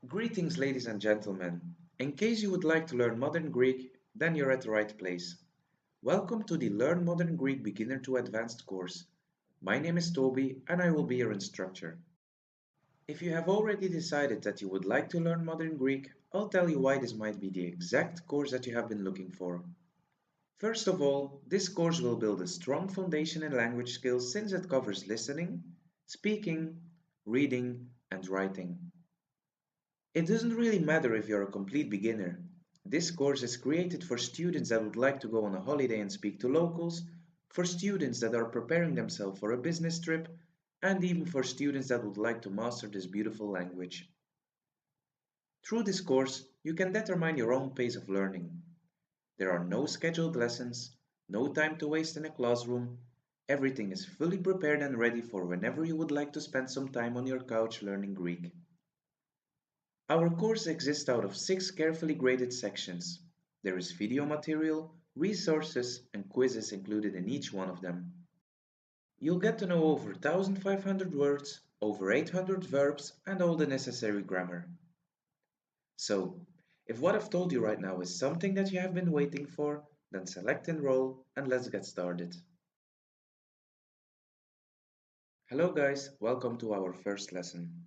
Greetings, ladies and gentlemen. In case you would like to learn modern Greek, then you're at the right place. Welcome to the Learn Modern Greek Beginner to Advanced course. My name is Toby and I will be your instructor. If you have already decided that you would like to learn modern Greek, I'll tell you why this might be the exact course that you have been looking for. First of all, this course will build a strong foundation in language skills since it covers listening, speaking, reading, and writing. It doesn't really matter if you're a complete beginner. This course is created for students that would like to go on a holiday and speak to locals, for students that are preparing themselves for a business trip, and even for students that would like to master this beautiful language. Through this course, you can determine your own pace of learning. There are no scheduled lessons, no time to waste in a classroom. Everything is fully prepared and ready for whenever you would like to spend some time on your couch learning Greek. Our course exists out of 6 carefully graded sections. There is video material, resources, and quizzes included in each one of them. You'll get to know over 1500 words, over 800 verbs, and all the necessary grammar. So, if what I've told you right now is something that you have been waiting for, then select Enroll and let's get started. Hello guys, welcome to our first lesson.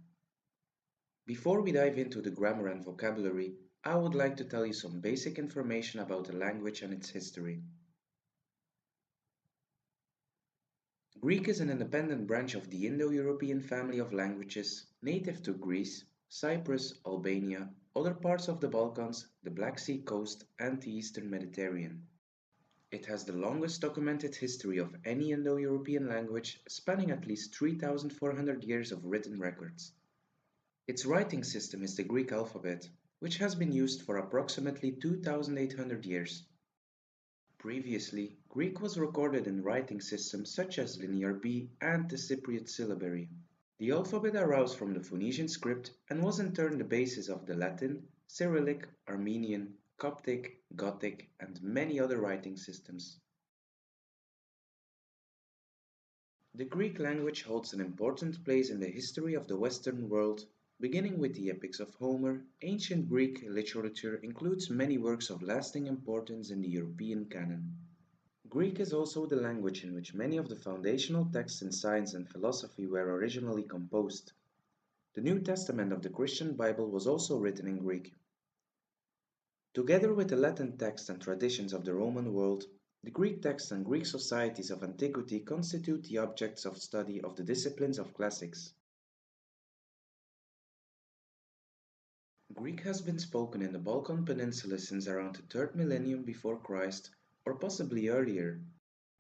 Before we dive into the grammar and vocabulary, I would like to tell you some basic information about the language and its history. Greek is an independent branch of the Indo-European family of languages native to Greece, Cyprus, Albania, other parts of the Balkans, the Black Sea coast, and the Eastern Mediterranean. It has the longest documented history of any Indo-European language, spanning at least 3,400 years of written records. Its writing system is the Greek alphabet, which has been used for approximately 2,800 years. Previously, Greek was recorded in writing systems such as Linear B and the Cypriot syllabary. The alphabet arose from the Phoenician script and was in turn the basis of the Latin, Cyrillic, Armenian, Coptic, Gothic, and many other writing systems. The Greek language holds an important place in the history of the Western world. Beginning with the epics of Homer, ancient Greek literature includes many works of lasting importance in the European canon. Greek is also the language in which many of the foundational texts in science and philosophy were originally composed. The New Testament of the Christian Bible was also written in Greek. Together with the Latin texts and traditions of the Roman world, the Greek texts and Greek societies of antiquity constitute the objects of study of the disciplines of classics. Greek has been spoken in the Balkan Peninsula since around the 3rd millennium before Christ, or possibly earlier.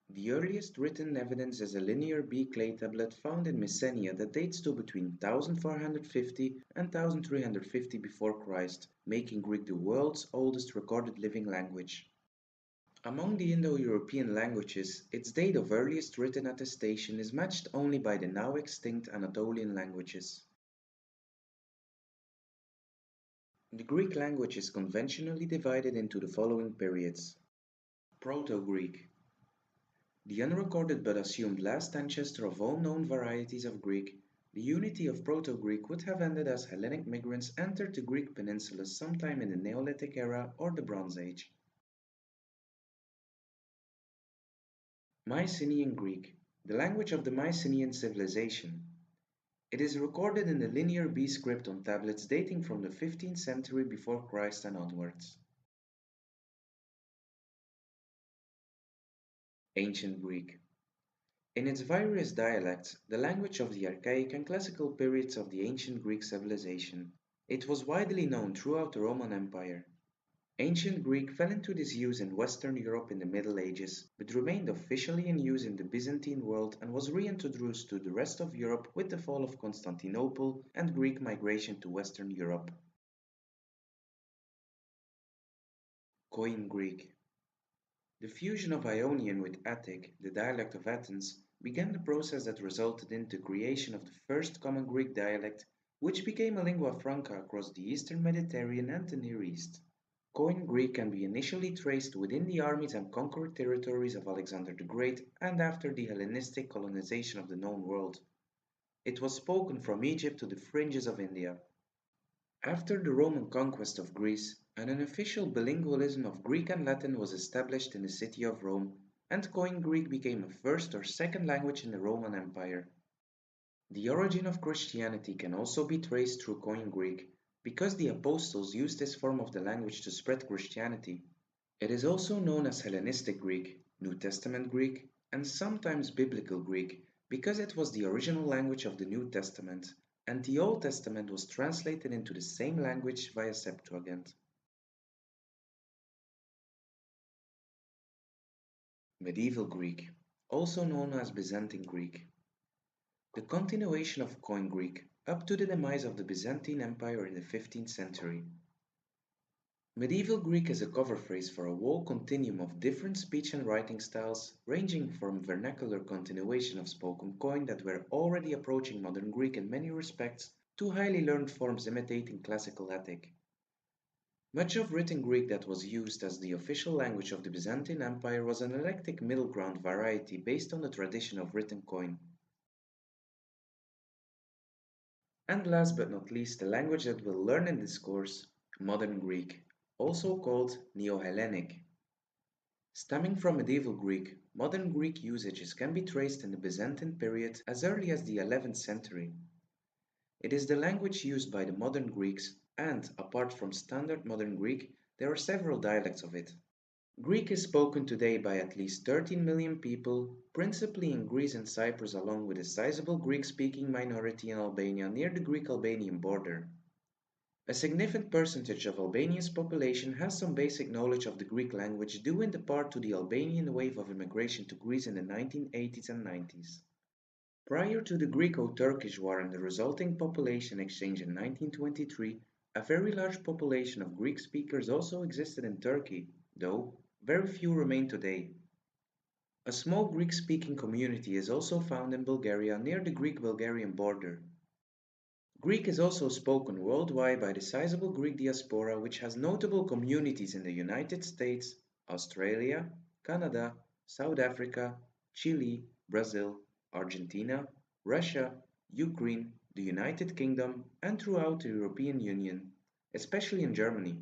The earliest written evidence is a Linear B clay tablet found in Messenia that dates to between 1450 and 1350 before Christ, making Greek the world's oldest recorded living language. Among the Indo-European languages, its date of earliest written attestation is matched only by the now extinct Anatolian languages. The Greek language is conventionally divided into the following periods. Proto-Greek, the unrecorded but assumed last ancestor of all known varieties of Greek. The unity of Proto-Greek would have ended as Hellenic migrants entered the Greek peninsula sometime in the Neolithic era or the Bronze Age. Mycenaean Greek, the language of the Mycenaean civilization. It is recorded in the Linear B script on tablets dating from the 15th century before Christ and onwards. Ancient Greek. In its various dialects, the language of the archaic and classical periods of the ancient Greek civilization. It was widely known throughout the Roman Empire. Ancient Greek fell into disuse in Western Europe in the Middle Ages, but remained officially in use in the Byzantine world and was reintroduced to the rest of Europe with the fall of Constantinople and Greek migration to Western Europe. Koine Greek. The fusion of Ionian with Attic, the dialect of Athens, began the process that resulted in the creation of the first common Greek dialect, which became a lingua franca across the Eastern Mediterranean and the Near East. Koine Greek can be initially traced within the armies and conquered territories of Alexander the Great and after the Hellenistic colonization of the known world. It was spoken from Egypt to the fringes of India. After the Roman conquest of Greece, an unofficial bilingualism of Greek and Latin was established in the city of Rome, and Koine Greek became a first or second language in the Roman Empire. The origin of Christianity can also be traced through Koine Greek, because the apostles used this form of the language to spread Christianity. It is also known as Hellenistic Greek, New Testament Greek, and sometimes Biblical Greek, because it was the original language of the New Testament, and the Old Testament was translated into the same language via Septuagint. Medieval Greek, also known as Byzantine Greek. The continuation of Koine Greek up to the demise of the Byzantine Empire in the 15th century. Medieval Greek is a cover phrase for a whole continuum of different speech and writing styles, ranging from vernacular continuation of spoken Koine that were already approaching modern Greek in many respects, to highly learned forms imitating classical Attic. Much of written Greek that was used as the official language of the Byzantine Empire was an eclectic middle ground variety based on the tradition of written Koine. And last but not least, the language that we'll learn in this course, Modern Greek, also called Neo-Hellenic. Stemming from medieval Greek, modern Greek usages can be traced in the Byzantine period as early as the 11th century. It is the language used by the modern Greeks, and apart from Standard Modern Greek, there are several dialects of it. Greek is spoken today by at least 13 million people, principally in Greece and Cyprus, along with a sizable Greek-speaking minority in Albania near the Greek-Albanian border. A significant percentage of Albania's population has some basic knowledge of the Greek language due in part to the Albanian wave of immigration to Greece in the 1980s and 90s. Prior to the Greco-Turkish War and the resulting population exchange in 1923, a very large population of Greek speakers also existed in Turkey, though very few remain today. A small Greek-speaking community is also found in Bulgaria near the Greek-Bulgarian border. Greek is also spoken worldwide by the sizable Greek diaspora, which has notable communities in the United States, Australia, Canada, South Africa, Chile, Brazil, Argentina, Russia, Ukraine, the United Kingdom, and throughout the European Union, especially in Germany.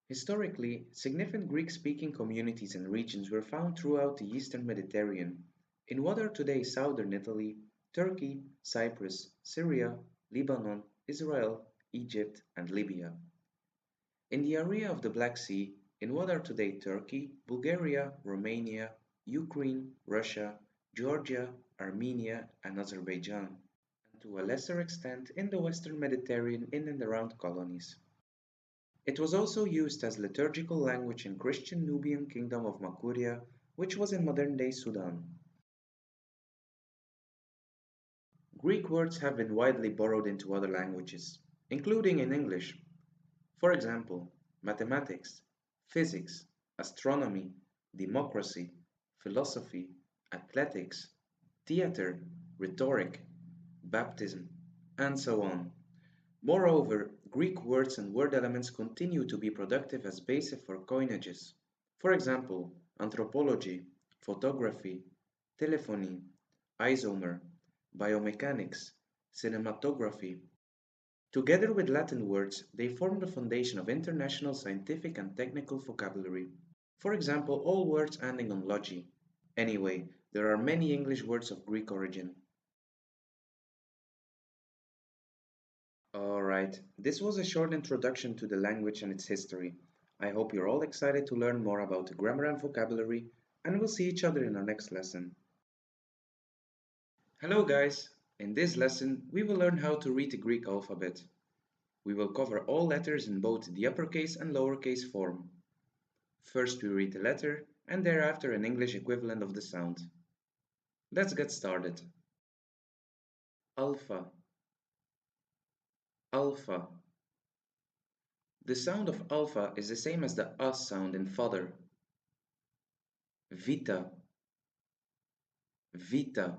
Historically, significant Greek-speaking communities and regions were found throughout the Eastern Mediterranean, in what are today southern Italy, Turkey, Cyprus, Syria, Lebanon, Israel, Egypt, and Libya. In the area of the Black Sea, in what are today Turkey, Bulgaria, Romania, Ukraine, Russia, Georgia, Armenia, and Azerbaijan, and to a lesser extent in the Western Mediterranean in and around colonies. It was also used as liturgical language in Christian Nubian kingdom of Makuria, which was in modern-day Sudan. Greek words have been widely borrowed into other languages, including in English. For example, mathematics, physics, astronomy, democracy, philosophy, athletics, theater, rhetoric, baptism, and so on. Moreover, Greek words and word elements continue to be productive as basis for coinages. For example, anthropology, photography, telephony, isomer, biomechanics, cinematography. Together with Latin words, they form the foundation of international scientific and technical vocabulary. For example, all words ending on logy. Anyway, there are many English words of Greek origin. Alright, this was a short introduction to the language and its history. I hope you're all excited to learn more about the grammar and vocabulary, and we'll see each other in our next lesson. Hello guys! In this lesson, we will learn how to read the Greek alphabet. We will cover all letters in both the uppercase and lowercase form. First we read the letter, and thereafter an English equivalent of the sound. Let's get started. Alpha. Alpha. The sound of alpha is the same as the A sound in father. Vita. Vita.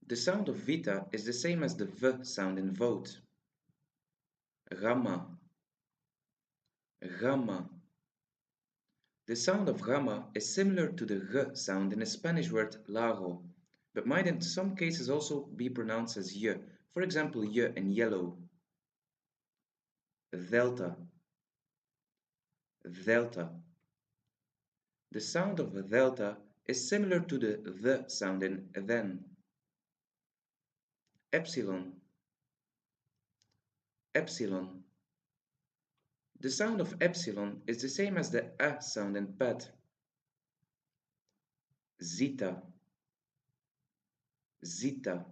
The sound of vita is the same as the V sound in vote. Gamma. Gamma. The sound of gamma is similar to the G sound in the Spanish word lago, but might in some cases also be pronounced as y, for example y in yellow. delta, delta. The sound of delta is similar to the sound in then. Epsilon, epsilon. The sound of epsilon is the same as the a sound in pet. Zeta, zeta.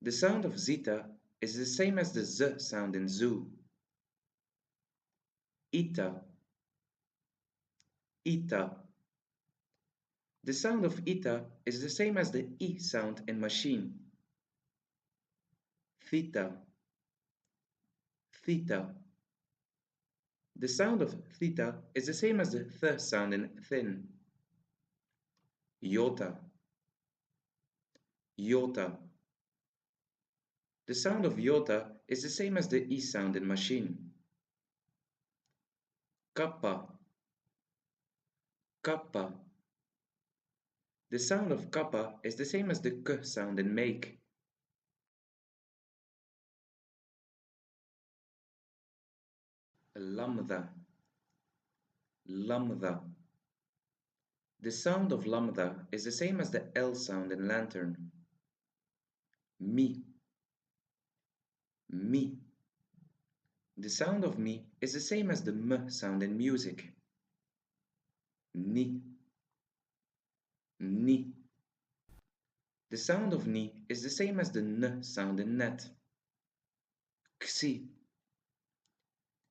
The sound of zeta is the same as the z sound in zoo. Eta, eta. The sound of eta is the same as the e sound in machine. Theta, theta. The sound of theta is the same as the th sound in thin. Iota, iota. The sound of iota is the same as the e sound in machine. Kappa, kappa. The sound of kappa is the same as the k sound in make. Lambda, lambda. The sound of lambda is the same as the L sound in lantern. Mi, mi. The sound of mi is the same as the m sound in music. Ni, ni. The sound of ni is the same as the n sound in net. Xi,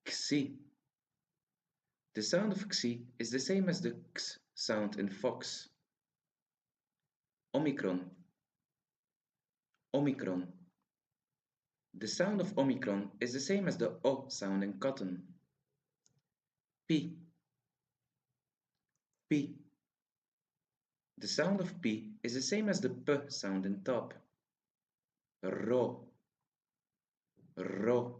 xi. The sound of xi is the same as the x sound in fox. Omicron, omicron. The sound of omicron is the same as the o sound in cotton. Pi, pi. The sound of P is the same as the P sound in top. Ro, ro.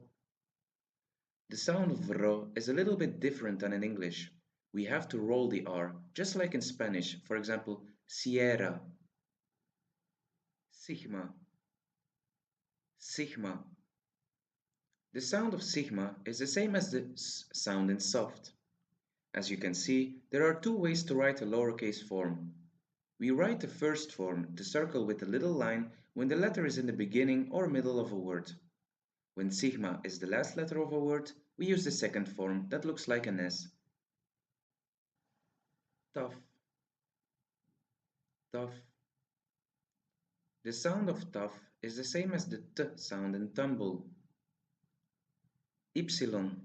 The sound of ro is a little bit different than in English. We have to roll the R, just like in Spanish, for example, sierra. Sigma, sigma. The sound of sigma is the same as the S sound in soft. As you can see, there are two ways to write a lowercase form. We write the first form, the circle with the little line, when the letter is in the beginning or middle of a word. When sigma is the last letter of a word, we use the second form that looks like an S. Tough, tough. The sound of tough is the same as the T sound in tumble. Ypsilon,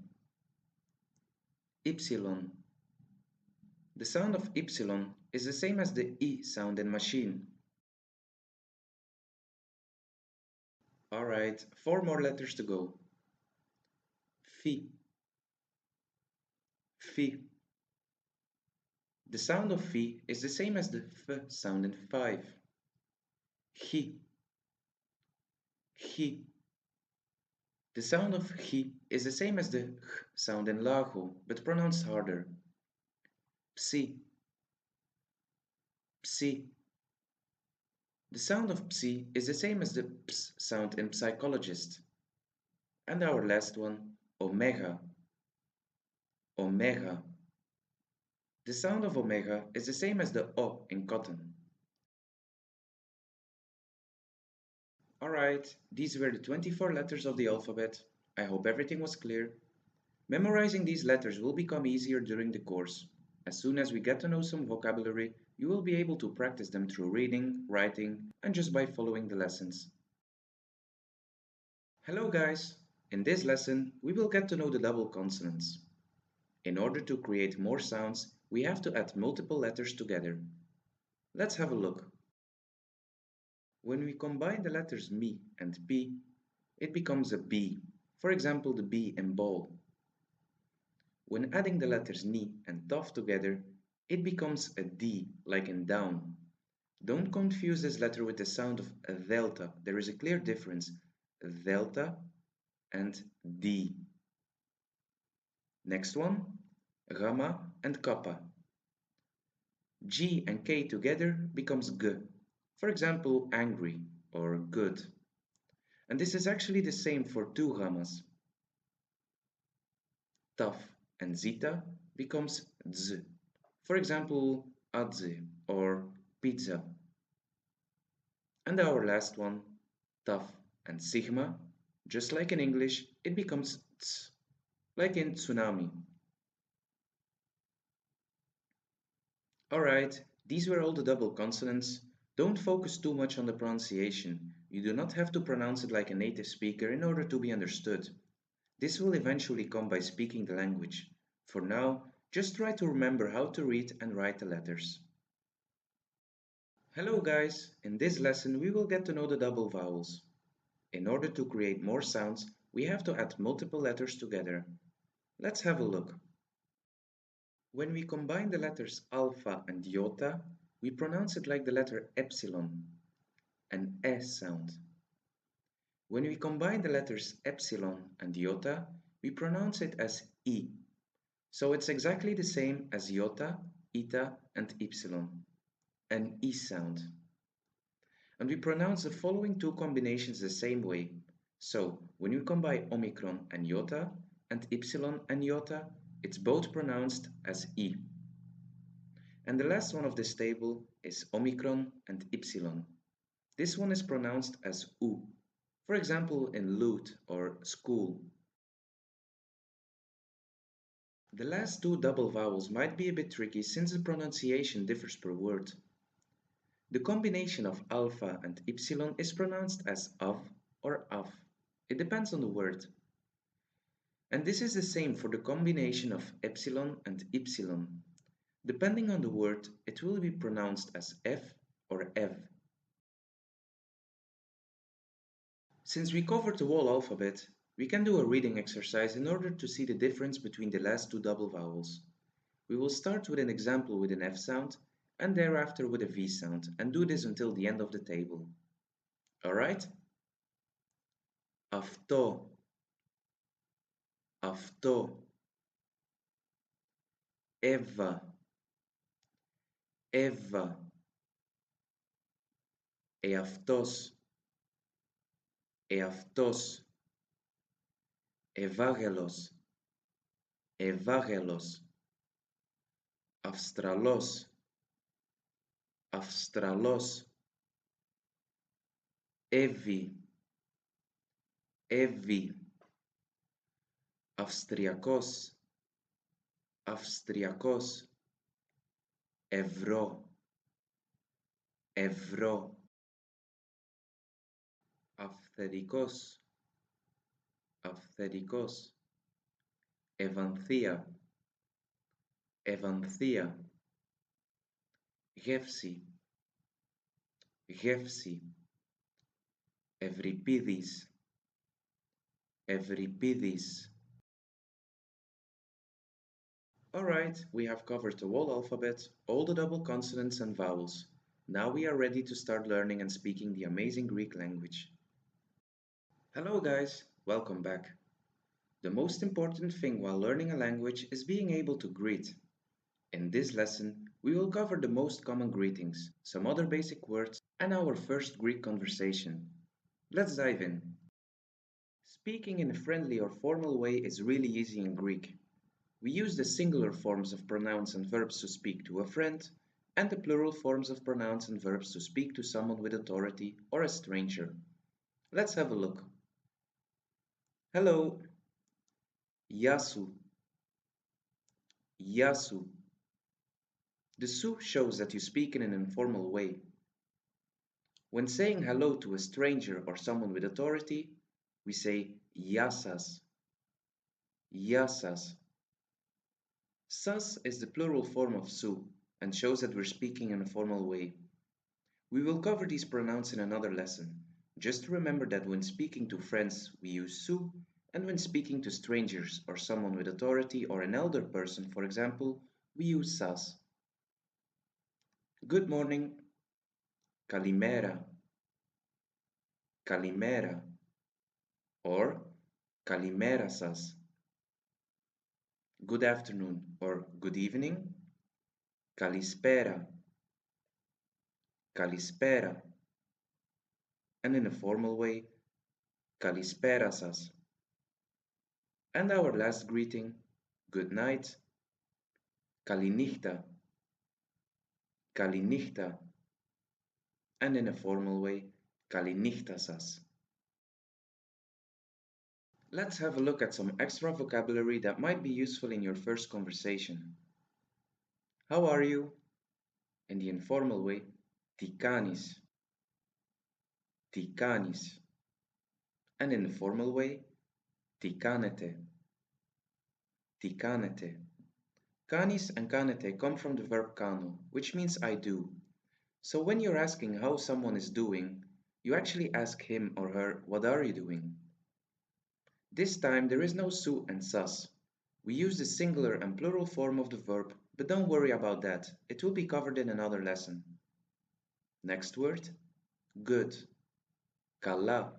ypsilon. The sound of ypsilon is the same as the E sound in machine. Alright, 4 more letters to go. Phi, phi. The sound of phi is the same as the F sound in 5. Chi, chi. The sound of chi is the same as the H sound in lago, but pronounced harder. Psi, psi. The sound of psi is the same as the ps sound in psychologist. And our last one, omega, omega. The sound of omega is the same as the O in cotton. Alright, these were the 24 letters of the alphabet. I hope everything was clear. Memorizing these letters will become easier during the course. As soon as we get to know some vocabulary, you will be able to practice them through reading, writing, and just by following the lessons. Hello guys! In this lesson, we will get to know the double consonants. In order to create more sounds, we have to add multiple letters together. Let's have a look. When we combine the letters mi and p, it becomes a B, for example the B in ball. When adding the letters ni and tof together, it becomes a D, like in down. Don't confuse this letter with the sound of a delta. There is a clear difference, delta and D. Next one, gamma and kappa. G and K together becomes G. For example, angry or good. And this is actually the same for two gammas. taf, and zeta becomes dz. For example, adze or pizza. And our last one, taf and sigma, just like in English, it becomes ts, like in tsunami. Alright, these were all the double consonants. Don't focus too much on the pronunciation. You do not have to pronounce it like a native speaker in order to be understood. This will eventually come by speaking the language. For now, just try to remember how to read and write the letters. Hello guys, in this lesson we will get to know the double vowels. In order to create more sounds, we have to add multiple letters together. Let's have a look. When we combine the letters alpha and iota, we pronounce it like the letter epsilon, an E sound. When we combine the letters epsilon and iota, we pronounce it as I. So it's exactly the same as iota, eta, and epsilon, an I sound. And we pronounce the following two combinations the same way. So when we combine omicron and iota, and epsilon and iota, it's both pronounced as I. And the last one of this table is omicron and epsilon. This one is pronounced as U. For example, in lute or school. The last two double vowels might be a bit tricky since the pronunciation differs per word. The combination of alpha and epsilon is pronounced as av or av. It depends on the word. And this is the same for the combination of epsilon and ypsilon. Depending on the word, it will be pronounced as f or ev. Since we covered the whole alphabet, we can do a reading exercise in order to see the difference between the last two double vowels. We will start with an example with an F sound and thereafter with a V sound and do this until the end of the table. Alright? Αυτό, αυτό, Εύα, Εύα, εαυτός, εαυτός, Ευάγγελος, Ευάγγελος, Αυστραλός, Αυστραλός, Εύη, Εύη, Αυστριακός, Αυστριακός, ευρώ, ευρώ, αυθεντικός, αυθεντικός, ευανθία, ευανθία, γεύση, γεύση, ευρυπίδης, ευρυπίδης. Alright, we have covered the whole alphabet, all the double consonants and vowels. Now we are ready to start learning and speaking the amazing Greek language. Hello guys, welcome back. The most important thing while learning a language is being able to greet. In this lesson, we will cover the most common greetings, some other basic words, and our first Greek conversation. Let's dive in. Speaking in a friendly or formal way is really easy in Greek. We use the singular forms of pronouns and verbs to speak to a friend, and the plural forms of pronouns and verbs to speak to someone with authority or a stranger. Let's have a look. Hello. Yasu. Yasu. The su shows that you speak in an informal way. When saying hello to a stranger or someone with authority, we say yasas. Yasas. Sas is the plural form of su and shows that we're speaking in a formal way. We will cover these pronouns in another lesson. Just remember that when speaking to friends, we use su, and when speaking to strangers or someone with authority or an elder person, for example, we use sas. Good morning. Kalimera. Kalimera. Or Kalimera sas. Good afternoon or good evening. Kalispera. Kalispera. And in a formal way, Kalispera sas. And our last greeting, good night, kalinichta, kalinichta, and in a formal way, kalinichtasas. Let's have a look at some extra vocabulary that might be useful in your first conversation. How are you? In the informal way, tikanis, tikanis. And in the formal way, tikanete, tikanete. Kanis and kanete come from the verb kano, which means I do. So when you're asking how someone is doing, you actually ask him or her, what are you doing? This time there is no su and sas. We use the singular and plural form of the verb, but don't worry about that. It will be covered in another lesson. Next word, good. Kala,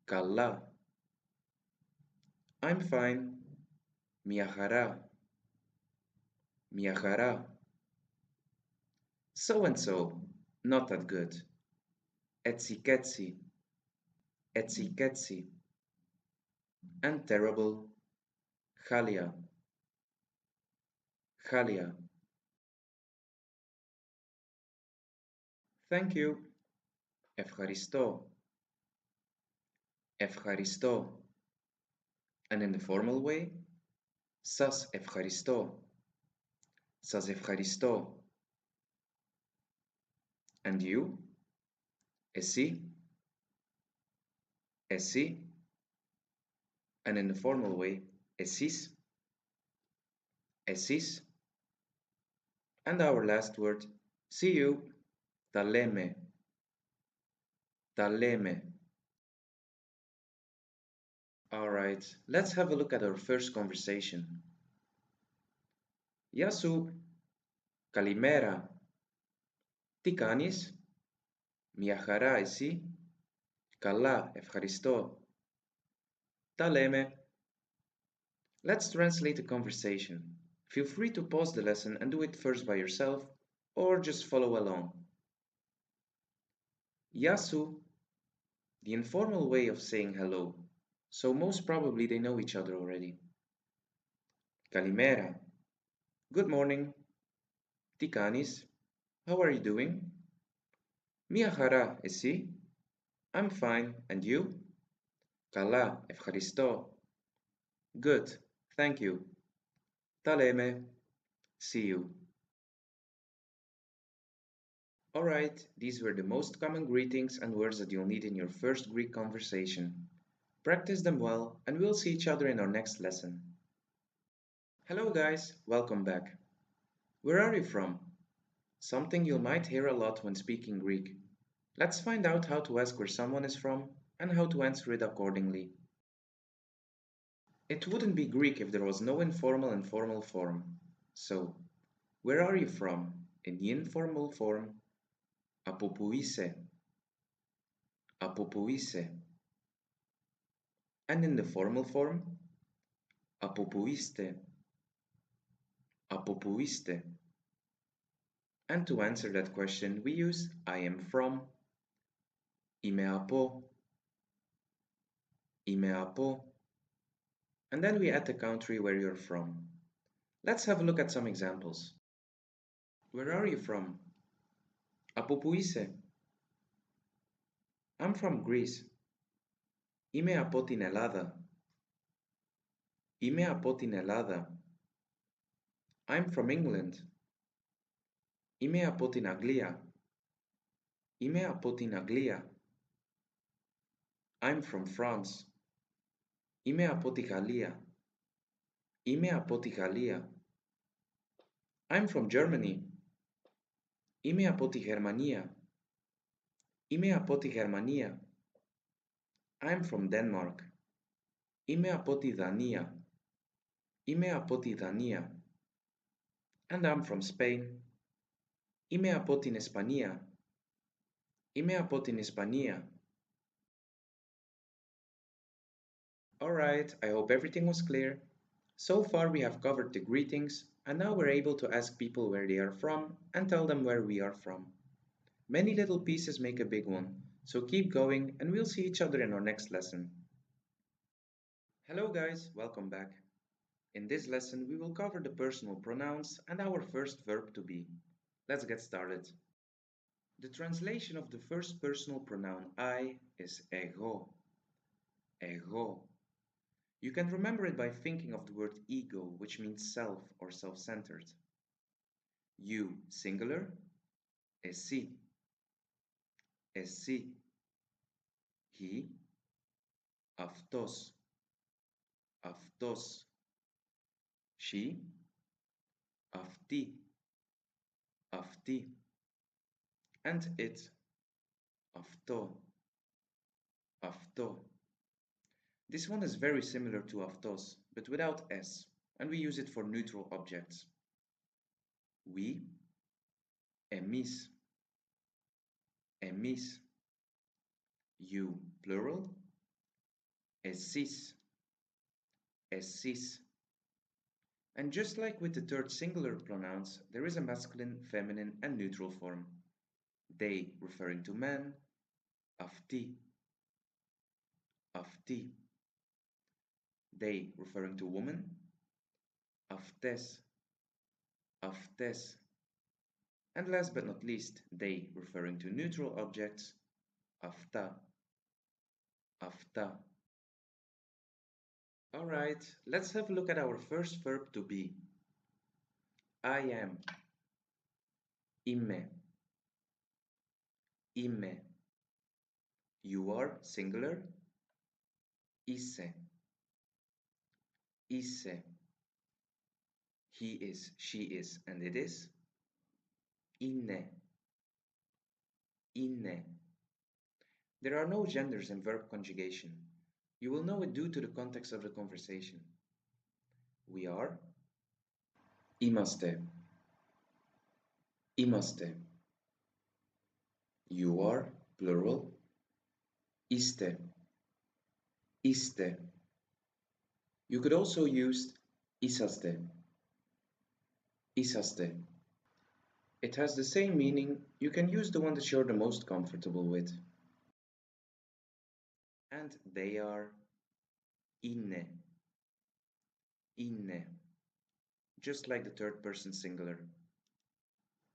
kala. I'm fine. Miahara, miahara. So and so, not that good. Etsiketsi, etsiketsi. And terrible, chalia, chalia. Thank you. Ευχαριστώ, ευχαριστώ. And in the formal way, σας ευχαριστώ, σας ευχαριστώ. And you? Εσύ, εσύ. And in the formal way, εσείς, εσείς. And our last word, see you, τα λέμε, τα λέμε. Alright, let's have a look at our first conversation. Γεια σου, καλημέρα. Τι κάνεις? Μια χαρά εσύ? Καλά, ευχαριστώ. Τα λέμε. Let's translate the conversation. Feel free to pause the lesson and do it first by yourself, or just follow along. Γεια σου, the informal way of saying hello, so most probably they know each other already. Kalimera, good morning. Τι κάνεις? How are you doing? Μια χαρά, εσύ? I'm fine, and you? Καλά, ευχαριστώ. Good, thank you. Τα λέμε. See you. Alright, these were the most common greetings and words that you'll need in your first Greek conversation. Practice them well, and we'll see each other in our next lesson. Hello guys, welcome back. Where are you from? Something you might hear a lot when speaking Greek. Let's find out how to ask where someone is from and how to answer it accordingly. It wouldn't be Greek if there was no informal and formal form. So, where are you from? In the informal form, από πού είσαι? Από πού είσαι? And in the formal form, από πού είστε? Από πού είστε? And to answer that question, we use I am from, είμαι από, είμαι από, and then we add the country where you're from. Let's have a look at some examples. Where are you from? Από πού είσαι? I'm from Greece. Είμαι από την Ελλάδα. Είμαι από την Ελλάδα. I'm from England. Είμαι από την Αγγλία. Είμαι από την Αγγλία. I'm from France. Είμαι από τη Γαλλία. Είμαι από τη Γαλλία. I'm from Germany. Είμαι από τη Γερμανία. Είμαι από τη Γερμανία. I'm from Denmark. Είμαι από τη Δανία. Είμαι από τη Δανία. And I'm from Spain. Είμαι από την Ισπανία. Είμαι από την Ισπανία. Alright, I hope everything was clear. So far we have covered the greetings, and now we're able to ask people where they are from and tell them where we are from. Many little pieces make a big one, so keep going and we'll see each other in our next lesson. Hello guys, welcome back. In this lesson, we will cover the personal pronouns and our first verb to be. Let's get started. The translation of the first personal pronoun I is ego. Ego. You can remember it by thinking of the word ego, which means self or self-centered. You, singular, εσύ. Εσύ. He, αυτός. Αυτός. She, αυτή. Αυτή. And it, αυτό. Αυτό. This one is very similar to αυτός, but without s, and we use it for neutral objects. We, εμείς. Εμείς. You, plural. Εσείς. Εσείς. And just like with the third singular pronouns, there is a masculine, feminine, and neutral form. They referring to men, αυτοί. Αυτή. They referring to woman, αυτές. Αυτές. And last but not least, they referring to neutral objects, αυτά. Αυτά. Alright, let's have a look at our first verb to be. I am. Είμαι. Είμαι. You are, singular. Είσαι. Είσαι. He is, she is, and it is. Είναι. Είναι. There are no genders in verb conjugation. You will know it due to the context of the conversation. We are. Είμαστε. Είμαστε. You are, plural. Είστε. Είστε. You could also use είσαστε. Είσαστε. It has the same meaning. You can use the one that you're the most comfortable with. And they are είναι. Είναι. Just like the third person singular.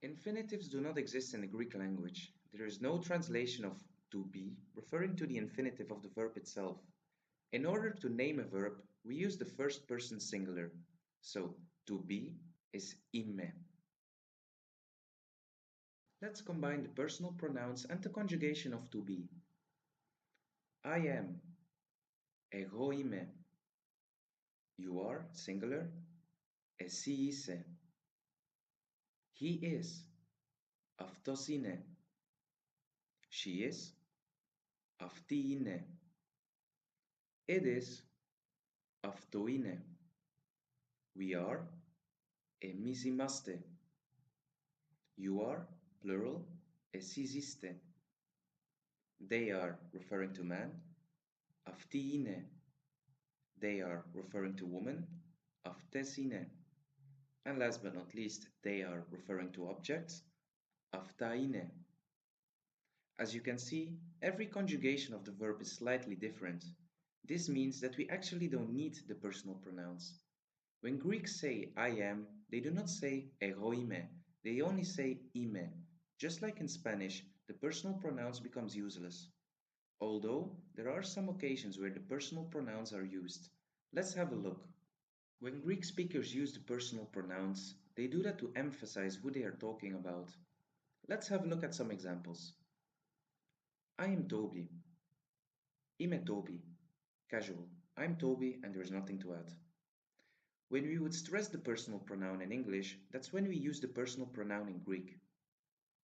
Infinitives do not exist in the Greek language. There is no translation of to be referring to the infinitive of the verb itself. In order to name a verb, we use the first person singular. So, to be is είμαι. Let's combine the personal pronouns and the conjugation of to be. I am. Εγώ είμαι. You are, singular. Εσύ είσαι. He is. Αυτός είναι. She is. Αυτή είναι. It is. Αυτό είναι. We are. Εμείς είμαστε. You are, plural. Εσείς είστε. They are, referring to man. Αυτοί είναι. They are, referring to woman. Αυτές είναι. And last but not least, they are referring to objects. Αυτά είναι. As you can see, every conjugation of the verb is slightly different. This means that we actually don't need the personal pronouns. When Greeks say I am, they do not say εγώ είμαι, they only say είμαι. Just like in Spanish, the personal pronouns becomes useless. Although, there are some occasions where the personal pronouns are used. Let's have a look. When Greek speakers use the personal pronouns, they do that to emphasize who they are talking about. Let's have a look at some examples. I am Toby. Είμαι Toby. Casual. I'm Toby and there's nothing to add. When we would stress the personal pronoun in English, that's when we use the personal pronoun in Greek.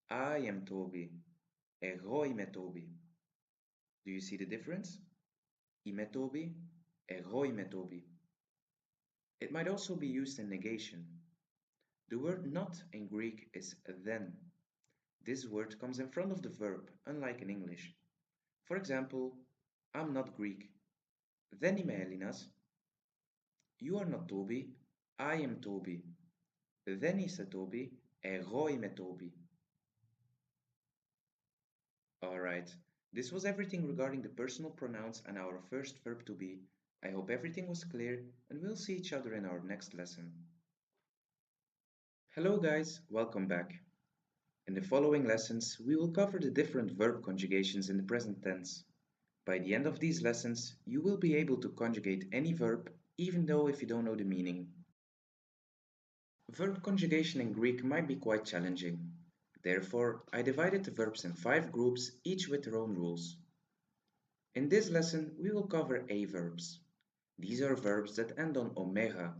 I am Toby. Εγώ είμαι Toby. Do you see the difference? Είμαι Toby. Εγώ είμαι Toby. It might also be used in negation. The word not in Greek is then. This word comes in front of the verb, unlike in English. For example, I'm not Greek. Δεν είμαι Έλληνας. You are not Toby. I am Toby. Δεν είσαι Toby. Εγώ είμαι Toby. Alright, this was everything regarding the personal pronouns and our first verb to be. I hope everything was clear, and we'll see each other in our next lesson. Hello guys, welcome back. In the following lessons, we will cover the different verb conjugations in the present tense. By the end of these lessons, you will be able to conjugate any verb, even though if you don't know the meaning. Verb conjugation in Greek might be quite challenging. Therefore, I divided the verbs in 5 groups, each with their own rules. In this lesson, we will cover A-verbs. These are verbs that end on omega.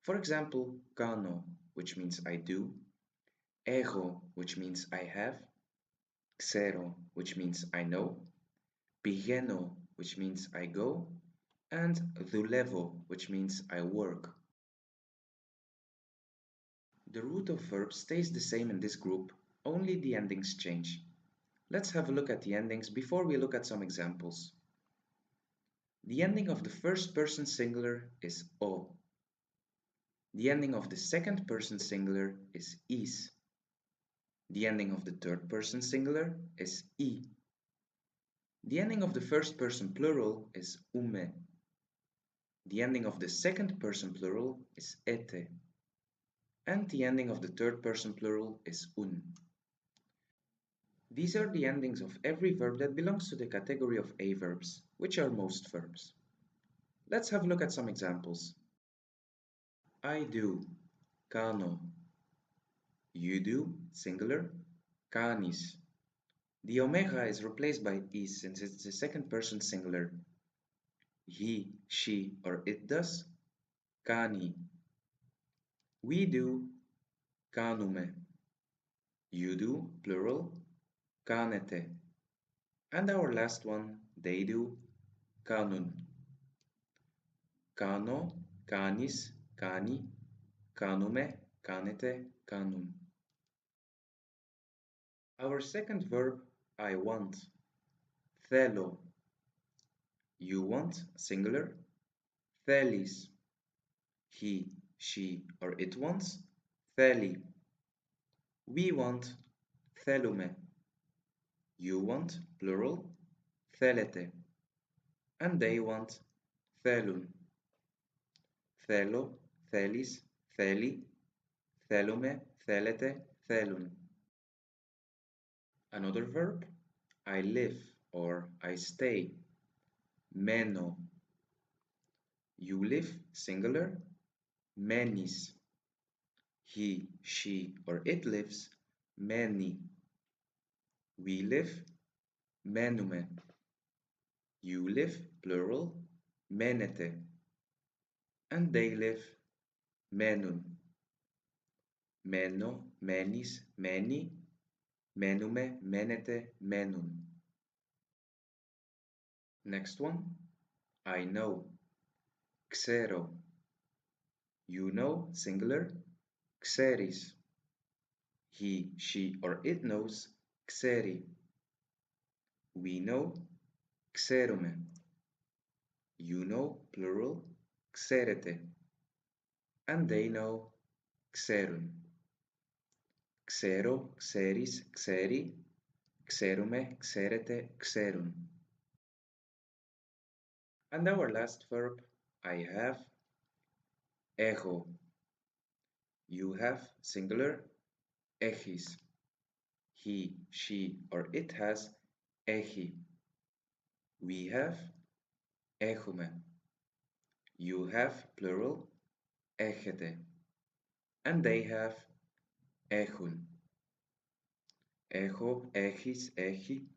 For example, kano, which means I do, ego, which means I have, xero, which means I know, pigeno, which means I go, and dulevo, which means I work. The root of verbs stays the same in this group, only the endings change. Let's have a look at the endings before we look at some examples. The ending of the first person singular is o. The ending of the second person singular is is. The ending of the third person singular is I. The ending of the first person plural is ume. The ending of the second person plural is ete. And the ending of the third person plural is un. These are the endings of every verb that belongs to the category of A-verbs, which are most verbs. Let's have a look at some examples. I do, kano. You do, singular, kanis. The omega is replaced by is since it's the second person singular. He, she, or it does, kani. We do, kanume. You do, plural, kanete. And our last one, they do, kanun. Kano, kanis, kani, kanume, kanete, kanun. Our second verb, I want. Θέλω. You want, singular. Θέλεις. He, she, or it wants. Θέλει. We want. Θέλουμε. You want, plural. Θέλετε. And they want. Θέλουν. Θέλω, θέλεις, θέλει. Θέλουμε, θέλετε, θέλουν. Another verb, I live or I stay. Μένω. You live, singular. Μένεις. He, she, or it lives. Μένει. We live. Μένουμε. You live, plural. Μένετε. And they live. Μένουν. Μένω, μένεις, μένει. Μένουμε, μένετε, μένουν. Next one, I know. Ξέρω. You know, singular. Ξέρεις. He, she, or it knows. Ξέρει. We know. Ξέρουμε. You know, plural. Ξέρετε. And they know. Ξέρουν. Ξέρω, ξέρεις, ξέρει. Ξέρουμε, ξέρετε, ξέρουν. And our last verb, I have. Έχω. You have, singular. Έχεις. He, she, or it has. Έχει. We have. Έχουμε. You have, plural. Έχετε. And they have. Έχουν. Έχω, έχεις, έχει.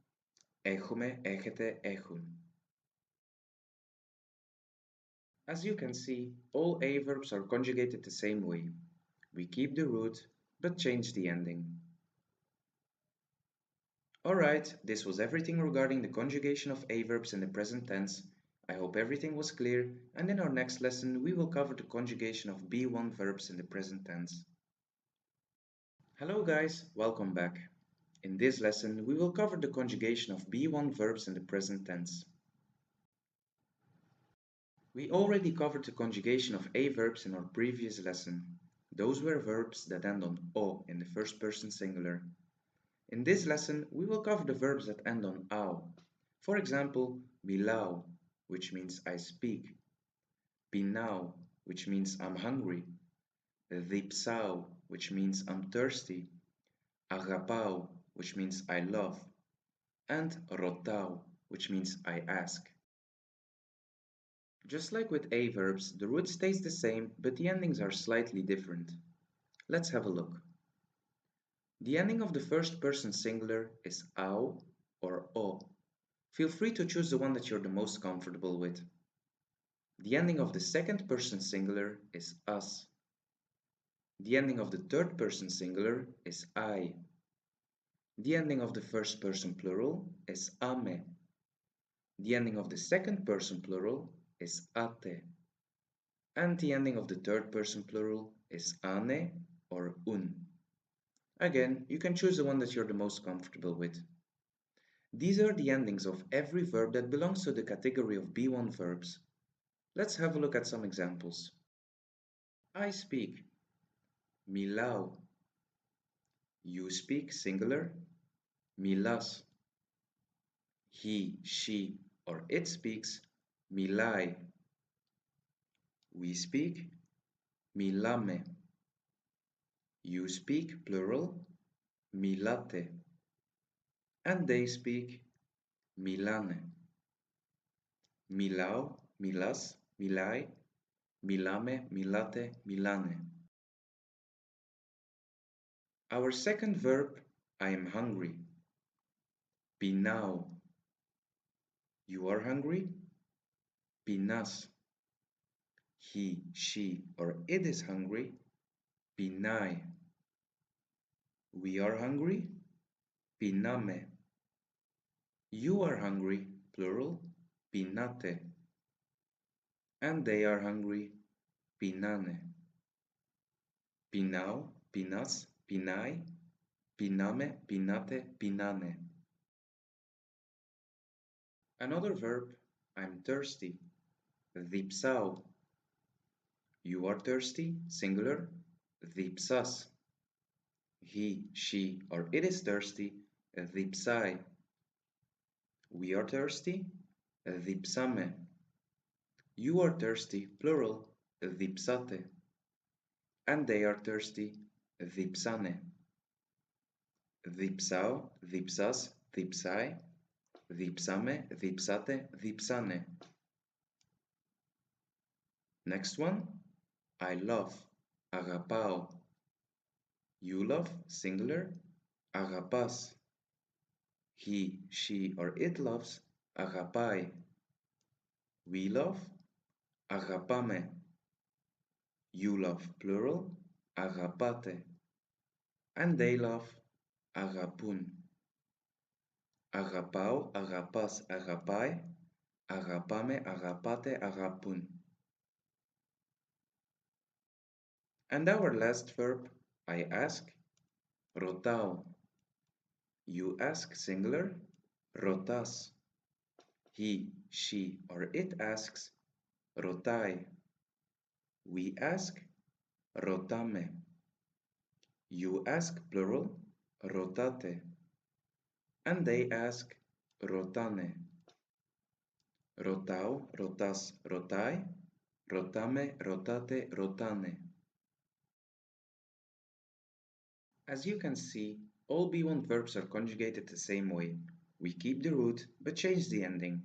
Έχουμε, έχετε, έχουν. As you can see, all A verbs are conjugated the same way. We keep the root, but change the ending. Alright, this was everything regarding the conjugation of A verbs in the present tense. I hope everything was clear, and in our next lesson we will cover the conjugation of B1 verbs in the present tense. Hello guys, welcome back. In this lesson we will cover the conjugation of B1 verbs in the present tense. We already covered the conjugation of A verbs in our previous lesson. Those were verbs that end on O in the first person singular. In this lesson, we will cover the verbs that end on ao. For example, milao, which means I speak. Pinao, which means I'm hungry. Dipsao, which means I'm thirsty. Agapao, which means I love. And rotao, which means I ask. Just like with A verbs, the root stays the same, but the endings are slightly different. Let's have a look. The ending of the first person singular is ao or o. Feel free to choose the one that you're the most comfortable with. The ending of the second person singular is as. The ending of the third person singular is I. The ending of the first person plural is ame. The ending of the second person plural is ate. And the ending of the third person plural is ane or un. Again, you can choose the one that you're the most comfortable with. These are the endings of every verb that belongs to the category of B1 verbs. Let's have a look at some examples. I speak, milau. You speak, singular, milas. He, she, or it speaks, milai. We speak, milame. You speak, plural, milate. And they speak, milane. Milau, milas, milai, milame, milate, milane. Our second verb, I am hungry. Pinao. You are hungry? Pinas. He, she, or it is hungry. Pinai. We are hungry? Piname. You are hungry, plural, pinate. And they are hungry, pinane. Pinao, pinas, pinai, piname, pinate, pinane. Another verb, I'm thirsty. Dipsao. You are thirsty, singular, dipsas. He, she, or it is thirsty, dipsai. We are thirsty, dipsame. You are thirsty, plural, dipsate. And they are thirsty, dipsane. Dipsao, dipsas, dipsai, dipsame, dipsate, dipsane. Next one, I love, agapao. You love, singular, agapas. He, she, or it loves, agapai. We love, agapame. You love, plural, agapate. And they love, agapun. Agapao, agapas, agapai, agapame, agapate, agapun. And our last verb, I ask, rotao. You ask, singular, rotas. He, she, or it asks, rotai. We ask, rotame. You ask, plural, rotate. And they ask, rotane. Rotao, rotas, rotai, rotame, rotate, rotane. As you can see, all B1 verbs are conjugated the same way. We keep the root, but change the ending.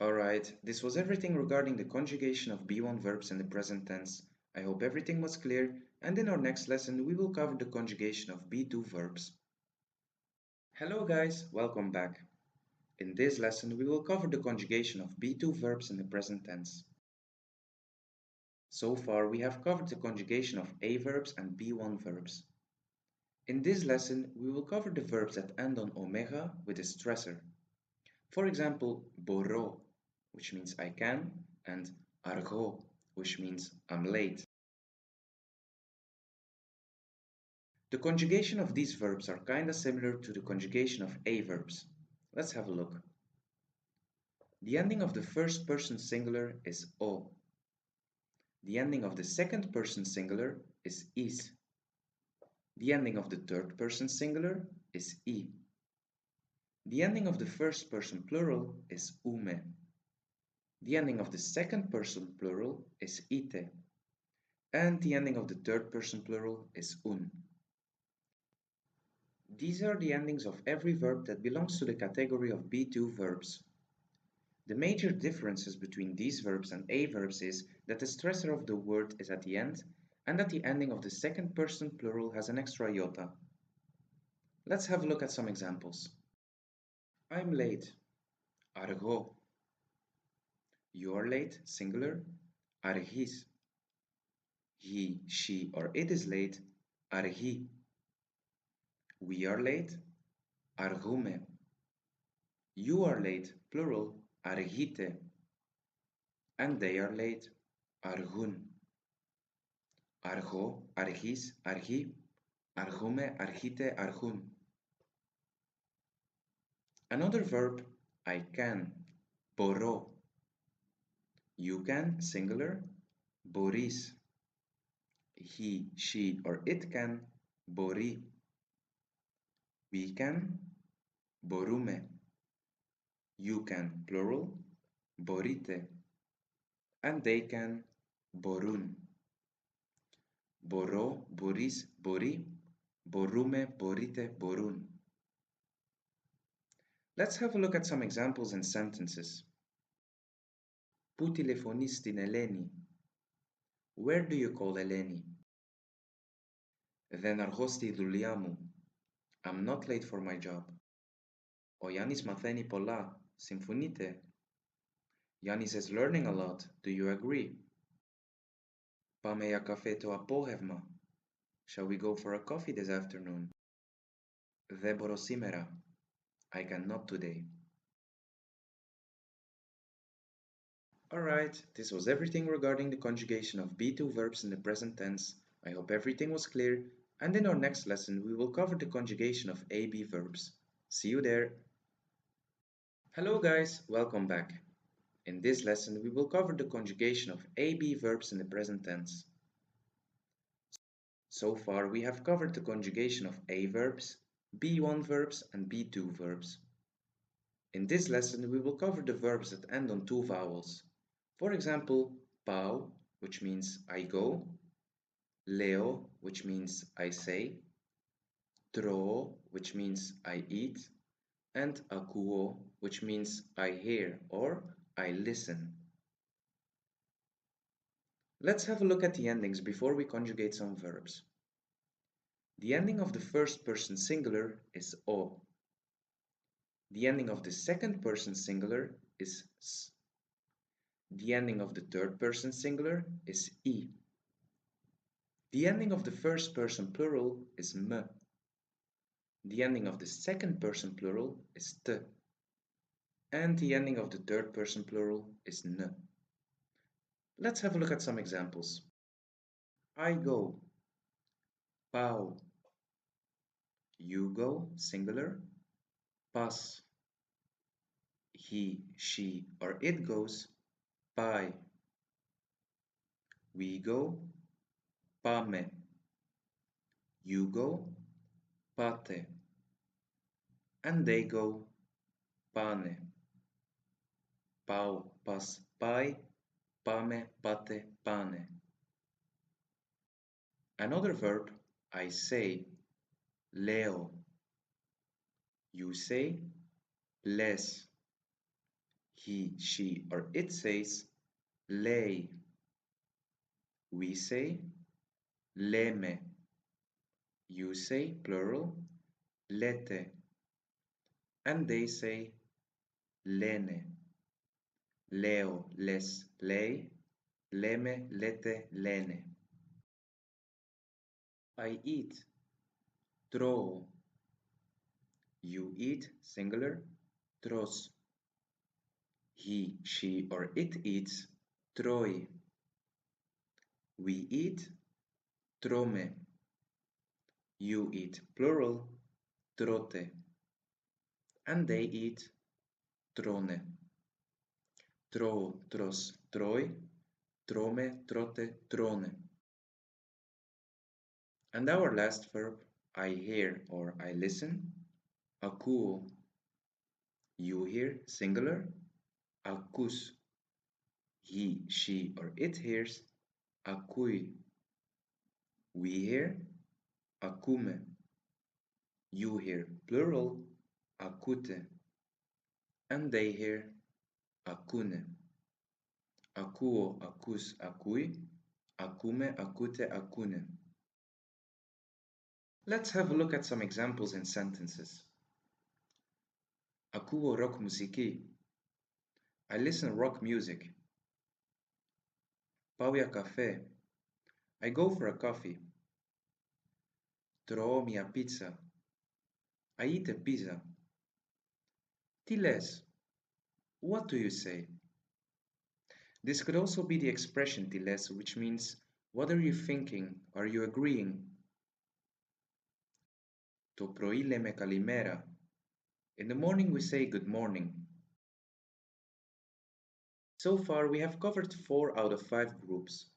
Alright, this was everything regarding the conjugation of B1 verbs in the present tense. I hope everything was clear, and in our next lesson we will cover the conjugation of B2 verbs. Hello guys, welcome back. In this lesson we will cover the conjugation of B2 verbs in the present tense. So far we have covered the conjugation of A verbs and B1 verbs. In this lesson we will cover the verbs that end on omega with a stressor. For example, borro, which means I can, and argo, which means I'm late. The conjugation of these verbs are kinda similar to the conjugation of A verbs. Let's have a look. The ending of the first person singular is o. The ending of the second person singular is is. The ending of the third person singular is I. The ending of the first person plural is ume. The ending of the second person plural is ite, and the ending of the third person plural is un. These are the endings of every verb that belongs to the category of B2 verbs. The major differences between these verbs and A verbs is that the stressor of the word is at the end and that the ending of the second person plural has an extra iota. Let's have a look at some examples. I'm late. Aργό. You're late, singular. Αργείς. He, she, or it is late. Αργεί. We are late. Αργούμε. You are late, plural. Αργείτε. And they are late. Αργούν. Αργώ, αργείς, αργεί. Αργούμε, αργείτε, αργούν. Another verb, I can. Μπορώ. You can, singular. Μπορείς. He, she, or it can. Μπορεί. We can. Μπορούμε. You can, plural. Μπορείτε. And they can. Μπορούν. Μπορώ, μπορείς, μπορεί. Μπορούμε, μπορείτε, μπορούν. Let's have a look at some examples in sentences. Πού τηλεφωνείς στην Ελένη? Where do you call Eleni? Δεν αργώ στη δουλειά μου. I'm not late for my job. Ο Γιάννης μαθαίνει πολλά. Συμφωνείτε? Yannis is learning a lot. Do you agree? Πάμε για καφέ το απόγευμα. Shall we go for a coffee this afternoon? Δεν μπορώ σήμερα. I cannot today. Alright, this was everything regarding the conjugation of B2 verbs in the present tense. I hope everything was clear, and in our next lesson we will cover the conjugation of AB verbs. See you there! Hello guys, welcome back. In this lesson we will cover the conjugation of AB verbs in the present tense. So far we have covered the conjugation of A verbs, B1 verbs and B2 verbs. In this lesson we will cover the verbs that end on two vowels. For example, πάω, which means I go, λέω, which means I say, τρώω, which means I eat, and ακούω, which means I hear or I listen. Let's have a look at the endings before we conjugate some verbs. The ending of the first person singular is o. The ending of the second person singular is s. The ending of the third person singular is i. The ending of the first person plural is m. The ending of the second person plural is t. And the ending of the third person plural is n. Let's have a look at some examples. I go. Πάω. You go, singular. Πας. He, she, or it goes. Πάει. We go. Πάμε. You go. Πάτε. And they go. Πάνε. Πάω, πας, πάει. Πάμε, πάτε, πάνε. Another verb, I say. Λέω. You say. Λες. He, she, or it says. Λέει. We say. Λέμε. You say, plural. Λέτε. And they say. Λένε. Λέω, λες, λέει. Λέμε, λέτε, λένε. I eat. Τρώω. You eat, singular. Τρως. He, she, or it eats. Τρώει. We eat. Τρώμε. You eat, plural. Τρώτε. And they eat. Τρώνε. Τρώω, τρως, τρώει. Τρώμε, τρώτε, τρώνε. And our last verb, I hear or I listen. Ακούω. You hear, singular. Ακούς. He, she, or it hears akui. We hear akume. You hear plural akute. And they hear akune. Akuo, akus, akui. Akume, akute, akune. Let's have a look at some examples in sentences. Akuo rock musiki. I listen rock music. Pauia café. I go for a coffee. Troo mia pizza. I eat a pizza. Tiles. What do you say? This could also be the expression tiles, which means what are you thinking? Are you agreeing? To proile me kalimera. In the morning we say good morning. So far we have covered 4 out of 5 groups.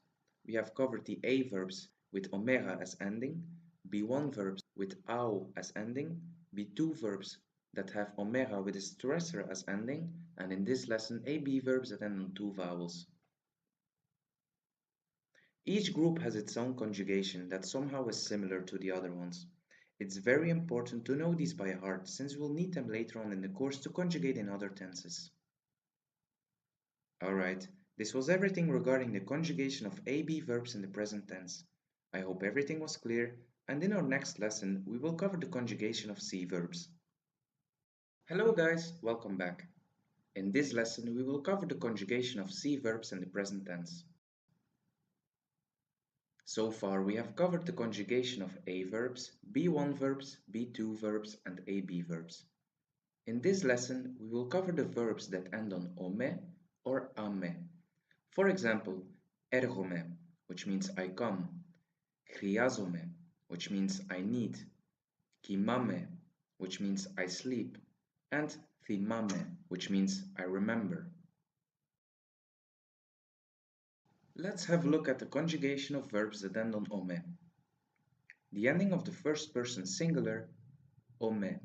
We have covered the A verbs with omega as ending, B1 verbs with au as ending, B2 verbs that have omega with a stressor as ending, and in this lesson AB verbs that end on 2 vowels. Each group has its own conjugation that somehow is similar to the other ones. It's very important to know these by heart since we'll need them later on in the course to conjugate in other tenses. Alright, this was everything regarding the conjugation of AB verbs in the present tense. I hope everything was clear, and in our next lesson we will cover the conjugation of C verbs. Hello guys, welcome back. In this lesson we will cover the conjugation of C verbs in the present tense. So far we have covered the conjugation of A verbs, B1 verbs, B2 verbs, and AB verbs. In this lesson we will cover the verbs that end on ome or ame. For example, ergome, which means I come, kriazome, which means I need, kimame, which means I sleep, and thimame, which means I remember. Let's have a look at the conjugation of verbs that end on ome. The ending of the first person singular, ome.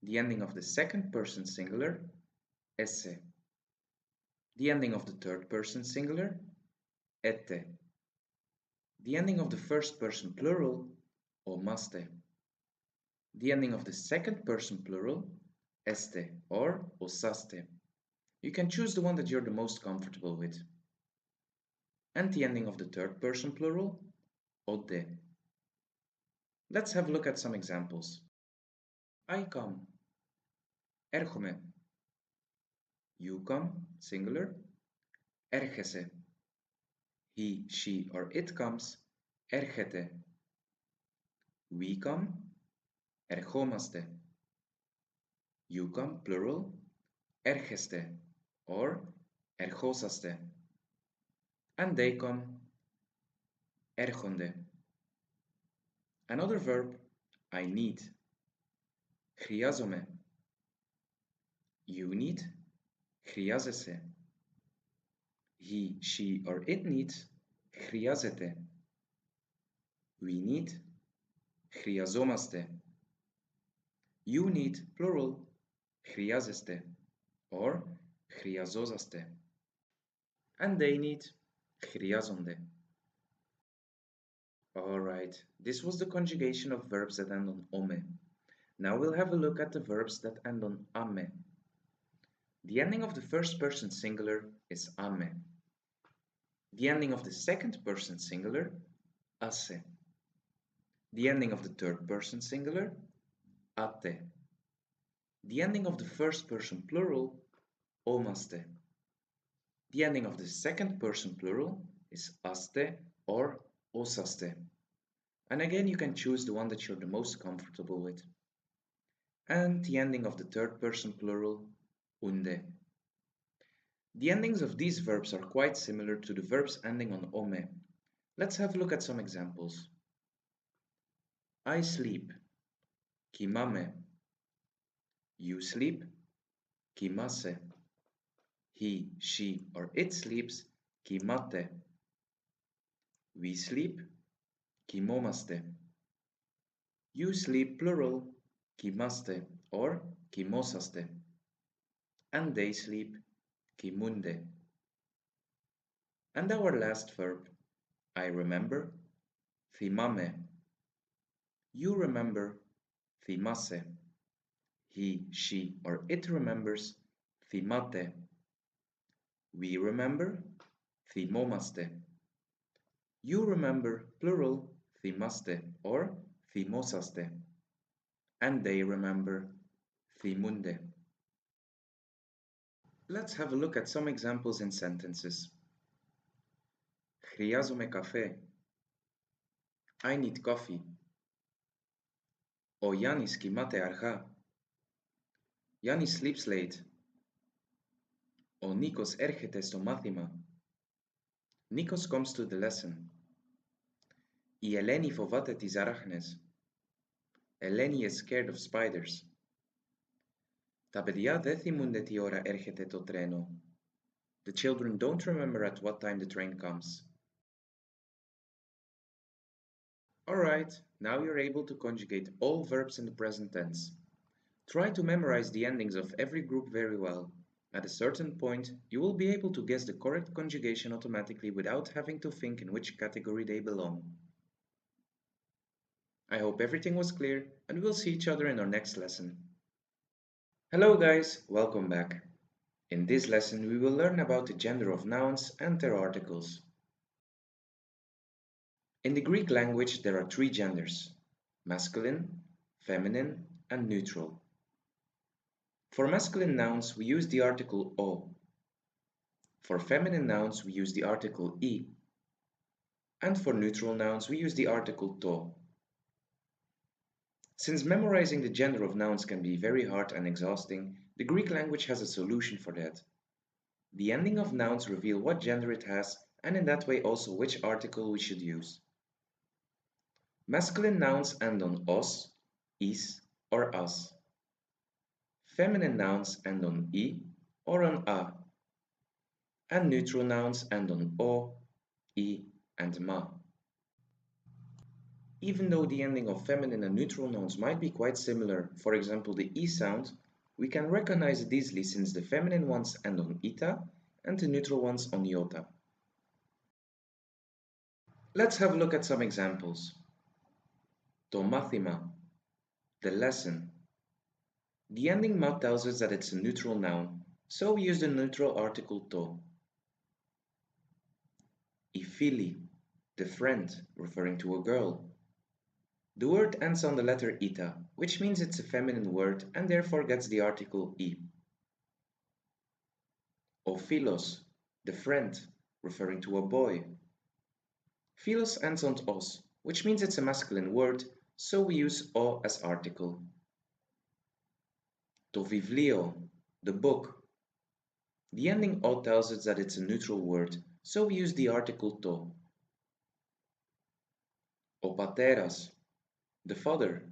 The ending of the second person singular, esse. The ending of the third person singular, ette. The ending of the first person plural, omaste. The ending of the second person plural, este or osaste. You can choose the one that you're the most comfortable with. And the ending of the third person plural, ode. Let's have a look at some examples. I come, ergome. You come, singular, ergese. He, she, or it comes, ergete. We come, ergomaste. You come, plural, ergeste or ergosaste. And they come, ergonde. Another verb, I need, χρειάζομαι. You need, χρειάζεσαι. He, she, or it needs, χρειάζεται. We need, χρειαζόμαστε. You need, plural, χρειάζεστε or χρειαζόσαστε. And they need, χρειάζονται. Alright, this was the conjugation of verbs that end on ome. Now we'll have a look at the verbs that end on ame. The ending of the first person singular is ame. The ending of the second person singular, asse. The ending of the third person singular, ate. The ending of the first person plural, omaste. The ending of the second person plural is aste or osaste. And again, you can choose the one that you're the most comfortable with. And the ending of the third person plural, unde. The endings of these verbs are quite similar to the verbs ending on ome. Let's have a look at some examples. I sleep, kimame. You sleep, kimase. He, she, or it sleeps, kimate. We sleep, kimomaste. You sleep, plural, kimaste or kimosaste. And they sleep, kimunde. And our last verb, I remember, θυμάμαι. You remember, θυμάσαι. He, she, or it remembers, θυμάται. We remember, θυμόμαστε. You remember, plural, θυμάστε or θυμόσαστε. And they remember, θυμούνται. Let's have a look at some examples in sentences. χρειάζομαι καφέ. I need coffee. Ο Γιάννης κοιμάται αργά. Yanni sleeps late. Ο Νίκος έρχεται στο μάθημα. Nikos comes to the lesson. Η Ελένη φοβάται τις αράχνες. Eleni is scared of spiders. Τα παιδιά δεν θυμούνται τι ώρα έρχεται το τρένο. The children don't remember at what time the train comes. Alright, now you're able to conjugate all verbs in the present tense. Try to memorize the endings of every group very well. At a certain point, you will be able to guess the correct conjugation automatically without having to think in which category they belong. I hope everything was clear, and we'll see each other in our next lesson. Hello guys, welcome back. In this lesson, we will learn about the gender of nouns and their articles. In the Greek language, there are three genders: masculine, feminine, and neutral. For masculine nouns, we use the article o. For feminine nouns, we use the article I. And for neutral nouns, we use the article to. Since memorizing the gender of nouns can be very hard and exhausting, the Greek language has a solution for that. The ending of nouns reveal what gender it has, and in that way also which article we should use. Masculine nouns end on os, is, or as. Feminine nouns end on I or on a. And neutral nouns end on o, I, and ma. Even though the ending of feminine and neutral nouns might be quite similar, for example the I sound, we can recognize it easily since the feminine ones end on ita and the neutral ones on iota. Let's have a look at some examples. To μάθημα, the lesson. The ending ma tells us that it's a neutral noun, so we use the neutral article to. I φίλη, the friend, referring to a girl. The word ends on the letter ita, which means it's a feminine word and therefore gets the article I. O philos, the friend, referring to a boy. Philos ends on os, which means it's a masculine word, so we use o as article. To βιβλίο, the book. The ending o tells us that it's a neutral word, so we use the article to. O pateras, the father.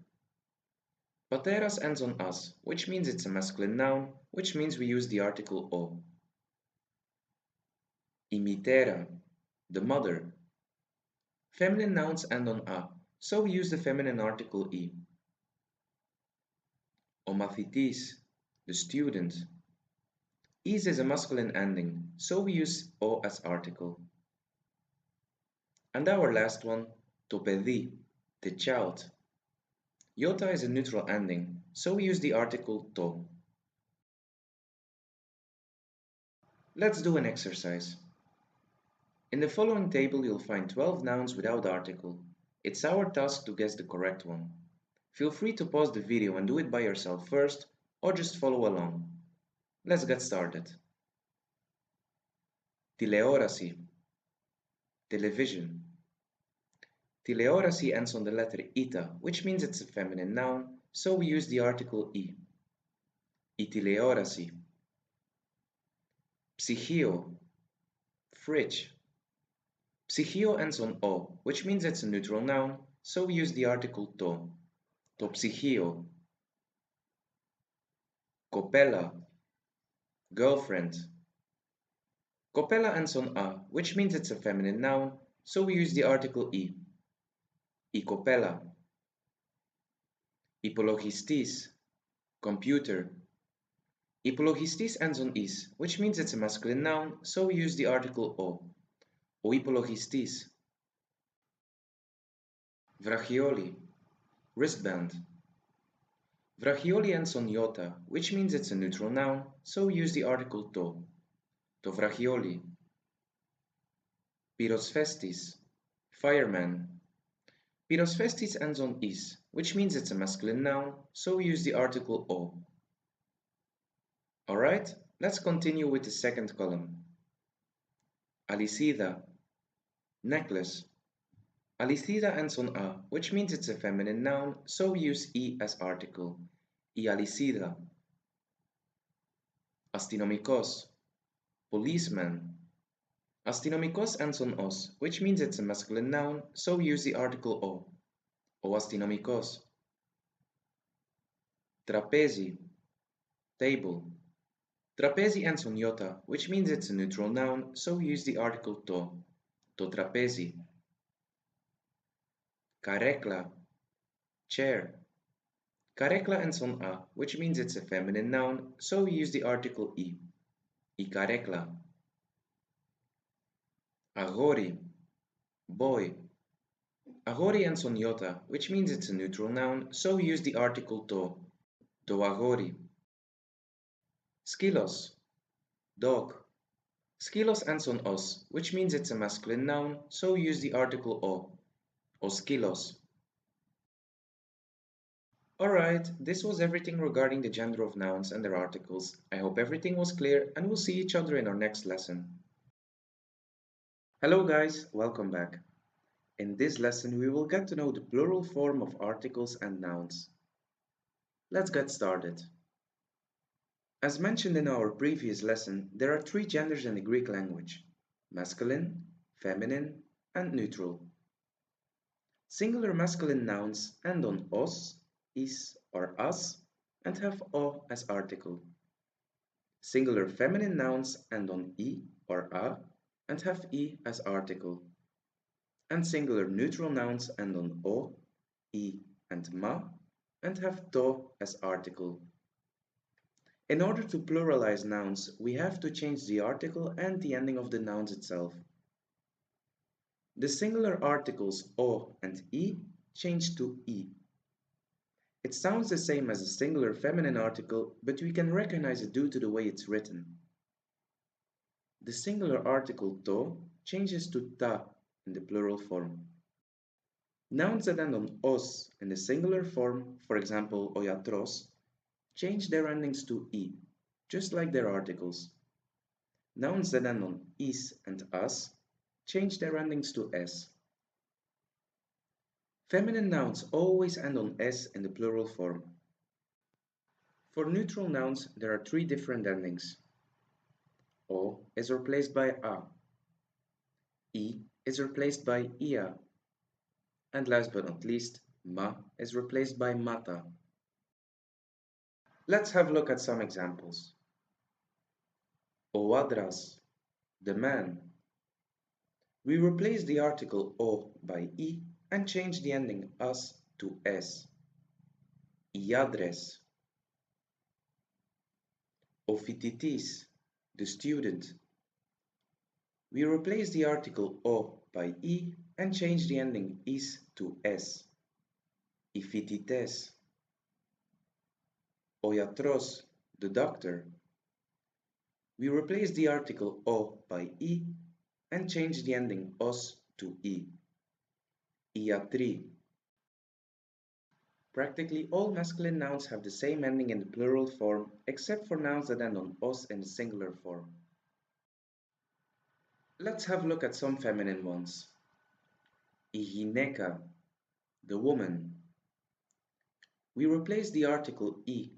Pateras ends on as, which means it's a masculine noun, which means we use the article o. Η μητέρα, the mother. Feminine nouns end on a, so we use the feminine article I. Ο μαθητής, the student. Is a masculine ending, so we use o as article. And our last one, το παιδί, the child. Iota is a neutral ending, so we use the article to. Let's do an exercise. In the following table, you'll find 12 nouns without article. It's our task to guess the correct one. Feel free to pause the video and do it by yourself first, or just follow along. Let's get started. Τηλεόραση, television. Τηλεόραση ends on the letter ita, which means it's a feminine noun, so we use the article I. Η τηλεόραση. Ψυγείο, fridge. Ψυγείο ends on o, which means it's a neutral noun, so we use the article to. Το ψυγείο. Κοπέλα, girlfriend. Κοπέλα ends on a, which means it's a feminine noun, so we use the article I. Η κοπέλα. Υπολογιστής, computer. Υπολογιστής ends on is, which means it's a masculine noun, so we use the article o. O υπολογιστής. Βραχιόλι, wristband. Βραχιόλι ends on iota, which means it's a neutral noun, so use the article to. To βραχιόλι. Pyrosfestis, fireman. Pyrosfestis ends on is, which means it's a masculine noun, so use the article o. Alright, let's continue with the second column. Alicida, necklace. Alicida ends on a, which means it's a feminine noun, so use e as article. I alicida. Astinomikos, policeman. Astinomikos ends on os, which means it's a masculine noun, so use the article o. O astinomikos. Trapezi, table. Trapezi ends on iota, which means it's a neutral noun, so use the article to. To trapezi. Carecla, chair. Carecla ends on a, which means it's a feminine noun, so use the article I. I carecla. Agori, boy. Agori ends on iota, which means it's a neutral noun, so use the article to. To agori. Skilos, dog. Skilos ends on os, which means it's a masculine noun, so use the article o. O skilos. Alright, this was everything regarding the gender of nouns and their articles. I hope everything was clear and we'll see each other in our next lesson. Hello guys, welcome back. In this lesson we will get to know the plural form of articles and nouns. Let's get started. As mentioned in our previous lesson, there are three genders in the Greek language: masculine, feminine, and neutral. Singular masculine nouns end on os, is, or as, and have o as article. Singular feminine nouns end on I or a and have I as article. And singular neutral nouns end on o, I, and ma and have to as article. In order to pluralize nouns, we have to change the article and the ending of the nouns itself. The singular articles o and I change to I. It sounds the same as a singular feminine article, but we can recognize it due to the way it's written. The singular article to changes to ta in the plural form. Nouns that end on os in the singular form, for example oyatros, change their endings to I, just like their articles. Nouns that end on is and as change their endings to s. Feminine nouns always end on s in the plural form. For neutral nouns, there are three different endings. O is replaced by a. I is replaced by ia. And last but not least, ma is replaced by mata. Let's have a look at some examples. O adras, the man. We replace the article o by I and change the ending as to s. Iadres. O fititis, the student. We replace the article o by I and change the ending is to s. Ifitites. O iatros, the doctor. We replace the article o by I and change the ending os to I. Iatri. Practically all masculine nouns have the same ending in the plural form, except for nouns that end on os in the singular form. Let's have a look at some feminine ones. I γυναίκα, the woman. We replace the article I,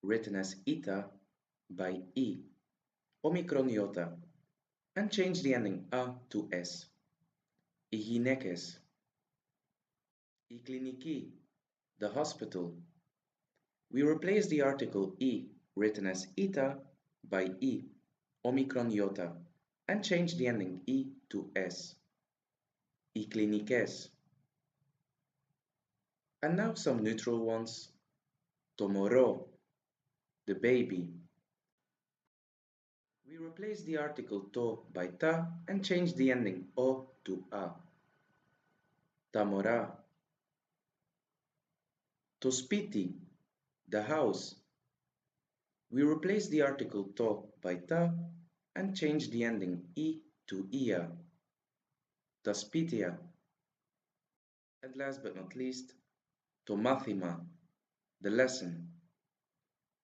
written as ita, by I, omicron iota, and change the ending a to s. Οι γυναίκες. Η κλινική, the hospital. We replace the article I, written as ita, by I, omicron iota, and change the ending I to s. Οι κλινικές. And now some neutral ones. Το μωρό, the baby. We replace the article to by ta and change the ending o to a. Tamora. To spiti, the house. We replace the article to by ta and change the ending I to ia. Taspitia. And last but not least, to mathima, the lesson.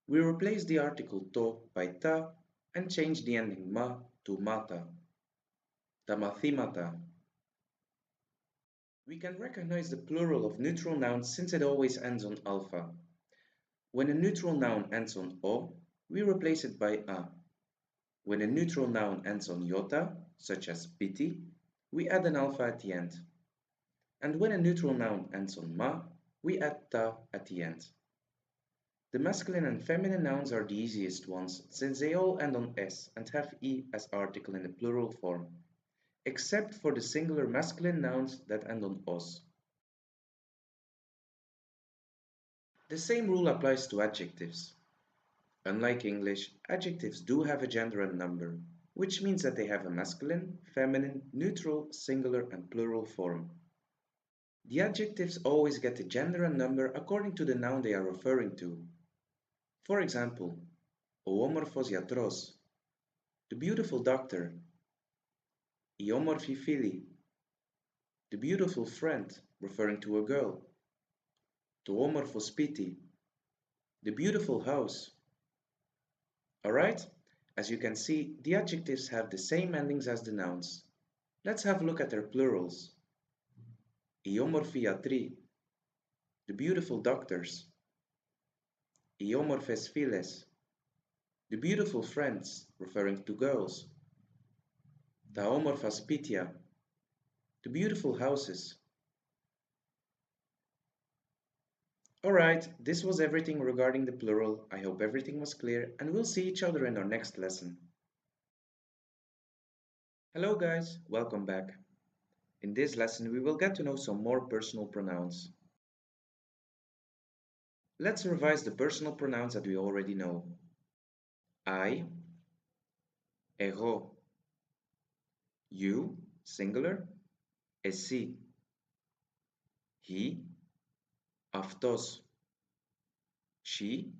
We replace the article to by ta and change the ending ma to mata. Tamathimata. We can recognize the plural of neutral nouns since it always ends on alpha. When a neutral noun ends on o, we replace it by a. When a neutral noun ends on iota, such as piti, we add an alpha at the end. And when a neutral noun ends on ma, we add ta at the end. The masculine and feminine nouns are the easiest ones since they all end on s and have e as article in the plural form, except for the singular masculine nouns that end on os. The same rule applies to adjectives. Unlike English, adjectives do have a gender and number, which means that they have a masculine, feminine, neutral, singular, and plural form. The adjectives always get the gender and number according to the noun they are referring to. For example, o homorphos iatros, the beautiful doctor, I homorphi fili, the beautiful friend, referring to a girl, to homorphos piti, the beautiful house. Alright, as you can see, the adjectives have the same endings as the nouns. Let's have a look at their plurals. I homorphi iatri, the beautiful doctors. I homorphes files, the beautiful friends, referring to girls. Ta homorphas pitia, the beautiful houses. Alright, this was everything regarding the plural. I hope everything was clear and we'll see each other in our next lesson. Hello guys, welcome back. In this lesson we will get to know some more personal pronouns. Let's revise the personal pronouns that we already know. I, εγώ, you, singular, εσύ, he, αυτός, she,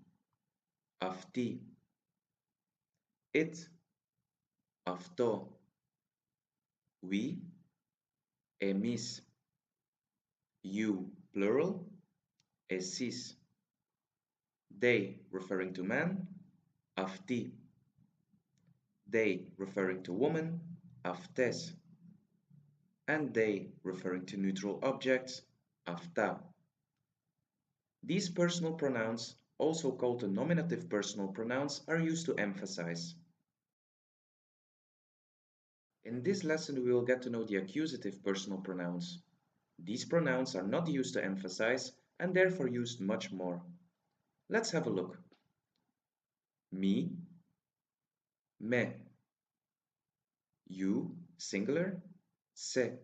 αυτή, it, αυτό, we, εμείς, you, plural, εσείς, they, referring to man, αυτοί, they, referring to woman, αυτές, and they, referring to neutral objects, αυτά. These personal pronouns, also called the nominative personal pronouns, are used to emphasize. In this lesson we will get to know the accusative personal pronouns. These pronouns are not used to emphasize and therefore used much more. Let's have a look. Me, me, you, singular, se,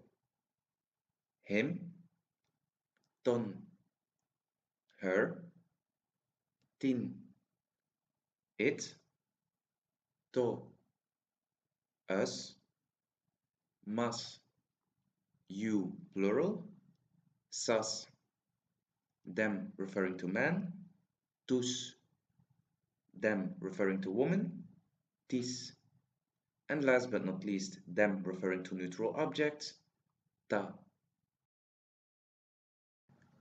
him, ton, her, tin, it, to, us, mas, you, plural, sas, them, referring to man, tus, them, referring to woman, tis, and last but not least, them, referring to neutral objects, ta.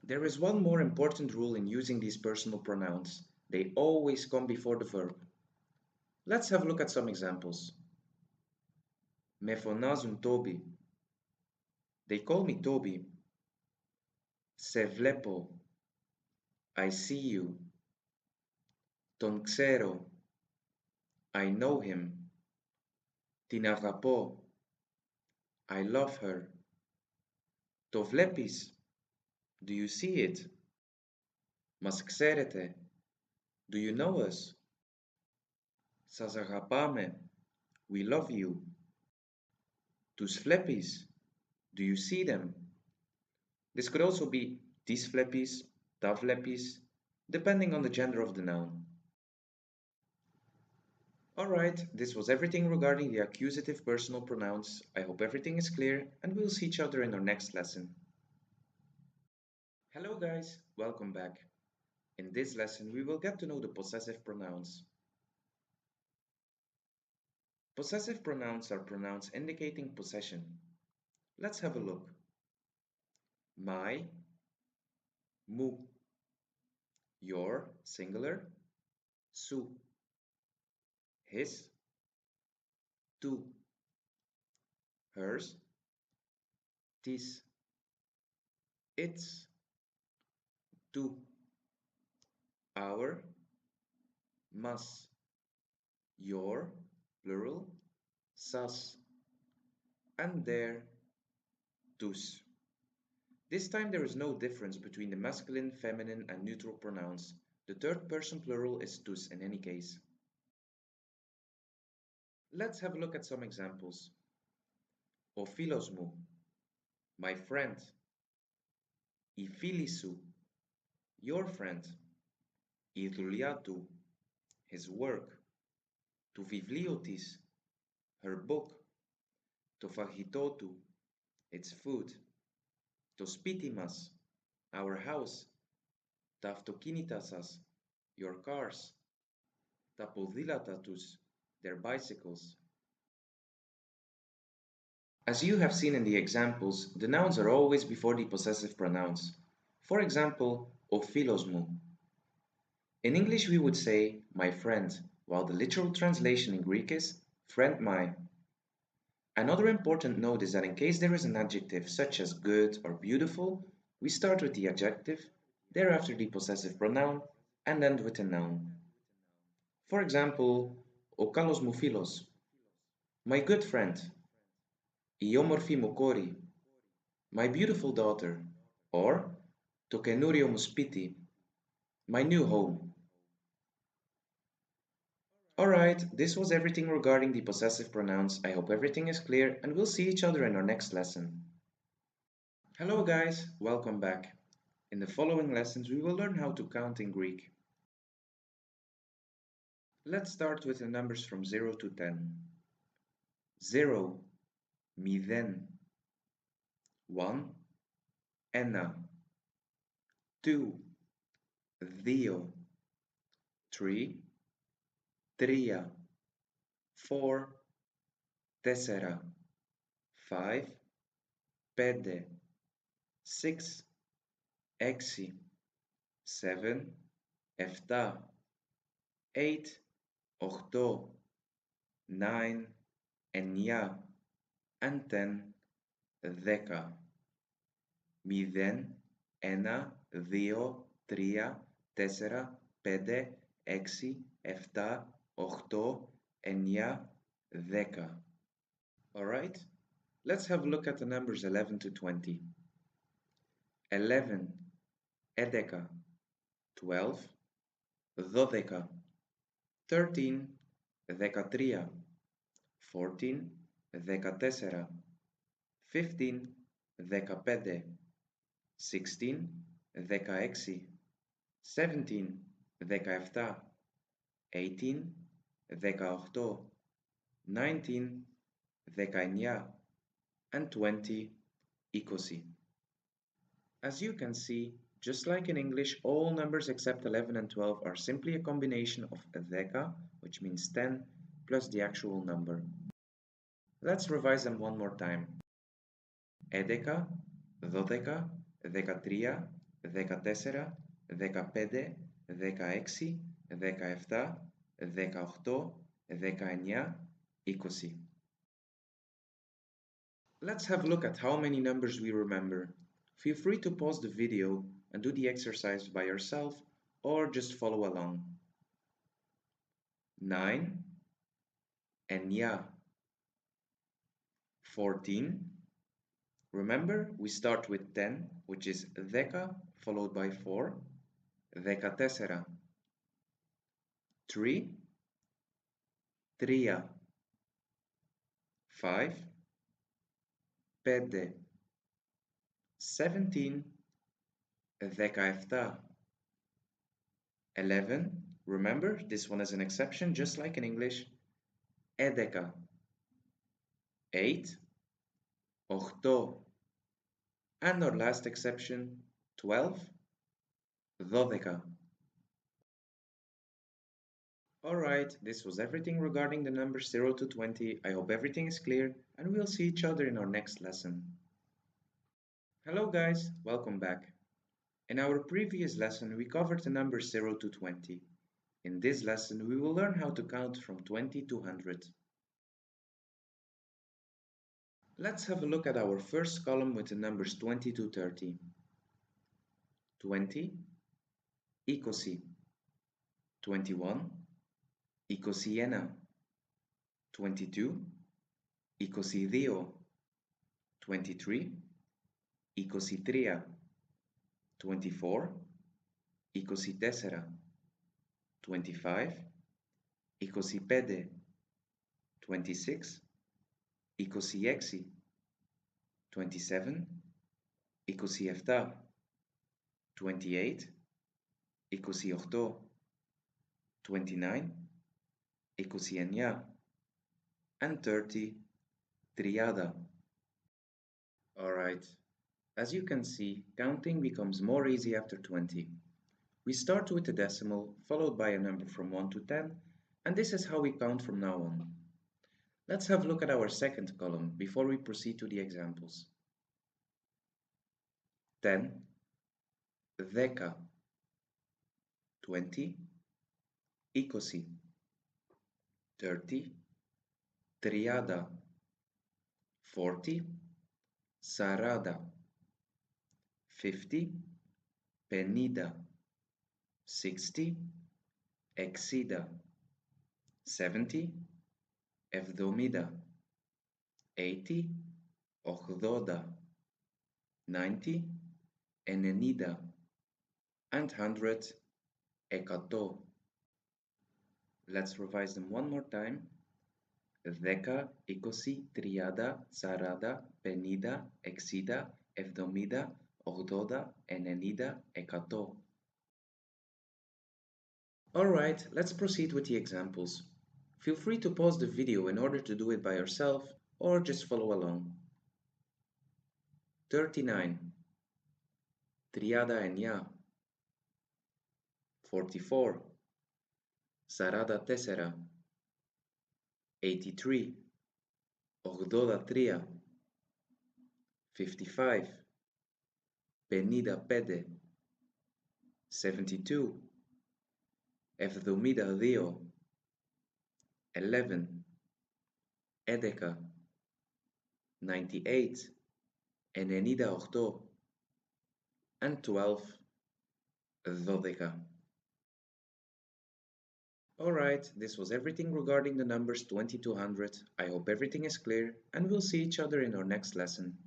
There is one more important rule in using these personal pronouns. They always come before the verb. Let's have a look at some examples. Me phonazun Toby. They call me Toby. Se vlepo. I see you. Ton xero. I know him. Tin agapo. I love her. To vlepis. Do you see it? Mas xerete. Do you know us? Sas agapame. We love you. Tus vlepis. Do you see them? This could also be tis vlepis, ta vlepis, depending on the gender of the noun. Alright, this was everything regarding the accusative personal pronouns. I hope everything is clear and we'll see each other in our next lesson. Hello guys, welcome back. In this lesson we will get to know the possessive pronouns. Possessive pronouns are pronouns indicating possession. Let's have a look. My, mu, your, singular, su, his, tu, hers, tis, its, tu, our, mas, your, plural, sas, and their, tus. This time there is no difference between the masculine, feminine, and neutral pronouns. The third person plural is tus in any case. Let's have a look at some examples. O philos mu, my friend. I philis su, your friend. I dhulia tu, his work. To viβλiotis, her book. To phagitotu, its food. To spitimas, our house. Ta αυτοκίνητασας, your cars. Ta ποδήλατα τους, their bicycles. As you have seen in the examples, the nouns are always before the possessive pronouns. For example, o philos mu. In English we would say my friend, while the literal translation in Greek is friend mine. Another important note is that in case there is an adjective such as good or beautiful, we start with the adjective, thereafter the possessive pronoun, and end with a noun. For example, o kalos mu philos, my good friend. Η όμορφη μου κόρη, my beautiful daughter, or το καινούριο μου σπίτι, my new home. Alright, this was everything regarding the possessive pronouns. I hope everything is clear and we'll see each other in our next lesson. Hello guys, welcome back. In the following lessons we will learn how to count in Greek. Let's start with the numbers from 0 to 10. 0, μηδέν. 1, ένα. 2, δύο. 3, τρία. 4, τέσσερα. 5, πέντε. 6, έξι. 7, εφτά. 8, οχτώ. 9, εννιά. And 10, δέκα. 0, 1, 2, 3, 4, 5, 6, 7, 8, 9, 10. Alright, let's have a look at the numbers 11 to 20. 11, 11, 12, 12, 13, 13, 14, 14, 15, 15, 16, 16, 17, 17, 18, 18, 19, 19, and 20, 20. As you can see, just like in English, all numbers except 11 and 12 are simply a combination of 10, which means 10, plus the actual number. Let's revise them one more time. 11, 12, 13, 14, 15, 16, 17, 18, 19, 20. Let's have a look at how many numbers we remember. Feel free to pause the video and do the exercise by yourself or just follow along. 9, εννιά. 14. Remember, we start with 10, which is 10 followed by 4. 14. 3. 3. 5. 5. 17. 17. 11. Remember, this one is an exception, just like in English. 11, 8, 8, and our last exception, 12, 12. Alright, this was everything regarding the numbers 0 to 20. I hope everything is clear, and we'll see each other in our next lesson. Hello guys, welcome back. In our previous lesson, we covered the numbers 0 to 20. In this lesson, we will learn how to count from 20 to 100. Let's have a look at our first column with the numbers 20 to 30. 20, 20, 21, 21, 22, 22, 23, 23, 24, 24, 25, 25, 26, 26, 27, 27, 28, 28, 29, 29, and 30, triada. Alright, as you can see, counting becomes more easy after 20. We start with a decimal, followed by a number from 1 to 10, and this is how we count from now on. Let's have a look at our second column before we proceed to the examples. 10, 10, 20, 20, 30, triada, 40, sarada, 50, penida, 60, exida, 70, evdomida, 80, ochdoda, 90, enenida, and 100, ekato. Let's revise them one more time. 10, 20, triada, sarada, penida, exida, evdomida, ochdoda, enenida, ekato. Alright, let's proceed with the examples. Feel free to pause the video in order to do it by yourself or just follow along. 39, triada enia. 44, sarada tessera. 83, ochdoda tria. 55, penida pede. 72, evdomida dio. 11, edeka. 98, enenida ochto. And 12, dodeka. Alright, this was everything regarding the numbers 20 to 100. I hope everything is clear, and we'll see each other in our next lesson.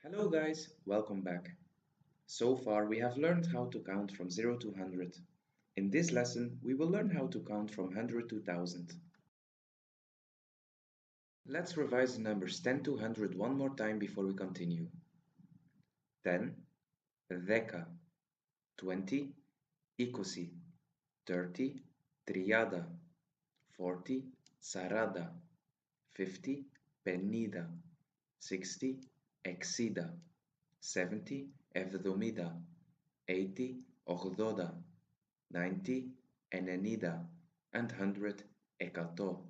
Hello guys, welcome back. So far we have learned how to count from 0 to 100. In this lesson, we will learn how to count from 100 to 1000. Let's revise the numbers 10 to 100 one more time before we continue. 10, 10, 20, 20, 30, triada, 40, sarada, 50, penida, 60, exida, 70, evdomida, 80, ochdoda, 90, enenida, and 100, ekato.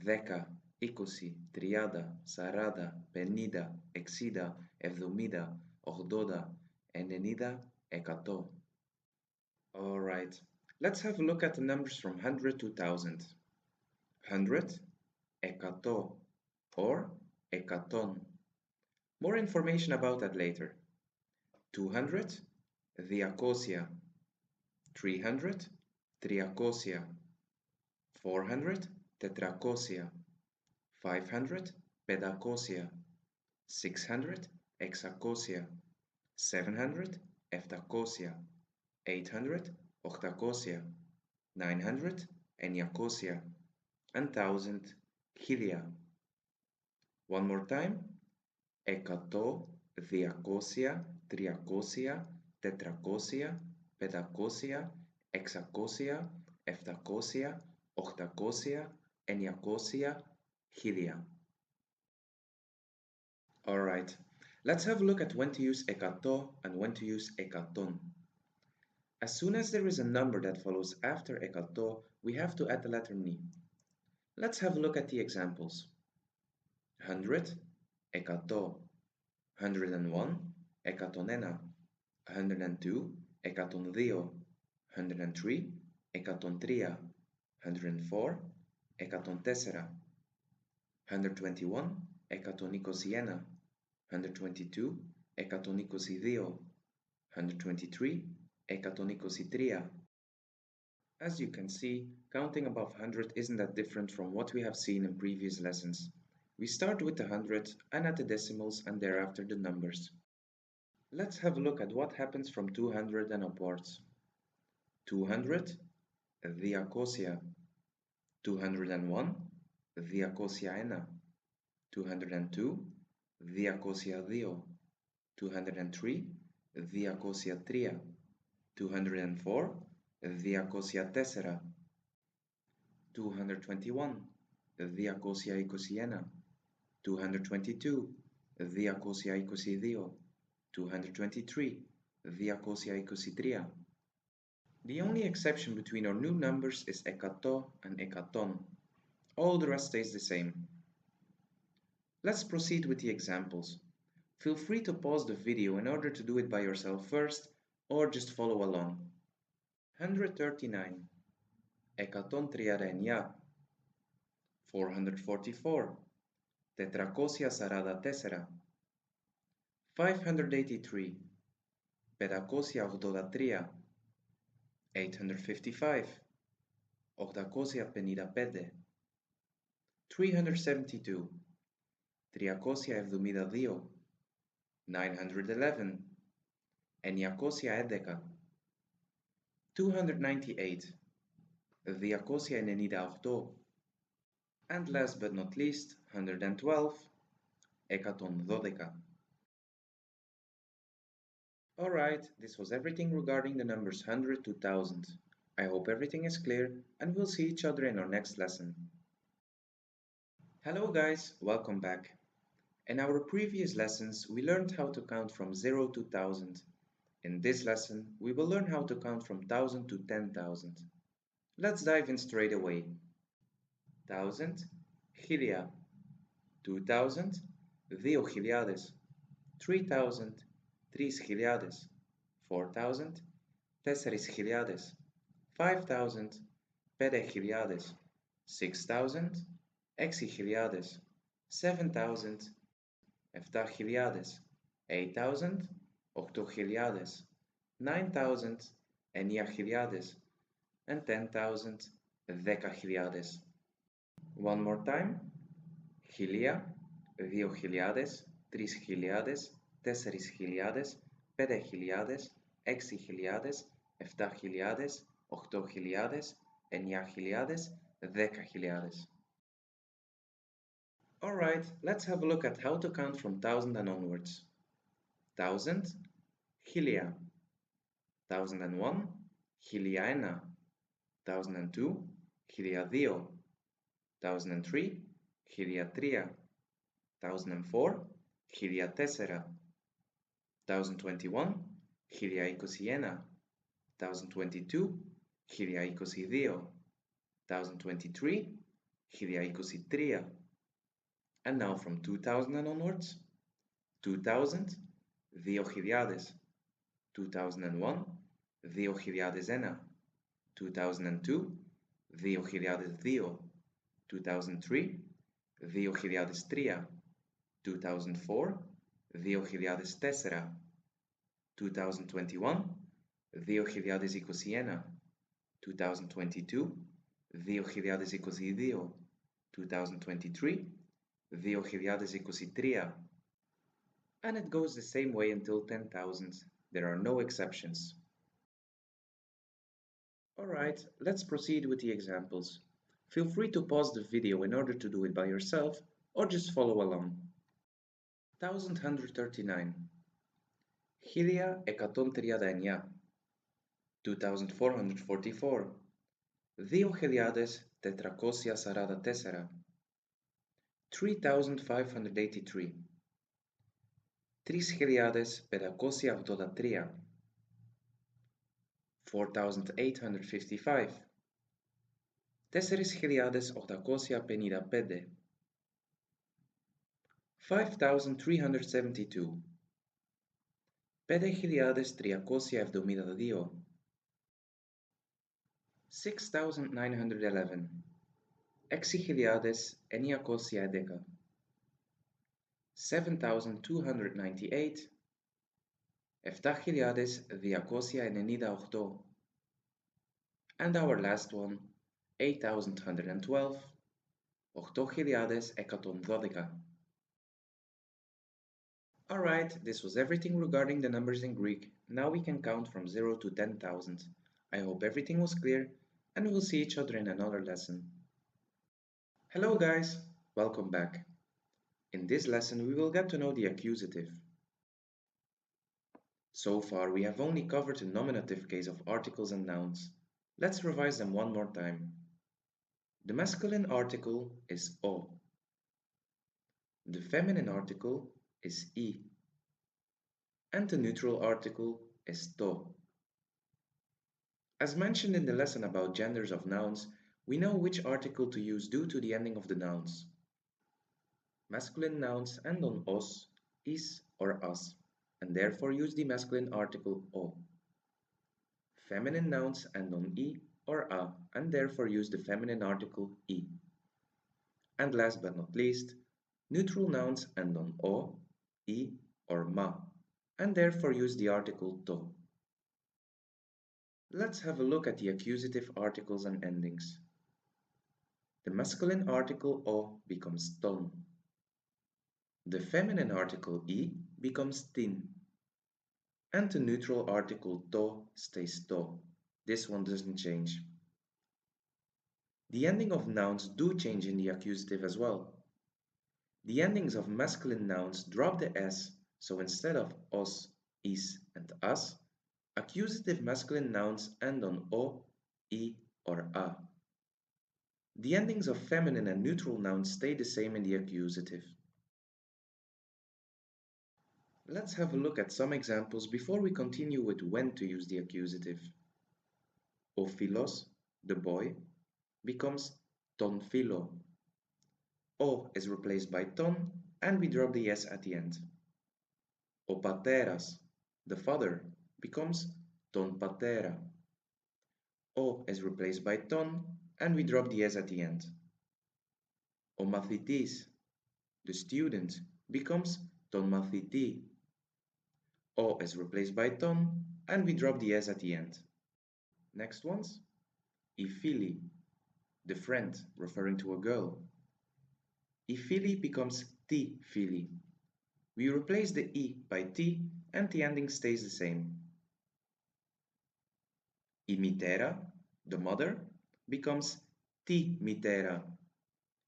10, 20, triada, sarada, penida, exida, evdomida, ochdoda, enenida, ekato. Alright, let's have a look at the numbers from 100 to 1000. 100, ekato, or ekaton. More information about that later. 200, diakosia. 300, triakosia. 400, tetrakosia. 500, pedakosia. 600, hexakosia. 700, heptakosia. 800, octakosia. 900, eniakosia. And 1000, hilia. One more time. Ekato, diakosia, triakosia, tetrakosia, pedakosia, hexakosia, heptakosia, ochtakosia, eniakosia, hilia. Alright, let's have a look at when to use ekato and when to use ekaton. As soon as there is a number that follows after ekato, we have to add the letter ni. Let's have a look at the examples. 100, ekato. 101, ekatonena. 102, ekaton δύο. 103, ekaton tria. 104, ekaton tessera. 121, ekaton ikosiena. 122, ekaton ikosi δύο. 123, ekaton ikosi tria. As you can see, counting above 100 isn't that different from what we have seen in previous lessons. We start with the 100 and add the decimals and thereafter the numbers. Let's have a look at what happens from 200 and upwards. 200, diakosia. 201, diakosia ena. 202, diakosia δύο. 203, diakosia tria. 204, diakosia tessera. 221, diakosia ikosiena. 222, diakosia ikosi δύο. 223, diakosia ikosi tria. The only exception between our new numbers is ekato and ekaton. All the rest stays the same. Let's proceed with the examples. Feel free to pause the video in order to do it by yourself first, or just follow along. 139, ekaton triadenia. 444, tetrakosia sarada tessera. 583, pedakosia ordodatria. 855, ordakosia penida pede. 372, triakosia evdumida δύο. 911, eniakosia edeka. 298, diakosia enenida ordo. And last but not least, 112, ekaton dodeka. Alright, this was everything regarding the numbers 100 to 1000. I hope everything is clear and we'll see each other in our next lesson. Hello guys, welcome back. In our previous lessons, we learned how to count from 0 to 1000. In this lesson, we will learn how to count from 1000 to 10,000. Let's dive in straight away. 1000, χίλια. 2000, δύο χιλιάδες. 3000, τρεις χιλιάδες. 4000, τέσσερις χιλιάδες. 5000, πέντε χιλιάδες. 6000, έξι χιλιάδες. 7000, εφτά χιλιάδες. 8000, οκτώ χιλιάδες. 9000, εννιά χιλιάδες. And 10,000, δέκα χιλιάδες. One more time. Χιλία, δύο χιλιάδες, τρεις χιλιάδες, τέσσερις χιλιάδες, πέντε χιλιάδες, έξι χιλιάδες, εφτά χιλιάδες, οκτώ χιλιάδες, εννιά χιλιάδες, δέκα χιλιάδες. Alright, let's have a look at how to count from 1000 and onwards. 1000, χιλία. 1001, χιλία ένα. 1002, χιλία δύο. 1003, χιλία τρία. 1004, χιλία τέσσερα. 1021, χιλία είκοσι ένα. 1022, χιλία είκοσι δύο. 1023, χιλία είκοσι τρία. And now from 2000 and onwards, 2000, δύο χιλιάδες. 2001, δύο χιλιάδες ένα. 2002, δύο χιλιάδες δύο. 2003, δύο χιλιάδες τρία. 2004, δύο χιλιάδες τέσσερα. 2021, δύο χιλιάδες είκοσι ένα. 2022, δύο χιλιάδες είκοσι δύο. 2023, δύο χιλιάδες είκοσι τρία. And it goes the same way until 10,000. There are no exceptions. Alright, let's proceed with the examples. Feel free to pause the video in order to do it by yourself or just follow along. 1139, χίλια εκατόν τριάντα εννιά. 2444, δύο χιλιάδες Tetracosia sarada tessera. 3583. Tris heliades pedacosia autodatria. 4855. Tesseris heliades octacosia penida pede. 5372. Pede heliades triacosia evdomida dio. 6911. Exi heliades eniacosia edeca. 7298. Eftachiliades diacosia enenida octo. And our last one, 8112, octochiliades hecaton dodica. Alright, this was everything regarding the numbers in Greek. Now we can count from 0 to 10,000. I hope everything was clear, and we'll see each other in another lesson. Hello guys, welcome back. In this lesson we will get to know the accusative. So far we have only covered the nominative case of articles and nouns. Let's revise them one more time. The masculine article is o. The feminine article is I. And the neutral article is to. As mentioned in the lesson about genders of nouns, we know which article to use due to the ending of the nouns. Masculine nouns end on os, is, or as, and therefore use the masculine article o. Feminine nouns end on I or a, and therefore use the feminine article I. And last but not least, neutral nouns end on o, I, or ma, and therefore use the article to. Let's have a look at the accusative articles and endings. The masculine article o becomes ton. The feminine article I becomes tin. And the neutral article to stays to. This one doesn't change. The ending of nouns do change in the accusative as well. The endings of masculine nouns drop the s, so instead of os, is, and as, accusative masculine nouns end on o, I, or a. The endings of feminine and neutral nouns stay the same in the accusative. Let's have a look at some examples before we continue with when to use the accusative. Ophilos, the boy, becomes ton philo. O is replaced by ton, and we drop the s at the end. O pateras, the father, becomes ton patera. O is replaced by ton, and we drop the s at the end. O mathitis, the student, becomes ton mathiti. O is replaced by ton, and we drop the s at the end. Next ones. Ifili, the friend, referring to a girl. Ifili becomes ti fili. We replace the I by T and the ending stays the same. I mitera, the mother, becomes ti mitera.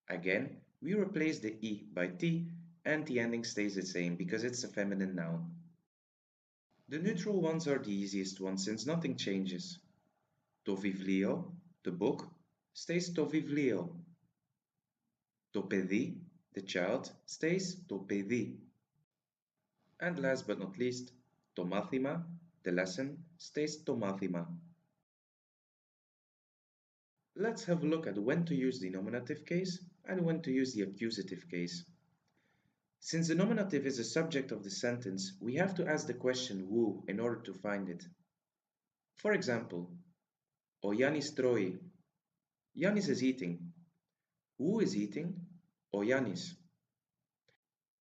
Again, we replace the I by T and the ending stays the same because it's a feminine noun. The neutral ones are the easiest ones since nothing changes. To vivlio, the book, stays to vivlio. To pedi, the child, stays to pedi. And last but not least, to mathima, the lesson, stays to mathima. Let's have a look at when to use the nominative case and when to use the accusative case. Since the nominative is the subject of the sentence, we have to ask the question who in order to find it. For example, O Yanis troi. Yanis is eating. Who is eating? O Yanis.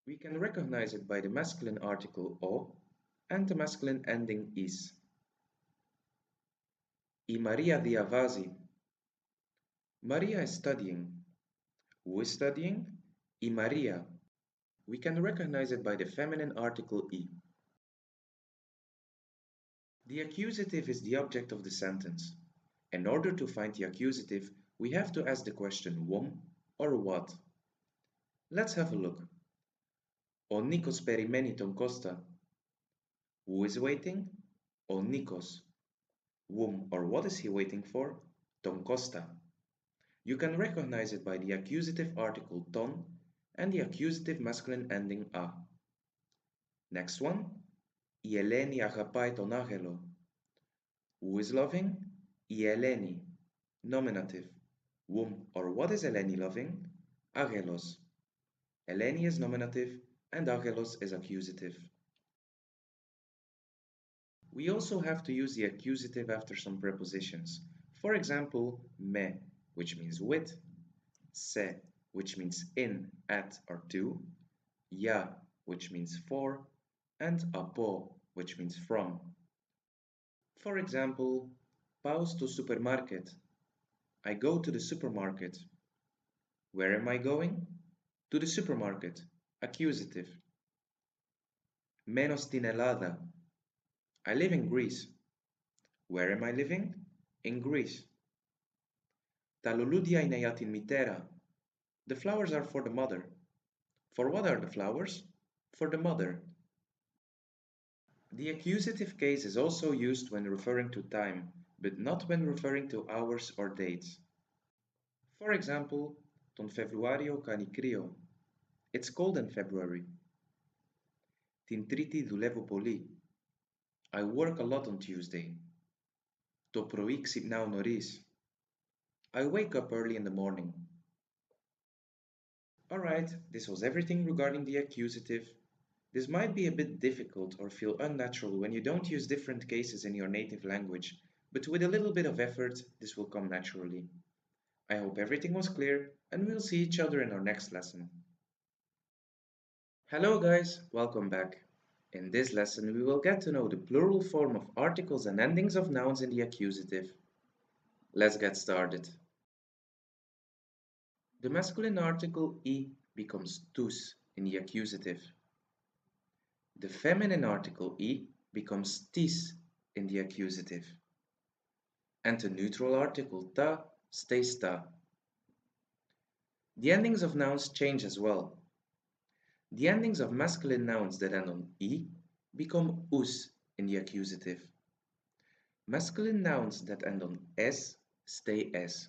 We can recognize it by the masculine article o and the masculine ending is. I Maria diavasi. Maria is studying. Who is studying? I Maria. We can recognize it by the feminine article I. The accusative is the object of the sentence. In order to find the accusative, we have to ask the question whom or what. Let's have a look. O Nikos perimeni ton Costa. Who is waiting? O Nikos. Whom or what is he waiting for? Ton Costa. You can recognize it by the accusative article ton and the accusative masculine ending a. Next one, η Ελένη αγαπάει τον άγγελο. Who is loving? Η Ελένη. Nominative. Whom or what is Eleni loving? Aggelos. Eleni is nominative and Aggelos is accusative. We also have to use the accusative after some prepositions. For example, me, which means with, se, which means in, at, or to, ya, which means for, and apo, which means from. For example, πάω στο supermarket. I go to the supermarket. Where am I going? To the supermarket. Accusative. Μένω στην Ελλάδα. I live in Greece. Where am I living? In Greece. Τα λουλούδια είναι για την μητέρα. The flowers are for the mother. For what are the flowers? For the mother. The accusative case is also used when referring to time, but not when referring to hours or dates. For example, τον Φεβρουάριο κάνει κρύο. It's cold in February. Την Τρίτη δουλεύω πολύ. I work a lot on Tuesday. Το πρωί ξυπνάω νωρίς. I wake up early in the morning. Alright, this was everything regarding the accusative. This might be a bit difficult or feel unnatural when you don't use different cases in your native language, but with a little bit of effort, this will come naturally. I hope everything was clear, and we'll see each other in our next lesson. Hello guys, welcome back. In this lesson, we will get to know the plural form of articles and endings of nouns in the accusative. Let's get started. The masculine article I becomes tus in the accusative. The feminine article I becomes tis in the accusative. And the neutral article ta stays ta. The endings of nouns change as well. The endings of masculine nouns that end on I become us in the accusative. Masculine nouns that end on s stay s.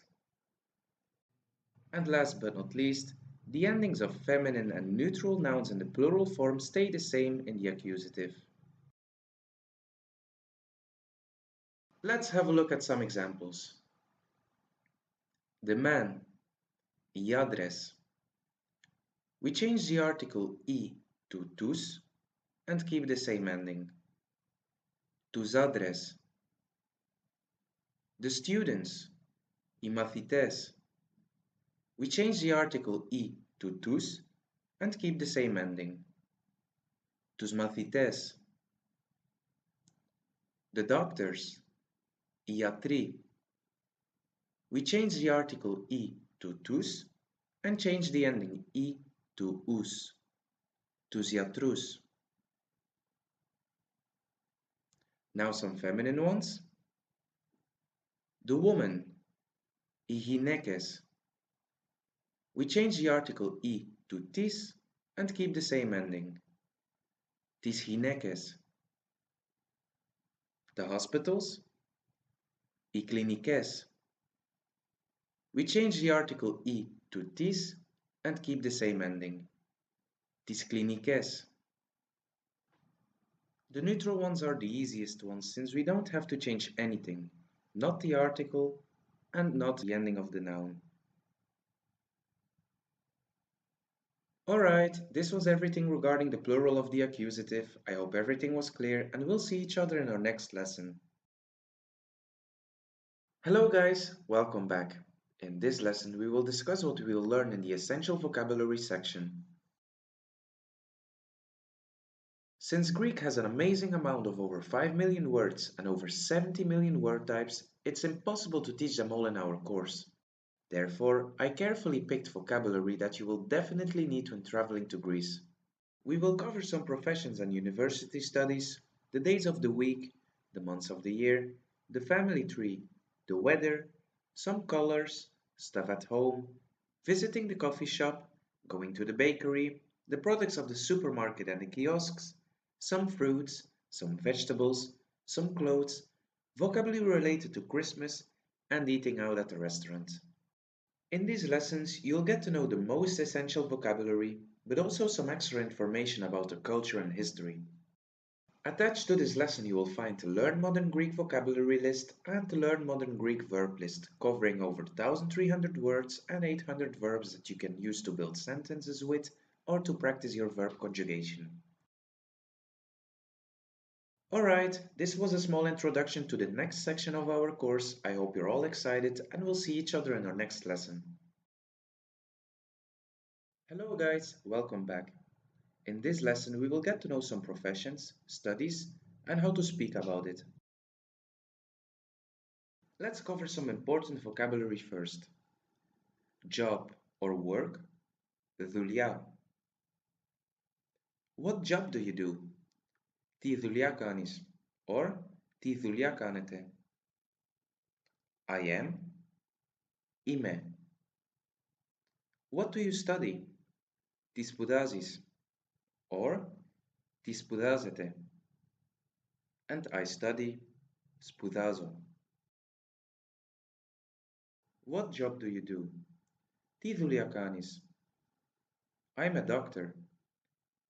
And last but not least, the endings of feminine and neutral nouns in the plural form stay the same in the accusative. Let's have a look at some examples. The man, iadres. We change the article I to tus and keep the same ending. Tus adres. The students, οι μαθητές. We change the article I to tus and keep the same ending. Τους μαθητές. The doctors, οι γιατροί. We change the article I to tus and change the ending I to us. Τους γιατρούς. Now some feminine ones. The woman, οι γυναίκες. We change the article I to tis and keep the same ending. Τις γυναίκες. The hospitals, οι κλινικές. We change the article I to tis and keep the same ending. Τις κλινικές. The neutral ones are the easiest ones since we don't have to change anything, not the article and not the ending of the noun. Alright, this was everything regarding the plural of the accusative. I hope everything was clear and we'll see each other in our next lesson. Hello guys, welcome back. In this lesson we will discuss what we will learn in the essential vocabulary section. Since Greek has an amazing amount of over 5 million words and over 70 million word types, it's impossible to teach them all in our course. Therefore, I carefully picked vocabulary that you will definitely need when traveling to Greece. We will cover some professions and university studies, the days of the week, the months of the year, the family tree, the weather, some colors, stuff at home, visiting the coffee shop, going to the bakery, the products of the supermarket and the kiosks, some fruits, some vegetables, some clothes, vocabulary related to Christmas, and eating out at the restaurant. In these lessons, you'll get to know the most essential vocabulary, but also some extra information about the culture and history. Attached to this lesson, you will find the Learn Modern Greek vocabulary list and the Learn Modern Greek verb list, covering over 1,300 words and 800 verbs that you can use to build sentences with or to practice your verb conjugation. Alright, this was a small introduction to the next section of our course. I hope you're all excited and we'll see each other in our next lesson. Hello guys, welcome back. In this lesson we will get to know some professions, studies, and how to speak about it. Let's cover some important vocabulary first. Job or work, δουλειά. What job do you do? Τι δουλειά κάνεις? Or τι δουλειά κάνετε? I am, είμαι. What do you study? Τι σπουδάζεις? Or τι σπουδάζετε? And I study, σπουδάζω. What job do you do? Τι δουλειά κάνεις? I'm a doctor.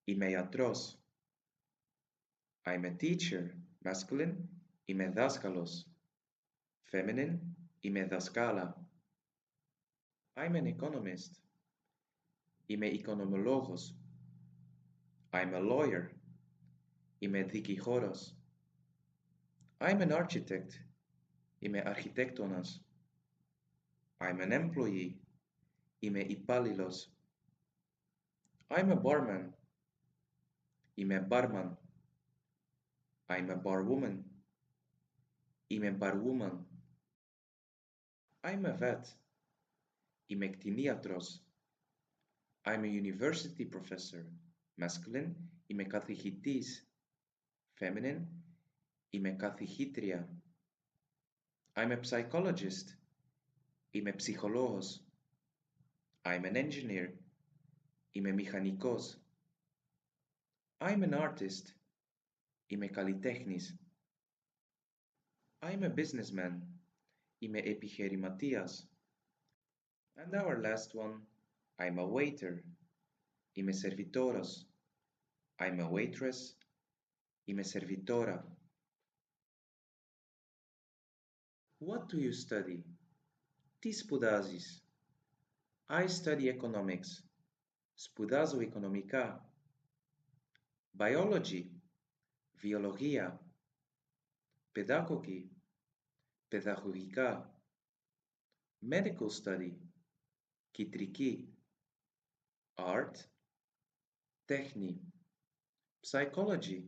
Είμαι γιατρός. I'm a teacher. Masculine. Είμαι δάσκαλος. Feminine. Είμαι δασκάλα. I'm an economist. Είμαι οικονομολόγος. I'm a lawyer. Είμαι δικηγόρος. I'm an architect. Είμαι αρχιτέκτονας. I'm an employee. Είμαι υπάλληλος. I'm a barman. Είμαι barman. I'm a barwoman. Είμαι barwoman. I'm a vet. Είμαι κτηνίατρος. I'm a university professor. Masculine. Είμαι καθηγητής. Feminine. Είμαι καθηγήτρια. I'm a psychologist. Είμαι ψυχολόγος. I'm an engineer. Είμαι μηχανικός. I'm an artist. Είμαι καλλιτέχνης. I'm a businessman. Είμαι επιχειρηματίας. And our last one, I'm a waiter. Είμαι σερβιτόρος. I'm a waitress. Είμαι σερβιτόρα. What do you study? Τι σπουδάζεις? I study economics. Σπουδάζω οικονομικά. Biology. Βιολογία. Pedagogy. Παιδαγωγικά. Medical study. Κιτρική. Art. Τέχνη. Psychology.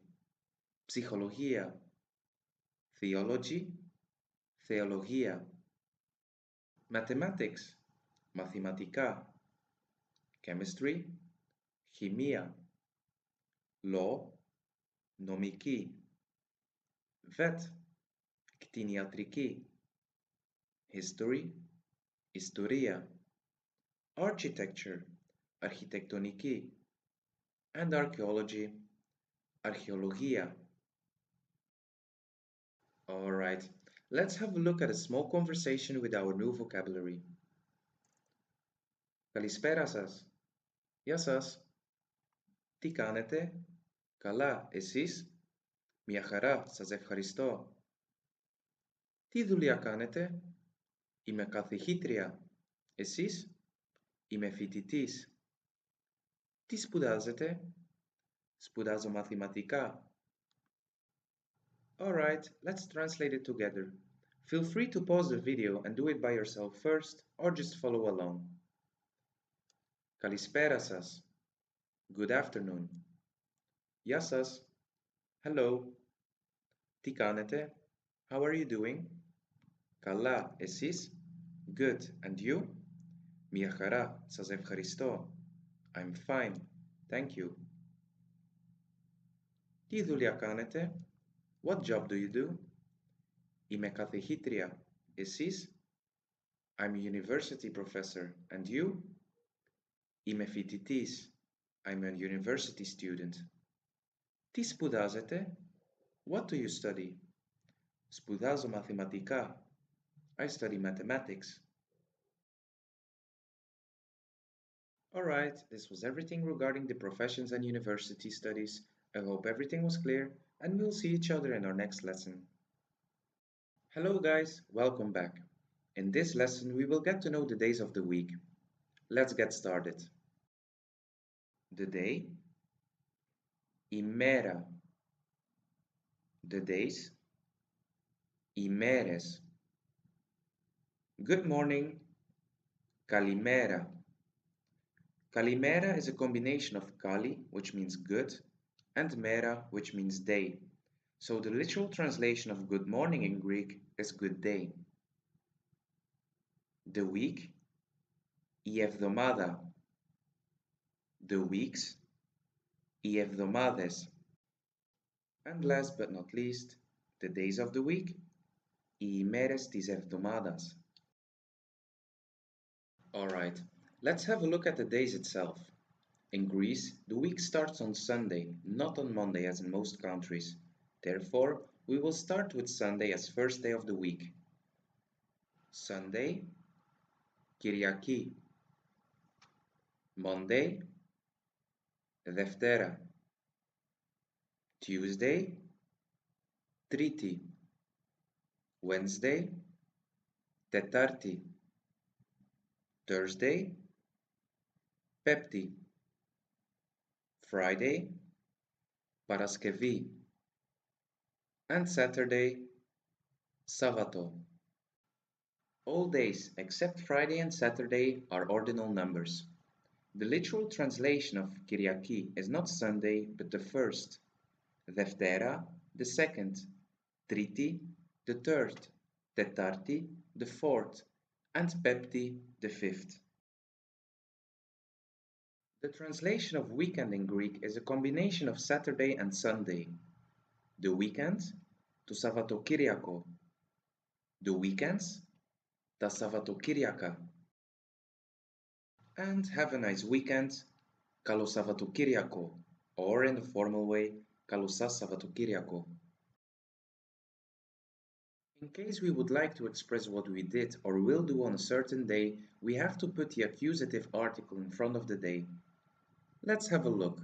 Ψυχολογία. Theology. Θεολογία. Mathematics. Μαθηματικά. Chemistry. Χημεία. Law. Νομική. Vet. Κτηνιατρική. History. Ιστορία. Architecture. Αρχιτεκτονική. And archaeology. Αρχαιολογία. Alright, let's have a look at a small conversation with our new vocabulary. Καλησπέρα σας. Γεια σας. Τι κάνετε? Καλά, εσείς? Μια χαρά, σας ευχαριστώ. Τι δουλειά κάνετε? Είμαι καθηγήτρια. Εσείς? Είμαι φοιτητής. Τι σπουδάζετε? Σπουδάζω μαθηματικά. Alright, let's translate it together. Feel free to pause the video and do it by yourself first or just follow along. Καλησπέρα σας. Good afternoon. Γεια σας. Hello. Τι κάνετε? How are you doing? Καλά, εσείς? Good, and you? Μια χαρά, σας ευχαριστώ. I'm fine, thank you. Τι δουλειά κάνετε? What job do you do? Είμαι καθηγήτρια. Εσείς? I'm a university professor. And you? Είμαι φοιτητής. I'm a university student. Τι σπουδάζετε? What do you study? Σπουδάζω μαθηματικά. I study mathematics. Alright, this was everything regarding the professions and university studies. I hope everything was clear, and we'll see each other in our next lesson. Hello guys, welcome back. In this lesson, we will get to know the days of the week. Let's get started. The day, imera. The days, imeres. Good morning, kalimera. Kalimera is a combination of kali, which means good, and mera, which means day. So the literal translation of good morning in Greek is good day. The week, η εβδομάδα. The weeks, οι εβδομάδες. And last but not least, the days of the week, οι ημέρες της εβδομάδας. Alright, let's have a look at the days itself. In Greece, the week starts on Sunday, not on Monday as in most countries. Therefore, we will start with Sunday as first day of the week. Sunday, Κυριακή. Monday, Δευτέρα. Tuesday, Τρίτη. Wednesday, Τετάρτη. Thursday, Πέμπτη. Friday, Παρασκευή. And Saturday, Σάββατο. All days except Friday and Saturday are ordinal numbers. The literal translation of Kyriaki is not Sunday but the first, Δεύτερα the second, Τρίτη the third, Τετάρτη the fourth, and Πέμπτη the fifth. The translation of weekend in Greek is a combination of Saturday and Sunday. The weekend, to Savattokiriako. The weekends, τα Σαββατοκύριακα. And have a nice weekend, Καλό Σαββατοκύριακο, or in the formal way, Καλό σας Σαββατοκύριακο. In case we would like to express what we did or will do on a certain day, we have to put the accusative article in front of the day. Let's have a look.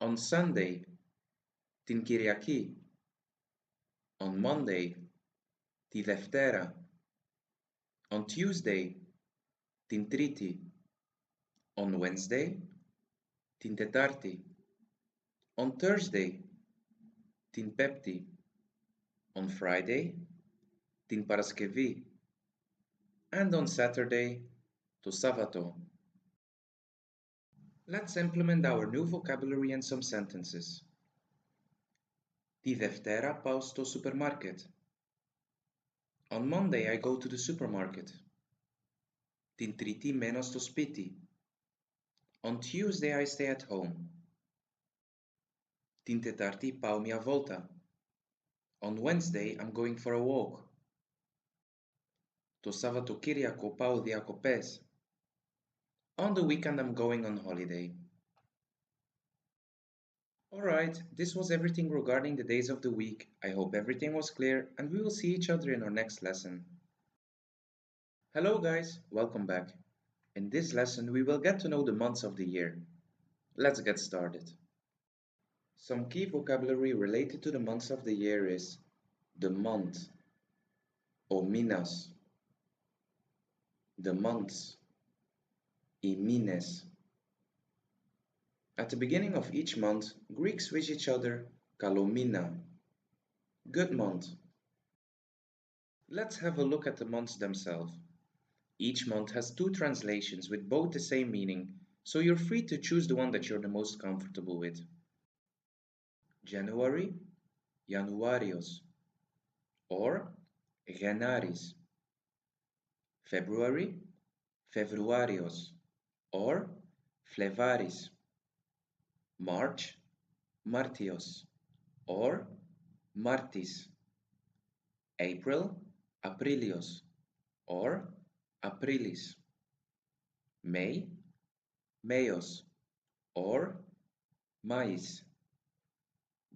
On Sunday, την Κυριακή. On Monday, τη Δευτέρα. On Tuesday, την Τρίτη. On Wednesday, την Τετάρτη. On Thursday, την Πέμπτη. On Friday, την Παρασκευή. And on Saturday, το Σάββατο. Let's implement our new vocabulary and some sentences. Τη Δευτέρα πάω στο supermarket. On Monday I go to the supermarket. Την Τρίτη μένω στο σπίτι. On Tuesday I stay at home. Την Τετάρτη πάω μια βόλτα. On Wednesday I'm going for a walk. Το Σαββατοκύριακο πάω διακοπές. On the weekend I'm going on holiday. Alright, this was everything regarding the days of the week. I hope everything was clear and we will see each other in our next lesson. Hello guys, welcome back. In this lesson we will get to know the months of the year. Let's get started. Some key vocabulary related to the months of the year is the month, o minas, the months, οι μήνες. At the beginning of each month, Greeks wish each other καλό μήνα, good month. Let's have a look at the months themselves. Each month has two translations with both the same meaning, so you're free to choose the one that you're the most comfortable with. January, Januarios, or Genaris. February, Februarios, or Flevaris. March, Martios, or Martis. April, Aprilios, or Aprilis. May, Mayos, or Mais.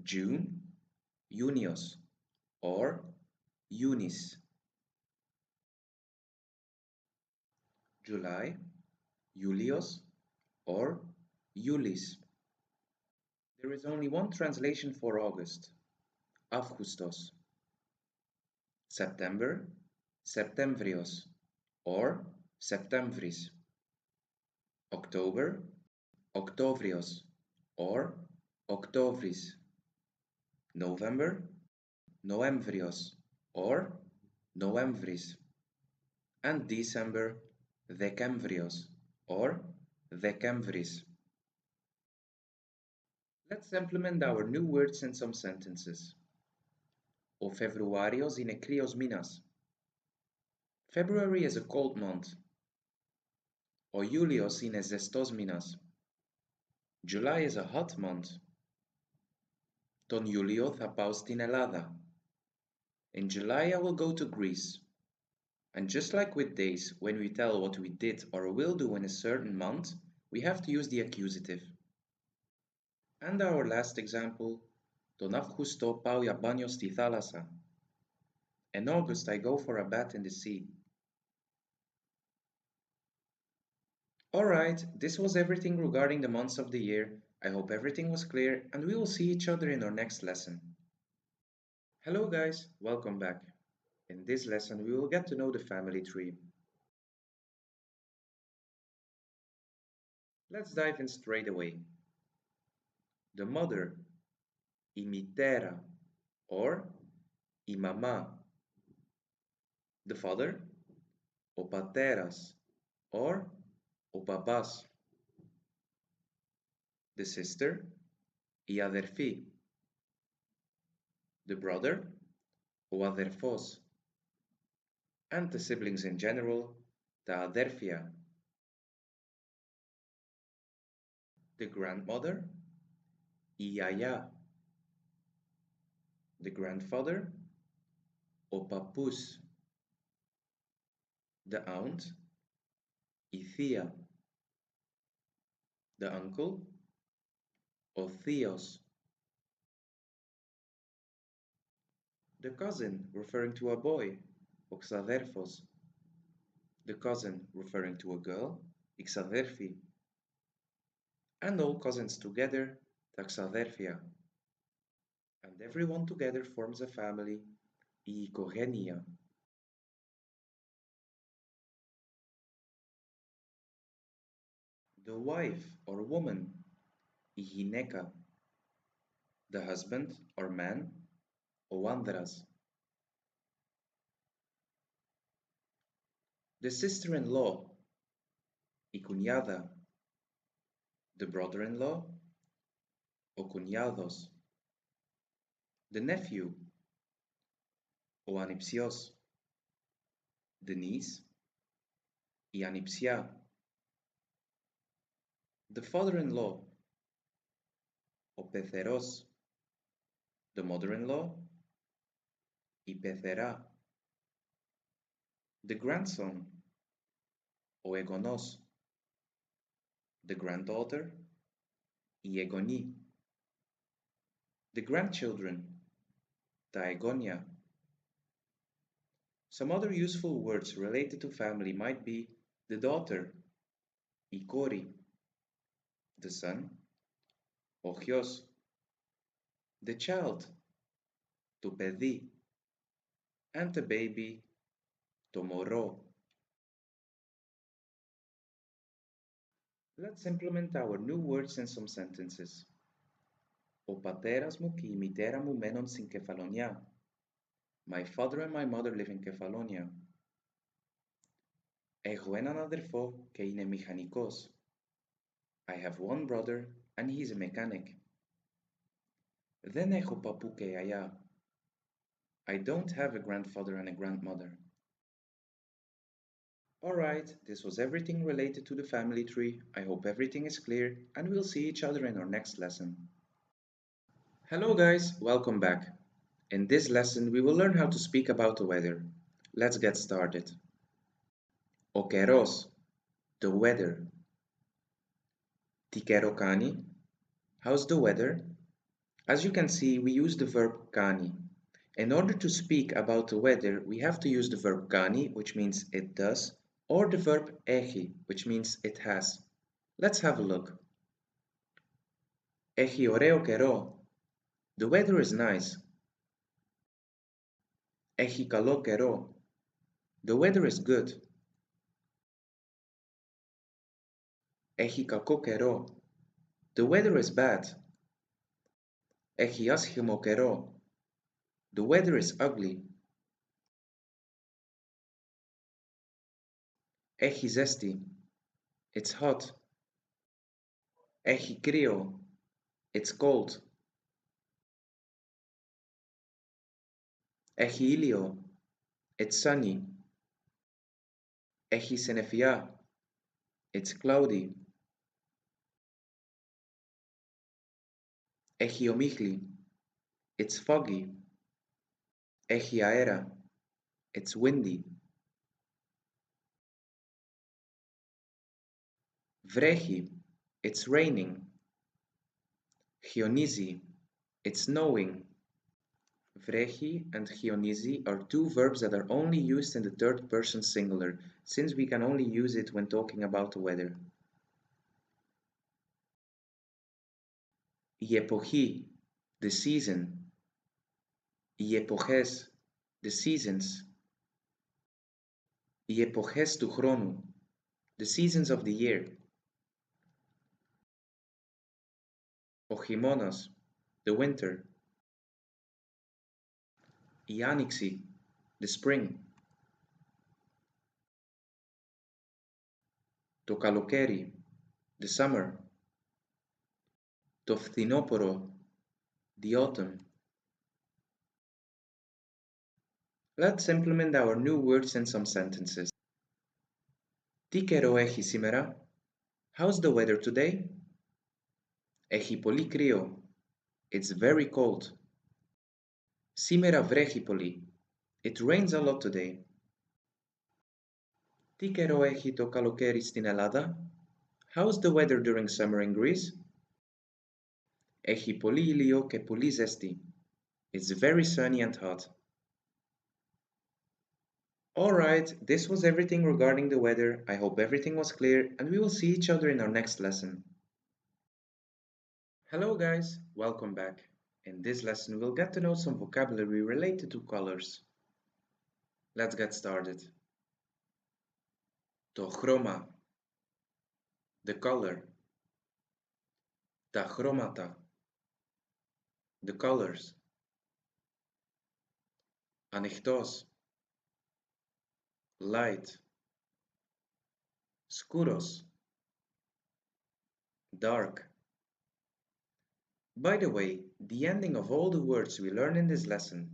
June, Junios, or Junis. July, Julios or Julis. There is only one translation for August, Augustos. September, Septembrios or Septemvris. October, Octovrios or Octovris. November, Noemvrios or Noemvris. And December, Decembrios or Decemvris. Let's implement our new words in some sentences. O Februarios είναι κρύος μήνας. February is a cold month. Ο Ιούλιος είναι ζεστός μήνας. July is a hot month. Τον Ιούλιο θα πάω στην Ελλάδα. In July I will go to Greece. And just like with days, when we tell what we did or will do in a certain month, we have to use the accusative. And our last example, τον Αύγουστο πάω για μπάνιο στη θάλασσα. In August I go for a bath in the sea. Alright, this was everything regarding the months of the year. I hope everything was clear and we will see each other in our next lesson. Hello guys, welcome back. In this lesson we will get to know the family tree. Let's dive in straight away. The mother, η μητέρα or η μαμά. The father, ο πατέρας or ο παπάς. The sister, η αδερφή. The brother, ο αδερφός. And the siblings in general, τα αδέρφια. The grandmother, η γιαγιά. The grandfather, ο παππούς. The aunt, η θεία. The uncle, ο θείος. The cousin, referring to a boy, ο ξαδέρφος. The cousin, referring to a girl, η ξαδέρφη. And all cousins together, τα ξαδέρφια. And everyone together forms a family, η οικογένεια. The wife or woman, η γυναίκα. The husband or man, ο άνδρας. The sister-in-law, η κουνιάδα. The brother-in-law, ο κουνιάδος. The nephew, ο ανιψιός. The niece, η ανιψιά. The father-in-law, ο πεθερός. The mother-in-law, η πεθερά. The grandson, ο εγγονός. The granddaughter, η εγγονή. The grandchildren, τα εγγόνια. Some other useful words related to family might be the daughter, η κόρη. The son, ο γιος. The child, το παιδί. And the baby, το μωρό. Let's implement our new words in some sentences. Ο πατέρας μου και η μητέρα μου μένουν στην Κεφαλονιά. My father and my mother live in Κεφαλόνια. Έχω έναν αδερφό και είναι μηχανικός. I have one brother and he's a mechanic. Δεν έχω παππού και γιαγιά. I don't have a grandfather and a grandmother. Alright, this was everything related to the family tree. I hope everything is clear and we'll see each other in our next lesson. Hello guys, welcome back. In this lesson we will learn how to speak about the weather. Let's get started. Ο καιρός, the weather. Τι καιρό κάνει? How's the weather? As you can see, we use the verb κάνει. In order to speak about the weather, we have to use the verb κάνει, which means it does, or the verb έχει, which means it has. Let's have a look. Έχει ωραίο καιρό. The weather is nice. Έχει καλό καιρό. The weather is good. Έχει κακό καιρό. The weather is bad. Έχει άσχημο καιρό. The weather is ugly. Έχει ζέστη. It's hot. Έχει κρύο. It's cold. Έχει ήλιο. It's sunny. Έχει συννεφιά. It's cloudy. Έχει ομίχλη. It's foggy. Έχει αέρα. It's windy. Βρέχει. It's raining. Χιονίζει. It's snowing. Βρέχει and χιονίζει are two verbs that are only used in the third person singular, since we can only use it when talking about the weather. Η εποχή, the season. Οι εποχές, the seasons. Οι εποχές του χρόνου, the seasons of the year. Ο χειμώνας, the winter. Η άνοιξη, the spring. Το καλοκαίρι, the summer. Το φθινόπωρο, the autumn. Let's implement our new words in some sentences. Τι καιρό έχει σήμερα? How's the weather today? Έχει πολύ κρύο. It's very cold. Σήμερα βρέχει πολύ. It rains a lot today. Τι καιρό έχει το καλοκαίρι στην Ελλάδα? How's the weather during summer in Greece? Έχει πολύ ήλιο και πολύ ζέστη. It's very sunny and hot. Alright, this was everything regarding the weather. I hope everything was clear and we will see each other in our next lesson. Hello guys, welcome back. In this lesson we'll get to know some vocabulary related to colors. Let's get started. Το χρώμα, the color. Τα χρώματα, the colors. Ανοιχτός, light. Σκούρος, dark. By the way, the ending of all the words we learn in this lesson,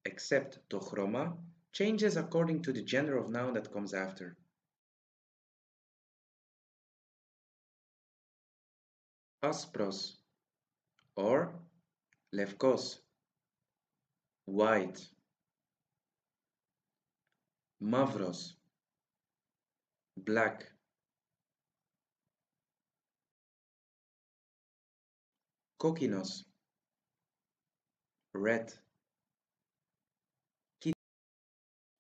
except το χρώμα, changes according to the gender of noun that comes after. Άσπρος or λευκός, white. Μαύρος, black. Κόκκινος, red.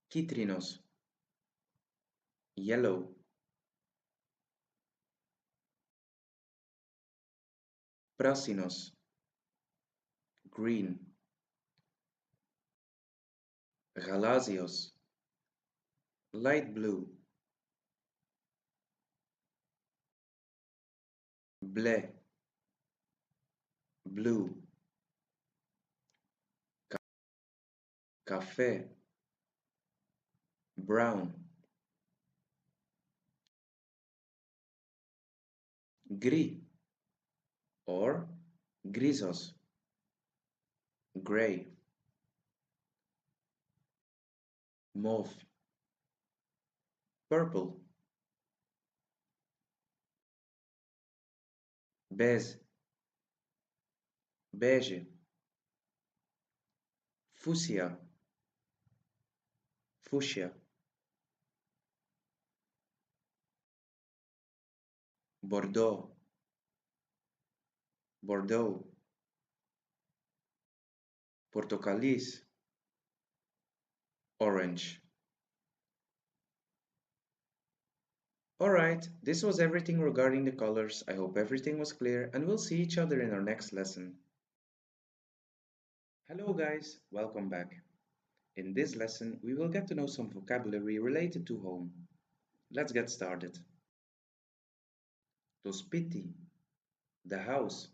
Κίτρινος, yellow. Πράσινος, green. Γαλάζιος, light blue. Μπλε, blue. Καφέ, brown. Γκρι or γκρίζος, gray. Mauve, purple. Beige, beige. Fuchsia, fuchsia. Bordeaux, Bordeaux. Πορτοκαλής, orange. Alright, this was everything regarding the colors. I hope everything was clear and we'll see each other in our next lesson. Hello guys, welcome back. In this lesson, we will get to know some vocabulary related to home. Let's get started. To spiti, the house.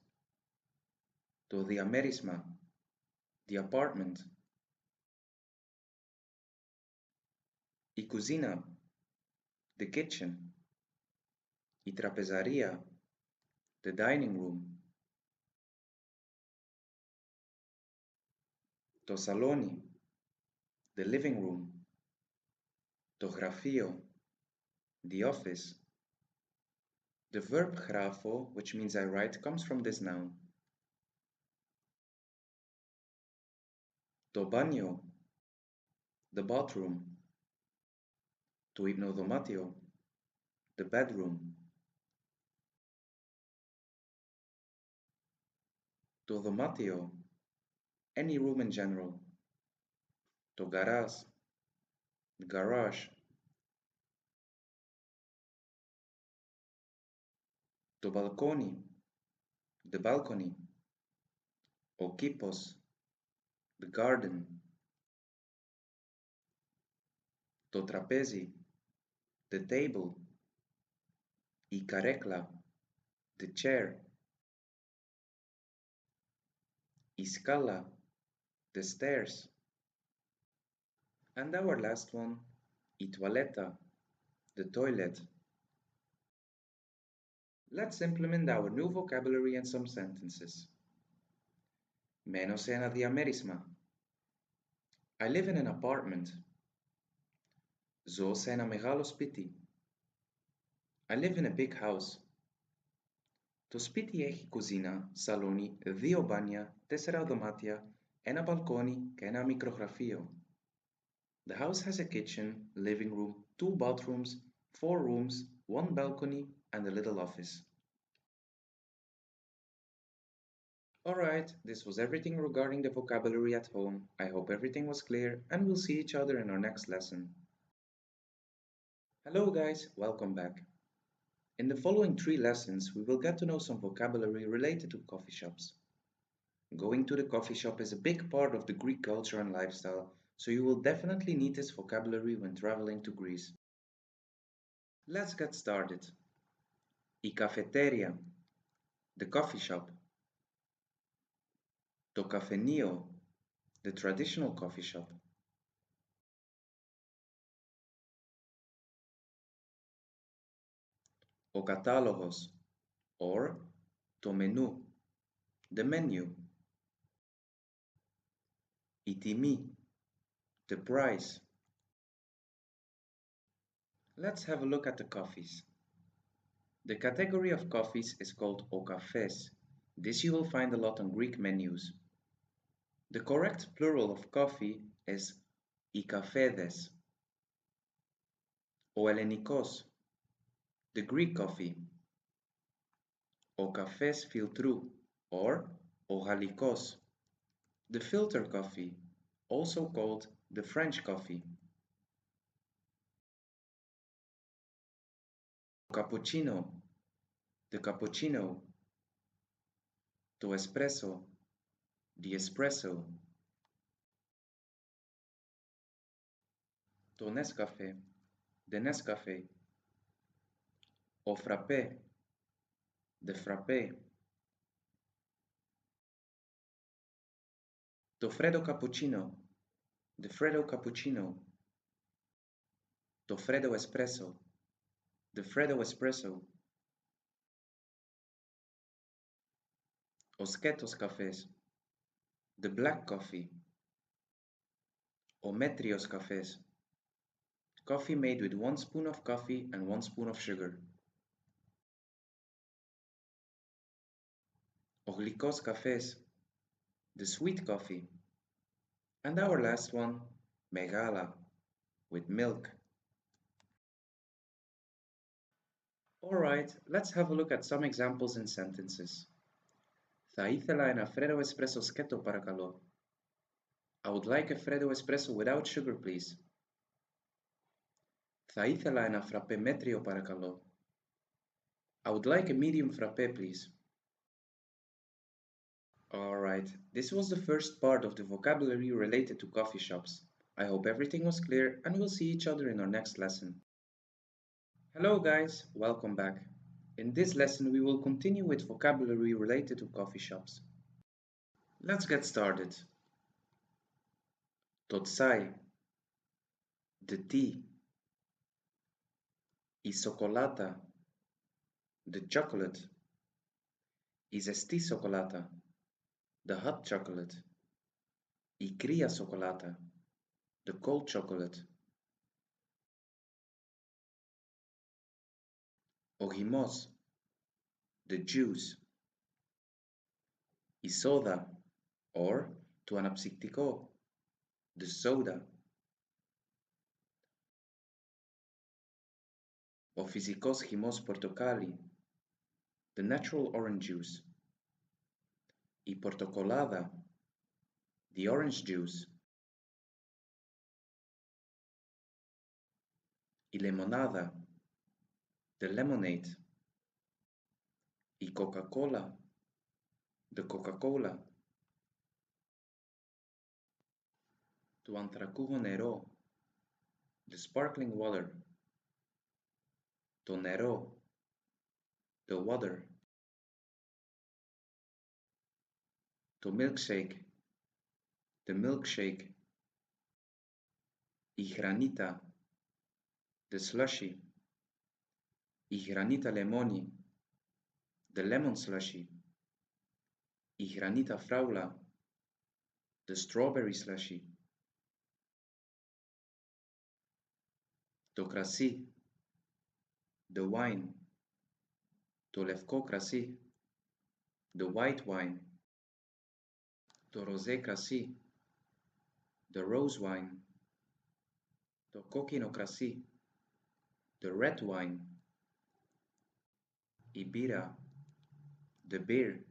To the amerisma, the apartment. I cucina, the kitchen. I trapezaria, the dining room. To saloni, the living room. To grafio, the office. The verb grafo, which means I write, comes from this noun. To bagno, the bathroom. To hypnodomatio, the bedroom. To domatio, any room in general. To garage, the garage. To balcony, the balcony. O kipos, the garden. To trapezi, the table. I carecla, the chair. I scala, the stairs. And our last one, I toaletta, the toilet. Let's implement our new vocabulary in some sentences. Meno sena diamerisma. I live in an apartment. Zo sena megalo spiti. I live in a big house. To spiti έχει κουζίνα, σαλόνι, δύο μπάνια, 4 δωμάτια, ένα μπαλκόνι και ένα μικρογραφείο. The house has a kitchen, living room, 2 bathrooms, 4 rooms, 1 balcony, and a little office. Alright, this was everything regarding the vocabulary at home. I hope everything was clear and we'll see each other in our next lesson. Hello guys, welcome back. In the following 3 lessons, we will get to know some vocabulary related to coffee shops. Going to the coffee shop is a big part of the Greek culture and lifestyle, so you will definitely need this vocabulary when traveling to Greece. Let's get started. I cafeteria, the coffee shop. To kafenio, the traditional coffee shop. O catálogos, or to menu, the menu. I timi, the price. Let's have a look at the coffees. The category of coffees is called o cafés. This you will find a lot on Greek menus. The correct plural of coffee is I kafedes. O Ellenikos, the Greek coffee. O kafes filtrou, or o Gallikos, the filter coffee, also called the French coffee. Cappuccino, the cappuccino. To espresso, the espresso. To Nescafé, the Nescafé. O frappé, the frappé. To freddo cappuccino, the freddo cappuccino. To freddo espresso, the freddo espresso. Os ketos cafés, the black coffee. O metrios cafés, coffee made with 1 spoon of coffee and 1 spoon of sugar. O glikos cafés, the sweet coffee. And our last one, megala, with milk. Alright, let's have a look at some examples in sentences. Θα ήθελα ένα φρέdo espresso σκέτο παρακαλώ. I would like a freddo espresso without sugar, please. Θα ήθελα ένα φραπέ μέτριο παρακαλώ. I would like a medium frappe, please. Alright, this was the first part of the vocabulary related to coffee shops. I hope everything was clear and we'll see each other in our next lesson. Hello guys, welcome back. In this lesson we will continue with vocabulary related to coffee shops. Let's get started. Totsai, the tea. I cioccolata, the chocolate. I zestì cioccolata, the hot chocolate. I cria cioccolata, the cold chocolate. Ο χυμός, the juice. Η soda, or το αναψυκτικό, the soda. Ο φυσικός χυμός πορτοκάλι, the natural orange juice. Η πορτοκολάδα, the orange juice. Η λεμονάδα, the lemonade. Η Coca-Cola, the Coca-Cola. Το ανθρακούχο νερό, the sparkling water. Το νερό, the water. Το milkshake, the milkshake. Η γρανίτα, the slushy. Η γρανίτα λεμόνι, the lemon slushy. Η γρανίτα φράουλα, the strawberry slushy. Το κρασί, the wine. Το λευκό κρασί, the white wine. Το ροζέ κρασί, the rose wine. Το κόκκινο κρασί, the red wine. Η μπύρα, the beer.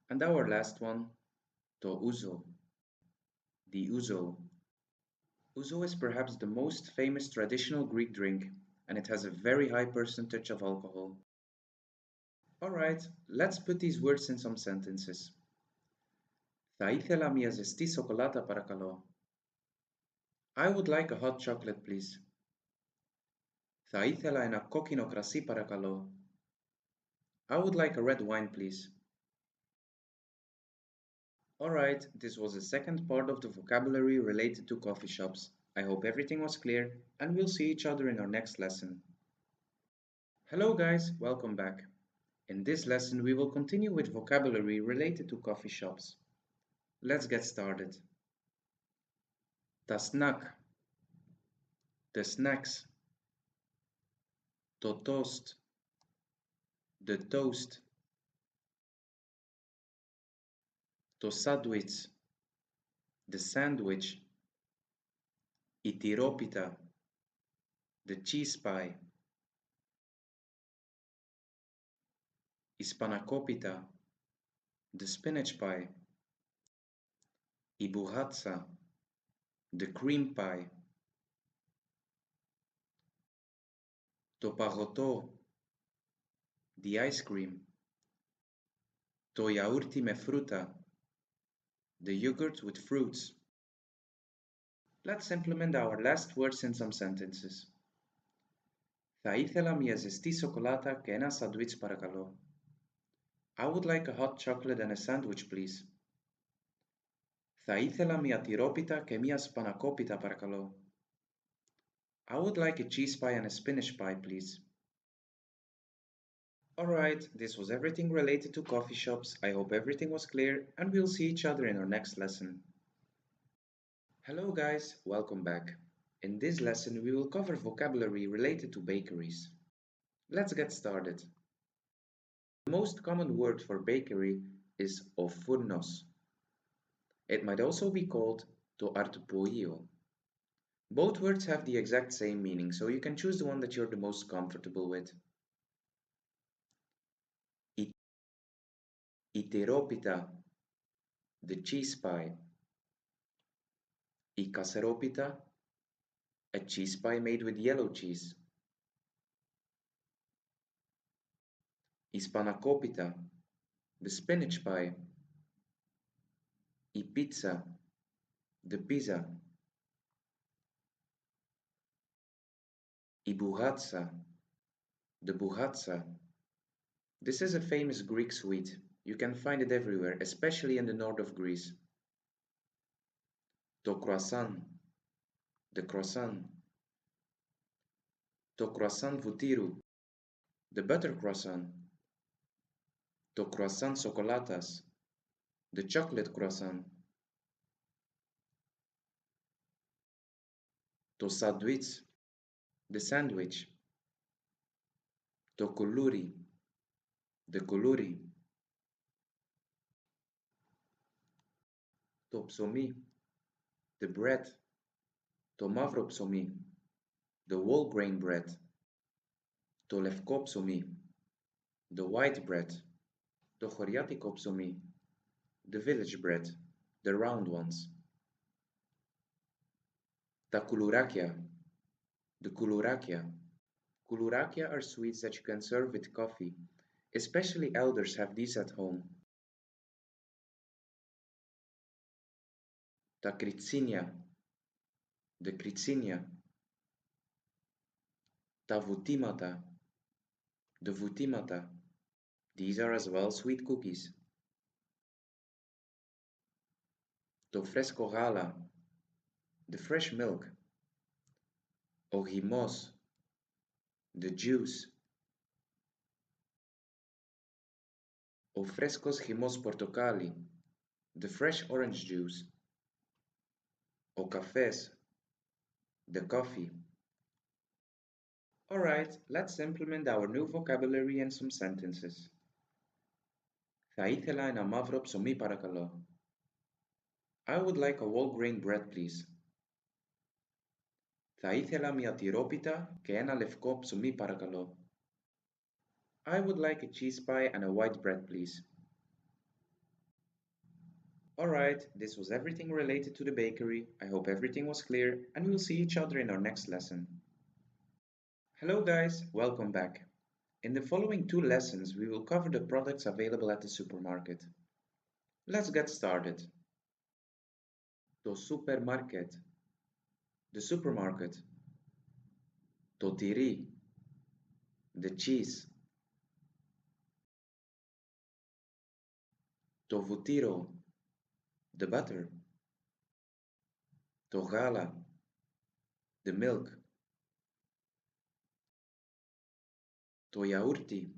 And our last one, το ouzo, the ouzo. Ouzo is perhaps the most famous traditional Greek drink, and it has a very high percentage of alcohol. Alright, let's put these words in some sentences. Θα ήθελα μια ζεστή σοκολάτα παρακαλώ. I would like a hot chocolate, please. Θα ήθελα ένα κόκκινο κρασί παρακαλώ. I would like a red wine, please. Alright, this was the second part of the vocabulary related to coffee shops. I hope everything was clear, and we'll see each other in our next lesson. Hello guys, welcome back. In this lesson we will continue with vocabulary related to coffee shops. Let's get started. Τα snack, the snacks. Το toast, the toast. Το sandwich, the sandwich. Η τυρόπιτα, the cheese pie. Η σπανακόπιτα, the spinach pie. Η μπουγάτσα, the cream pie. Το παγωτό, the ice cream. Το γιαούρτι με φρούτα, the yogurt with fruits. Let's implement our last words in some sentences. Θα ήθελα μια ζεστή σοκολάτα και ένα σαντουίτς παρακαλώ. I would like a hot chocolate and a sandwich, please. Θα ήθελα μια τυρόπιτα και μια σπανακόπιτα παρακαλώ. I would like a cheese pie and a spinach pie, please. Alright, this was everything related to coffee shops. I hope everything was clear, and we'll see each other in our next lesson. Hello guys, welcome back. In this lesson we will cover vocabulary related to bakeries. Let's get started. The most common word for bakery is o furnos. It might also be called to artupoio. Both words have the exact same meaning, so you can choose the one that you're the most comfortable with. Η τυρόπιτα, the cheese pie. Η κασερόπιτα, A cheese pie made with yellow cheese. I spanakopita, the spinach pie. I pizza, the pizza. I buhatsa, the buhatsa. This is a famous Greek sweet. You can find it everywhere, especially in the north of Greece. To croissant, the croissant. To croissant voutiru, the butter croissant. To croissant chocolatas, the chocolate croissant. To sandwich, the sandwich. To kuluri, the kuluri. To psomi, the bread. To mavro psomi, the whole grain bread. To levko psomi, the white bread. To choriatiko psomi, the village bread, the round ones. Ta kulurakia, the kulurakia. Kulurakia are sweets that you can serve with coffee. Especially elders have these at home. Ta kritsinia, the kritsinia. Ta vutimata, the vutimata. These are as well sweet cookies. To fresco gala, the fresh milk. O gimos, the juice. O frescos gimos portocali, the fresh orange juice. O cafés, the coffee. Alright, let's implement our new vocabulary and some sentences. Θα ήθελα ένα μαύρο ψωμί παρακαλώ. I would like a whole grain bread please. Θα ήθελα μια τυρόπιτα και ένα λευκό ψωμί παρακαλώ. I would like a cheese pie and a white bread please. Alright, this was everything related to the bakery. I hope everything was clear and we'll see each other in our next lesson. Hello guys, welcome back. In the following two lessons, we will cover the products available at the supermarket. Let's get started. To supermarket, the supermarket. To tiri, the cheese. To vutiro, the butter. To gala, the milk. To yaourti,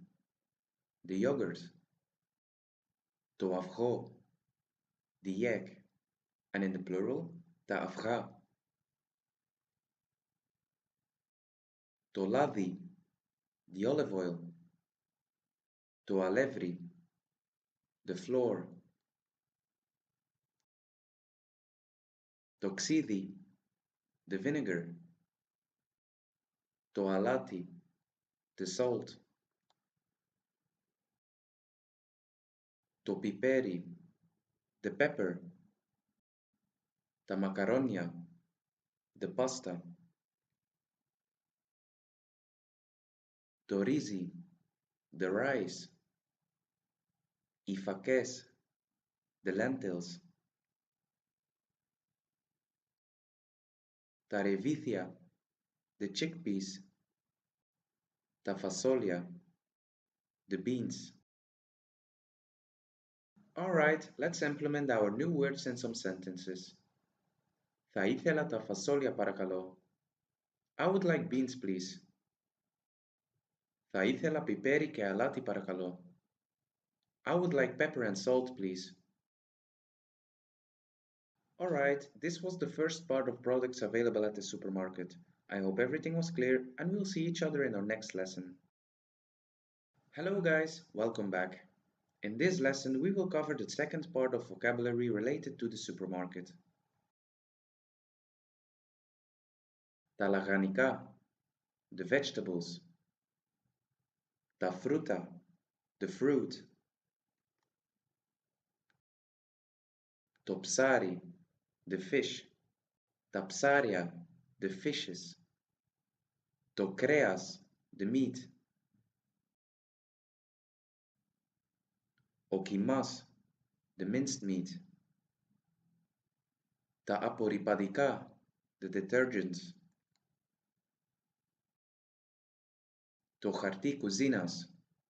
the yogurt. To afgo, the egg. And in the plural, ta afga. To ladi, the olive oil. To alevri, the flour. To xidi, the vinegar. To alati, the salt. To piperi, the pepper. Ta macaronia, the pasta. To risi, the rice. I fakes, the lentils. Ta revithia, the chickpeas. Ta fasolia, the beans. Alright, let's implement our new words in some sentences. Θα ήθελα τα φασόλια παρακαλώ. I would like beans please. Θα ήθελα πιπέρι και αλάτι παρακαλώ. I would like pepper and salt please. Alright, this was the first part of products available at the supermarket. I hope everything was clear and we'll see each other in our next lesson. Hello guys, welcome back. In this lesson we will cover the second part of vocabulary related to the supermarket. Τα λαχανικά, the vegetables. Τα φρούτα, the fruit. Το ψάρι, the fish. Τα ψάρια, the fishes. To creas, the meat. Okimas, the minced meat. Ta aporipadika, the detergents. To jarti cozinas,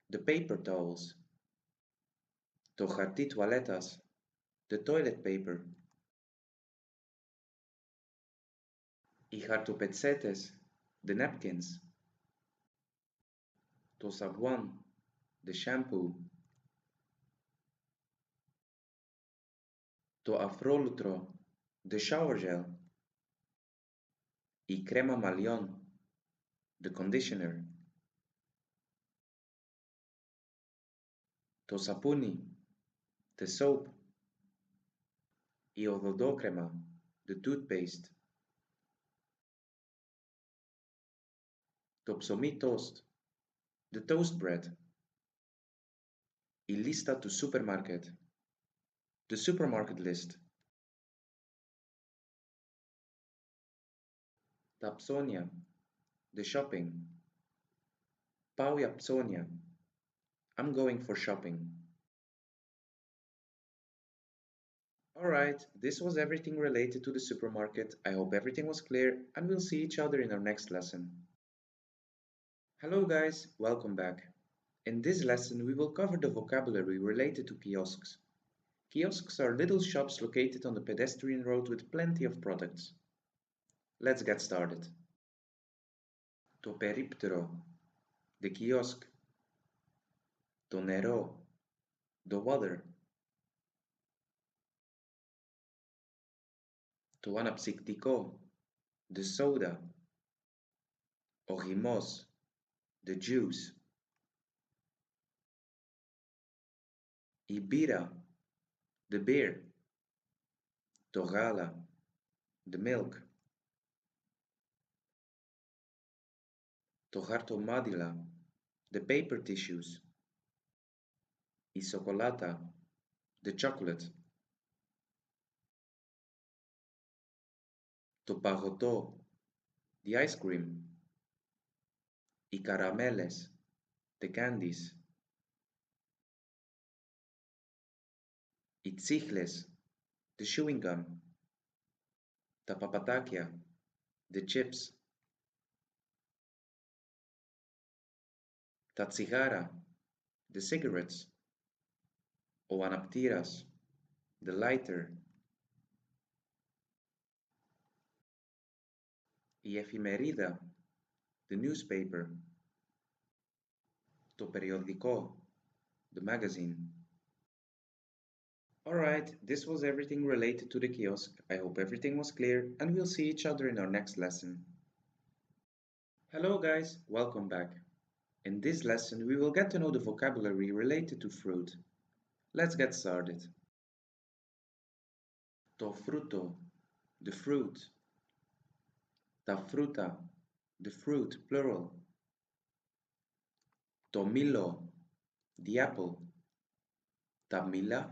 the paper towels. To jarti toaletas, the toilet paper. Y jartopetsetes, the napkins. To sabuan, the shampoo. To afrolutro, the shower gel. Y crema malion, the conditioner. To sapuni, the soap. Y ododocrema, the toothpaste. To psomi toast, the toast bread. Y lista to supermarket, the supermarket list. Tapsonia, the shopping. Pauja psonia, I'm going for shopping. Alright, this was everything related to the supermarket. I hope everything was clear and we'll see each other in our next lesson. Hello guys, welcome back. In this lesson we will cover the vocabulary related to kiosks. Kiosks are little shops located on the pedestrian road with plenty of products. Let's get started. To periptero, the kiosk. To nero, the water. To anapsiktiko, the soda. Ojimos, the juice. Ibira, the beer. To gala, the milk. To hartomadila, the paper tissues. Isocolata, the chocolate. To pagoto, the ice cream. Y carameles, the candies. Itzigles, the chewing gum. Tapapatakia, the chips. Tatsigara, the cigarettes. O anaptiras, the lighter. Y efimerida, the newspaper. To periodico, the magazine. Alright, this was everything related to the kiosk. I hope everything was clear and we'll see each other in our next lesson. Hello guys, welcome back. In this lesson we will get to know the vocabulary related to fruit. Let's get started. To fruto, the fruit. Ta fruta, the fruit, plural. To milo, the apple. Ta mila,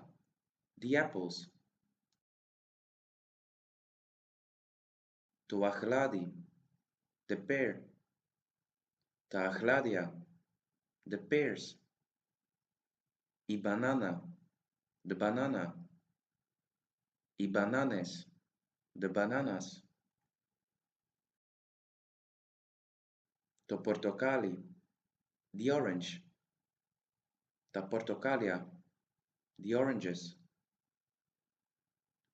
the apples. To ahladi, the pear. Ta ahladia, the pears. Y banana, the banana. Y bananes, the bananas. To portocali, the orange. Ta portocalia, the oranges.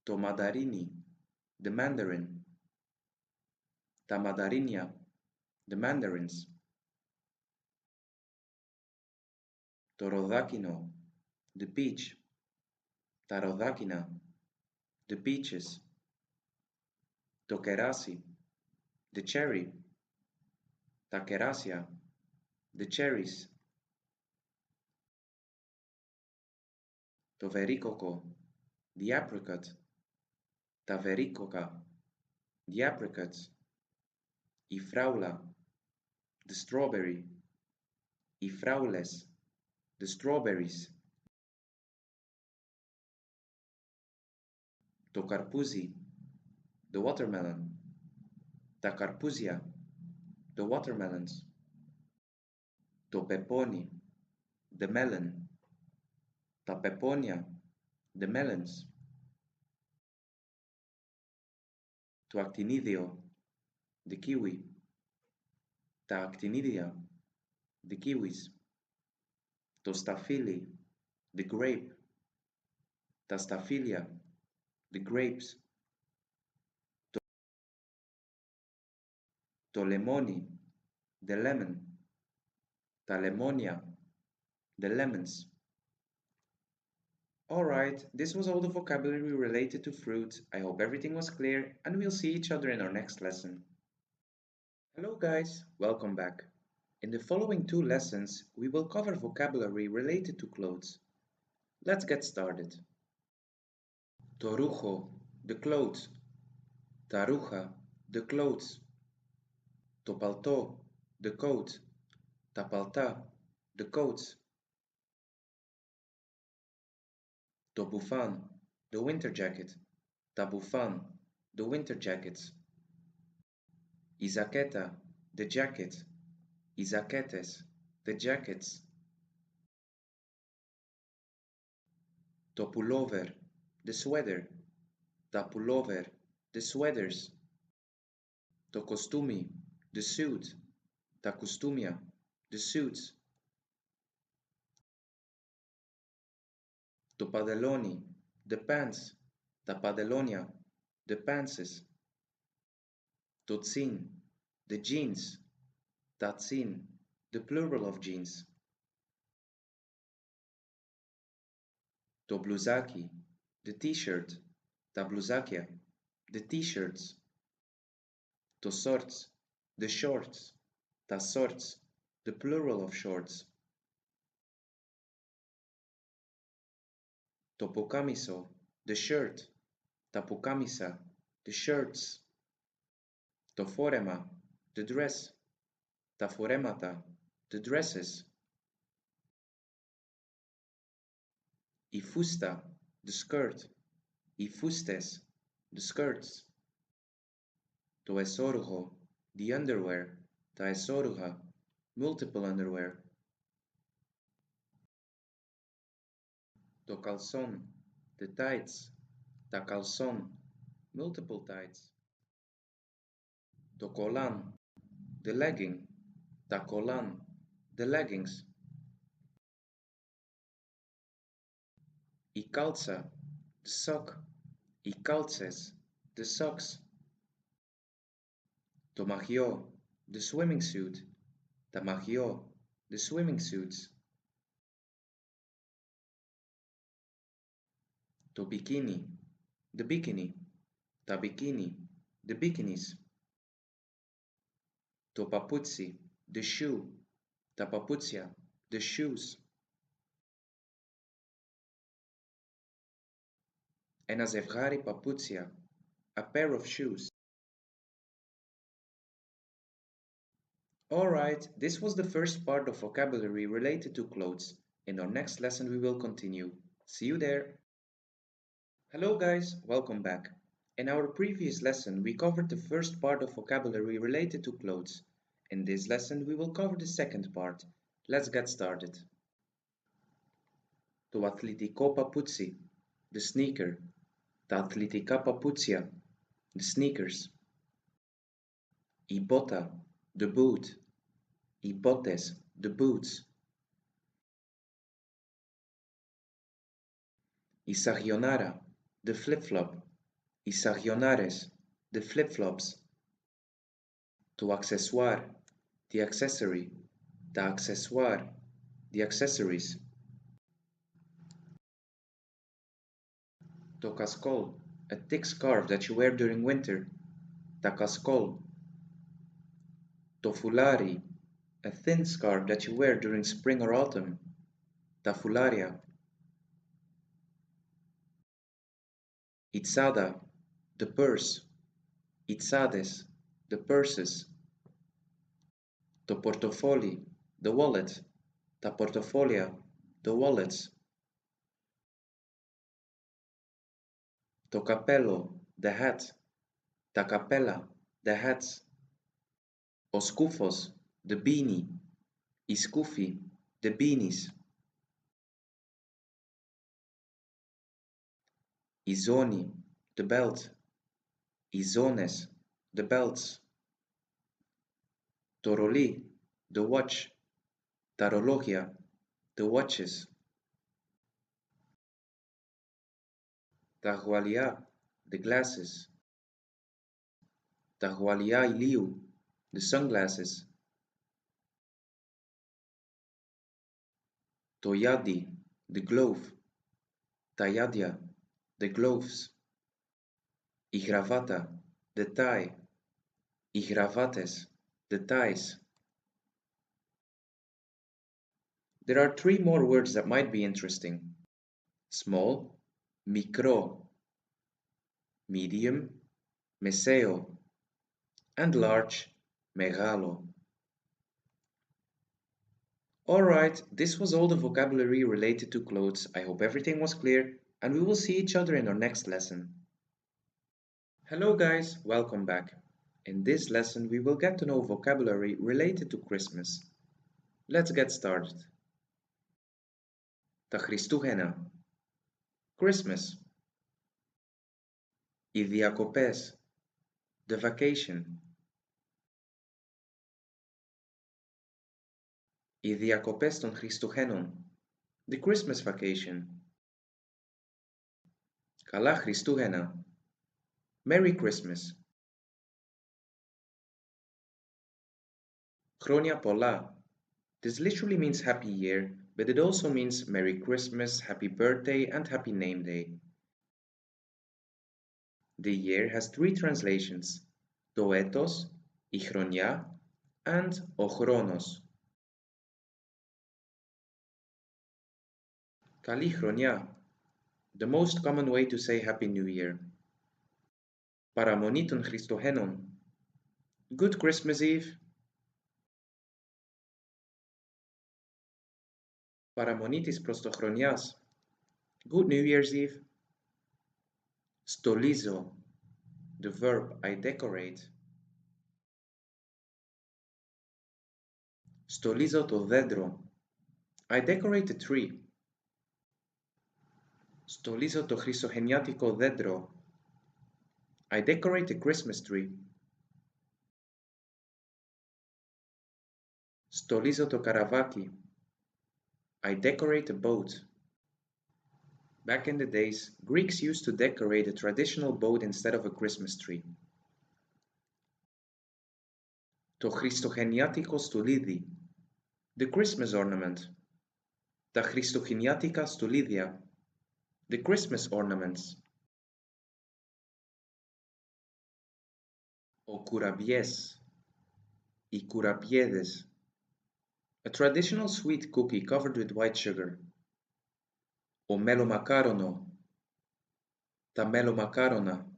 To madarini, the mandarin. Ta madarinia, the mandarins. To rodakino, the peach. Ta rodakina, the peaches. To kerasi, the cherry. Ta kerasia, the cherries. To vericoco, the apricot. Ta vericoca, the apricots. Y fraula, the strawberry. Y fraules, the strawberries. To carpusi, the watermelon. ta carpusia, the watermelons, to peponi, the melon, ta peponia, the melons, to actinidio, the kiwi, ta actinidia, the kiwis, to staphylli, the grape, ta staphylia, the grapes, to lemoni, the lemon, ta lemonia, the lemons. Alright, this was all the vocabulary related to fruit. I hope everything was clear and we'll see each other in our next lesson. Hello guys, welcome back. In the following two lessons, we will cover vocabulary related to clothes. Let's get started. Torujo, the clothes. Taruja, the clothes. Topalto, the coat. Tapalta, the coats. Tobufan, the winter jacket. Tabufan, the winter jackets. Izaqueta, the jacket. Izaquetes, the jackets. Topulover, the sweater. Tapulover, the sweaters. Tocostumi, the suit. Tacustumia, the suits. Topadeloni, the pants. Tapadelonia, the pantses. Totsin, the jeans. Tatsin, the plural of jeans. Tobluzaki, the t-shirt. Tabluzakia, the t-shirts. Tosorts, the shorts. Tasorts, the plural of shorts. Topocamiso, the shirt. Tapocamisa, the shirts. Toforema, the dress. Taforemata, the dresses. Ifusta, the skirt. Ifustes, the skirts. Toesorgo, the underwear. Taesorga, multiple underwear. Tocalzon, the tights. Tacalzon, multiple tights. Tocolan, the legging. Tacolan, the leggings. Icalza, the sock. Icalces, the socks. Tomagio, the swimming suit. Tamagio, the swimming suits. Tobikini, the bikini. Tabikini, the bikinis. Topapuzzi, the shoe. Tapapuzia, the shoes. Ένα ζευγάρι παπούτσια, a pair of shoes. Alright, this was the first part of vocabulary related to clothes. In our next lesson we will continue. See you there! Hello guys, welcome back. In our previous lesson we covered the first part of vocabulary related to clothes. In this lesson we will cover the second part. Let's get started. To atletico papuzzi, the sneaker. Ta atletica papuzia, the sneakers. I bota, the boot. I botes, the boots. I sagionara, the flip-flop. I sagionares, the flip-flops. To accessoire, the accessory. Ta accessoire, the accessories. To cascol, a thick scarf that you wear during winter. Ta cascol. To fulari, a thin scarf that you wear during spring or autumn. Ta fularia. Itzada, the purse. Itzades, the purses. To portofoli, the wallet. Ta portofolia, the wallets. To cappello, the hat. Ta cappella, the hats. O skufos, the beanie. I skufi, the beanies. I zoni, the belt. I zones, the belts. Toroli, the watch. Tarologia, the watches. Tahualia, the glasses. Tahualia iliu, the sunglasses. Toyadi, the glove. Tayadia, the gloves. Igravata, the tie. Igravates, the ties. There are three more words that might be interesting. Small, mikro. Medium, meseo. And large, megalo. Alright, this was all the vocabulary related to clothes. I hope everything was clear, and we will see each other in our next lesson. Hello guys, welcome back. In this lesson we will get to know vocabulary related to Christmas. Let's get started. Τα Χριστούγεννα, Christmas. Οι διακοπές, the vacation. Οι διακοπές των Χριστουγέννων, the Christmas vacation. Καλά Χριστούγεννα, Merry Christmas. Χρόνια πολλά. This literally means happy year, but it also means Merry Christmas, Happy Birthday, and Happy Name Day. The year has three translations, το έτος, η χρονιά, and ο χρόνος. Καλή χρονιά, the most common way to say Happy New Year. Παραμονή των Χριστουγέννων, Good Christmas Eve. Παραμονή της Πρωτοχρονιάς, Good New Year's Eve. Stolizo, the verb I decorate. Stolizo το δέντρο, I decorate the tree. Stolizo το χριστουγεννιάτικο δέντρο, I decorate the Christmas tree. Stolizo το καραβάκι, I decorate a boat. Back in the days, Greeks used to decorate a traditional boat instead of a Christmas tree. Το χριστουγεννιάτικο στολίδι, the Christmas ornament. Τα χριστουγεννιάτικα στολίδια, the Christmas ornaments. Ο κουραμπιές, οι κουραμπιέδες. A traditional sweet cookie covered with white sugar. Ο μελομακάρονο, τα μελομακάρονα.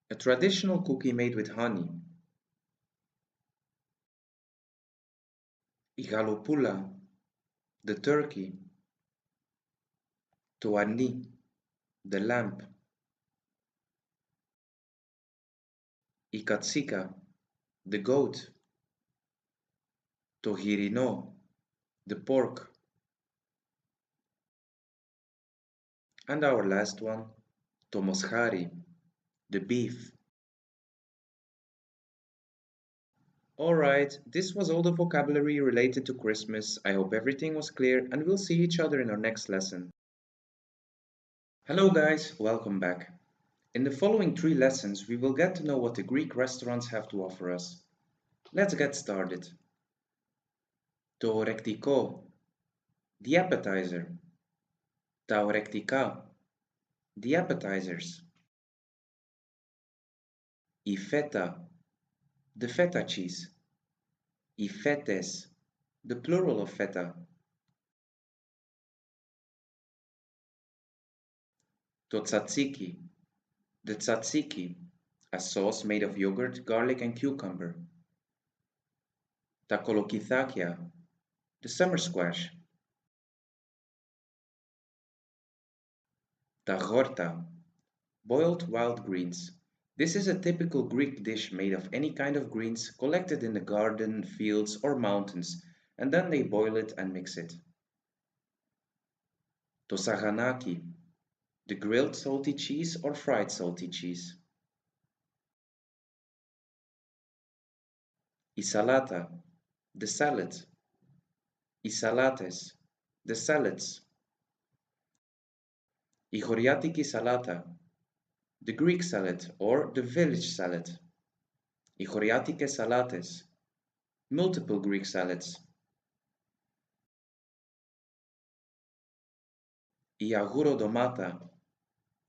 A traditional cookie made with honey. Η γαλοπούλα, the turkey. Το αρνί, the lamp. Η κατσίκα, the goat. Το γυρινό, the pork. And our last one, το μοσχάρι, the beef. Alright, this was all the vocabulary related to Christmas. I hope everything was clear and we'll see each other in our next lesson. Hello guys, welcome back. In the following 3 lessons, we will get to know what the Greek restaurants have to offer us. Let's get started. Το ορεκτικό, the appetizer. Τα ορεκτικά, the appetizers. Η φέτα, the feta cheese. Οι φέτες, the plural of feta. Το tzatziki, the tzatziki, a sauce made of yogurt, garlic and cucumber. Τα κολοκυθάκια, the summer squash. Τα γόρτα, boiled wild greens. This is a typical Greek dish made of any kind of greens collected in the garden, fields, or mountains, and then they boil it and mix it. To saganaki, the grilled salty cheese or fried salty cheese. Isalata, the salad. Isalates, the salads. Igoriatiki salata, the Greek salad or the village salad. Igoriatike salates, multiple Greek salads. Iaguro domata,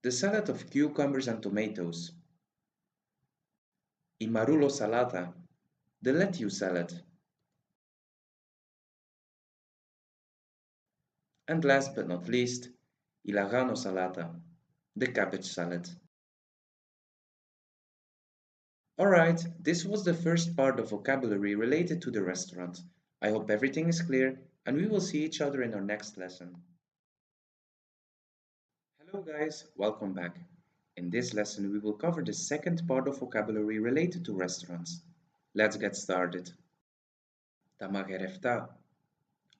the salad of cucumbers and tomatoes. Imarulo salata, the lettuce salad. And last but not least, ilagano salata, the cabbage salad. Alright, this was the first part of vocabulary related to the restaurant. I hope everything is clear and we will see each other in our next lesson. Hello guys, welcome back. In this lesson we will cover the second part of vocabulary related to restaurants. Let's get started. Tamagerefta,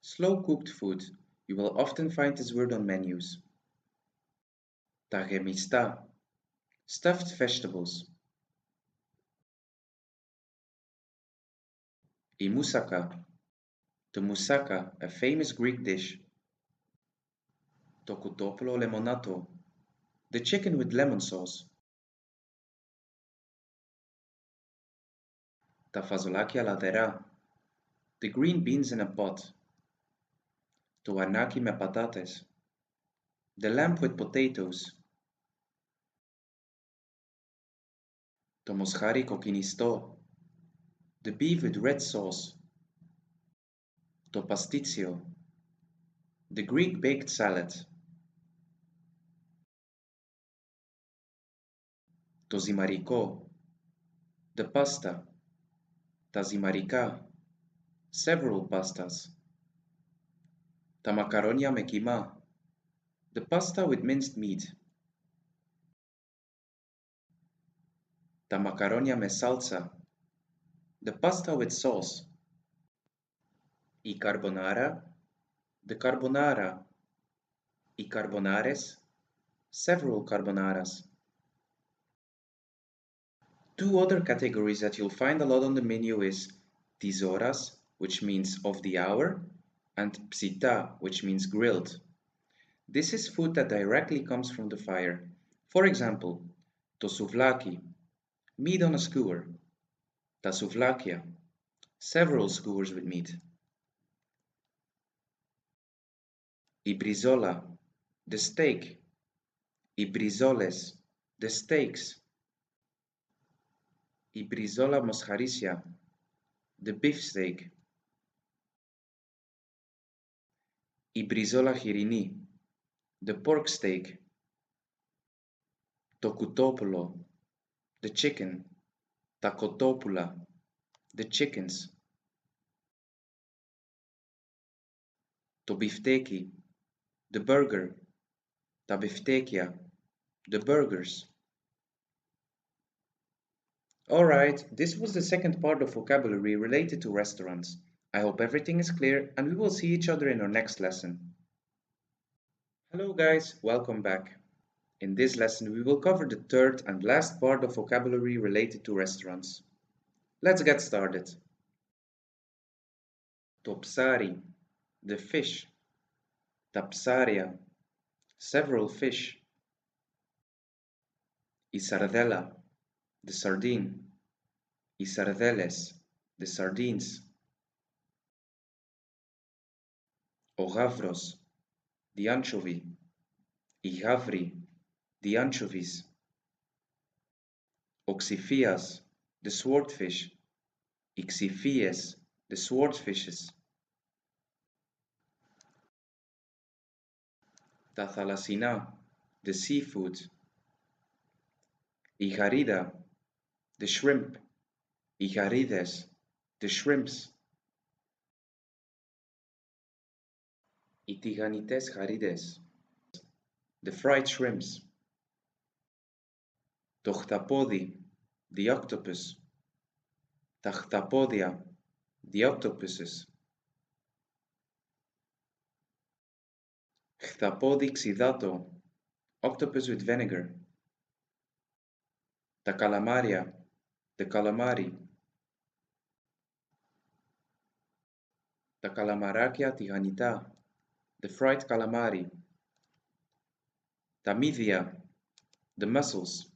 slow cooked food. You will often find this word on menus. Tagemista, stuffed vegetables. Imoussaka, the moussaka, a famous Greek dish. Tokutopolo lemonato, the chicken with lemon sauce. Tafazolaki latera, the green beans in a pot. Toanaki me patates, the lamb with potatoes. Tomoschari kokinisto, the beef with red sauce. To pastizio, the Greek baked salad. To zimariko, the pasta. Tazimarika, several pastas. Tamakaronia me kima, the pasta with minced meat. Tamakaronia me salsa, the pasta with sauce. I carbonara, the carbonara. I carbonares, several carbonaras. Two other categories that you'll find a lot on the menu is tisoras, which means of the hour, and psita, which means grilled. This is food that directly comes from the fire. For example, to souvlaki, meat on a skewer. Ta souvlakia, several skewers with meat. I brizola, the steak. I brizoles, the steaks. I brizola moscharicia, the beefsteak. I brizola chirini, the pork steak. Tokutopolo, the chicken. Takotopula, the chickens. To bifteki, the burger. Ta biftekia, the burgers. Alright, this was the second part of vocabulary related to restaurants. I hope everything is clear and we will see each other in our next lesson. Hello guys, welcome back. In this lesson we will cover the third and last part of vocabulary related to restaurants. Let's get started. Topsari, the fish. Tapsaria, several fish. Isardella, the sardine. Isardeles, the sardines. Ogavros, the anchovy. Igavri, the anchovies. Oxyphias, the swordfish. Ixiphies, the swordfishes. Tathalasina, the seafood. Igarida, the shrimp. Igarides, the shrimps. Itiganites garides, the fried shrimps. Tochtapodi, the octopus. Τα χταπόδια, the octopuses. Χταπόδι ξιδάτο, octopus with vinegar. Τα καλαμάρια, the calamari. Τα καλαμαράκια τηγανιτά, the fried calamari. Τα μύδια, the mussels.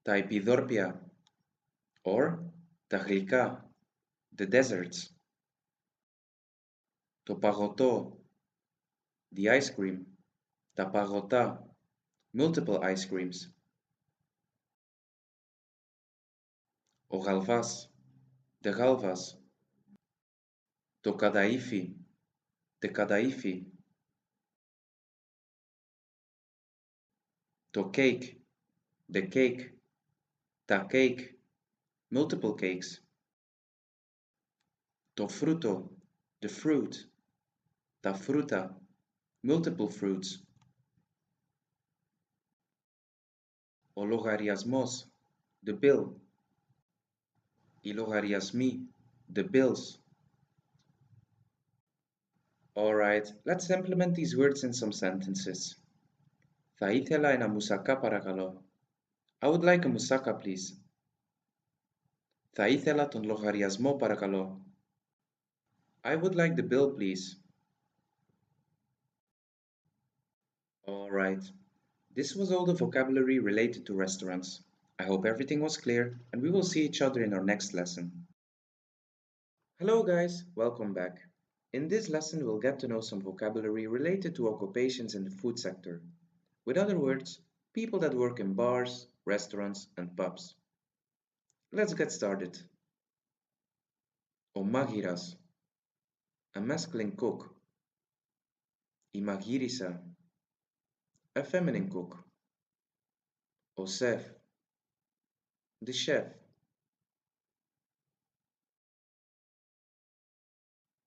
Τα επιδόρπια, or τα γλυκά, the desserts. Το παγωτό, the ice cream. Τα παγωτά, multiple ice creams. Ο γαλβάς, the γάλβας. Το καδαΐφι, the καδαΐφι. Το cake, the cake. Τα cake, multiple cakes. Το φρούτο, the fruit. Τα φρούτα, multiple fruits. Ο λογαριασμός, the bill. Οι λογαριασμοί, the bills. Alright, let's implement these words in some sentences. Θα ήθελα ένα μουσακά παρακαλώ. I would like a moussaka, please. Θα ήθελα τον λογαριασμό παρακαλώ. I would like the bill, please. Alright, this was all the vocabulary related to restaurants. I hope everything was clear, and we will see each other in our next lesson. Hello guys, welcome back. In this lesson we'll get to know some vocabulary related to occupations in the food sector. With other words, people that work in bars, restaurants and pubs. Let's get started. O magiras, a masculine cook. I magirisa, a feminine cook. O chef, the chef.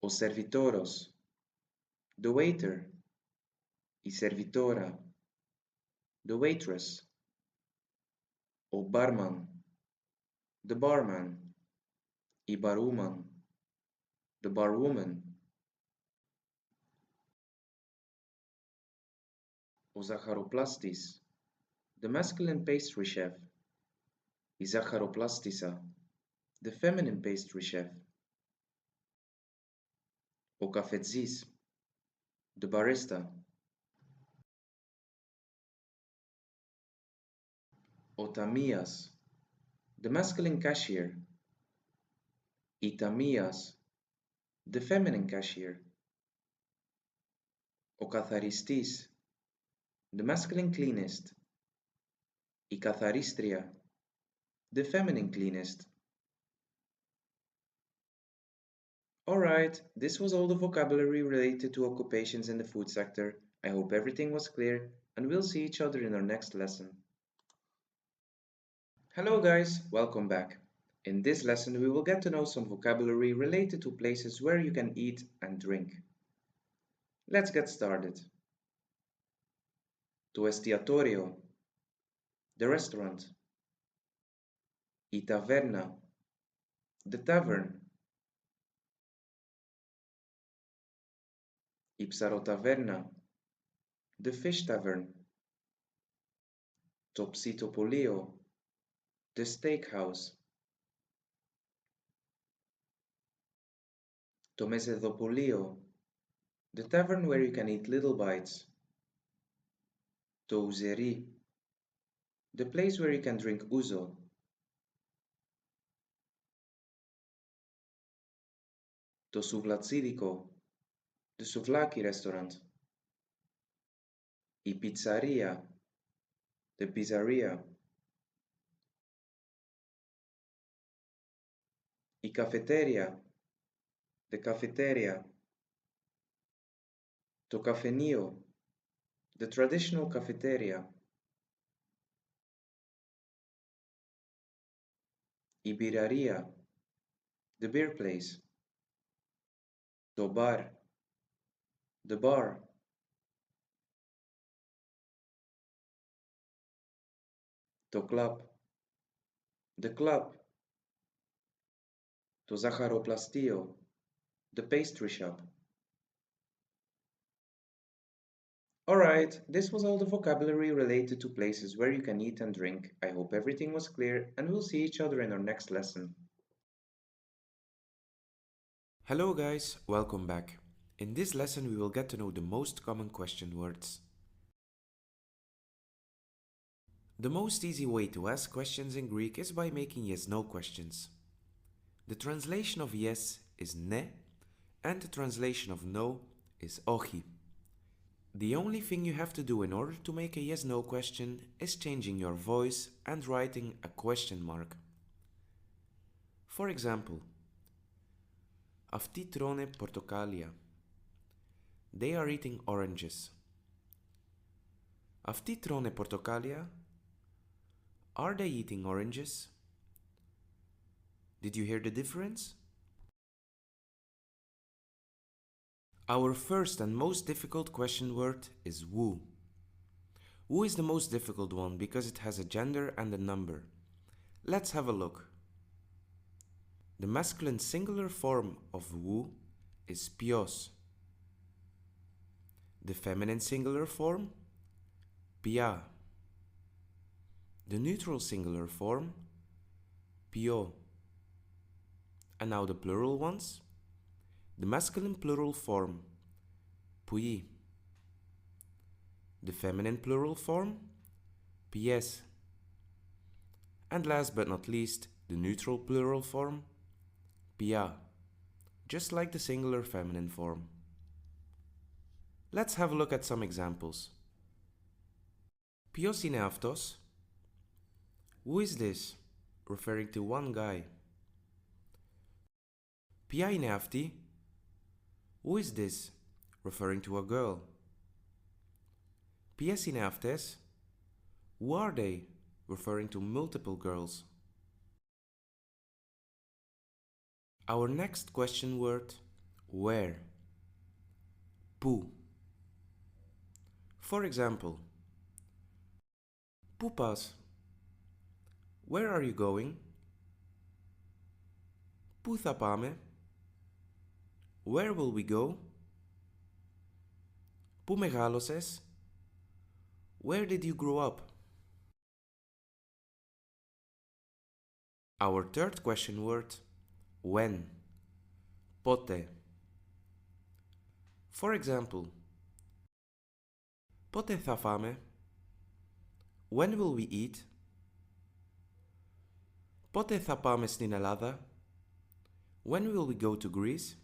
O servitoros, the waiter. I servitora, the waitress. O barman, the barman. I barwoman, the barwoman. O zacharoplastis, the masculine pastry chef. I zacharoplastisa, the feminine pastry chef. O cafetsis, the barista. O tamias, the masculine cashier. I tamias, the feminine cashier. O katharistis, the masculine cleanest. I katharistria, the feminine cleanest. Alright, this was all the vocabulary related to occupations in the food sector. I hope everything was clear, and we'll see each other in our next lesson. Hello guys, welcome back. In this lesson we will get to know some vocabulary related to places where you can eat and drink. Let's get started. Tu estiatorio, the restaurant. I taverna, the tavern. I psarotaverna, the fish tavern. To psitopolio, the steakhouse. To mesedopolio, the tavern where you can eat little bites. To ouzeri, the place where you can drink ouzo. To souvlatsirico, the souvlaki restaurant. I pizzeria, the pizzeria. I cafeteria, the cafeteria. To cafenio, the traditional cafeteria. I birraria, the beer place. To bar, the bar. To club, the club. To Zacharoplastio, the pastry shop. Alright, this was all the vocabulary related to places where you can eat and drink. I hope everything was clear, and we'll see each other in our next lesson. Hello guys, welcome back. In this lesson we will get to know the most common question words. The most easy way to ask questions in Greek is by making yes-no questions. The translation of yes is ne, and the translation of no is όχι. The only thing you have to do in order to make a yes-no question is changing your voice and writing a question mark. For example, Αυτοί τρώνε πορτοκάλια. They are eating oranges. Αυτοί τρώνε πορτοκάλια. Are they eating oranges? Did you hear the difference? Our first and most difficult question word is who. Who is the most difficult one because it has a gender and a number. Let's have a look. The masculine singular form of who is ποιος. The feminine singular form, ποια. The neutral singular form, ποιο. And now the plural ones. The masculine plural form, ποιοι. The feminine plural form, ποιες. And last but not least, the neutral plural form, ποια. Just like the singular feminine form. Let's have a look at some examples. Ποιος είναι αυτός? Who is this? Referring to one guy. Ποια είναι αυτή? Who is this? Referring to a girl. Ποιες είναι αυτές? Who are they? Referring to multiple girls. Our next question word, where. Πού. For example, πού πας? Where are you going? Πού θα πάμε? Where will we go? Πού μεγάλωσες? Where did you grow up? Our third question word, when. Πότε. For example, πότε θα φάμε? When will we eat? Πότε θα πάμε στην Ελλάδα? When will we go to Greece?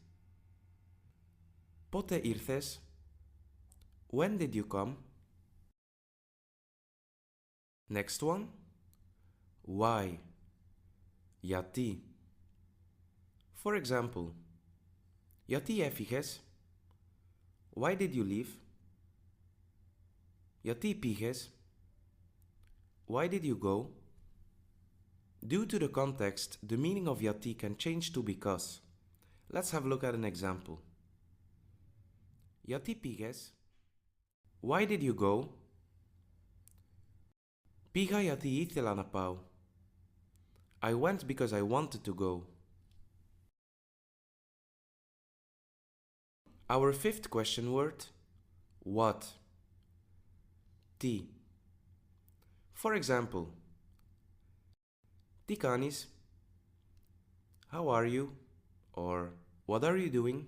Πότε ήρθες? When did you come? Next one, why. Γιατί. For example, γιατί έφυγες? Why did you leave? Γιατί πήγες? Why did you go? Due to the context, the meaning of γιατί can change to because. Let's have a look at an example. Γιατί πήγες? Why did you go? Πήγα γιατί ήθελα να πάω. I went because I wanted to go. Our fifth question word, what. Τι. For example, τι κάνεις? How are you? Or what are you doing?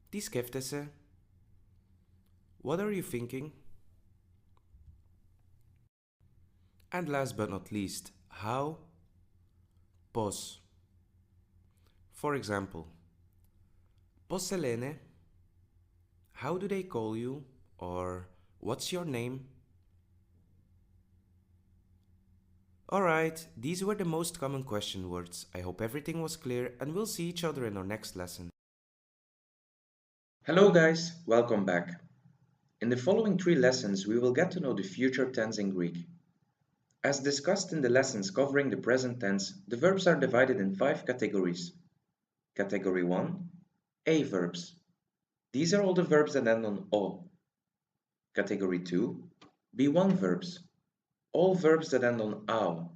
Τι σκέφτεσαι? What are you thinking? And last but not least, how? Πώς. For example, πώς σε λένε? How do they call you? Or what's your name? Alright, these were the most common question words. I hope everything was clear and we'll see each other in our next lesson. Hello guys, welcome back. In the following 3 lessons, we will get to know the future tense in Greek. As discussed in the lessons covering the present tense, the verbs are divided in 5 categories. Category 1, A verbs. These are all the verbs that end on O. Category 2, B1 verbs. All verbs that end on ao,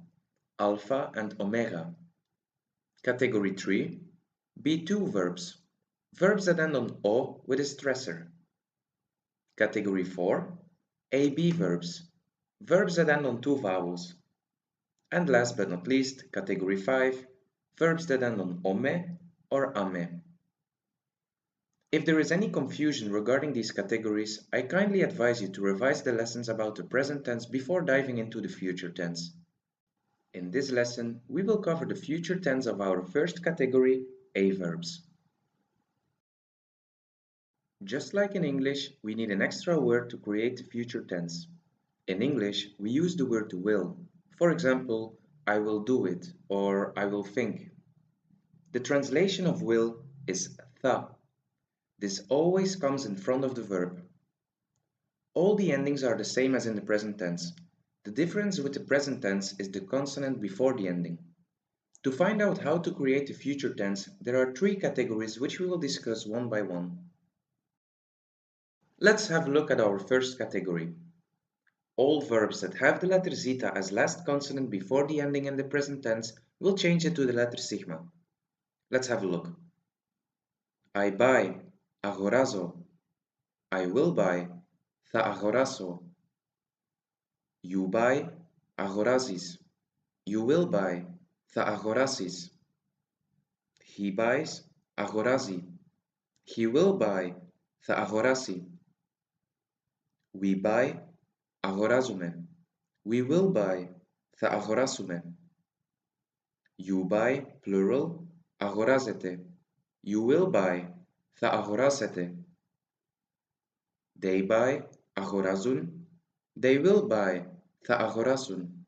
alpha and omega. Category 3, B2 verbs. Verbs that end on o with a stressor. Category 4, AB verbs. Verbs that end on two vowels. And last but not least, category 5, verbs that end on ome or ame. If there is any confusion regarding these categories, I kindly advise you to revise the lessons about the present tense before diving into the future tense. In this lesson, we will cover the future tense of our first category, A verbs. Just like in English, we need an extra word to create the future tense. In English, we use the word will. For example, I will do it or I will think. The translation of will is tha. This always comes in front of the verb. All the endings are the same as in the present tense. The difference with the present tense is the consonant before the ending. To find out how to create the future tense, there are three categories which we will discuss one by one. Let's have a look at our first category. All verbs that have the letter zeta as last consonant before the ending in the present tense will change it to the letter sigma. Let's have a look. I buy, agorazo. I will buy, θα αγοράσω. You buy, αγοράζεις. You will buy, θα αγοράσεις. He buys, αγοράζει. He will buy, θα αγοράσει. We buy, αγοράζουμε. We will buy, θα αγοράσουμε. You buy, plural, αγοράζετε. You will buy, θα αγοράσετε. They buy, αγοράζουν. They will buy, θα αγοράσουν.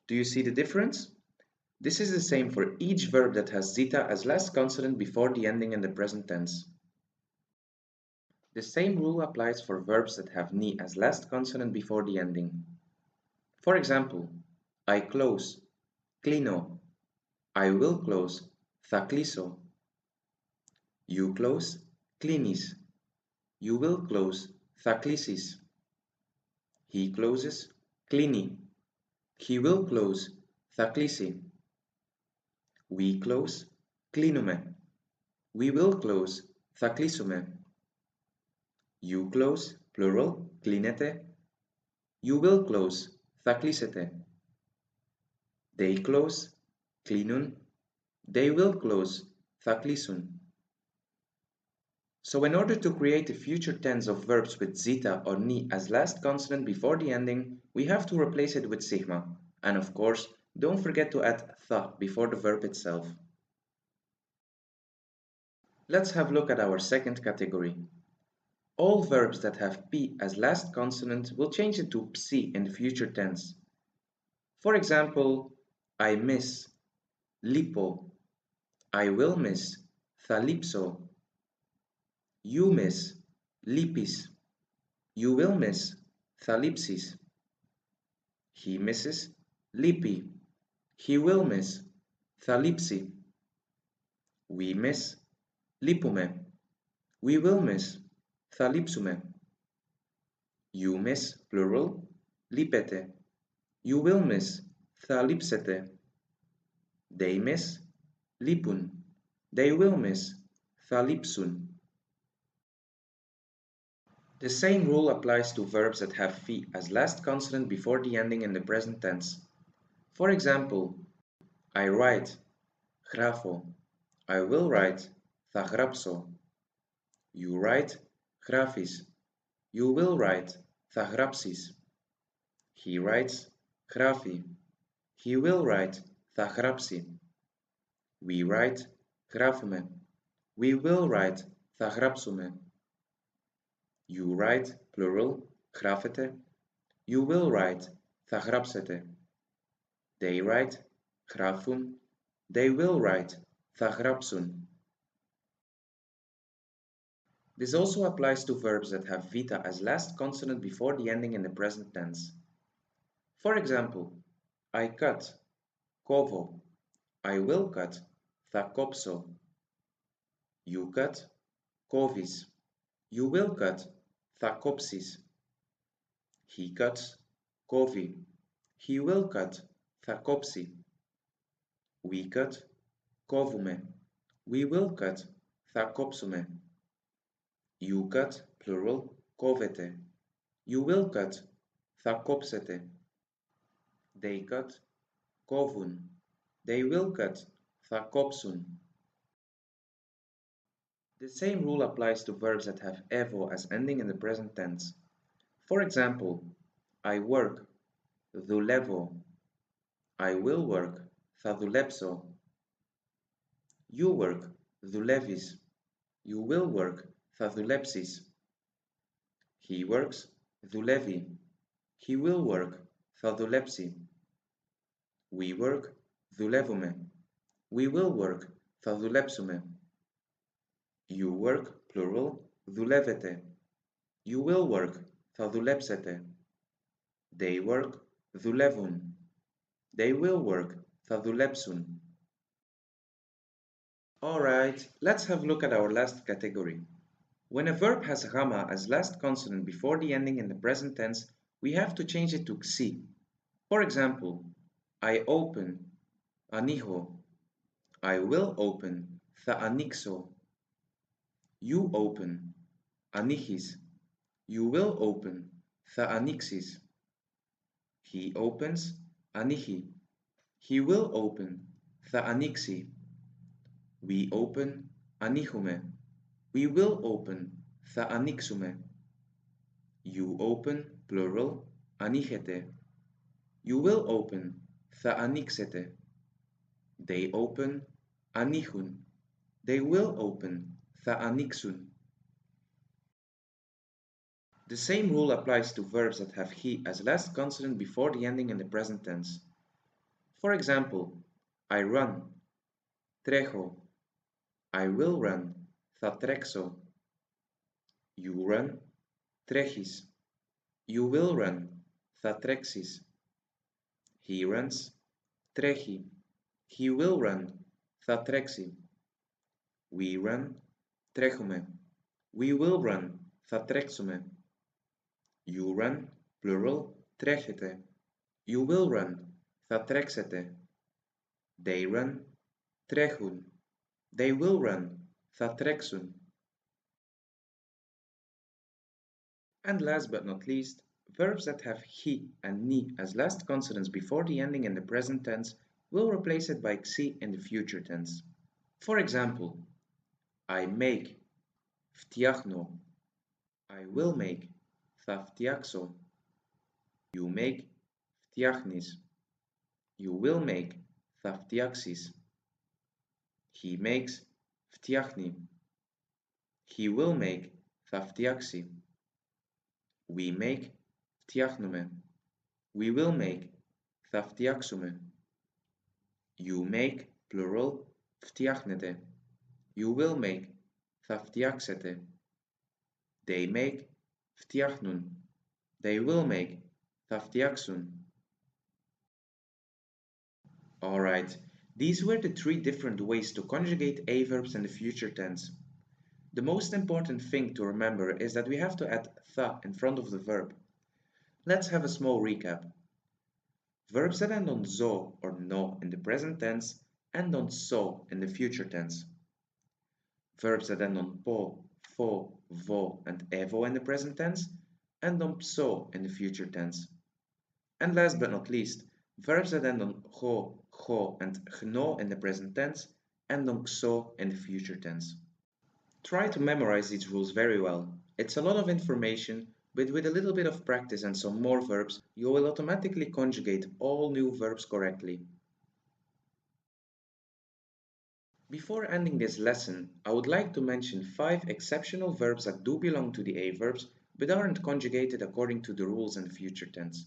Do you see the difference? This is the same for each verb that has zeta as last consonant before the ending in the present tense. The same rule applies for verbs that have ni as last consonant before the ending. For example, I close, κλείνω. I will close, θα κλείσω. You close, κλείνεις. You will close, θα κλείσεις. He closes, κλείνει. He will close, θα κλείσει. We close, κλείνουμε. We will close, θα κλείσουμε. You close, plural, κλείνετε. You will close, θα κλείσετε. They close, κλείνουν. They will close, θα κλείσουν. So in order to create a future tense of verbs with zeta or ni as last consonant before the ending, we have to replace it with sigma. And of course, don't forget to add tha before the verb itself. Let's have a look at our second category. All verbs that have p as last consonant will change it to psi in the future tense. For example, I miss, lipo. I will miss, θα λείψω. You miss, λείπεις. You will miss, θα λείψεις. He misses, λείπει. He will miss, θα λείψει. We miss, λείπουμε. We will miss, θα λείψουμε. You miss, plural, λείπετε. You will miss, θα λείψετε. They miss, λείπουν. They will miss, θα λείψουν. The same rule applies to verbs that have phi as last consonant before the ending in the present tense. For example, I write, γράφω. I will write, θα γράψω. You write, γράφεις. You will write, θα γράψεις. He writes, γράφει. He will write, θα γράψει. We write, γράφουμε. We will write, θα γράψουμε. You write, plural, γράφετε. You will write, θα γράψετε. They write, γράφουν. They will write, θα γράψουν. This also applies to verbs that have vita as last consonant before the ending in the present tense. For example, I cut, κόβω. I will cut, θα κόψω. You cut, κόβεις. You will cut, θα κόψεις. He cuts, κόβει. He will cut, θα κόψει. We cut, κόβουμε. We will cut, θα κόψουμε. You cut, plural, κόβετε. You will cut, θα κόψετε. They cut, κόβουν. They will cut, θα κόψουν. The same rule applies to verbs that have evo as ending in the present tense. For example, I work, δουλεύω. I will work, θα δουλέψω. You work, δουλεύεις. You will work, θα δουλέψεις. He works, δουλεύει. He will work, θα δουλέψει. We work, δουλεύουμε. We will work, θα δουλέψουμε. You work, plural, δουλεύετε. You will work, θα δουλέψετε. They work, δουλεύουν. They will work, θα δουλέψουν. Alright, let's have a look at our last category. When a verb has γάμα as last consonant before the ending in the present tense, we have to change it to ξι. For example, I open, ανοίγω. I will open, θα ανοίξω. You open, ανοίγεις. You will open, θα ανοίξεις. He opens, ανοίγει. He will open, θα ανοίξει. We open, ανοίγουμε. We will open, θα ανοίξουμε. You open, plural, ανοίγετε. You will open, θα ανοίξετε. They open, ανοίγουν. They will open, θα ανοίξουν. The same rule applies to verbs that have he as last consonant before the ending in the present tense. For example, I run, τρέχω. I will run, θα τρέξω. You run, τρέχεις. You will run, θα τρέξεις. He runs, τρέχει. He will run, θα τρέξει. We run, τρέχουμε. We will run, θα τρέξουμε. You run, plural, τρέχετε. You will run, θα τρέξετε. They run, τρέχουν. They will run, θα τρέξουν. And last but not least, verbs that have he and ni as last consonants before the ending in the present tense will replace it by ξι in the future tense. For example, I make, φτιάχνω. I will make, θα φτιάξω. You make, φτιάχνεις. You will make, θα φτιάξεις. He makes, φτιάχνει. He will make, θα φτιάξει. We make, φτιάχνουμε. We will make, θα φτιάξουμε. You make, plural, φτιάχνετε. You will make, θα φτιάξετε. They make, φτιάχνουν. They will make, θα φτιάξουν. Alright, these were the three different ways to conjugate a verbs in the future tense. The most important thing to remember is that we have to add tha in front of the verb. Let's have a small recap. Verbs that end on zo or no in the present tense end on so in the future tense. Verbs that end on po, fo, vo, and evo in the present tense end on pso in the future tense. And last but not least, verbs that end on go, go, and gno in the present tense end on xo in the future tense. Try to memorize these rules very well. It's a lot of information, but with a little bit of practice and some more verbs, you will automatically conjugate all new verbs correctly. Before ending this lesson, I would like to mention 5 exceptional verbs that do belong to the A-verbs, but aren't conjugated according to the rules in the future tense.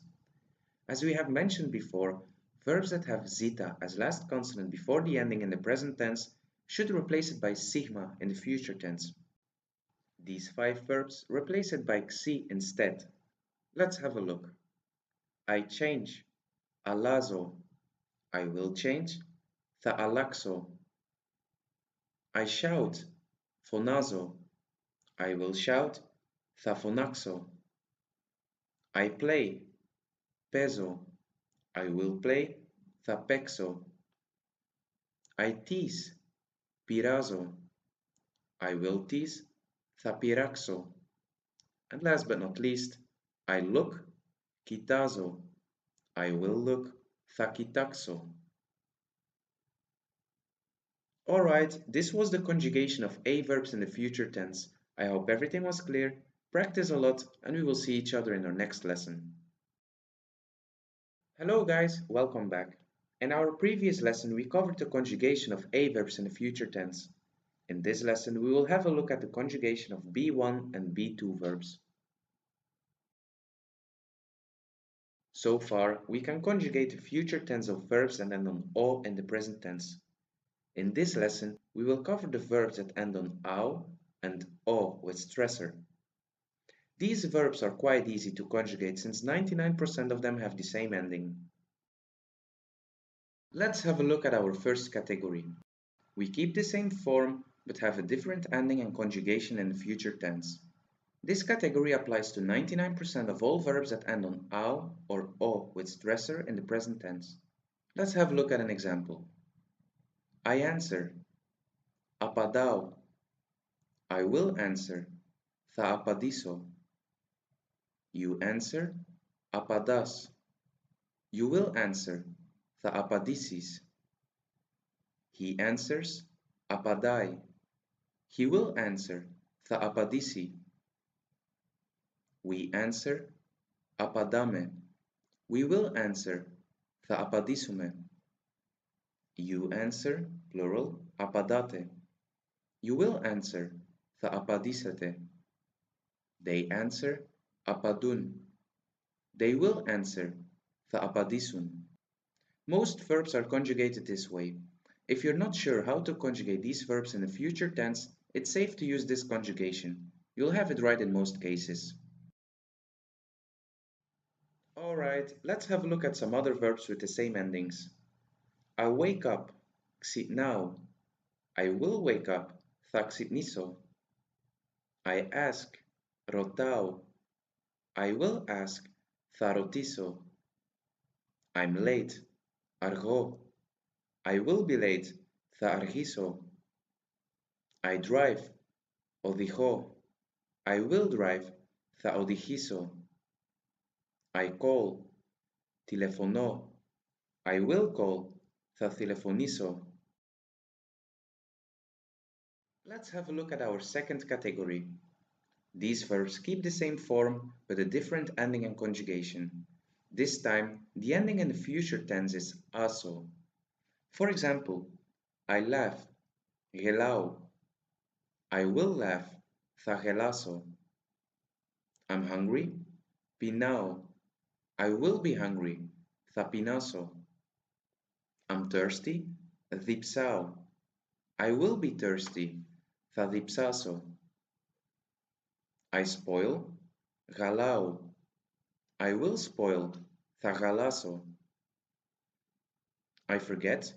As we have mentioned before, verbs that have zeta as last consonant before the ending in the present tense should replace it by sigma in the future tense. These 5 verbs replace it by ξι instead. Let's have a look. I change, αλλάζω. I will change, θα αλλάξω. I shout, φωνάζω. I will shout, θα φωνάξω. I play, παίζω. I will play, θα παίξω. I tease, πειράζω. I will tease, θα πειράξω. And last but not least, I look, κοιτάζω. I will look, θα κοιτάξω. Alright, this was the conjugation of A verbs in the future tense. I hope everything was clear. Practice a lot and we will see each other in our next lesson. Hello guys, welcome back. In our previous lesson we covered the conjugation of A verbs in the future tense. In this lesson we will have a look at the conjugation of B1 and B2 verbs. So far, we can conjugate the future tense of verbs that end on O in the present tense. In this lesson, we will cover the verbs that end on AU and O with stressor. These verbs are quite easy to conjugate since 99% of them have the same ending. Let's have a look at our first category. We keep the same form but have a different ending and conjugation in the future tense. This category applies to 99% of all verbs that end on AU or O with stressor in the present tense. Let's have a look at an example. I answer, apadaw. I will answer, θα απαντήσω. You answer, απαντάς. You will answer, θα απαντήσεις. He answers, απαντάει. He will answer, θα απαντήσει. We answer, απαντάμε. We will answer, θα απαντήσουμε. You answer, plural, απαντάτε. You will answer, θα απαντήσετε. They answer, απαντούν. They will answer, θα απαντήσουν. Most verbs are conjugated this way. If you're not sure how to conjugate these verbs in the future tense, it's safe to use this conjugation. You'll have it right in most cases. Alright, let's have a look at some other verbs with the same endings. I wake up, ξυπνάω. I will wake up, θα ξυπνήσω. I ask, ρωτάω. I will ask, θα ρωτήσω. I'm late, αργώ. I will be late, θα αργήσω. I drive, οδηγώ. I will drive, θα οδηγήσω. I call, τηλεφωνώ. I will call, θα τηλεφωνήσω. Let's have a look at our second category. These verbs keep the same form but a different ending and conjugation. This time, the ending in the future tense is aso. For example, I laugh, γελάω. I will laugh, θα γελάσω. I'm hungry, πεινάω. I will be hungry, θα πεινάσω. I'm thirsty, διψάω. I will be thirsty, θα διψάσω. I spoil, γαλάω. I will spoil, θα γαλάσω. I forget,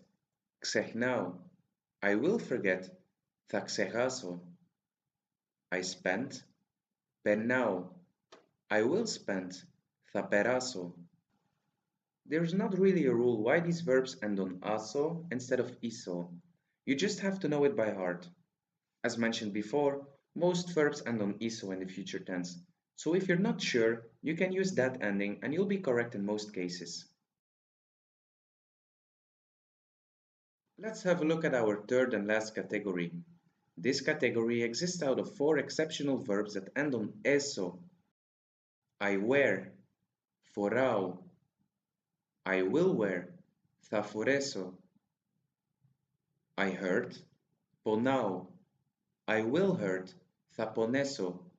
ξεχνάω. I will forget, θα ξεχάσω. I spend, περνάω. I will spend, θα περάσω. There's not really a rule why these verbs end on aso instead of iso. You just have to know it by heart. As mentioned before, most verbs end on iso in the future tense. So if you're not sure, you can use that ending and you'll be correct in most cases. Let's have a look at our third and last category. This category exists out of 4 exceptional verbs that end on eso. I wear, φοράω. I will wear, θα φορέσω. I hurt, πονάω. I will hurt, θα πονέσω.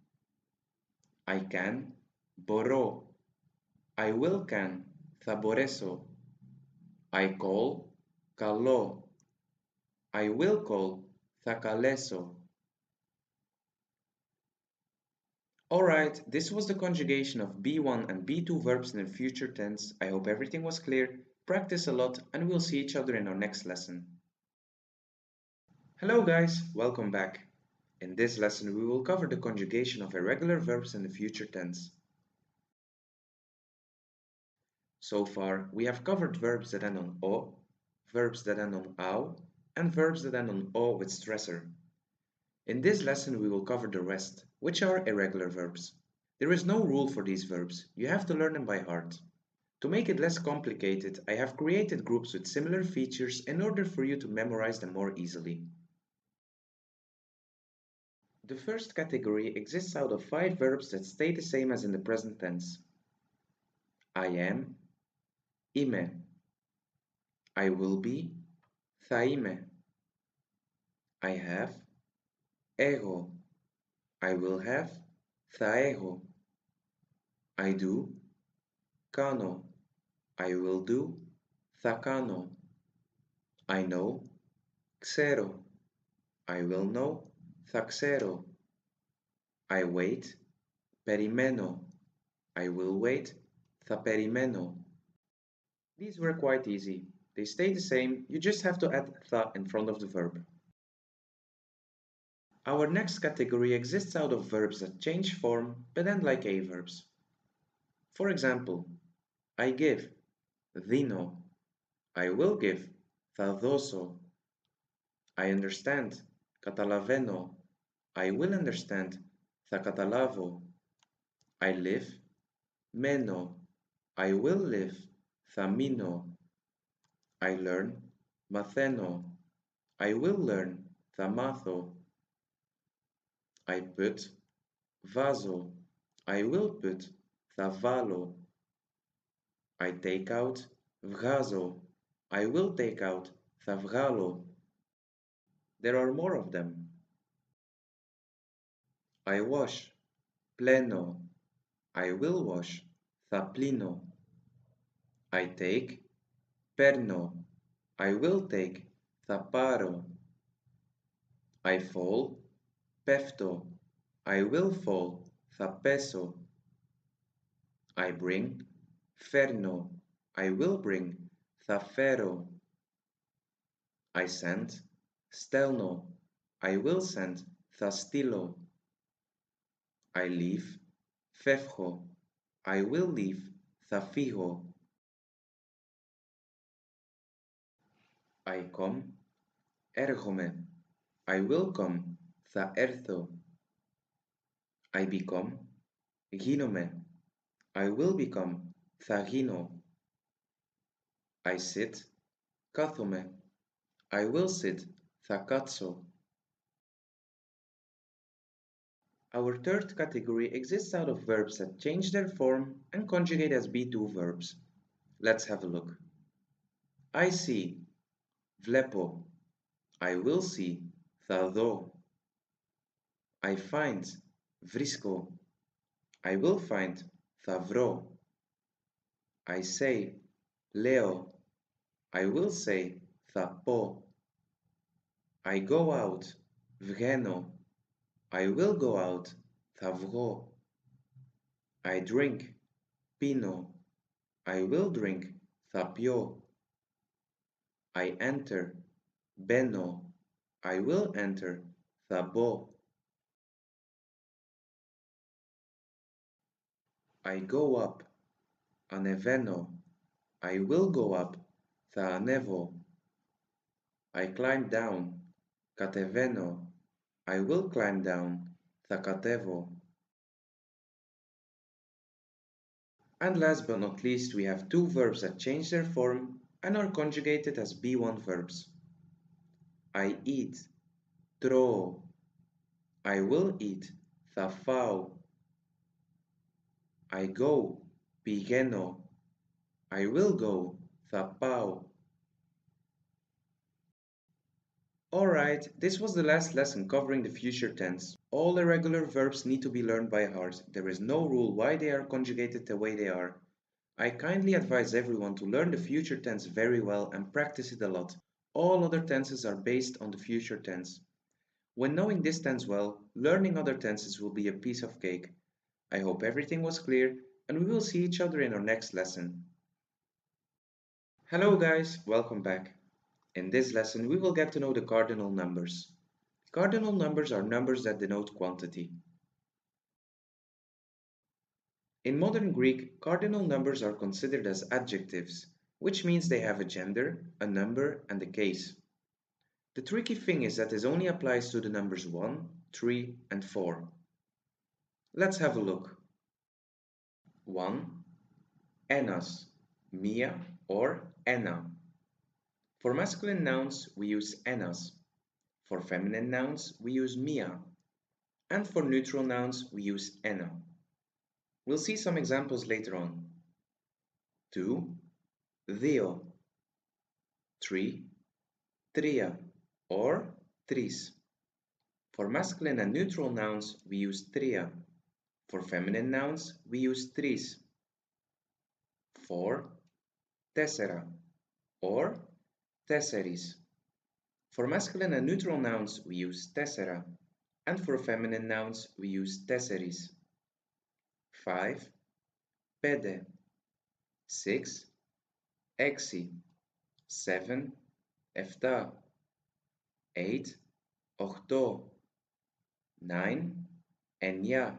I can, μπορώ. I will can, θα μπορέσω. I call, καλώ. I will call, θα καλέσω. Alright, this was the conjugation of B1 and B2 verbs in the future tense. I hope everything was clear. Practice a lot and we'll see each other in our next lesson. Hello guys, welcome back. In this lesson we will cover the conjugation of irregular verbs in the future tense. So far, we have covered verbs that end on o, verbs that end on au, and verbs that end on o with stressor. In this lesson, we will cover the rest, which are irregular verbs. There is no rule for these verbs, you have to learn them by heart. To make it less complicated, I have created groups with similar features in order for you to memorize them more easily. The first category exists out of 5 verbs that stay the same as in the present tense. I am, είμαι. I will be, θα είμαι. I have, έχω. I will have, θα έχω. I do, κάνω. I will do, θα κάνω. I know, ξέρω. I will know, θα ξέρω. I wait, περιμένω. I will wait, θα περιμένω. These were quite easy. They stay the same, you just have to add tha in front of the verb. Our next category exists out of verbs that change form but end like a verbs. For example, I give, δίνω. I will give, θα δώσω. I understand, καταλαβαίνω. I will understand, θα καταλάβω. I live, μένω. I will live, θα μείνω. I learn, μαθαίνω. I will learn, θα μάθω. I put, βάζω. I will put, θα βάλω. I take out, βγάζω. I will take out, θα βγάλω. There are more of them. I wash, πλένω. I will wash, θα πλύνω. I take, παίρνω. I will take, θα πάρω. I fall, πέφτω. I will fall, θα πέσω. I bring, φέρνω. I will bring, θα φέρω. I send, στέλνω. I will send, θα στείλω. I leave, φεύγω. I will leave, θα φύγω. I come, έρχομαι. I will come, θα έρθω. I become, γίνομαι. I will become, θα γίνω. I sit, κάθομαι. I will sit, θα κάτσω. Our third category exists out of verbs that change their form and conjugate as be-to verbs. Let's have a look. I see, βλέπω. I will see, θα δω. I find, βρίσκω. I will find, θα βρω. I say, λέω. I will say, θα πω. I go out, βγαίνω. I will go out, θα βγω. I drink, πίνω. I will drink, θα πιω. I enter, μπαίνω. I will enter, θα μπω. I go up, ανεβαίνω. I will go up, θα ανέβω. I climb down, κατεβαίνω. I will climb down, θα κατέβω. And last but not least, we have 2 verbs that change their form and are conjugated as be-one verbs. I eat, τρώω. I will eat, θα φάω. I go, πηγαίνω. I will go, θα πάω. Alright, this was the last lesson covering the future tense. All irregular verbs need to be learned by heart. There is no rule why they are conjugated the way they are. I kindly advise everyone to learn the future tense very well and practice it a lot. All other tenses are based on the future tense. When knowing this tense well, learning other tenses will be a piece of cake. I hope everything was clear, and we will see each other in our next lesson. Hello guys, welcome back. In this lesson, we will get to know the cardinal numbers. Cardinal numbers are numbers that denote quantity. In modern Greek, cardinal numbers are considered as adjectives, which means they have a gender, a number, and a case. The tricky thing is that this only applies to the numbers 1, 3, and 4. Let's have a look. 1. Enas, Mia or Enna. For masculine nouns, we use enas. For feminine nouns, we use Mia. And for neutral nouns, we use Enna. We'll see some examples later on. 2. Δύο. 3. Tria or tris. For masculine and neutral nouns, we use tria. For feminine nouns, we use tris. 4. Tessera or tesseris. For masculine and neutral nouns, we use tessera, and for feminine nouns, we use tesseris. 5. Pede. 6. Exi. 7. Efta. 8. Ochto. 9. Enya.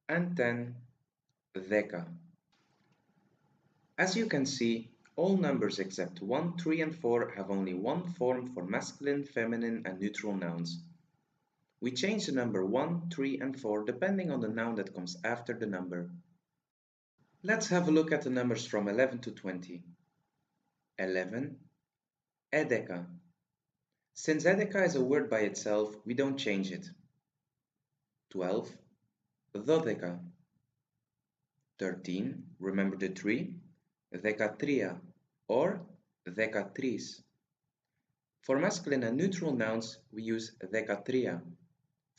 And 10. Δέκα. As you can see, all numbers except 1, 3, and 4 have only one form for masculine, feminine, and neutral nouns. We change the number 1, 3, and 4 depending on the noun that comes after the number. Let's have a look at the numbers from 11 to 20. 11. Edeka. Since edeka is a word by itself, we don't change it. 12. Dodeka. 13. Remember the 3? Δεκατρία or δεκατρείς. For masculine and neutral nouns, we use δεκατρία.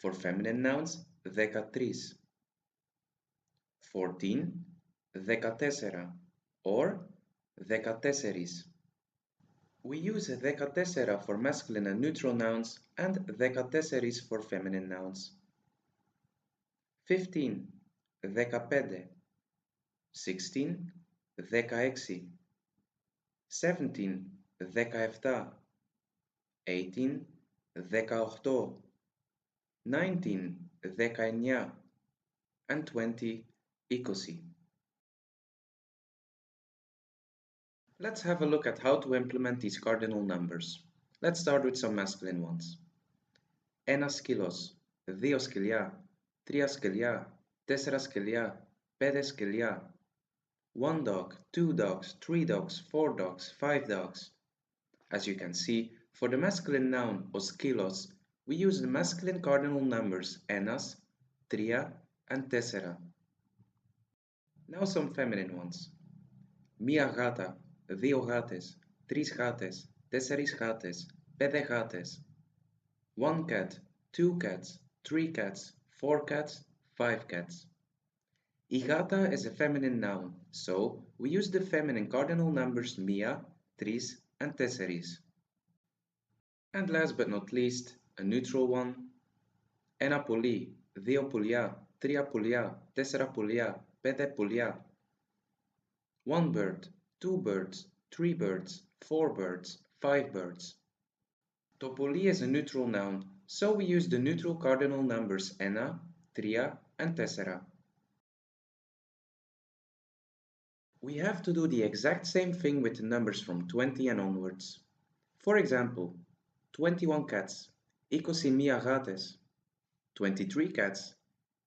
For feminine nouns, δεκατρείς. 14. Δεκατέσσερα or δεκατέσσερις. We use δεκατέσσερα for masculine and neutral nouns and δεκατέσσερις for feminine nouns. 15. Δεκαπέντε. 16. 16. 17. 17. 18. 18. 19. 19. And 20. 20. Let's have a look at how to implement these cardinal numbers. Let's start with some masculine ones. Ένα σκύλος, δύο σκυλιά, τρία σκυλιά, τέσσερα σκυλιά, πέντε σκυλιά. One dog, two dogs, three dogs, four dogs, five dogs. As you can see, for the masculine noun oskilos, we use the masculine cardinal numbers enas, tria, and tessera. Now some feminine ones. Μία γάτα, δύο γάτες, τρεις γάτες, τέσσερις γάτες, πέντε γάτες. One cat, two cats, three cats, four cats, five cats. Η γάτα is a feminine noun, so we use the feminine cardinal numbers μία, τρεις, and τέσσερις. And last but not least, a neutral one. Ένα πουλί, δύο πουλιά, τρία πουλιά, τέσσερα πουλιά, πέντε πουλιά. One bird, two birds, three birds, four birds, five birds. Το πουλί is a neutral noun, so we use the neutral cardinal numbers ένα, τρία, and τέσσερα. We have to do the exact same thing with the numbers from 20 and onwards. For example, 21 cats, 21 γάτες. 23 cats,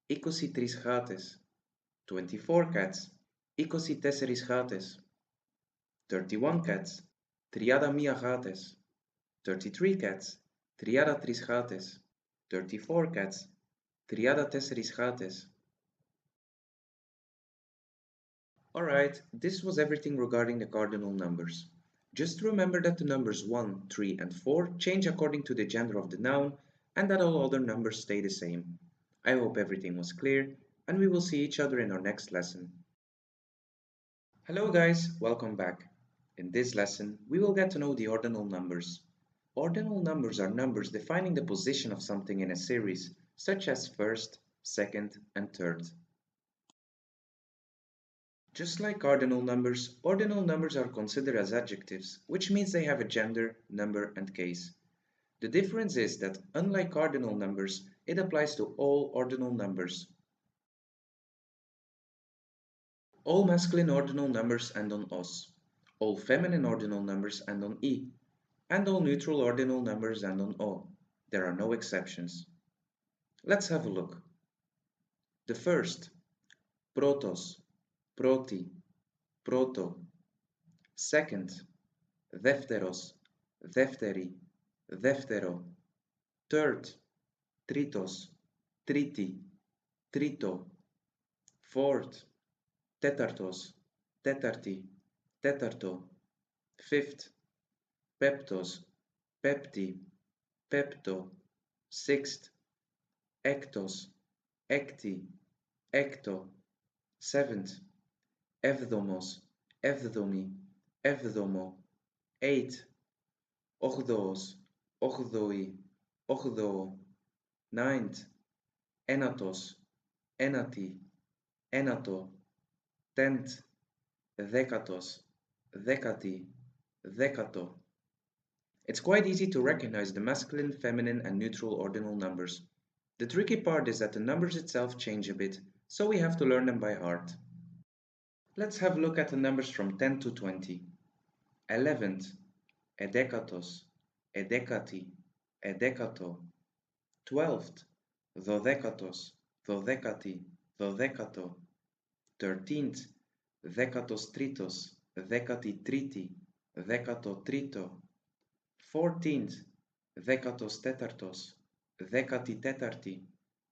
23 γάτες. 24 cats, 24 γάτες. 31 cats, 31 γάτες. 33 cats, 33 γάτες. 34 cats, 34 γάτες. Alright, this was everything regarding the cardinal numbers. Just remember that the numbers 1, 3, and 4 change according to the gender of the noun, and that all other numbers stay the same. I hope everything was clear, and we will see each other in our next lesson. Hello guys, welcome back. In this lesson, we will get to know the ordinal numbers. Ordinal numbers are numbers defining the position of something in a series, such as first, second, and third. Just like cardinal numbers, ordinal numbers are considered as adjectives, which means they have a gender, number, and case. The difference is that, unlike cardinal numbers, it applies to all ordinal numbers. All masculine ordinal numbers end on os. All feminine ordinal numbers end on I. And all neutral ordinal numbers end on O. There are no exceptions. Let's have a look. The first, protos, proti, proto. Second, Defteros, defteri, deftero. Third, tritos, triti, trito. Fourth, tetartos, tetarti, tetarto. Fifth, peptos, pepti, pepto. Sixth, ectos, ecti, ecto. Seventh, evdomos, evdomi, evdomo. Eighth, ogdoos, ogdoi, ogdoo. Ninth, enatos, enati, enato. Tenth, dekatos, dekati, dekato. It's quite easy to recognize the masculine, feminine, and neutral ordinal numbers. The tricky part is that the numbers itself change a bit, so we have to learn them by heart. Let's have a look at the numbers from 10 to 20. 11th, edekatos, edekati, edekato. 12th, dodekatos, dodekati, dodekato. 13th, dekatos tritos, dekati triti, dekato trito. 14th, dekatos tetartos, dekati tetarti,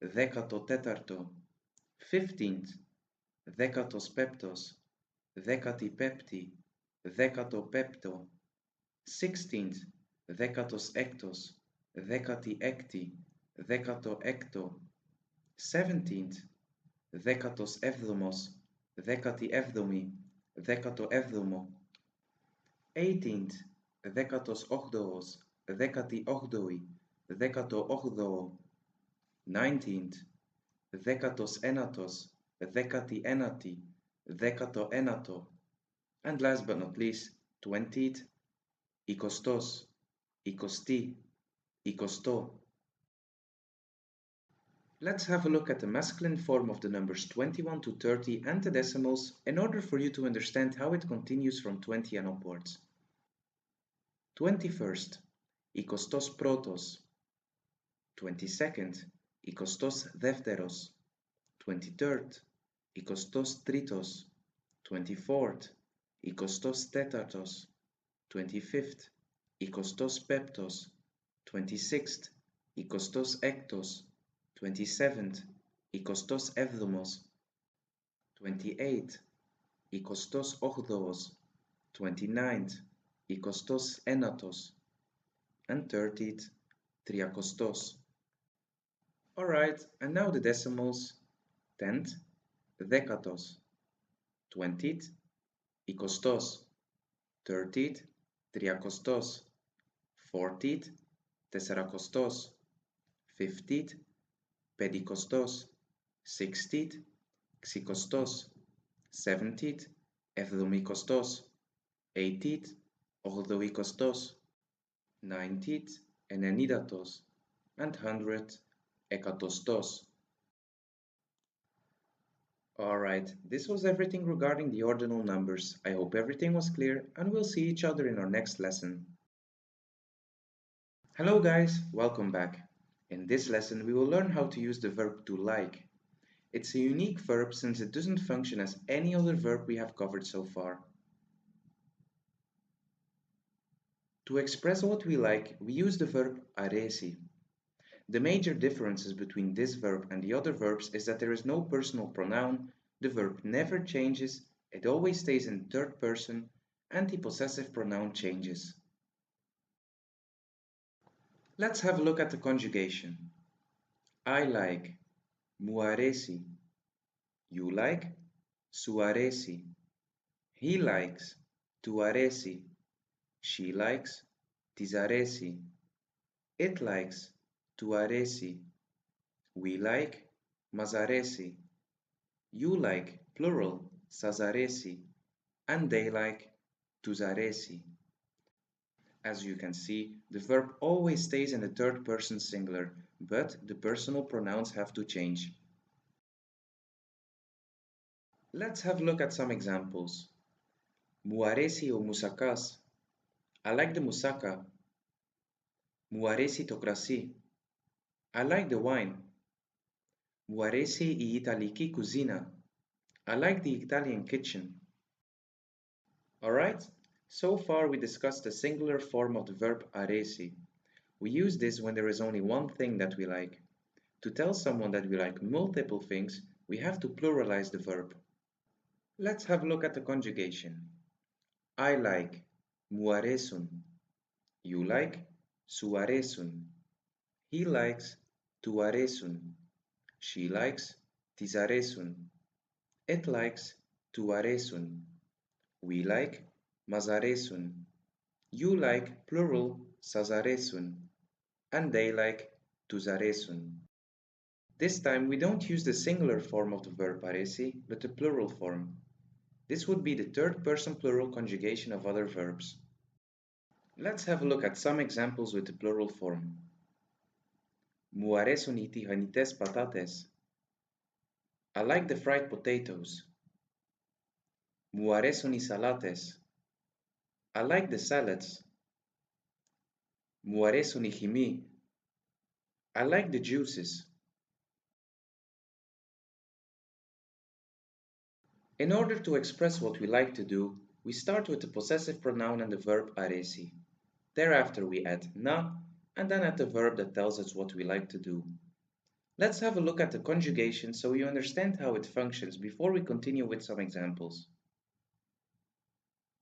dekato tetarto. 15th, dekatos peptos, dekati pepti, dekato pepto. 16th, dekatos ectos, dekati ecti, dekato ecto. 17th, dekatos evdomos, dekati evdomi, dekato evdomo. 18th, dekatos ogdoos, dekati ogdoi, dekato ogdoo. 19th, dekatos enatos, dekati enati, dekato enato. And last but not least, 20th, ikostos, ikosti, ikosto. Let's have a look at the masculine form of the numbers 21 to 30 and the decimals in order for you to understand how it continues from 20 and upwards. 21st, ikostos protos. 22nd, ikostos defteros. 23rd, ikostos tritos. 24th, ikostos tetartos. 25th, ikostos peptos. 26th, ikostos ectos. 27th, ikostos evdomos. 28th, ikostos ogdoos. 29th, ikostos enatos. And 30th, triakostos. Alright, and now the decimals. 10th, dekatos. 20th, ikostos. 30th, triakostos. 40th, tesserakostos. 50th, pedikostos. 60th, xikostos. 70th, evdomikostos. 80th, ogdoikostos. 90th, enenidatos. And 100th, ekatostos. Alright, this was everything regarding the ordinal numbers. I hope everything was clear and we'll see each other in our next lesson. Hello guys, welcome back. In this lesson we will learn how to use the verb to like. It's a unique verb since it doesn't function as any other verb we have covered so far. To express what we like, we use the verb aresi. The major differences between this verb and the other verbs is that there is no personal pronoun, the verb never changes, it always stays in third person, and the possessive pronoun changes. Let's have a look at the conjugation. I like, muaresi. You like, suaresi. He likes, tuaresi. She likes, tizaresi. It likes, tuaresi. We like, mazaresi. You like, plural, sazaresi. And they like, tuzaresi. As you can see, the verb always stays in the third person singular, but the personal pronouns have to change. Let's have a look at some examples. Μου αρέσει ο μουσακάς. I like the moussaka. Μου αρέσει το κρασί. I like the wine. Μου αρέσει η Ιταλική κουζίνα. I like the Italian kitchen. Alright, so far we discussed the singular form of the verb aresi. We use this when there is only one thing that we like. To tell someone that we like multiple things, we have to pluralize the verb. Let's have a look at the conjugation. I like, μου αρέσουν. You like, σου αρέσουν. He likes, του αρέσουν. She likes, της αρέσουν. It likes, του αρέσουν. We like, μας αρέσουν. You like, plural, σας αρέσουν. And they like, τους αρέσουν. This time we don't use the singular form of the verb aresi, but the plural form. This would be the third person plural conjugation of other verbs. Let's have a look at some examples with the plural form. Μου αρέσουν οι τηγανιτές πατάτες. I like the fried potatoes. Μου αρέσουν οι σαλάτες. I like the salads. Μου αρέσουν οι χυμοί. I like the juices. In order to express what we like to do, we start with the possessive pronoun and the verb aresi. Thereafter we add na, and then add the verb that tells us what we like to do. Let's have a look at the conjugation so you understand how it functions before we continue with some examples.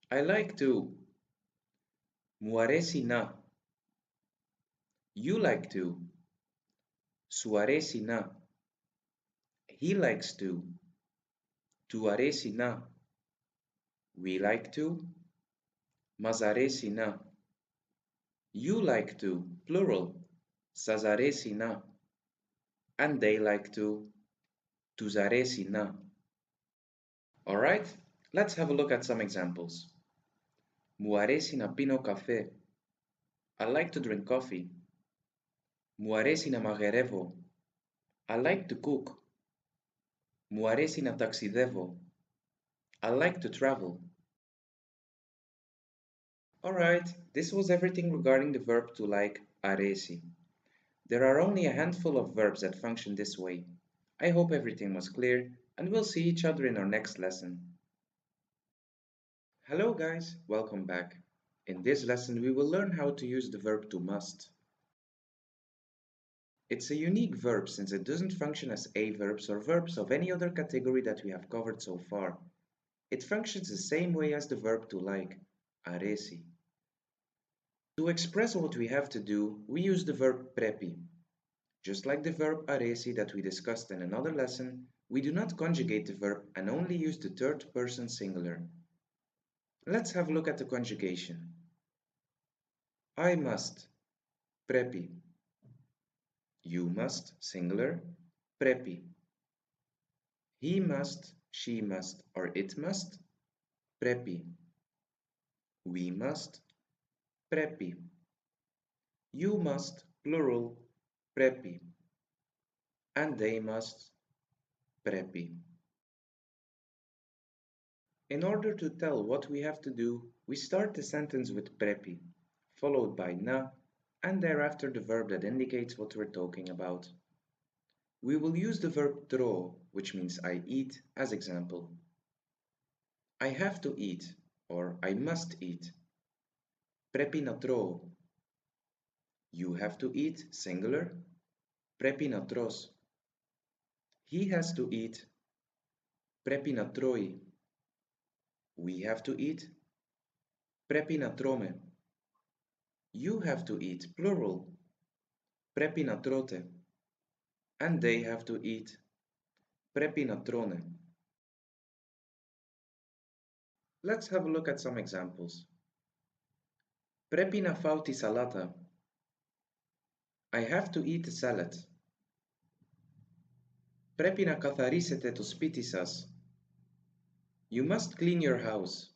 I like to. Μου αρέσει να. You like to. Σου αρέσει να. He likes to. Του αρέσει να. We like to. Μας αρέσει να. You like to, plural. Σας αρέσει να. And they like to. Τους αρέσει να. Alright, let's have a look at some examples. Μου αρέσει να πίνω καφέ. I like to drink coffee. Μου αρέσει να μαγειρεύω. I like to cook. Μου αρέσει να ταξιδεύω. I like to travel. Alright, this was everything regarding the verb to like, aresi. There are only a handful of verbs that function this way. I hope everything was clear, and we'll see each other in our next lesson. Hello guys, welcome back. In this lesson we will learn how to use the verb to must. It's a unique verb since it doesn't function as a-verbs or verbs of any other category that we have covered so far. It functions the same way as the verb to like, aresi. To express what we have to do, we use the verb prepi. Just like the verb aresi that we discussed in another lesson, we do not conjugate the verb and only use the third person singular. Let's have a look at the conjugation. I must, prepi. You must, singular, prepi. He must, she must, or it must, prepi. We must, prepi. You must, plural, prepi. And they must, prepi. In order to tell what we have to do, we start the sentence with prepi, followed by na, and thereafter the verb that indicates what we're talking about. We will use the verb tro, which means I eat, as example. I have to eat, or I must eat. Prepi na tro. You have to eat, singular. Prepi na tros. He has to eat. Prepi na troi. We have to eat. Prepi na trome. You have to eat, plural. Prepi na trote. And they have to eat. Prepi na trone. Let's have a look at some examples. Prepi na fauti salata. I have to eat a salad. Prepi na καθαρίσετε το σπίτι σας. You must clean your house.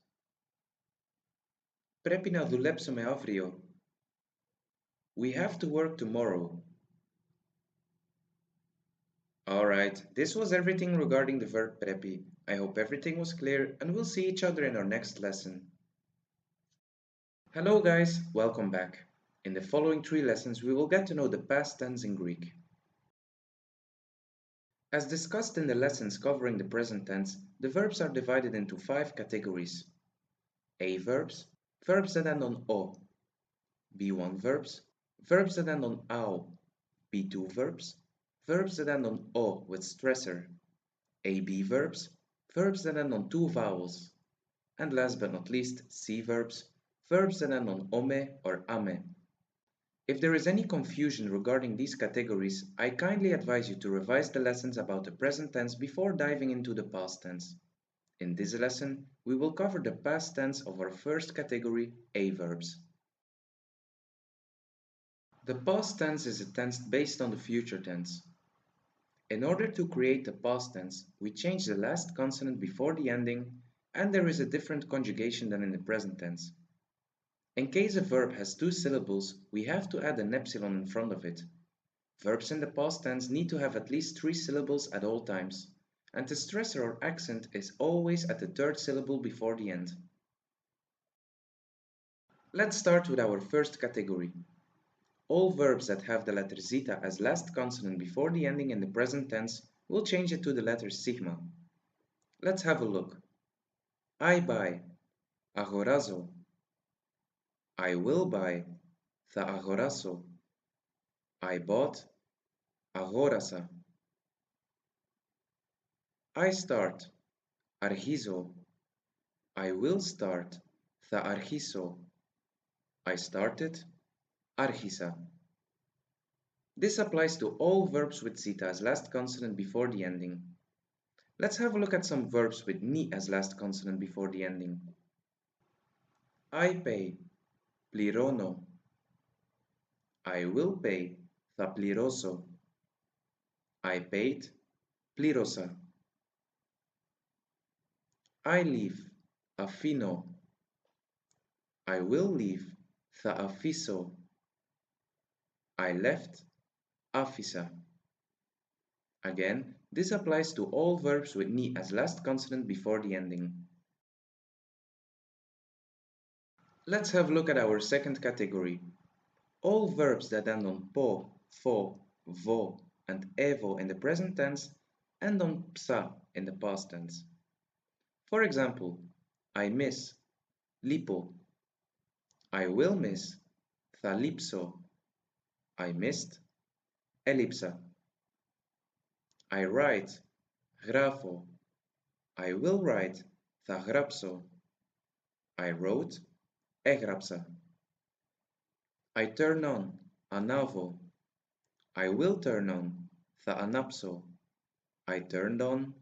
Πρέπει να δουλέψουμε αύριο. We have to work tomorrow. Alright. Alright, this was everything regarding the verb preppy. I hope everything was clear and we'll see each other in our next lesson. Hello guys, welcome back. In the following 3 lessons we will get to know the past tense in Greek. As discussed in the lessons covering the present tense, the verbs are divided into 5 categories. A verbs, verbs that end on o. B1 verbs, verbs that end on ao. B2 verbs, verbs that end on o with stressor. AB verbs, verbs that end on 2 vowels. And last but not least, C verbs, verbs that end on ome or ame. If there is any confusion regarding these categories, I kindly advise you to revise the lessons about the present tense before diving into the past tense. In this lesson, we will cover the past tense of our first category, A verbs. The past tense is a tense based on the future tense. In order to create the past tense, we change the last consonant before the ending, and there is a different conjugation than in the present tense. In case a verb has 2 syllables, we have to add an epsilon in front of it. Verbs in the past tense need to have at least 3 syllables at all times, and the stressor or accent is always at the 3rd syllable before the end. Let's start with our first category. All verbs that have the letter zeta as last consonant before the ending in the present tense will change it to the letter sigma. Let's have a look. I buy, agorazo. I will buy, θα αγοράσω. I bought, αγόρασα. I start, αρχίζω. I will start, θα αρχίσω. I started, άρχισα. This applies to all verbs with zeta as last consonant before the ending. Let's have a look at some verbs with ni as last consonant before the ending. I pay, πληρώνω. I will pay, θα πληρώσω. I paid, πλήρωσα. I leave, αφήνω. I will leave, θα αφήσω. I left, άφησα. Again, this applies to all verbs with ni as last consonant before the ending. Let's have a look at our second category. All verbs that end on po, fo, vo, and evo in the present tense end on psa in the past tense. For example, I miss, lipo. I will miss, θα λείψω. I missed, έλειψα. I write, γράφω. I will write, θα γράψω. I wrote, έγραψα. I turn on, ανάβω. I will turn on, θα ανάψω. I turned on,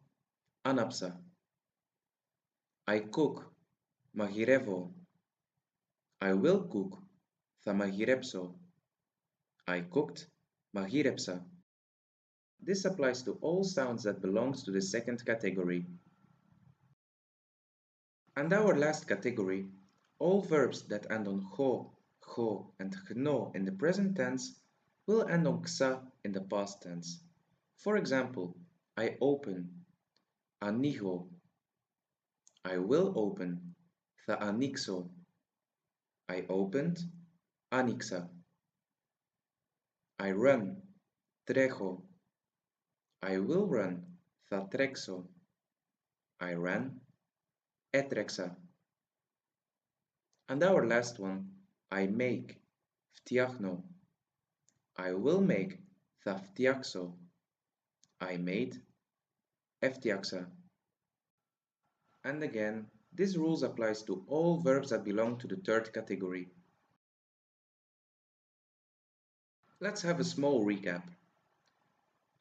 άναψα. I cook, μαγειρεύω. I will cook, θα μαγειρέψω. I cooked, μαγείρεψα. This applies to all sounds that belongs to the second category. And our last category, all verbs that end on ho, and hno in the present tense will end on xa in the past tense. For example, I open, ανοίγω. I will open, θα ανοίξω. I opened, άνοιξα. I run, τρέχω. I will run, θα τρέξω. I ran, έτρεξα. And our last one, I make, φτιάχνω. I will make, θα φτιάξω. I made, έφτιαξα. And again, this rules applies to all verbs that belong to the third category. Let's have a small recap.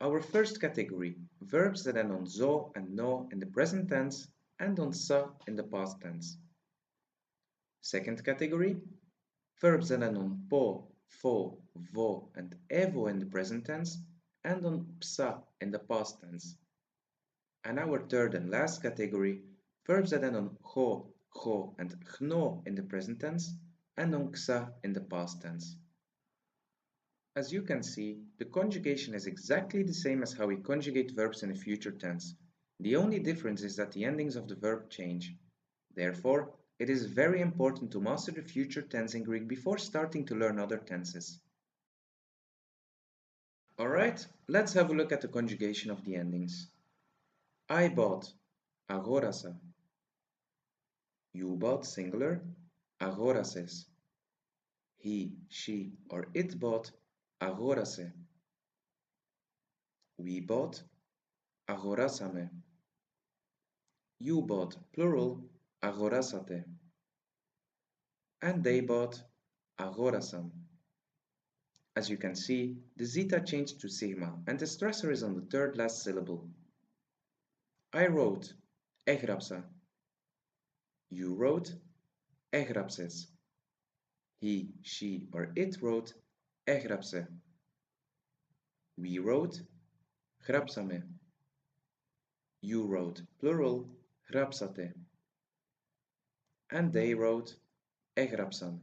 Our first category, verbs that end on zo and no in the present tense and on sa in the past tense. Second category, verbs that end on po, fo, vo, and evo in the present tense and on psa in the past tense. And our third and last category, verbs that end on ho, and hno in the present tense and on xa in the past tense. As you can see, the conjugation is exactly the same as how we conjugate verbs in the future tense. The only difference is that the endings of the verb change. Therefore, it is very important to master the future tense in Greek before starting to learn other tenses. Alright, let's have a look at the conjugation of the endings. I bought, agorasa. You bought, singular, agorases. He, she, or it bought, agorase. We bought, agorasame. You bought, plural, agorasate. And they bought, agorasam. As you can see, the zeta changed to sigma and the stressor is on the third last syllable. I wrote, egrapsa. You wrote, egrapses. He, she, or it wrote, egrapse. We wrote, grapsame. You wrote, plural, grapsate. And they wrote, egrapsam.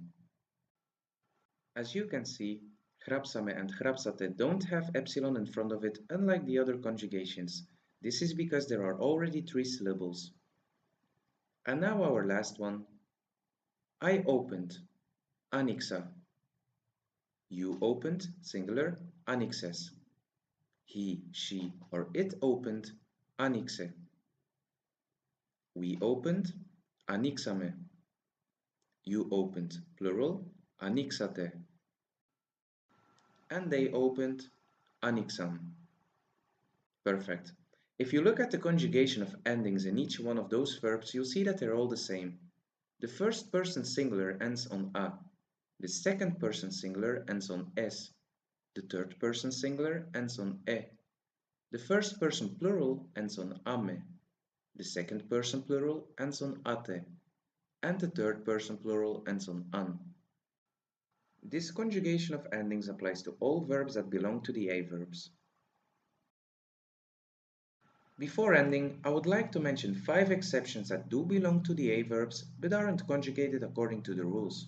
As you can see, grapsame and grapsate don't have epsilon in front of it unlike the other conjugations. This is because there are already 3 syllables. And now our last one. I opened, anixa. You opened, singular, anixes. He, she, or it opened, anixe. We opened, anixame. You opened, plural, anixate. And they opened, anixam. Perfect. If you look at the conjugation of endings in each one of those verbs, you'll see that they're all the same. The first person singular ends on a. The second person singular ends on es. The third person singular ends on e. The first person plural ends on ame. The second person plural ends on ate. And the third person plural ends on an. This conjugation of endings applies to all verbs that belong to the A-verbs. Before ending, I would like to mention 5 exceptions that do belong to the A-verbs but aren't conjugated according to the rules.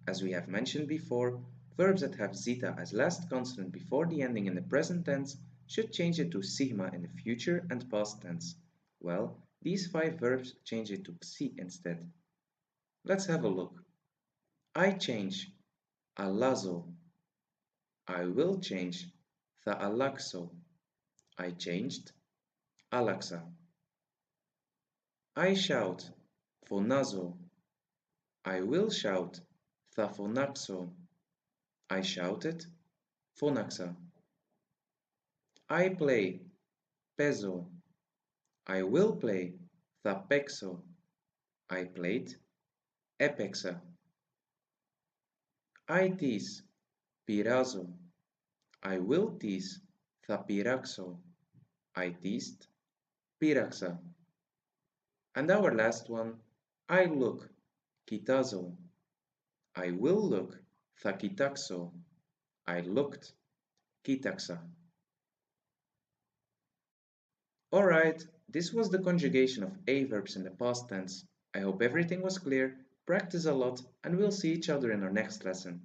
As we have mentioned before, verbs that have zeta as last consonant before the ending in the present tense should change it to sigma in the future and past tense. Well, these 5 verbs change it to xi instead. Let's have a look. I change, alazo. I will change, thalaxo. I changed, alaxa. I shout, phonazo. I will shout, thaphonaxo. I shouted, phonaxa. I play, peso. I will play, thapexo. I played, epexa. I tease, pirazo. I will tease, thapiraxo. I teased, piraxa. And our last one, I look, kitazo. I will look, thakitaxo. I looked, kitaxa. Alright, this was the conjugation of A verbs in the past tense. I hope everything was clear, practice a lot, and we'll see each other in our next lesson.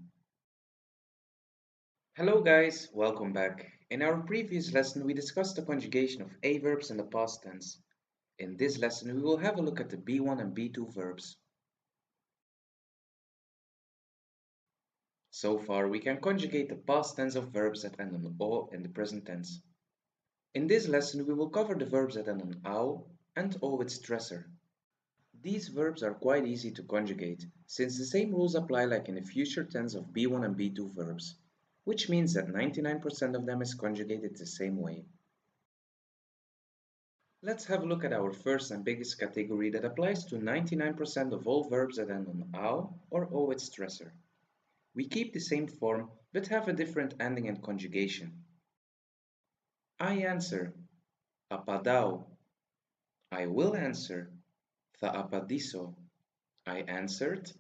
Hello guys, welcome back. In our previous lesson we discussed the conjugation of A verbs in the past tense. In this lesson we will have a look at the B1 and B2 verbs. So far we can conjugate the past tense of verbs that end on O in the present tense. In this lesson we will cover the verbs that end on AU and O with stressor. These verbs are quite easy to conjugate, since the same rules apply like in the future tense of B1 and B2 verbs, which means that 99% of them is conjugated the same way. Let's have a look at our first and biggest category that applies to 99% of all verbs that end on AU or O with stressor. We keep the same form, but have a different ending and conjugation. I answer, apadao. I will answer, thaapadiso. I answered,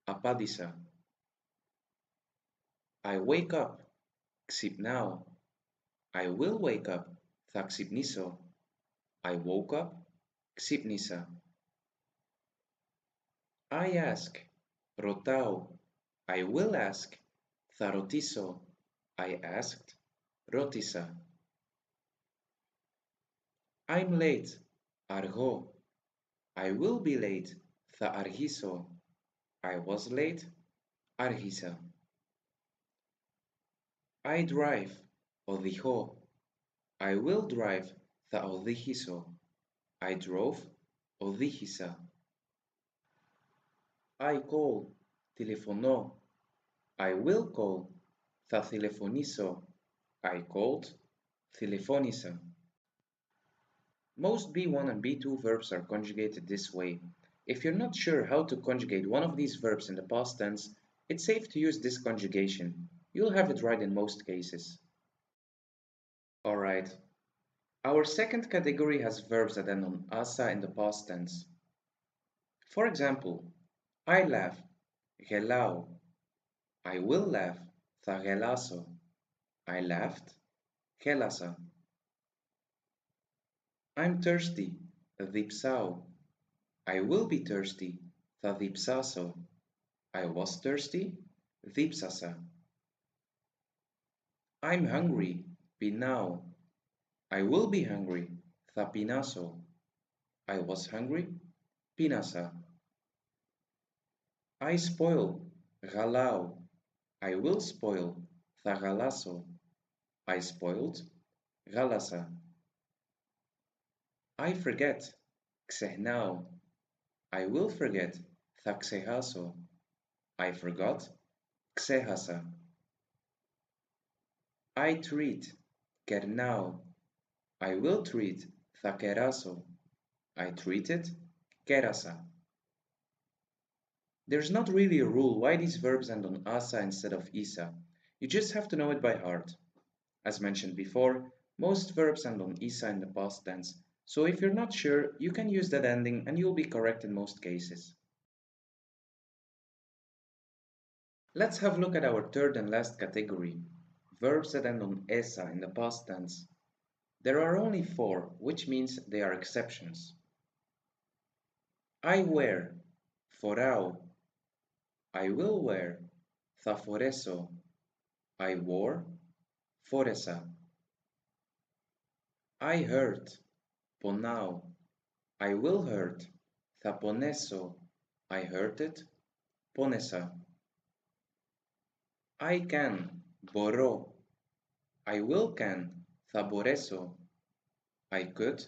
apadisa. I wake up, xipnao. I will wake up, thaxipniso. I woke up, xipnisa. I ask, rotao. I will ask, tharotiso. I asked. Ρώτησα. I'm late. Αργώ. I will be late. Θα αργήσω. I was late. Άργησα. I drive. Οδηγώ. I will drive. Θα οδηγήσω. I drove. Οδήγησα. I call. Τηλεφωνώ. I will call. Θα τηλεφωνήσω. I called. Τηλεφώνησα. Most B1 and B2 verbs are conjugated this way. If you're not sure how to conjugate one of these verbs in the past tense, it's safe to use this conjugation. You'll have it right in most cases. Alright, our second category has verbs that end on asa in the past tense. For example, I laugh, γελάω. I will laugh, θα γελάσω. I laughed, γέλασα. I'm thirsty, διψάω. I will be thirsty, θα διψάσω. I was thirsty, διψάσα. I'm hungry, πεινάω. I will be hungry, θα πεινάσω. I was hungry, πείνασα. I spoil, γαλάω. I will spoil, θα γαλάσω. I spoiled, γάλασα. I forget, ξεχνάω. I will forget, θα ξεχάσω. I forgot, ξέχασα. I treat, κερνάω. I will treat, θα κεράσω. I treated, κέρασα. There's not really a rule why these verbs end on asa instead of isa. You just have to know it by heart. As mentioned before, most verbs end on isa in the past tense, so if you're not sure, you can use that ending and you'll be correct in most cases. Let's have a look at our third and last category, verbs that end on esa in the past tense. There are only 4, which means they are exceptions. I wear, φοράω. I will wear, θα φορέσω. I wore, φόρεσα. I hurt, πονάω. I will hurt, θα πονέσω. I hurted, πόνεσα. I can, μπορώ. I will can, θα μπορέσω. I could,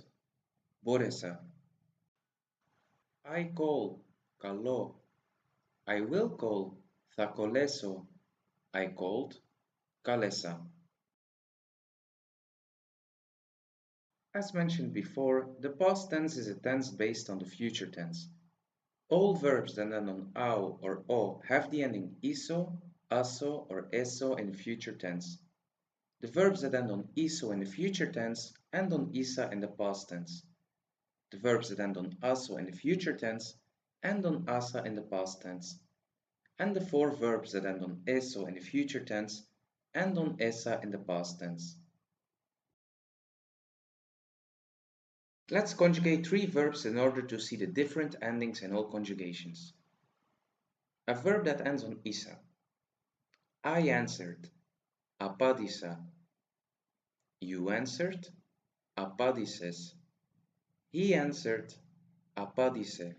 μπόρεσα. I call, καλώ. I will call, θα κολέσω. I called, κάλεσα. As mentioned before, the past tense is a tense based on the future tense. All verbs that end on ao or o have the ending iso, aso, or eso in the future tense. The verbs that end on iso in the future tense end on isa in the past tense. The verbs that end on aso in the future tense end on asa in the past tense. And the 4 verbs that end on eso in the future tense end on esa in the past tense. Let's conjugate 3 verbs in order to see the different endings in all conjugations. A verb that ends on isa. I answered, απάντησα. You answered, απάντησες. He answered, απάντησε.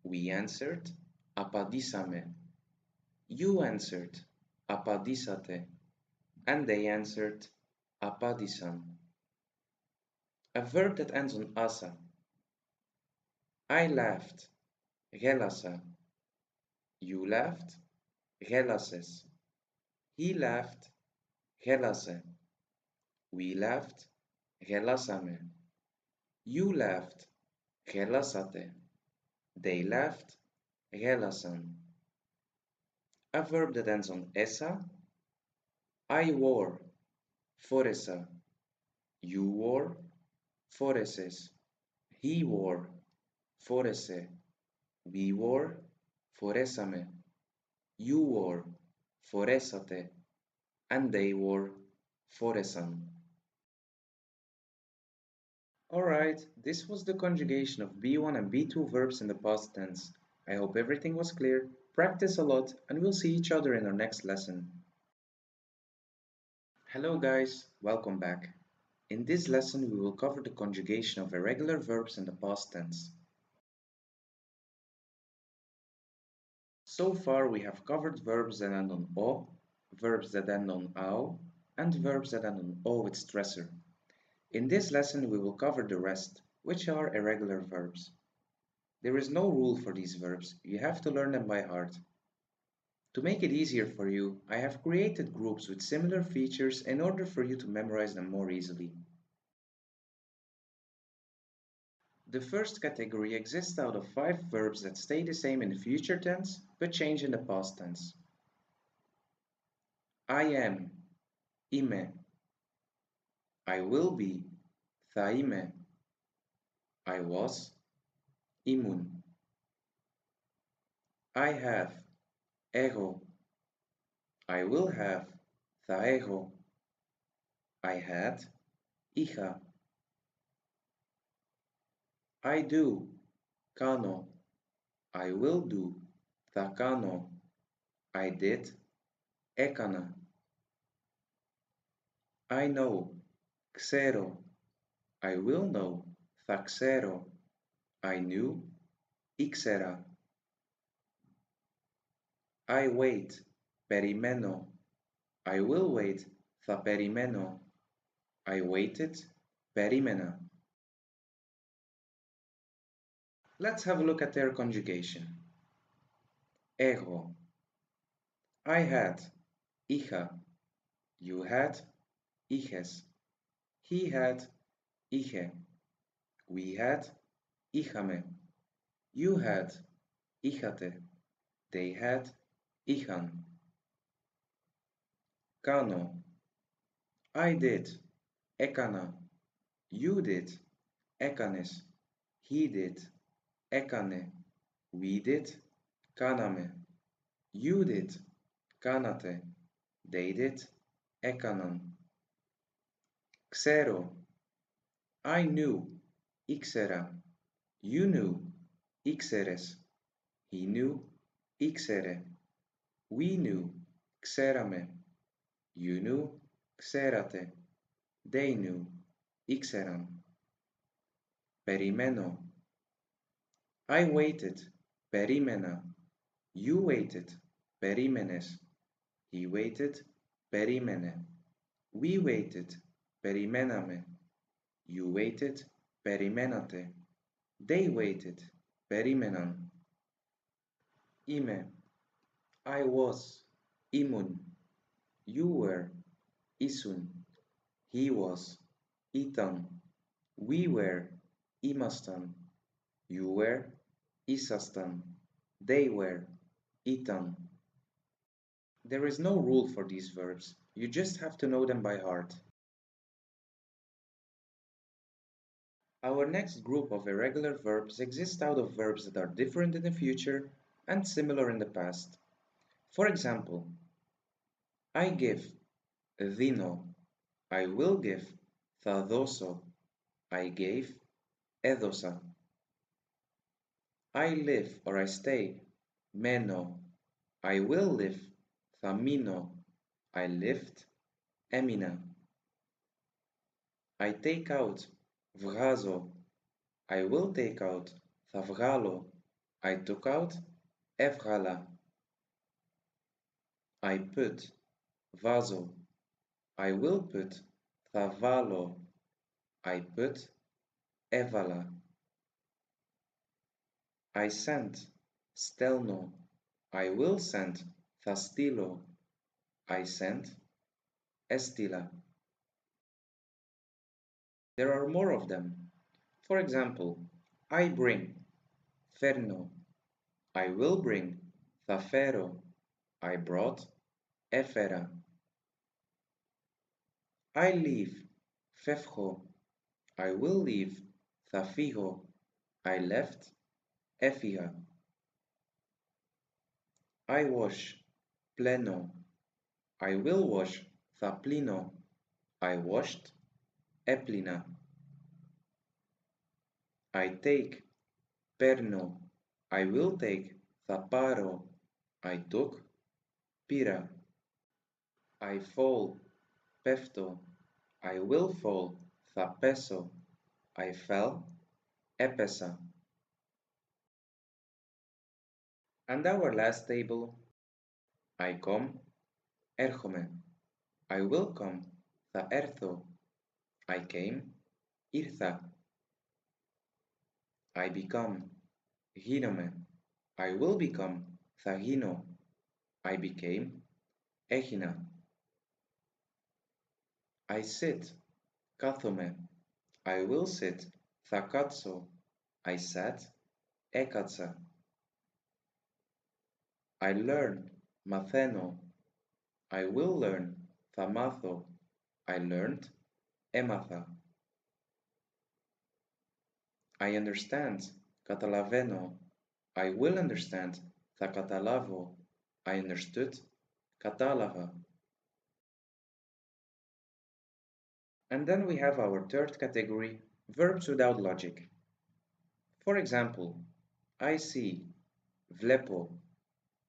We answered, απαντήσαμε. You answered, απαντήσατε. And they answered, απάντησαν. A verb that ends on asa. I laughed, γέλασα. You laughed, γέλασες. He laughed, γέλασε. We laughed, γελάσαμε. You laughed, γελάσατε. They laughed, γέλασαν. A verb that ends on esa. I wore, φόρεσα. You wore, φόρεσες. He wore, φόρεσε. We wore, φορέσαμε. You wore, φορέσατε. And they wore, φόρεσαν. Alright, this was the conjugation of B1 and B2 verbs in the past tense. I hope everything was clear. Practice a lot and we'll see each other in our next lesson. Hello guys, welcome back. In this lesson we will cover the conjugation of irregular verbs in the past tense. So far we have covered verbs that end on o, verbs that end on au, and verbs that end on o with stressor. In this lesson we will cover the rest, which are irregular verbs. There is no rule for these verbs, you have to learn them by heart. To make it easier for you, I have created groups with similar features in order for you to memorize them more easily. The first category exists out of 5 verbs that stay the same in the future tense but change in the past tense. I am, ime. I will be, thaime. I was, imun. I have, ego. I will have, thaego. I had, hija. I do, kano. I will do, thakano. I did, ekana. I know, xero. I will know, thaxero. I knew, ixera. I wait, perimeno. I will wait, thaperimeno. I waited, perimena. Let's have a look at their conjugation. Ego. I had, hija. You had, hijes. He had, hije. We had, híjame. You had, híjate. They had, hijan. Cano. I did, ekana. You did, ekanes. He did, ekane. We did, kaname. You did, kanate. They did, ekanan. Xero. I knew, ixera. You knew, ixeres. He knew, ixere. We knew, xerame. You knew, xerate. They knew, ixeran. Perimeno. I waited, perimena. You waited, perimenes. He waited, perimene. We waited, perimename. You waited, perimenate. They waited, perimenan. Ime. I was, imun. You were, isun. He was, itan. We were, imastan. You were, isastan. They were, itan. There is no rule for these verbs, you just have to know them by heart. Our next group of irregular verbs exists out of verbs that are different in the future and similar in the past. For example, I give, dino. I will give, θα δώσω. I gave, έδωσα. I live or I stay, μένω. I will live, θα μείνω. I lived, έμεινα. I take out, βγάζω. I will take out, θα βγάλω. I took out, έβγαλα. I put, βάζω. I will put, θα βάλω. I put, έβαλα. I sent, στέλνω. I will send, θα στείλω. I sent, έστειλα. There are more of them. For example, I bring, φέρνω. I will bring, θα φέρω. I brought, έφερα. I leave, φεύγω. I will leave, θα φύγω. I left, έφυγα. I wash, πλένω. I will wash, θα πλύνω. I washed, έπλυνα. I take, παίρνω. I will take, θα πάρω. I took, πήρα. I fall, pefto. I will fall, θα πέσω. I fell, έπεσα. And our last table, I come, έρχομαι. I will come, θα έρθω. I came, ήρθα. I become, γίνομαι. I will become, θα γίνω. I became, έγινα. I sit, κάθομαι. I will sit, θα κάτσω. I sat, έκατσα. I learn, μαθαίνω. I will learn, θα μάθω. I learned, έμαθα. I understand, καταλαβαίνω. I will understand, θα καταλάβω. I understood, κατάλαβα. And then we have our third category, verbs without logic. For example, I see, βλέπω.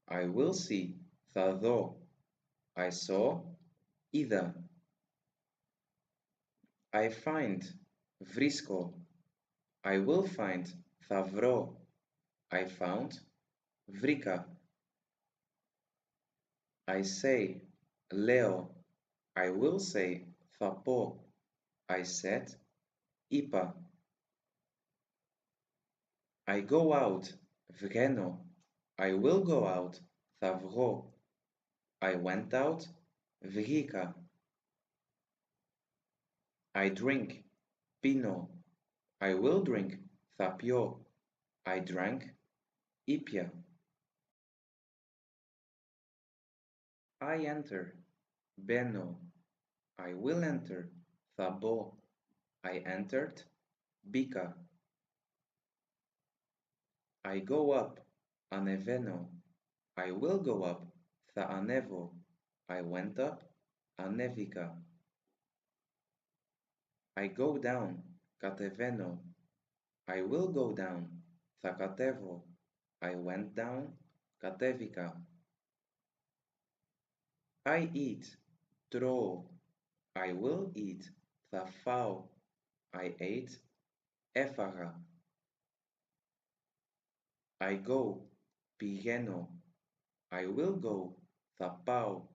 I will see, θα δω. I saw, είδα. I find, βρίσκω. I will find, θα βρω. I found, βρήκα. I say, λέω. I will say, θα πω. I said, είπα. I go out, βγαίνω. I will go out, θα βγω. I went out, βγήκα. I drink, πίνω. I will drink, θα πιω. I drank, ήπια. I enter, μπαίνω. I will enter, θα μπω. I entered, μπήκα. I go up, ανεβαίνω. I will go up, θα ανέβω. I went up, ανέβηκα. I go down, κατεβαίνω. I will go down, θα κατέβω. I went down, κατέβηκα. I eat, τρώω. I will eat, θα φάω. I ate, έφαγα. I go, πηγαίνω. I will go, θα πάω.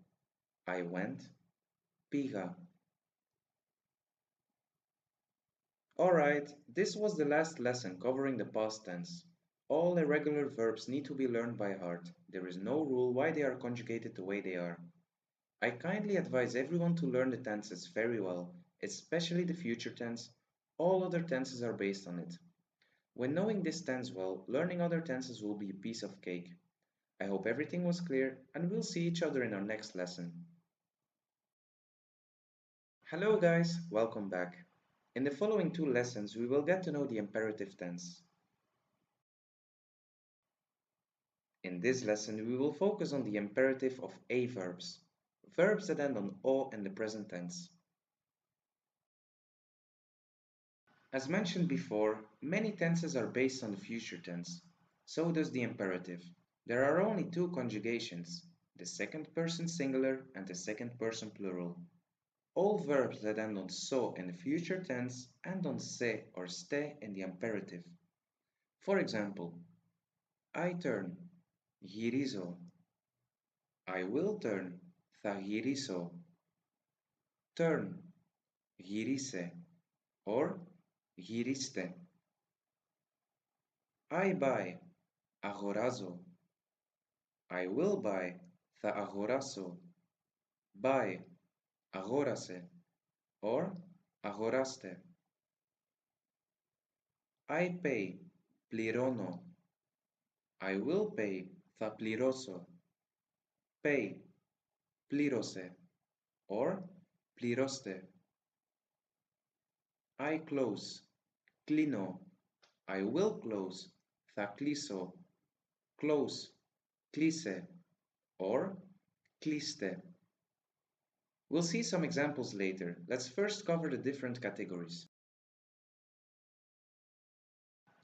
I went, πήγα. Alright, this was the last lesson covering the past tense. All irregular verbs need to be learned by heart. There is no rule why they are conjugated the way they are. I kindly advise everyone to learn the tenses very well, especially the future tense. All other tenses are based on it. When knowing this tense well, learning other tenses will be a piece of cake. I hope everything was clear, and we'll see each other in our next lesson. Hello guys, welcome back. In the following two lessons, we will get to know the imperative tense. In this lesson, we will focus on the imperative of A verbs, verbs that end on O in the present tense. As mentioned before, many tenses are based on the future tense. So does the imperative. There are only two conjugations, the second person singular and the second person plural. All verbs that end on so in the future tense end on se or ste in the imperative. For example, I turn, γυρίζω. I will turn, θα γυρίσω. Turn, γυρίσε, or γυρίστε. I buy, αγοράζω. I will buy, θα αγοράσω. Buy, αγόρασε, or αγοράστε. I pay, πληρώνω. I will pay, θα πληρώσω. Pay, πλήρωσε, or πληρώστε. I close, κλείνω. I will close, θα κλείσω. Close, κλείσε, or κλείστε. We'll see some examples later. Let's first cover the different categories.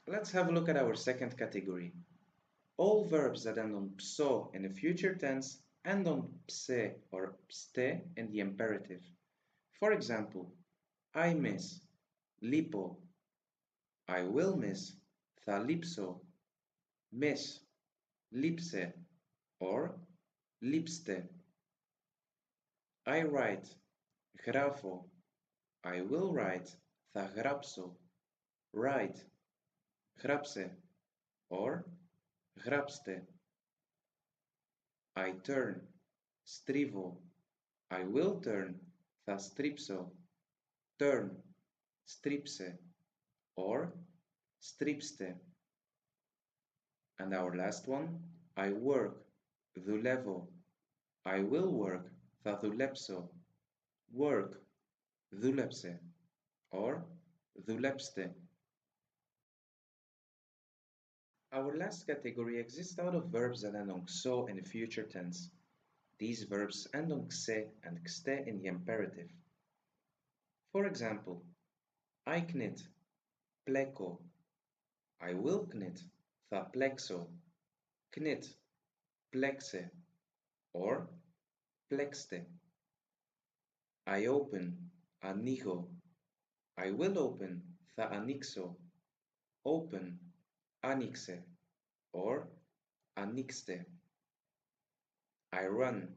Let's have a look at our second category. All verbs that end on pso in the future tense end on pse or pste in the imperative. For example, I miss, lipo. I will miss, θα λείψω, miss, λείψε, or λείψτε. I write, γράφω. I will write, θα γράψω, write, γράψε, or γράψτε. I turn, στρίβω. I will turn, θα στρίψω, turn, στρίψε, or στρίψτε. And our last one, I work, δουλεύω. I will work, θα δουλέψω, work, δούλεψε, or δουλέψτε. Our last category exists out of verbs that end on XO in the future tense. These verbs end on xe and xte in the imperative. For example, I knit, pleko. I will knit, θα πλέξω, knit, πλέξε, or πλέξτε. I open, ανοίγω. I will open, θα ανοίξω, open, άνοιξε, or ανοίξτε. I run,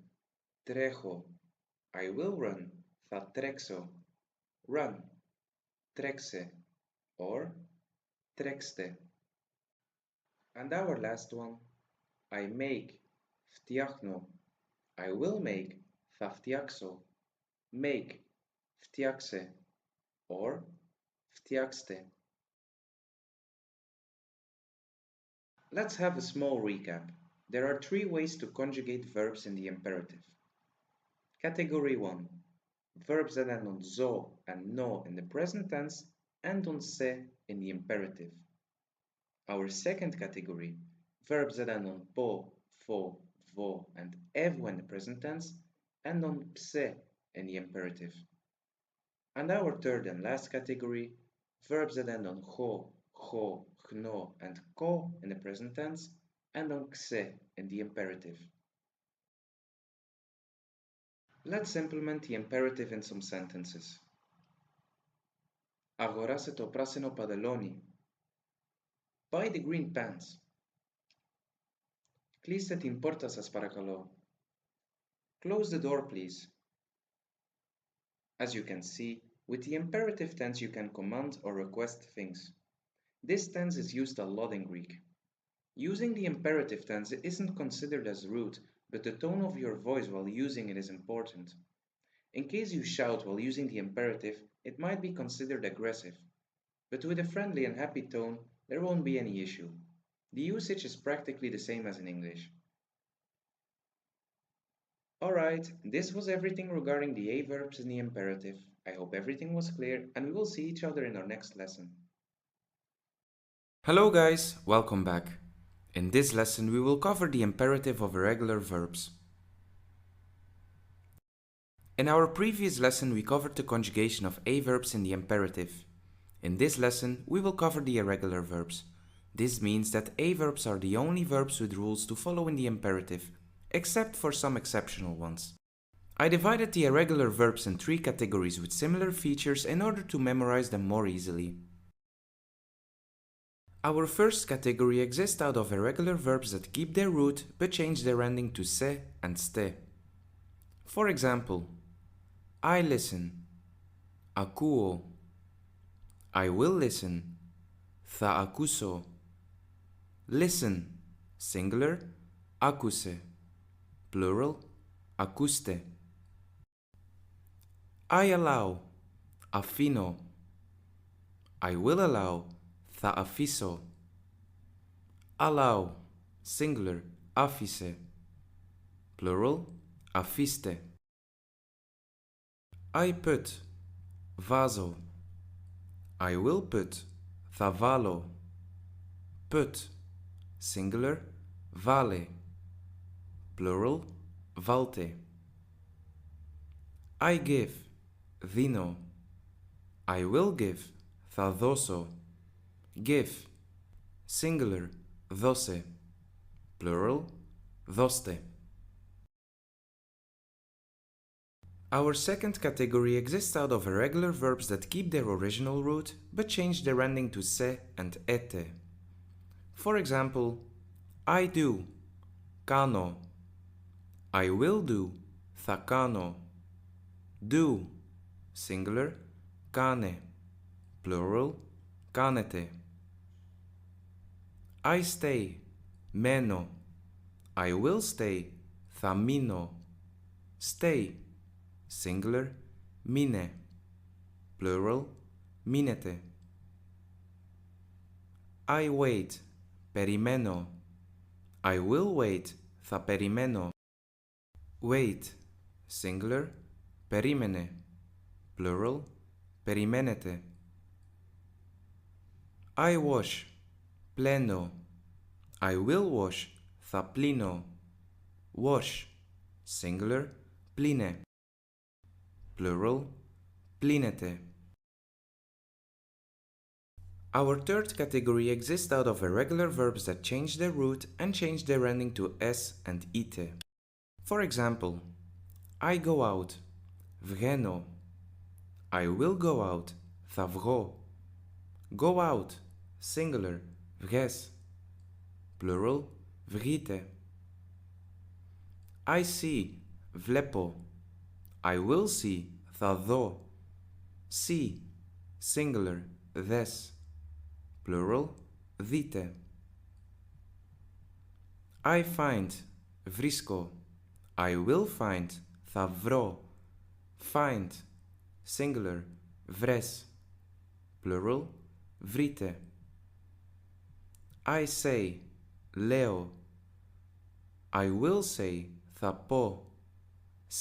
τρέχω. I will run, θα τρέξω, run, τρέξε, or τρέξτε. And our last one, I make, φτιάχνω. I will make, θα φτιάξω, make, φτιάξε, or φτιάξτε. Let's have a small recap. There are 3 ways to conjugate verbs in the imperative. Category 1. Verbs that end on zo and no in the present tense and on se in the imperative. Our second category, verbs that end on po, fo, vo, and evo in the present tense and on pse in the imperative. And our third and last category, verbs that end on ho, gno, and ko in the present tense and on xe in the imperative. Let's implement the imperative in some sentences. Αγοράσε το πράσινο παντελόνι. Buy the green pants. Κλείστε την πόρτα σας παρακαλώ. Close the door please. As you can see, with the imperative tense you can command or request things. This tense is used a lot in Greek. Using the imperative tense isn't considered as rude, but the tone of your voice while using it is important. In case you shout while using the imperative, it might be considered aggressive. But with a friendly and happy tone, there won't be any issue. The usage is practically the same as in English. Alright, this was everything regarding the A verbs in the imperative. I hope everything was clear and we will see each other in our next lesson. Hello guys, welcome back. In this lesson we will cover the imperative of irregular verbs. In our previous lesson we covered the conjugation of A verbs in the imperative. In this lesson we will cover the irregular verbs. This means that A verbs are the only verbs with rules to follow in the imperative, except for some exceptional ones. I divided the irregular verbs in 3 categories with similar features in order to memorize them more easily. Our first category exists out of irregular verbs that keep their root but change their ending to se and ste. For example, I listen, ακούω. I will listen, θα ακούσω. Listen, singular, άκουσε. Plural, ακούστε. I allow, αφήνω. I will allow, θα αφήσω. Allow, singular, άφησε. Plural, αφήστε. I put, βάζω. I will put, θα βάλω. Put, singular, βάλε. Plural, βάλτε. I give, δίνω. I will give, θα δώσω. Give, singular, δώσε. Plural, δώστε. Our second category exists out of irregular verbs that keep their original root but change their ending to se and ete. For example, I do, kano. I will do, θα κάνω. Do, singular, kane. Plural, κάνετε. I stay, μένω. I will stay, θα μείνω. Stay, singular, μείνε. Plural, μείνετε. I wait, περιμένω. I will wait, θα περιμένω. Wait, singular, περίμενε. Plural, περιμένετε. I wash, πλένω. I will wash, θα πλύνω. Wash, singular, πλύνε. Plural, πλύνετε. Our third category exists out of irregular verbs that change their root and change their ending to s and ite. For example, I go out, βγαίνω. I will go out, θα βγω. Go out, singular, βγες. Plural, βγείτε. I see, βλέπω. I will see, θα δω. See, singular, δες. Plural, δείτε. I find, βρίσκω. I will find, θα βρω. Find, singular, βρες. Plural, βρείτε. I say, λέω. I will say, θα πω.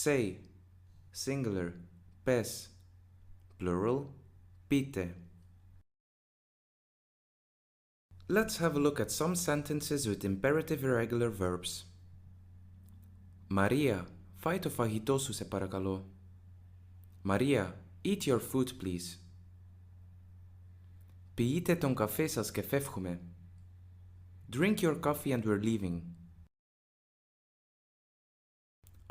Say, singular, πες. Plural, πείτε. Let's have a look at some sentences with imperative irregular verbs. Maria, φάει το φαγητό σου σε παρακαλώ. Maria, eat your food please. Πιείτε τον καφέ σας και φεύγουμε. Drink your coffee and we're leaving.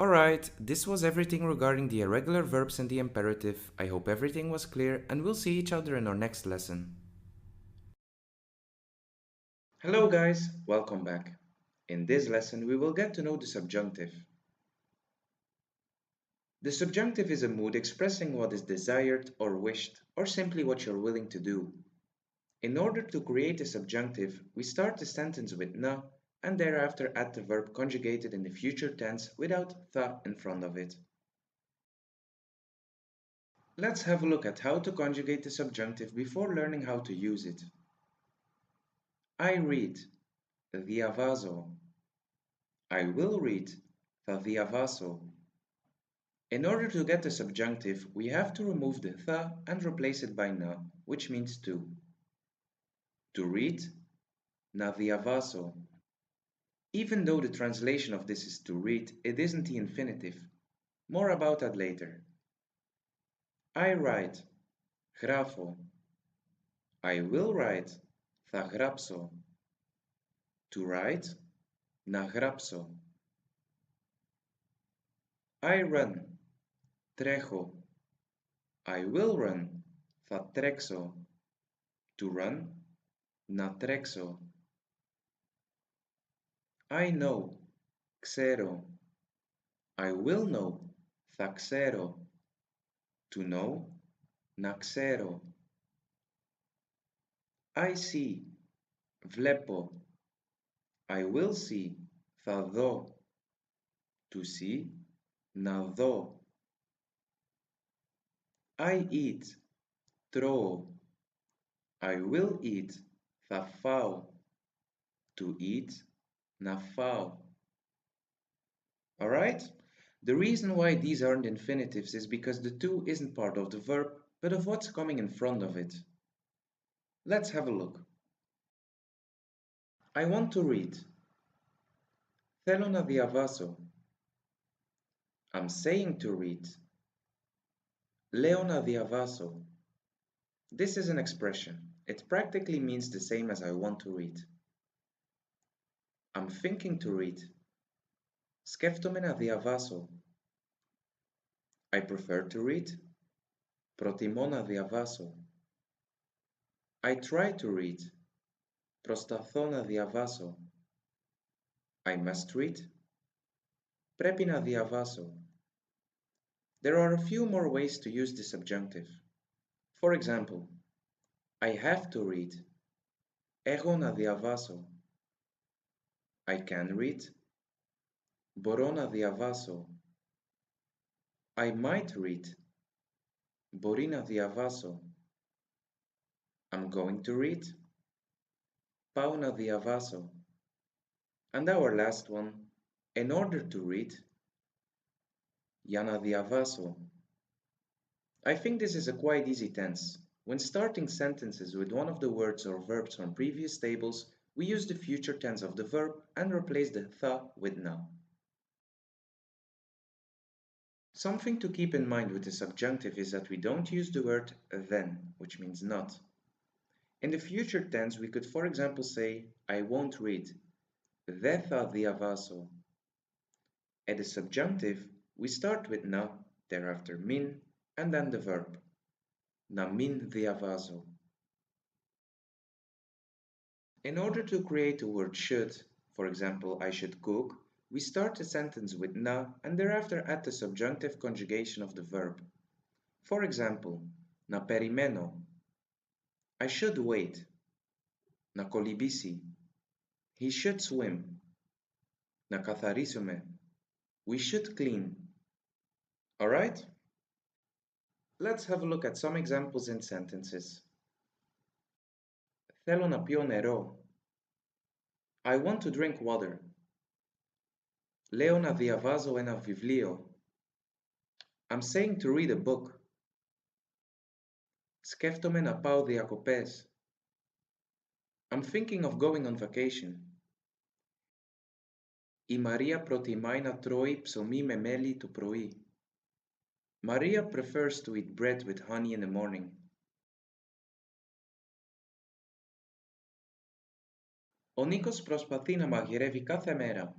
Alright, this was everything regarding the irregular verbs and the imperative. I hope everything was clear and we'll see each other in our next lesson. Hello guys, welcome back. In this lesson we will get to know the subjunctive. The subjunctive is a mood expressing what is desired or wished or simply what you're willing to do. In order to create a subjunctive, we start the sentence with na and thereafter add the verb conjugated in the future tense without tha in front of it. Let's have a look at how to conjugate the subjunctive before learning how to use it. I read, διαβάζω. I will read, θα διαβάσω. In order to get the subjunctive, we have to remove the tha and replace it by na, which means to. To read, να διαβάσω. Even though the translation of this is to read, it isn't the infinitive. More about that later. I write, γράφω. I will write, θα γράψω. To write, να γράψω. I run, τρέχω. I will run, θα τρέξω. To run, να τρέξω. I know, ξέρω. I will know, θα ξέρω. To know, να ξέρω. I see, βλέπω. I will see, θα δω. To see, να δω. I eat, τρώω. I will eat, θα φάω. To eat, να φάω. Alright? The reason why these aren't infinitives is because the to isn't part of the verb, but of what's coming in front of it. Let's have a look. I want to read. Θέλω να διαβάσω. I'm saying to read. Λέω να διαβάσω. This is an expression. It practically means the same as I want to read. I'm thinking to read. Σκέφτομαι να διαβάσω. I prefer to read. Προτιμώ να διαβάσω. I try to read. Προσπαθώ να διαβάσω. I must read. Πρέπει να διαβάσω. There are a few more ways to use the subjunctive. For example, I have to read. Έχω να διαβάσω. I can read. Μπορώ να διαβάσω. I might read. Μπορεί να διαβάσω. I'm going to read. Πάω να διαβάσω. And our last one, in order to read. Για να διαβάσω. I think this is a quite easy tense. When starting sentences with one of the words or verbs from previous tables, we use the future tense of the verb and replace the tha with na. Something to keep in mind with the subjunctive is that we don't use the word then, which means not. In the future tense, we could, for example, say, I won't read. Δεν θα διαβάσω. At the subjunctive, we start with na, thereafter min, and then the verb. Να μην διαβάσω. In order to create a word should, for example, I should cook, we start a sentence with na and thereafter add the subjunctive conjugation of the verb. For example, να περιμένω. I should wait. Να κολυμπήσει. He should swim. Να καθαρίσουμε. We should clean. Alright? Let's have a look at some examples in sentences. Θέλω να πιω νερό. I want to drink water. Λέω να διαβάζω ένα βιβλίο. I'm saying to read a book. Σκέφτομαι να πάω διακοπές. I'm thinking of going on vacation. Η Μαρία προτιμάει να τρώει ψωμί με μέλι το πρωί. Maria prefers to eat bread with honey in the morning. Ο Νίκος προσπαθεί να μαγειρεύει κάθε μέρα.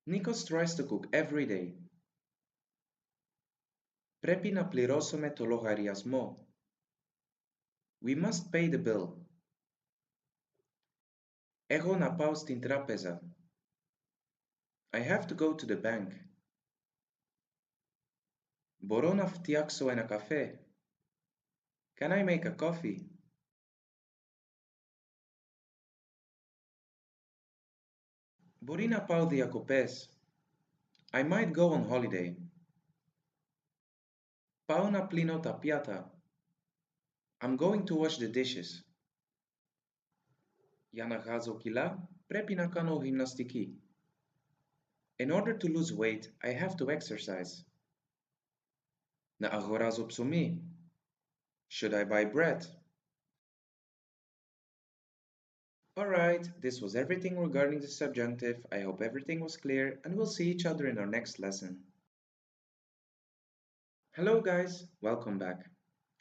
Nikos tries to cook every day. Πρέπει να πληρώσουμε το λογαριασμό. We must pay the bill. Έχω να πάω στην τράπεζα. I have to go to the bank. Μπορώ να φτιάξω ένα καφέ. Can I make a coffee? Μπορεί να πάω διακοπές. I might go on holiday. Πάω να πλύνω τα πιάτα. I'm going to wash the dishes. Για να χάσω κιλά, πρέπει να κάνω γυμναστική. In order to lose weight, I have to exercise. Να αγοράζω ψωμί. Should I buy bread? Alright, this was everything regarding the subjunctive. I hope everything was clear and we'll see each other in our next lesson. Hello guys, welcome back.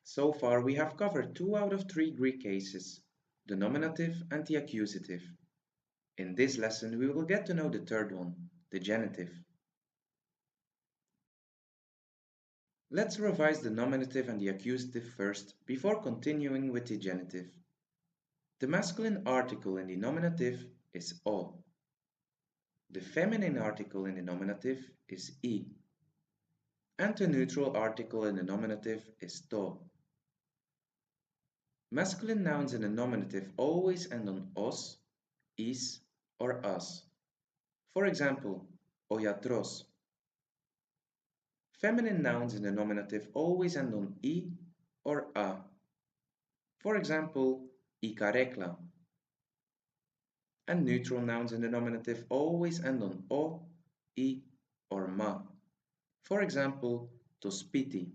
So far we have covered 2 out of 3 Greek cases, the nominative and the accusative. In this lesson we will get to know the third one, the genitive. Let's revise the nominative and the accusative first before continuing with the genitive. The masculine article in the nominative is o. The feminine article in the nominative is I. And the neutral article in the nominative is to. Masculine nouns in the nominative always end on os, is, or as. For example, ο γιατρός. Feminine nouns in the nominative always end on I or a. For example, η καρέκλα. And neutral nouns in the nominative always end on o, I, or ma. For example, το σπίτι.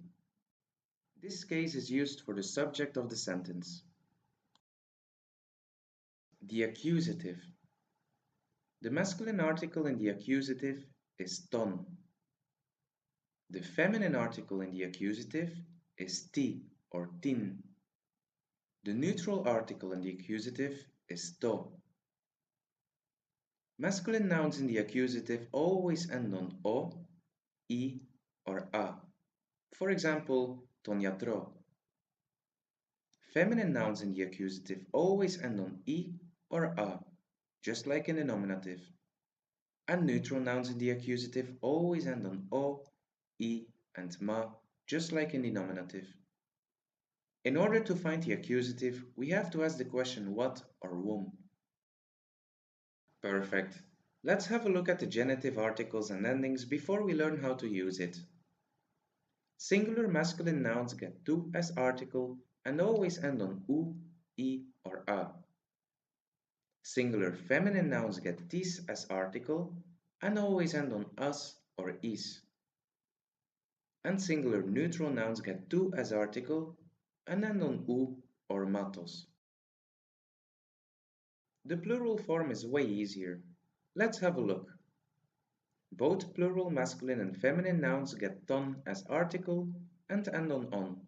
This case is used for the subject of the sentence. The accusative. The masculine article in the accusative is ton. The feminine article in the accusative is ti or tin. The neutral article in the accusative is to. Masculine nouns in the accusative always end on o, I, or a. For example, ton γιατρό. Feminine nouns in the accusative always end on e or a, just like in the nominative. And neutral nouns in the accusative always end on o, e, and ma, just like in the nominative. In order to find the accusative, we have to ask the question what or whom. Perfect. Let's have a look at the genitive articles and endings before we learn how to use it. Singular masculine nouns get tu as article and always end on u, e, or a. Singular feminine nouns get tis as article and always end on as or is. And singular neutral nouns get tu as article and end on u or matos. The plural form is way easier. Let's have a look. Both plural masculine and feminine nouns get ton as article and end on.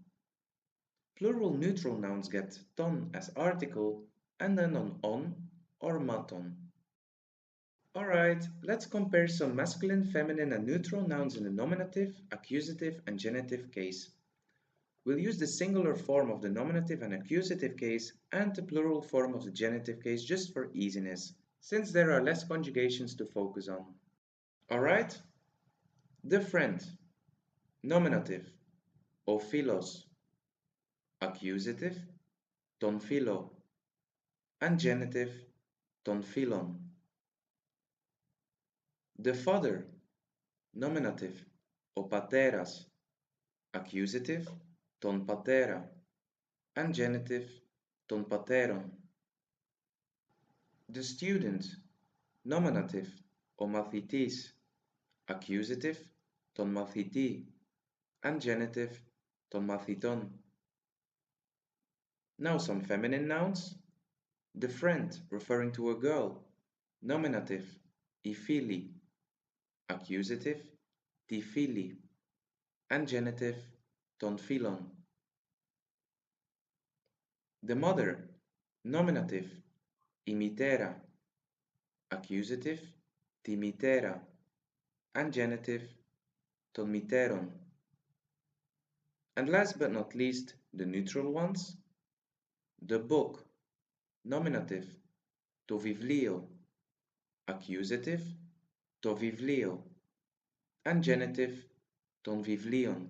Plural neutral nouns get ton as article and end on or maton. Alright, let's compare some masculine, feminine, and neutral nouns in the nominative, accusative, and genitive case. We'll use the singular form of the nominative and accusative case and the plural form of the genitive case just for easiness, since there are less conjugations to focus on. Alright? The friend. Nominative. O philos. Accusative. Ton philo. And genitive. Ton philon. The father. Nominative. O pateras. Accusative. Ton patera. And genitive. Ton pateron. The student. Nominative. O mathetes. Accusative. Ton matheti. And genitive. Ton matheton. Now some feminine nouns. The friend, referring to a girl. Nominative. I fili. Accusative. Ti fili. And genitive. Ton philon. The mother. Nominative. I mitera. Accusative. Ti mitera. And genitive. Ton miteron. And last but not least, the neutral ones. The book. Nominative. To viβλio. Accusative. To viβλio. And genitive. Ton vivlion.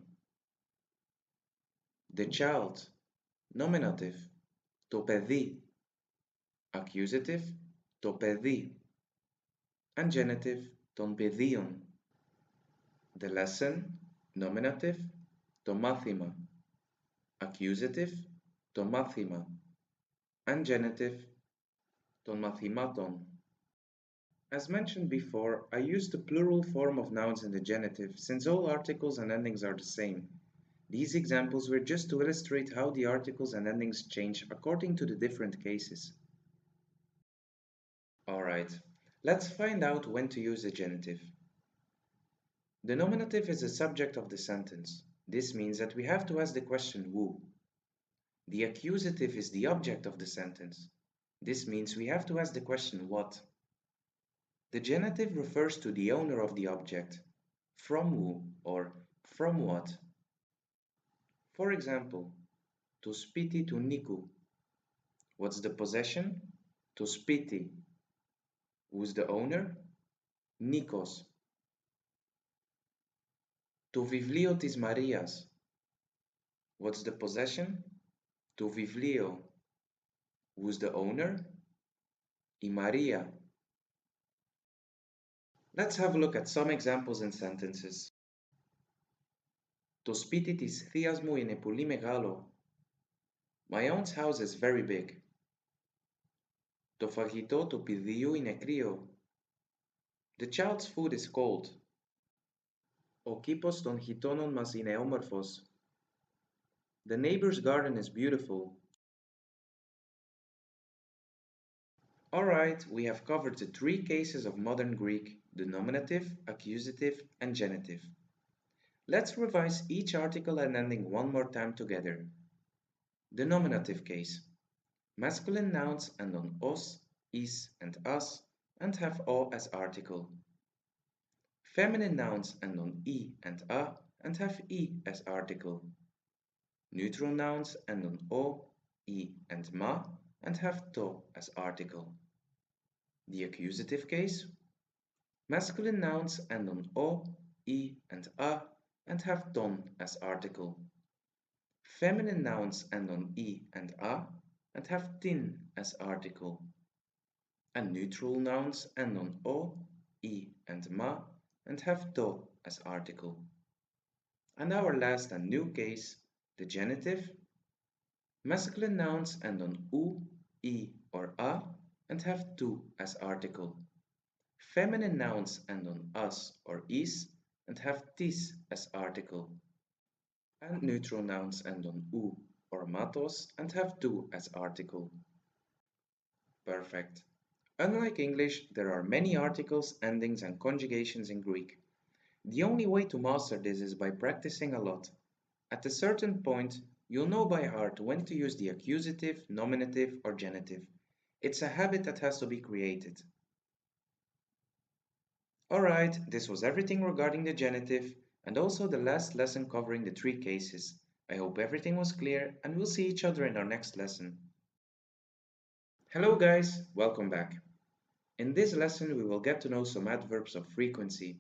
The child. Nominative. To παιδί. Accusative. To παιδί. And genitive. Ton παιδίον. The lesson. Nominative. To μάθημα. Accusative. To μάθημα. And genitive. Ton μαθημάτων. As mentioned before, I used the plural form of nouns in the genitive since all articles and endings are the same. These examples were just to illustrate how the articles and endings change according to the different cases. Alright, let's find out when to use the genitive. The nominative is the subject of the sentence. This means that we have to ask the question who. The accusative is the object of the sentence. This means we have to ask the question what. The genitive refers to the owner of the object, from who or from what. For example, to spiti to Niku. What's the possession? To spiti. Who's the owner? Nikos. To viβλio tis Marias. What's the possession? To viβλio. Who's the owner? I Maria. Let's have a look at some examples in sentences. Το σπίτι της θείας μου είναι πολύ μεγάλο. My aunt's house is very big. Το φαγητό του παιδιού είναι κρύο. The child's food is cold. Ο κήπος των γειτόνων μας είναι όμορφος. The neighbor's garden is beautiful. Alright, we have covered the three cases of modern Greek, the nominative, accusative, and genitive. Let's revise each article and ending one more time together. The nominative case. Masculine nouns end on os, is, and as, and have o as article. Feminine nouns end on I and a, and have E as article. Neutral nouns end on O, E, and ma, and have to as article. The accusative case: masculine nouns end on O, E, and a, and have ton as article. Feminine nouns end on E and a, and have tin as article. And neutral nouns end on O, E, and ma, and have to as article. And our last and new case, the genitive: masculine nouns end on u, e, or a, and have tu as article. Feminine nouns end on us or is, and have tis as article. And neutral nouns end on u or matos, and have tu as article. Perfect. Unlike English, there are many articles, endings, and conjugations in Greek. The only way to master this is by practicing a lot. At a certain point, you'll know by heart when to use the accusative, nominative, or genitive. It's a habit that has to be created. Alright, this was everything regarding the genitive, and also the last lesson covering the three cases. I hope everything was clear, and we'll see each other in our next lesson. Hello guys, welcome back. In this lesson we will get to know some adverbs of frequency.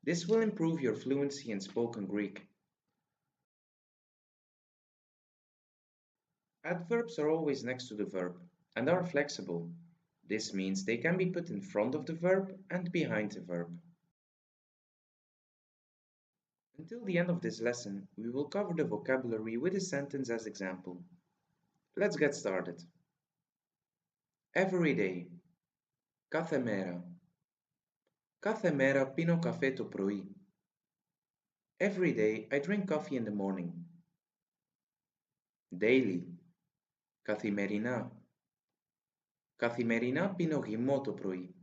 This will improve your fluency in spoken Greek. Adverbs are always next to the verb and are flexible. This means they can be put in front of the verb and behind the verb. Until the end of this lesson, we will cover the vocabulary with a sentence as example. Let's get started. Every day. Κάθε μέρα. Κάθε μέρα πίνω καφέ το πρωί. Every day I drink coffee in the morning. Daily. Καθημερινά. Καθημερινά πίνω γυμό το πρωί.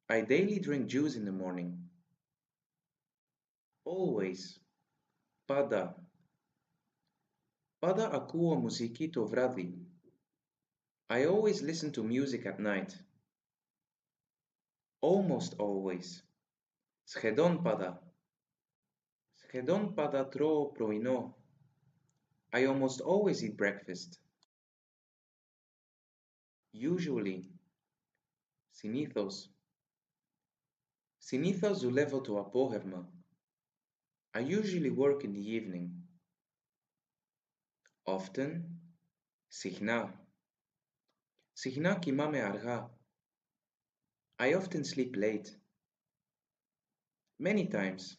I daily drink juice in the morning. Always. Πάντα. Πάντα ακούω μουσική το βράδυ. I always listen to music at night. Almost always. Σχεδόν πάντα. Σχεδόν πάντα τρώω πρωινό. I almost always eat breakfast. Usually. Συνήθως. Συνήθως δουλεύω το απόγευμα. I usually work in the evening. Often. Συχνά. Συχνά κοιμάμαι αργά. I often sleep late. Many times.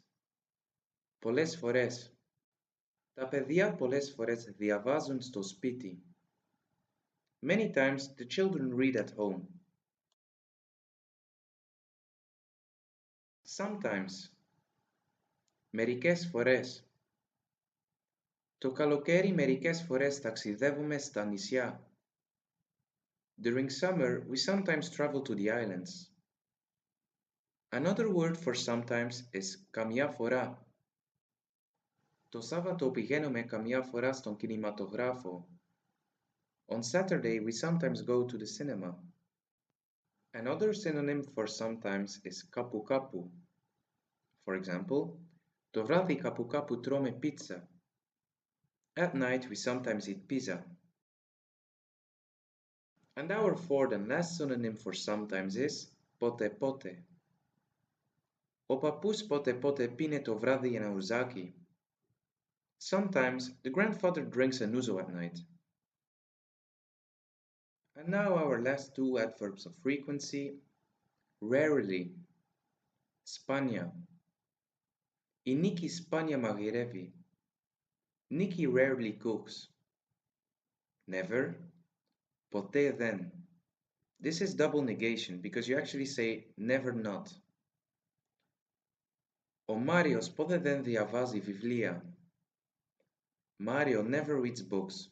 Πολλές φορές. Τα παιδιά πολλές φορές διαβάζουν στο σπίτι. Many times the children read at home. Sometimes. Μερικές φορές. Το καλοκαίρι μερικές φορές ταξιδεύουμε στα νησιά. During summer, we sometimes travel to the islands. Another word for sometimes is καμιά φορά. Το Σάββατο πηγαίνουμε καμιά φορά στον κινηματογράφο. On Saturday, we sometimes go to the cinema. Another synonym for sometimes is κάπου κάπου. For example, το βράδυ κάπου κάπου τρώμε πίτσα. At night, we sometimes eat pizza. And our fourth and last synonym for sometimes is πότε πότε. Ο παππούς πότε πότε πίνε το βράδυ ένα ουζάκι. Sometimes the grandfather drinks an ouzo at night. And now our last two adverbs of frequency. Rarely. Σπάνια. Η Νίκη σπάνια μαγειρεύει. Nikki rarely cooks. Never. Ποτέ δεν. This is double negation because you actually say never not. Ο Μάριος πότε δεν διαβάζει βιβλία. Mario never reads books.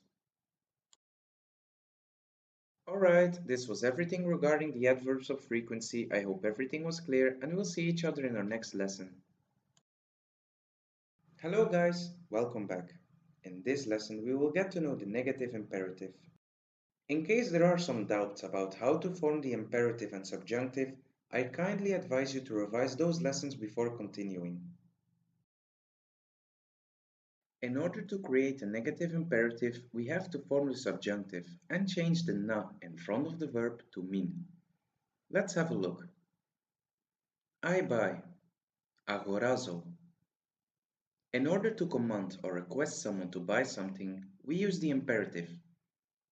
Alright, this was everything regarding the adverbs of frequency. I hope everything was clear and we'll see each other in our next lesson. Hello guys, welcome back. In this lesson we will get to know the negative imperative. In case there are some doubts about how to form the imperative and subjunctive, I kindly advise you to revise those lessons before continuing. In order to create a negative imperative, we have to form the subjunctive and change the na in front of the verb to min. Let's have a look. I buy, agorazo. In order to command or request someone to buy something, we use the imperative.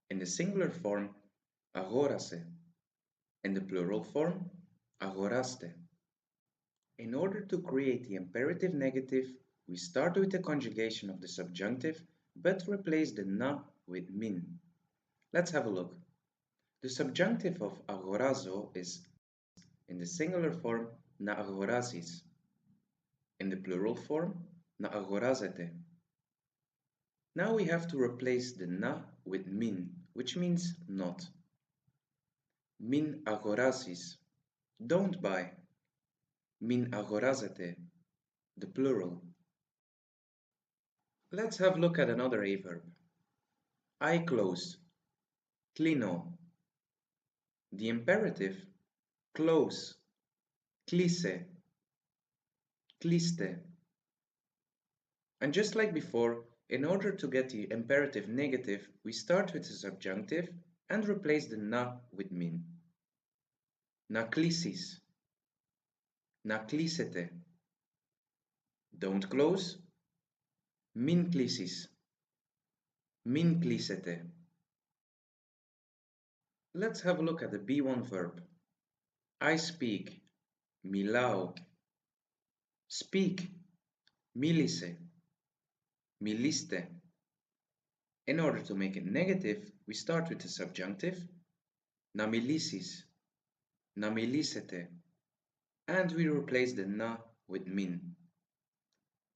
In the singular form, agorase. In the plural form, agoraste. In order to create the imperative negative, we start with the conjugation of the subjunctive, but replace the na with min. Let's have a look. The subjunctive of agorazo is, in the singular form, na agorazis. In the plural form, na agorazete. Now we have to replace the na with min, which means not. Min agorazis. Don't buy. Min agorazete. The plural. Let's have a look at another adverb. I close. Klino. The imperative. Close. Klise. Kliste. And just like before, in order to get the imperative negative, we start with the subjunctive and replace the na with min. Na klisis. Na klisete. Don't close. Min klisis. Min klisete. Let's have a look at the B1 verb. I speak. Milao. Speak. Milise. Miliste. In order to make it negative, we start with the subjunctive. Na milisis. Na milisete. And we replace the na with min.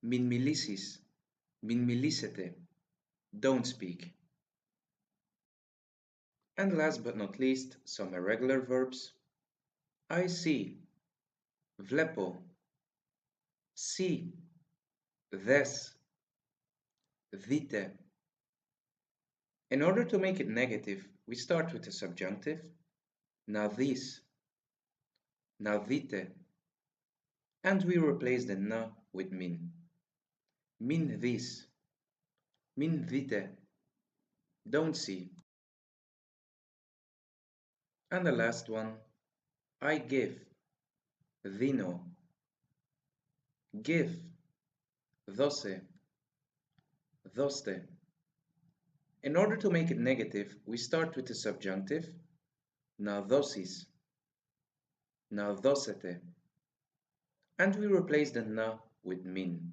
Min milisis. Min milisete. Don't speak. And last but not least, some irregular verbs. I see. Vlepo. Si. Des. Dite. In order to make it negative, we start with the subjunctive. Na dis. Na dite. And we replace the na with min. Min dis. Min dite. Don't see. And the last one. I give. Dino. Give. Dose. Doste. In order to make it negative, we start with the subjunctive. Na dosis. Na dosete. And we replace the na with min.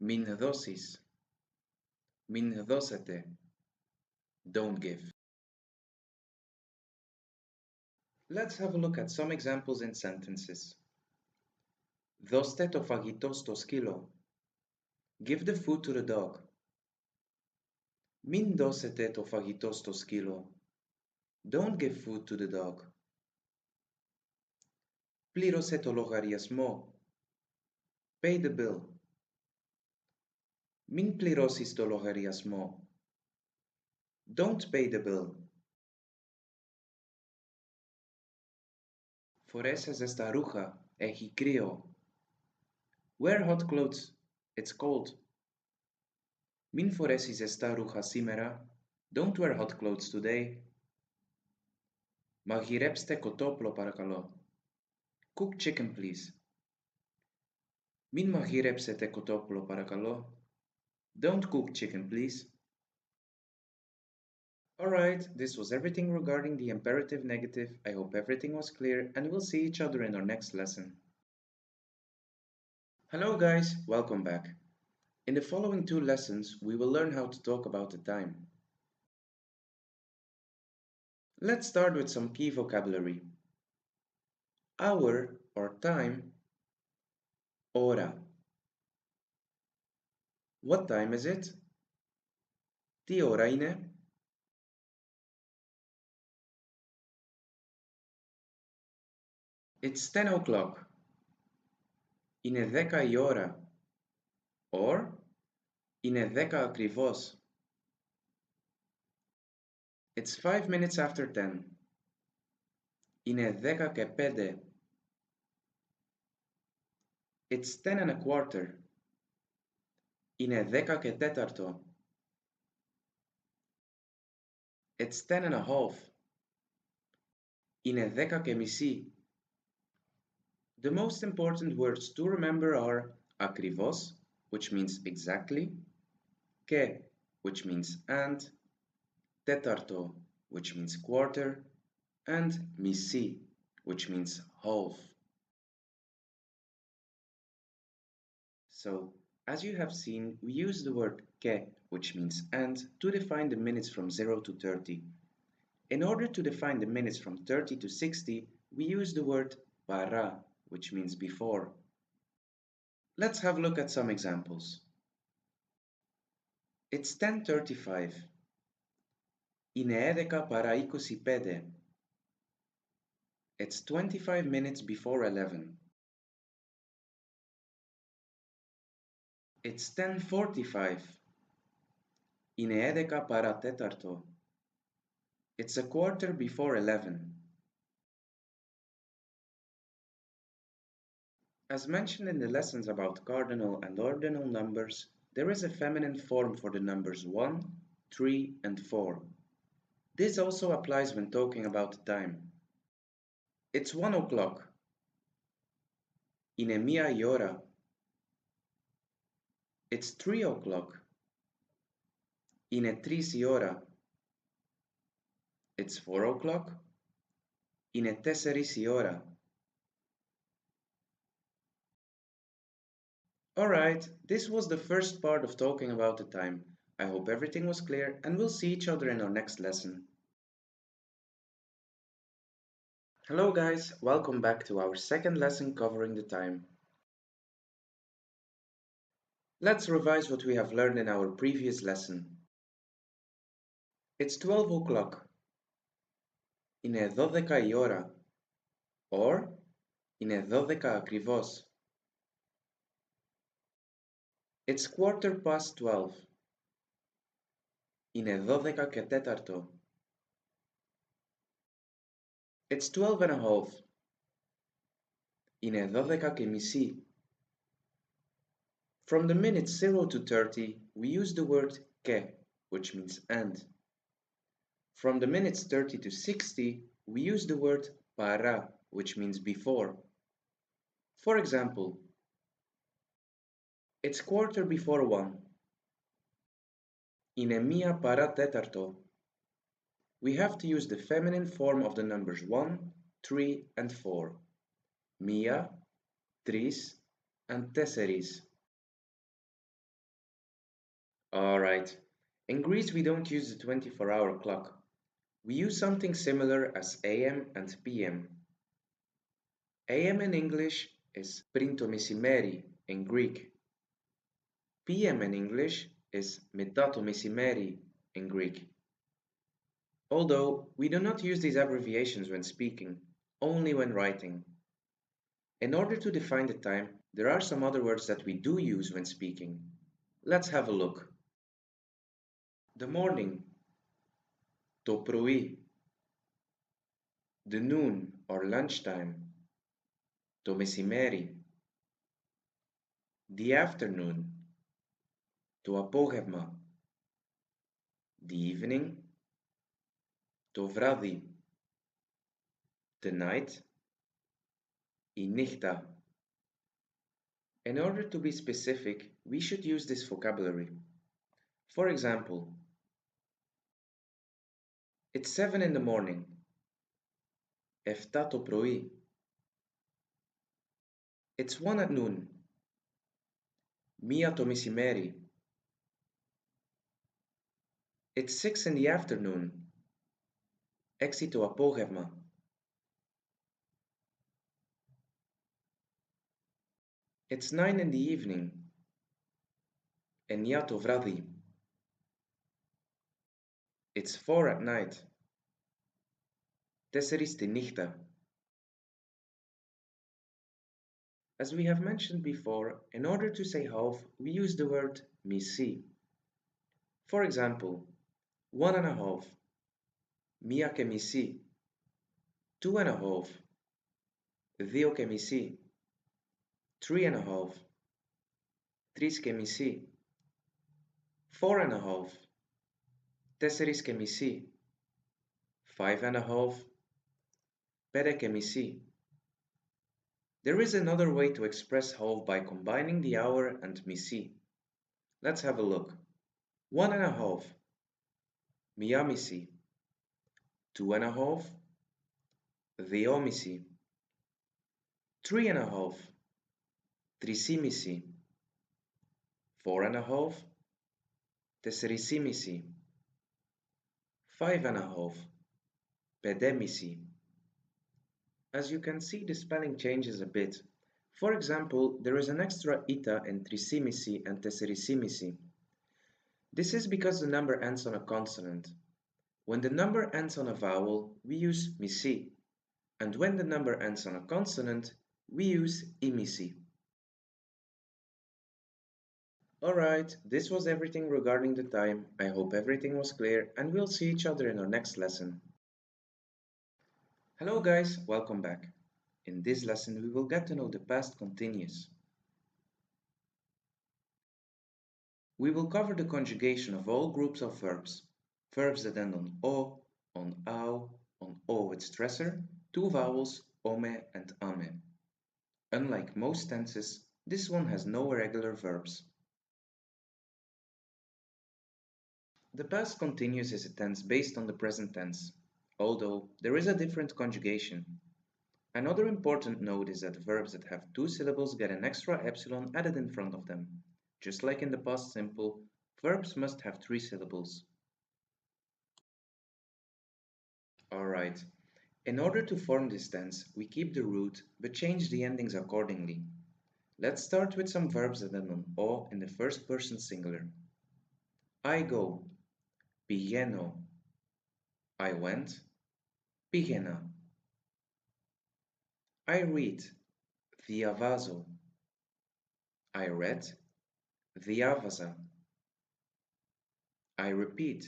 Min dosis. Min dosete. Don't give. Let's have a look at some examples in sentences. Doste to fagitos to skilo. Give the food to the dog. Min dosete to fagitos to skilo. Don't give food to the dog. Plirose to logariasmo. Pay the bill. Min plirosis to logariasmo. Don't pay the bill. Foreses esta ruja, ejicrio. Wear hot clothes, it's cold. Min foresis esta ruja simera. Don't wear hot clothes today. Magirepste kotoplo parakalo. Cook chicken, please. Min magirepsete kotoplo parakalo. Don't cook chicken, please. Alright, this was everything regarding the imperative negative. I hope everything was clear and we'll see each other in our next lesson. Hello guys, welcome back. In the following 2 lessons, we will learn how to talk about the time. Let's start with some key vocabulary. Hour or time, hora. What time is it? Τι ώρα είναι? It's 10 o'clock. Είναι 10 η ώρα. Or, είναι 10 ακριβώς. It's 5 minutes after 10. Είναι 10 και 5. It's 10 and a quarter. Είναι 10 και τέταρτο. It's 10 and a half. Είναι 10 και μισή. The most important words to remember are ακριβώς, which means exactly, και, which means and, τέταρτο, which means quarter, and μισή, which means half. So, as you have seen, we use the word que, which means and, to define the minutes from 0 to 30. In order to define the minutes from 30 to 60, we use the word para, which means before. Let's have a look at some examples. It's 10:35. Είναι 11 παρά 25. It's 25 minutes before 11. It's 10:45. Είναι 11 παρά τέταρτο. It's a quarter before 11. As mentioned in the lessons about cardinal and ordinal numbers, there is a feminine form for the numbers 1, 3, and 4. This also applies when talking about time. It's 1 o'clock. Είναι μία η ώρα. It's 3 o'clock. Είναι τρεις η ώρα. It's 4 o'clock. Είναι τέσσερις η ώρα. Alright, this was the first part of talking about the time. I hope everything was clear and we'll see each other in our next lesson. Hello guys, welcome back to our second lesson covering the time. Let's revise what we have learned in our previous lesson. It's 12 o'clock. Είναι 12 η ώρα. Or, είναι 12 ακριβώς. It's quarter past 12. Είναι 12 και τέταρτο. It's 12 and a half. Είναι 12 και μισή. From the minutes 0 to 30, we use the word que, which means and. From the minutes 30 to 60, we use the word para, which means before. For example, it's quarter before 1. Είναι μία παρά τέταρτο. We have to use the feminine form of the numbers 1, 3, and 4. Μία, τρεις, and τέσσερις. Alright, in Greece we don't use the 24-hour clock. We use something similar as AM and PM. AM in English is πριν το μεσημέρι in Greek. PM in English is μετά το μεσημέρι in Greek. Although we do not use these abbreviations when speaking, only when writing. In order to define the time, there are some other words that we do use when speaking. Let's have a look. The morning, το πρωί. The noon or lunchtime, το μεσημέρι. The afternoon, το απόγευμα. The evening, το βράδυ. The night, η νύχτα. In order to be specific, we should use this vocabulary. For example, it's 7 in the morning. 7 το πρωί. It's 1 at noon. 1 το μεσημέρι. It's 6 in the afternoon. 6 το απόγευμα. It's 9 in the evening. 9 το βράδυ. It's 4 at night. 4 τη νύχτα. As we have mentioned before, in order to say half, we use the word μισή. For example, 1 and a half. Μία και μισή. 2 and a half. 2 και μισή. 3 and a half. 3 και μισή. 4.5. Τέσσερις και μισή. 5.5. Πέντε και μισή. There is another way to express half by combining the hour and misi. Let's have a look. 1.5. Μία μισή. 2.5. Δύο μισή. 3.5. Τρισήμιση. 4.5. Τεσσερισήμιση. 5.5. Πεντέμιση. As you can see, the spelling changes a bit. For example, there is an extra ita in trisimisi and tesserisimisi. This is because the number ends on a consonant. When the number ends on a vowel, we use misi, and when the number ends on a consonant, we use imisi. Alright, this was everything regarding the time. I hope everything was clear, and we'll see each other in our next lesson. Hello guys, welcome back. In this lesson, we will get to know the past continuous. We will cover the conjugation of all groups of verbs. Verbs that end on o, on au, on o with stressor, two vowels, ome and ame. Unlike most tenses, this one has no irregular verbs. The past continuous is a tense based on the present tense, although there is a different conjugation. Another important note is that verbs that have two syllables get an extra epsilon added in front of them. Just like in the past simple, verbs must have three syllables. Alright, in order to form this tense, we keep the root but change the endings accordingly. Let's start with some verbs that end on o in the first person singular. I go, pηγαίνω. I went, πήγαινα. I read, διαβάζω. I read, διάβαζα. I repeat,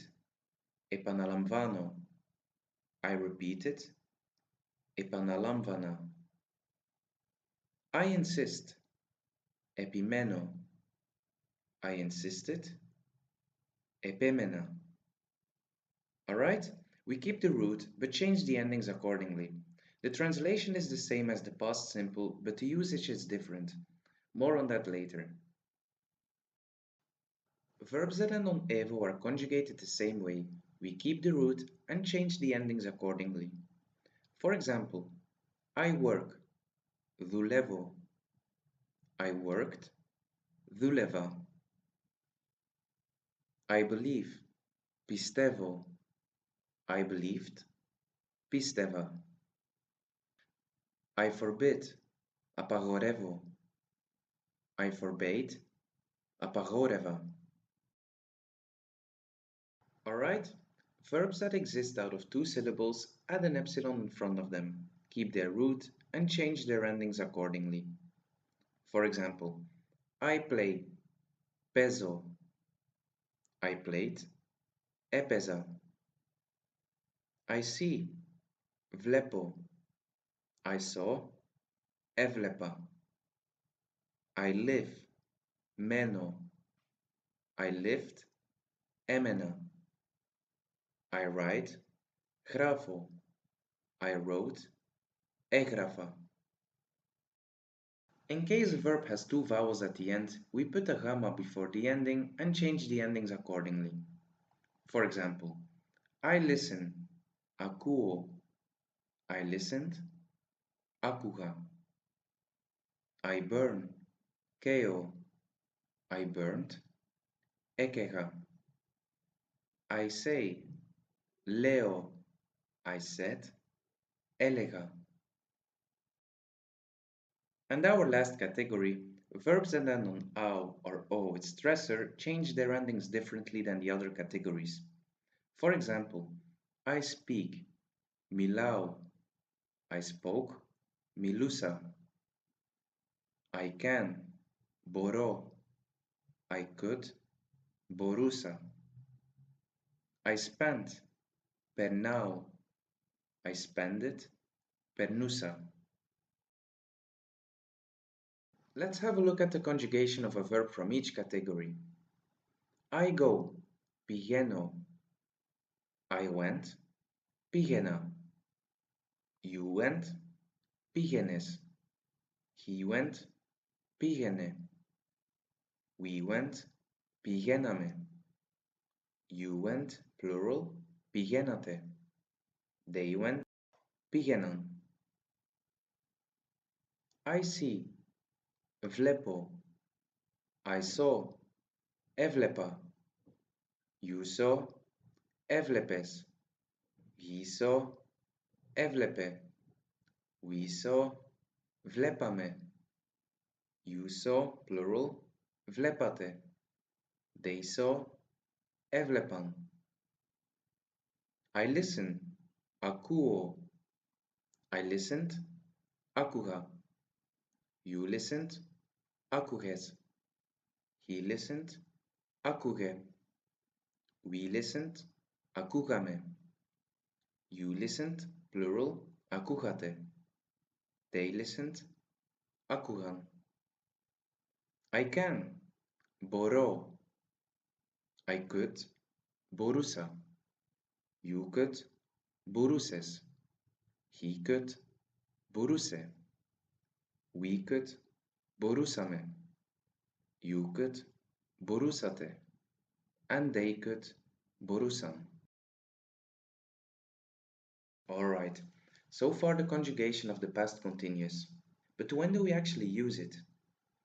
επαναλαμβάνω. I repeated, επαναλάμβανα. I insist, επιμένω. I insisted, επέμενα. Alright, we keep the root but change the endings accordingly. The translation is the same as the past simple, but the usage is different. More on that later. Verbs that end on evo are conjugated the same way. We keep the root and change the endings accordingly. For example, I work, δουλεύω. I worked, δούλευα. I believe, πιστεύω. I believed, πίστευα. I forbid, απαγορεύω. I forbade, απαγόρευα. Alright, verbs that exist out of two syllables add an epsilon in front of them, keep their root, and change their endings accordingly. For example, I play, παίζω. I played, έπαιζα. I see, βλέπω. I saw, έβλεπα. I live, μένω. I lived, έμενα. I write, γράφω. I wrote, έγραφα. In case a verb has two vowels at the end, we put a gamma before the ending and change the endings accordingly. For example, I listen, ακούω. I listened, άκουγα. I burn, καίω. I burned, έκαιγα. I say, λέω. I said, έλεγα. And our last category, verbs that end on au or o with stressor change their endings differently than the other categories. For example, I speak, μιλάω. I spoke, μιλούσα. I can, μπορώ. I could, μπορούσα. I spent, περνάω. I spend it, περνούσα. Let's have a look at the conjugation of a verb from each category. I go, pigeno. I went, pigena. You went, pigenes. He went, pigene. We went, pigename. You went, plural, pigenate. They went, pigenon. I see, vlepo. I saw, evlepa. You saw, evlepes. He saw, evlepe. We saw, vlepame. You saw, plural, vlepate. They saw, evlepan. I listen, akuo. I listened, akuga. You listened, akuges. He listened, akuge. We listened, akugame. You listened, plural, akugate. They listened, akugan. I can, boro. I could, borusa. You could, boruses. He could, boruse. We could, borusame. You could, borusate. And they could, borusan. Alright, so far the conjugation of the past continuous. But when do we actually use it?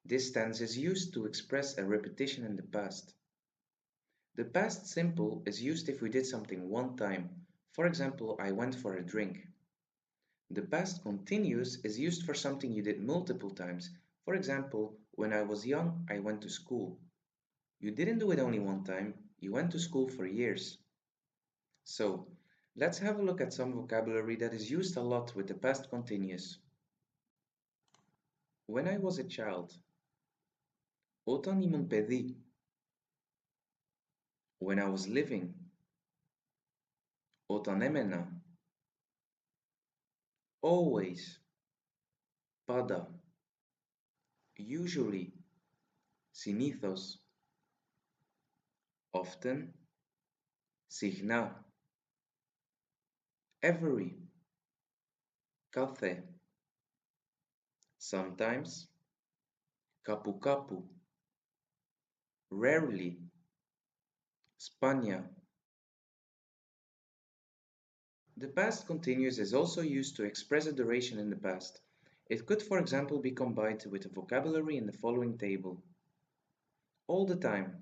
This tense is used to express a repetition in the past. The past simple is used if we did something one time. For example, I went for a drink. The past continuous is used for something you did multiple times. For example, when I was young, I went to school. You didn't do it only one time, you went to school for years. So, let's have a look at some vocabulary that is used a lot with the past continuous. When I was a child, όταν ήμουν παιδί. When I was living, όταν έμενα. Always, πάντα. Usually, συνήθως. Often, συχνά. Every, κάθε. Sometimes, κάπου κάπου. Rarely, σπάνια. The past continuous is also used to express a duration in the past. It could, for example, be combined with a vocabulary in the following table. All the time.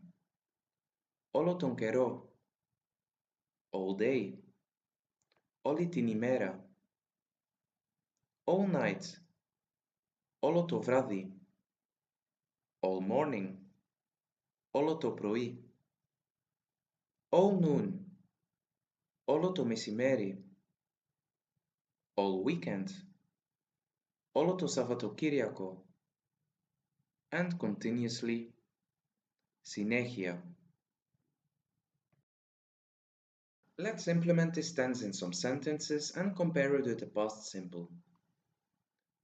Όλο τον καιρό. All day. Όλη την ημέρα. All night. Όλο το βράδυ. All morning. Όλο το πρωί. All noon. Όλο το μεσημέρι. All weekend. Όλο το Σαββατοκύριακο. And continuously. Συνέχεια. Let's implement this tense in some sentences and compare it with the past simple.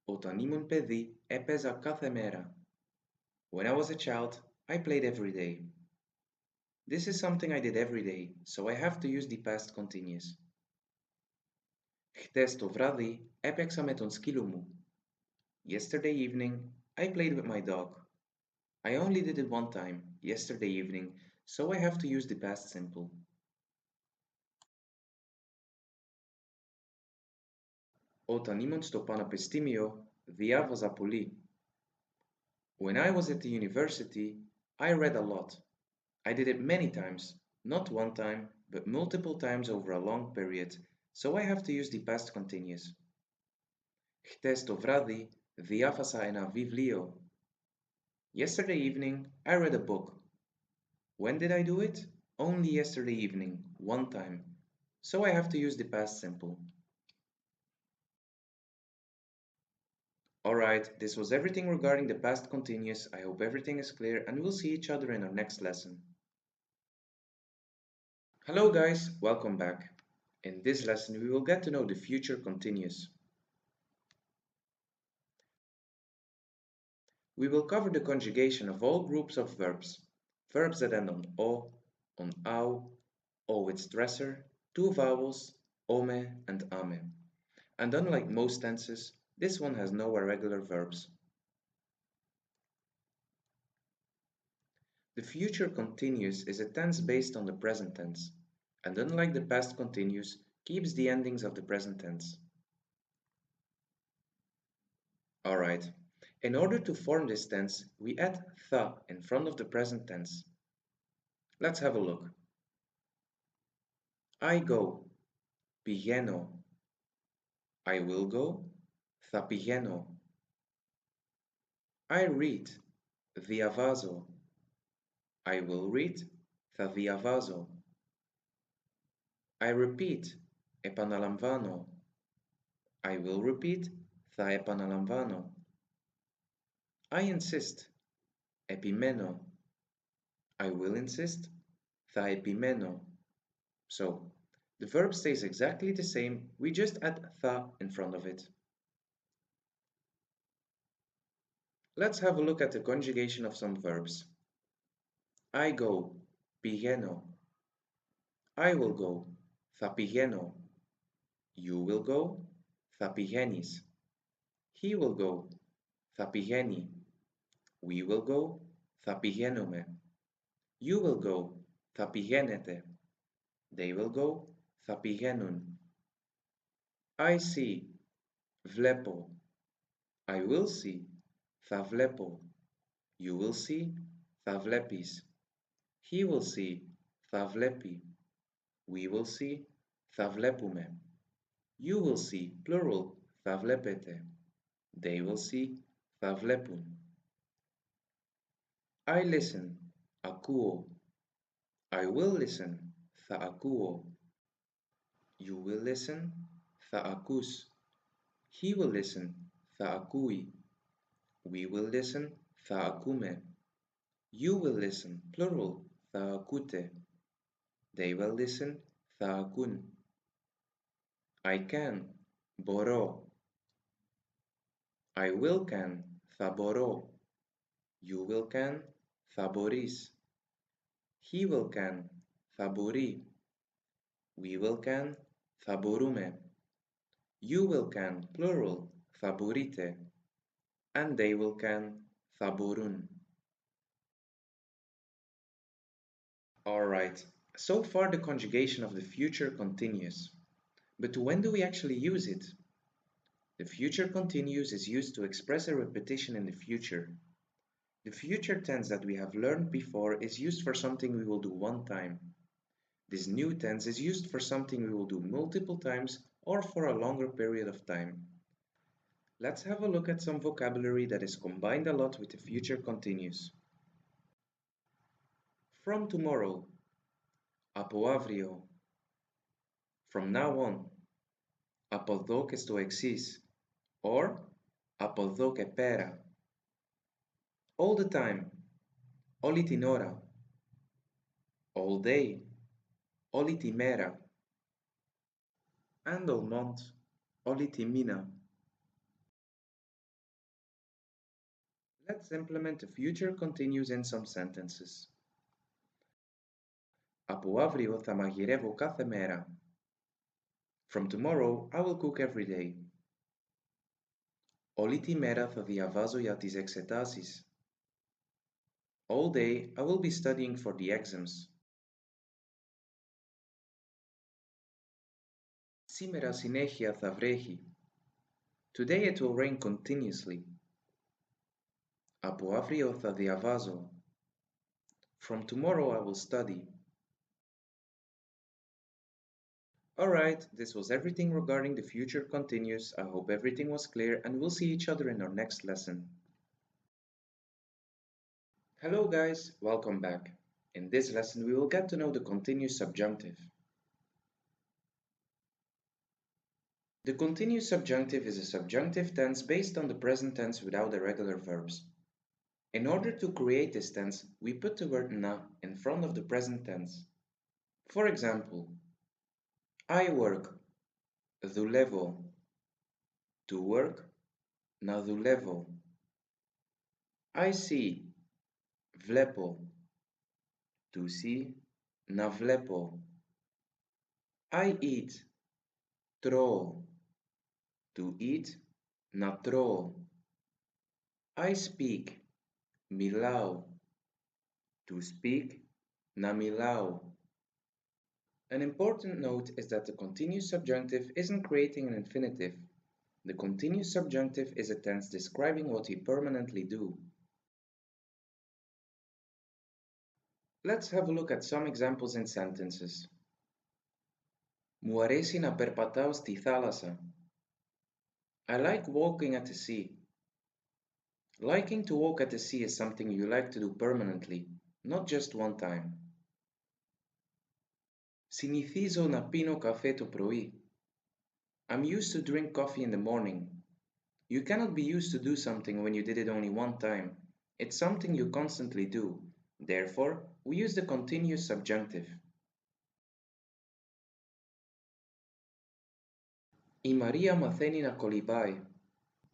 Όταν ήμουν παιδί, έπαιζα κάθε μέρα. When I was a child, I played every day. This is something I did every day, so I have to use the past continuous. Χτες το βράδυ έπαιξα με τον σκύλο μου. Yesterday evening, I played with my dog. I only did it one time, yesterday evening, so I have to use the past simple. Όταν ήμουν στο πανεπιστήμιο, διάβαζα πολύ. When I was at the university, I read a lot. I did it many times, not one time, but multiple times over a long period, so I have to use the past continuous. Χτες το βράδυ διάβασα ένα βιβλίο. Yesterday evening, I read a book. When did I do it? Only yesterday evening, one time. So I have to use the past simple. Alright, this was everything regarding the past continuous. I hope everything is clear and we'll see each other in our next lesson. Hello guys, welcome back. In this lesson we will get to know the future continuous. We will cover the conjugation of all groups of verbs. Verbs that end on o with stressor, two vowels, ome and ame. And unlike most tenses, this one has no irregular verbs. The future continuous is a tense based on the present tense, and unlike the past continuous, keeps the endings of the present tense. Alright, in order to form this tense, we add tha in front of the present tense. Let's have a look. I go, pigeno. I will go, θα πηγαίνω. I read, διαβάζω. I will read, θα διαβάζω. I repeat, επαναλαμβάνω. I will repeat, θα επαναλαμβάνω. I insist, επιμένω. I will insist, θα επιμένω. So, the verb stays exactly the same, we just add tha in front of it. Let's have a look at the conjugation of some verbs. I go, πηγαίνω. I will go, θα πηγαίνω. You will go, θα πηγαίνεις. He will go, θα πηγαίνει. We will go, θα πηγαίνουμε. You will go, θα πηγαίνετε. They will go, θα πηγαίνουν. I see, βλέπω. I will see, θα βλέπω. You will see, θα βλέπεις. He will see, θα βλέπει. We will see, θα βλέπουμε. You will see, plural, θα βλέπετε. They will see, θα βλέπουν. I listen, ακούω. I will listen, θα ακούω. You will listen, θα ακούς. He will listen, θα ακούει. We will listen, θα ακούμε. You will listen, plural, θα ακούτε. They will listen, θα ακούν. I can, μπορώ. I will can, θα μπορώ. You will can, θα μπορείς. He will can, θα μπορεί. We will can, θα μπορούμε. You will can, plural, θα μπορείτε. And they will can, θα μπορούν. Alright, so far the conjugation of the future continuous. But when do we actually use it? The future continuous is used to express a repetition in the future. The future tense that we have learned before is used for something we will do one time. This new tense is used for something we will do multiple times or for a longer period of time. Let's have a look at some vocabulary that is combined a lot with the future continuous. From tomorrow, από αύριο. From now on, από εδώ και στο εξής, or από εδώ και πέρα. All the time, όλη την ώρα. All day, όλη τη μέρα. And all month, όλη τη μήνα. Let's implement the future continuous in some sentences. Από αύριο θα μαγειρεύω κάθε μέρα. From tomorrow, I will cook every day. Όλη τη μέρα θα διαβάζω για τις εξετάσεις. All day, I will be studying for the exams. Σήμερα συνέχεια θα βρέχει. Today it will rain continuously. Από αύριο θα διαβάζω. From tomorrow I will study. Alright, this was everything regarding the future continuous. I hope everything was clear and we'll see each other in our next lesson. Hello guys, welcome back. In this lesson we will get to know the continuous subjunctive. The continuous subjunctive is a subjunctive tense based on the present tense without irregular verbs. In order to create this tense, we put the word na in front of the present tense. For example, I work, δουλεύω. To work, να δουλεύω. I see, βλέπω. To see, na vlepo. I eat, tro. To eat, na tro. I speak, milao. To speak, na milao. An important note is that the continuous subjunctive isn't creating an infinitive. The continuous subjunctive is a tense describing what we permanently do. Let's have a look at some examples in sentences. Μου αρέσει να περπατάω στη θάλασσα. I like walking at the sea. Liking to walk at the sea is something you like to do permanently, not just one time. Συνηθίζω να πίνω καφέ το πρωί. I'm used to drink coffee in the morning. You cannot be used to do something when you did it only one time. It's something you constantly do. Therefore, we use the continuous subjunctive. Η Maria μαθαίνει να κολυμπάει.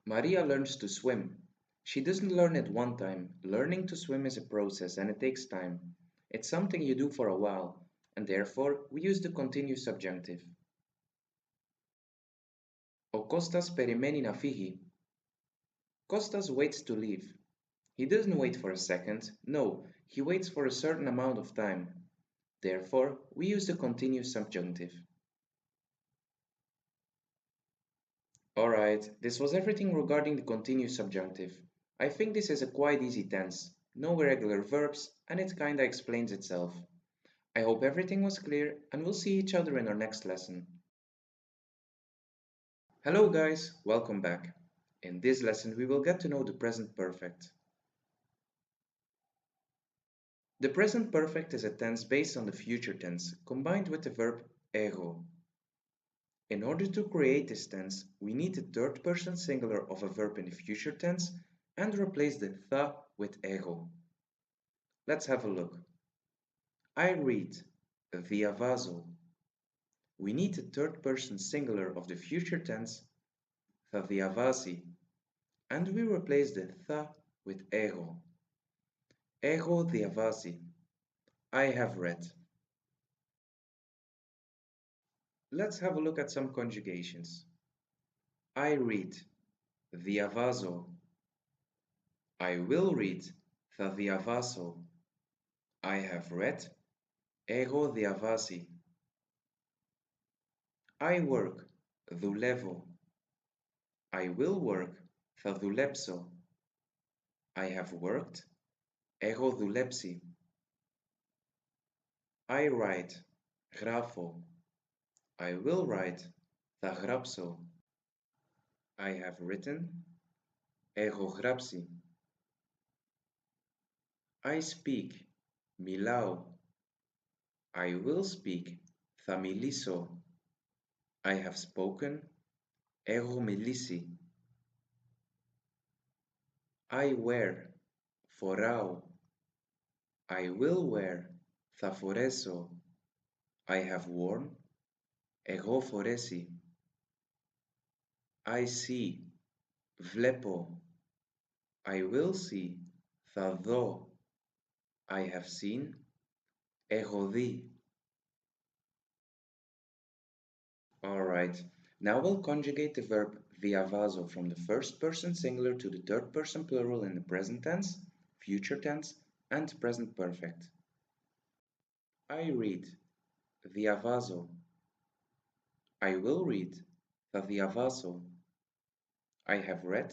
Maria learns to swim. She doesn't learn it one time. Learning to swim is a process and it takes time. It's something you do for a while, and therefore we use the continuous subjunctive. Ο Κώστας περιμένει να φύγει. Kostas waits to leave. He doesn't wait for a second. No, he waits for a certain amount of time. Therefore, we use the continuous subjunctive. Alright, this was everything regarding the continuous subjunctive. I think this is a quite easy tense. No irregular verbs, and it kinda explains itself. I hope everything was clear, and we'll see each other in our next lesson. Hello guys, welcome back. In this lesson we will get to know the present perfect. The present perfect is a tense based on the future tense, combined with the verb ego. In order to create this tense, we need the third person singular of a verb in the future tense and replace the tha with ego. Let's have a look. I read, διαβάζω. We need the third person singular of the future tense, θα διαβάσει, and we replace the tha with ego. Ego διαβάσει. I have read. Let's have a look at some conjugations. I read, διαβάζω. I will read, θα διαβάσω. I have read, έχω διαβάσει. I work, δουλεύω. I will work, θα δουλέψω. I have worked, έχω δουλέψει. I write, γράφω. I will write, θα γράψω. I have written, έχω γράψει. I speak, μιλάω. I will speak, θα μιλήσω. I have spoken, έχω μιλήσει. I wear, φοράω. I will wear, θα φορέσω. I have worn, έχω φορέσει. I see, βλέπω. I will see, θα δω. I have seen, έχω δει. Alright, now we'll conjugate the verb διαβάζω from the first person singular to the third person plural in the present tense, future tense, and present perfect. I read, διαβάζω. I will read, θα διαβάσω. I have read,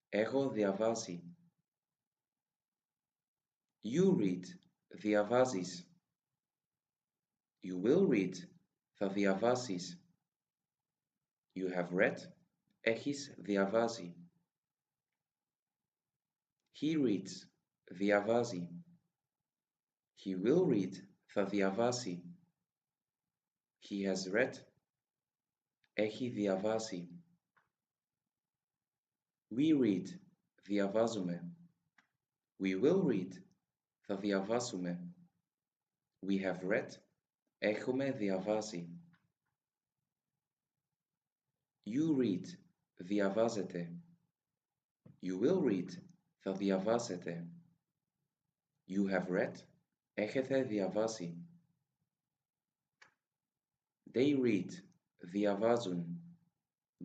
έχω διαβάσει. You read, διαβάζεις. You will read, θα διαβάσεις. You have read, έχεις διαβάσει. He reads, διαβάζει. He will read, θα διαβάσει. He has read, έχει διαβάσει. We read, διαβάζουμε. We will read, θα διαβάσουμε. We have read, έχουμε διαβάσει. You read, διαβάζετε. You will read, θα διαβάσετε. You have read, Έχετε διαβάσει. They read. Διαβάζουν.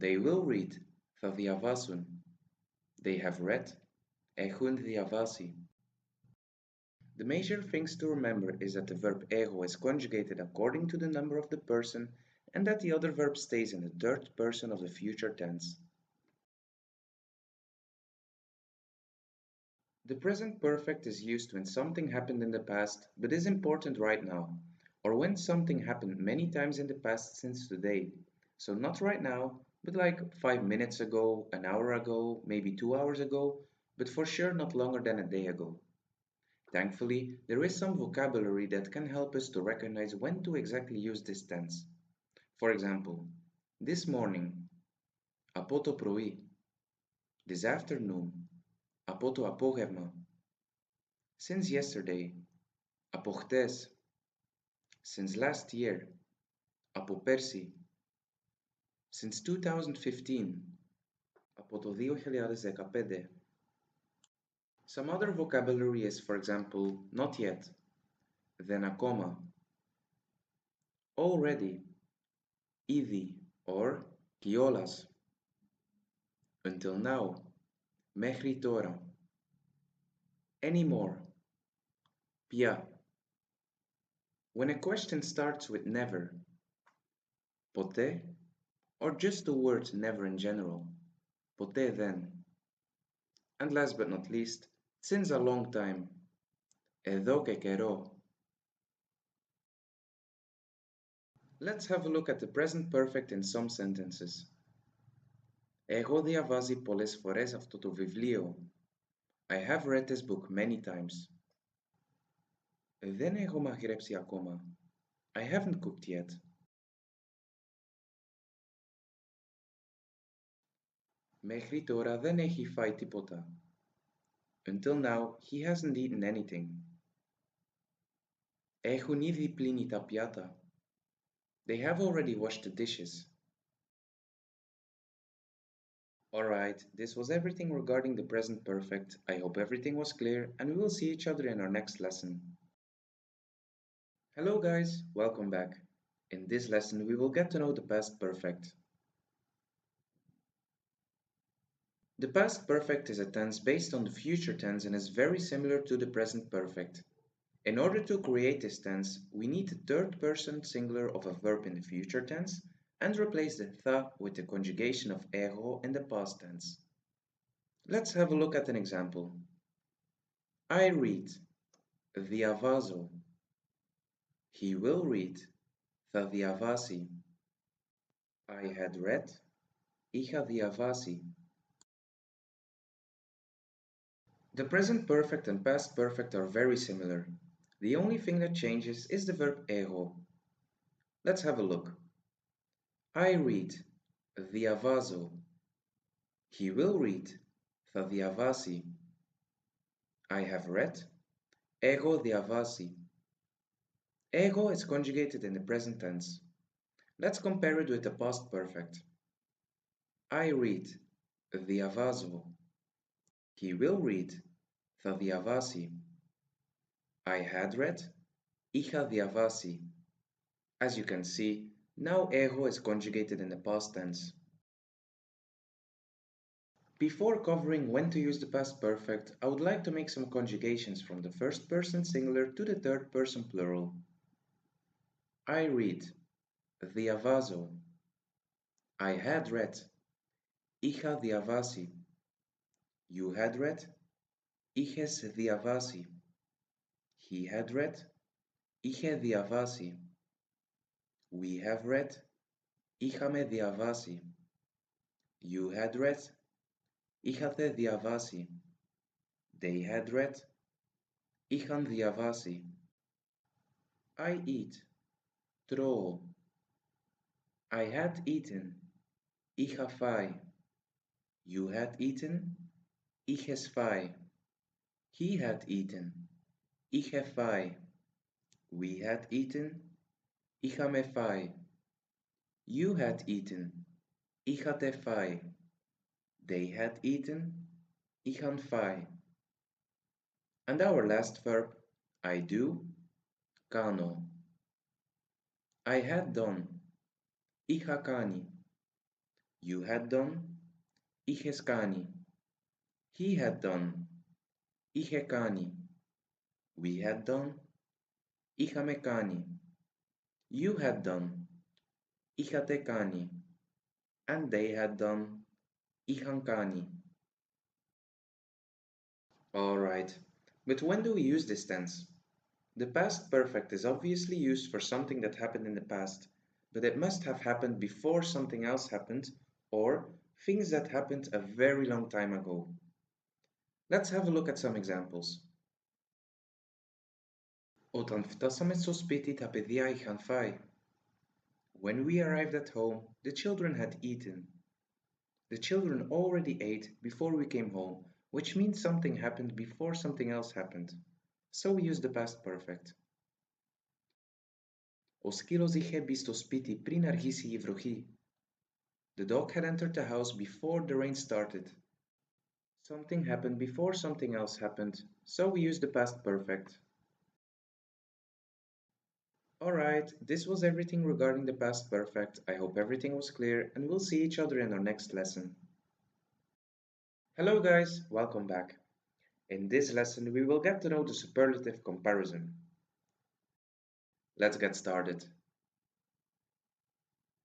They will read. Θα διαβάσουν. They have read. Έχουν διαβάσει. The major things to remember is that the verb έχω is conjugated according to the number of the person and that the other verb stays in the third person of the future tense. The present perfect is used when something happened in the past but is important right now, or when something happened many times in the past since today. So not right now, but like 5 minutes ago, an hour ago, maybe 2 hours ago, but for sure not longer than a day ago. Thankfully, there is some vocabulary that can help us to recognize when to exactly use this tense. For example, this morning, από το πρωί, this afternoon, από το απόγευμα, since yesterday, από χτες, since last year, από πέρσι, since 2015, από το 2015. Some other vocabulary is, for example, not yet, δεν ακόμα, already, ήδη, or κιόλας, until now, μέχρι τώρα, anymore, πια. When a question starts with never, ποτέ, or just the word never in general, ποτέ δεν. And last but not least, since a long time, εδώ και καιρό. Let's have a look at the present perfect in some sentences. Έχω διαβάσει πολλές φορές αυτό το βιβλίο. I have read this book many times. Δεν έχω μαγειρέψει ακόμα. I haven't cooked yet. Μέχρι τώρα δεν έχει φάει τίποτα. Until now, he hasn't eaten anything. Έχουν ήδη πλύνει τα πιάτα. They have already washed the dishes. Alright, this was everything regarding the present perfect. I hope everything was clear and we will see each other in our next lesson. Hello guys, welcome back. In this lesson we will get to know the past perfect. The past perfect is a tense based on the future tense and is very similar to the present perfect. In order to create this tense, we need the third person singular of a verb in the future tense and replace the tha with the conjugation of εγώ in the past tense. Let's have a look at an example. I read, διαβάζω. He will read, θα διαβάσει. I had read, είχα διαβάσει. The present perfect and past perfect are very similar. The only thing that changes is the verb εγώ. Let's have a look. I read, διαβάζω. He will read, θα διαβάσει. I have read, έχω διαβάσει. Εγώ is conjugated in the present tense. Let's compare it with the past perfect. I read, διαβάζω. He will read, θα διαβάσει. I had read, είχα διαβάσει. As you can see, now έχω is conjugated in the past tense. Before covering when to use the past perfect, I would like to make some conjugations from the first person singular to the third person plural. I read, διαβάζω. I had read, είχα διαβάσει. You had read, είχες διαβάσει. He had read, είχε διαβάσει. We have read, είχαμε διαβάσει. You had read, είχατε διαβάσει. They had read, είχαν διαβάσει. I eat, τρώω. I had eaten, είχα φάει. You had eaten, είχες φάει. He had eaten, είχε φάει. We had eaten, είχαμε φάει. You had eaten, είχατε φάει. They had eaten, είχαν φάει. And our last verb, I do, kano. I had done, iha kani. You had done, ihes kani. He had done, ihe kani. We had done, ihame kani. You had done, ihate kani. And they had done, ihan kani. Alright, but when do we use this tense? The past perfect is obviously used for something that happened in the past, but it must have happened before something else happened, or things that happened a very long time ago. Let's have a look at some examples. Όταν φτάσαμε στο σπίτι τα παιδιά είχαν φάει. When we arrived at home, the children had eaten. The children already ate before we came home, which means something happened before something else happened. So we use the past perfect. Ο σκύλος είχε μπει στο σπίτι πριν αργήσει η βροχή. The dog had entered the house before the rain started. Something happened before something else happened, so we use the past perfect. Alright, this was everything regarding the past perfect. I hope everything was clear, and we'll see each other in our next lesson. Hello guys, welcome back. In this lesson, we will get to know the superlative comparison. Let's get started.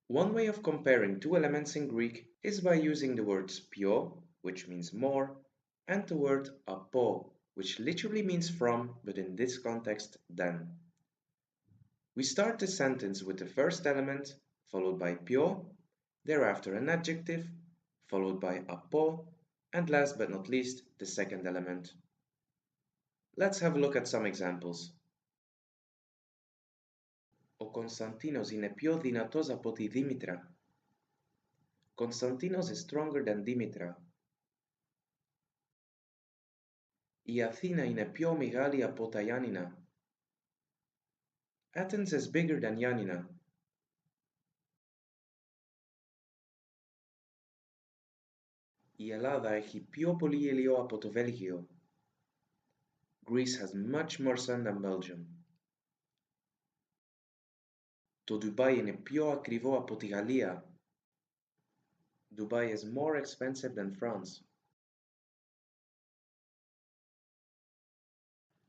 One way of comparing two elements in Greek is by using the words pio, which means more, and the word apo, which literally means from, but in this context, than. We start the sentence with the first element, followed by pio, thereafter an adjective, followed by apo, and last but not least, the second element. Let's have a look at some examples. Ο Κωνσταντίνος είναι πιο δυνατός από τη Δήμητρα. Konstantinos is stronger than Dimitra. Η Αθήνα είναι πιο μεγάλη από τα Γιάννηνα. Athens is bigger than Yanina. Η Ελλάδα έχει πιο πολύ ήλιο από το Βέλγιο. Greece has much more sun than Belgium. Το Ντουμπάι είναι πιο ακριβό από τη Γαλλία. Dubai is more expensive than France.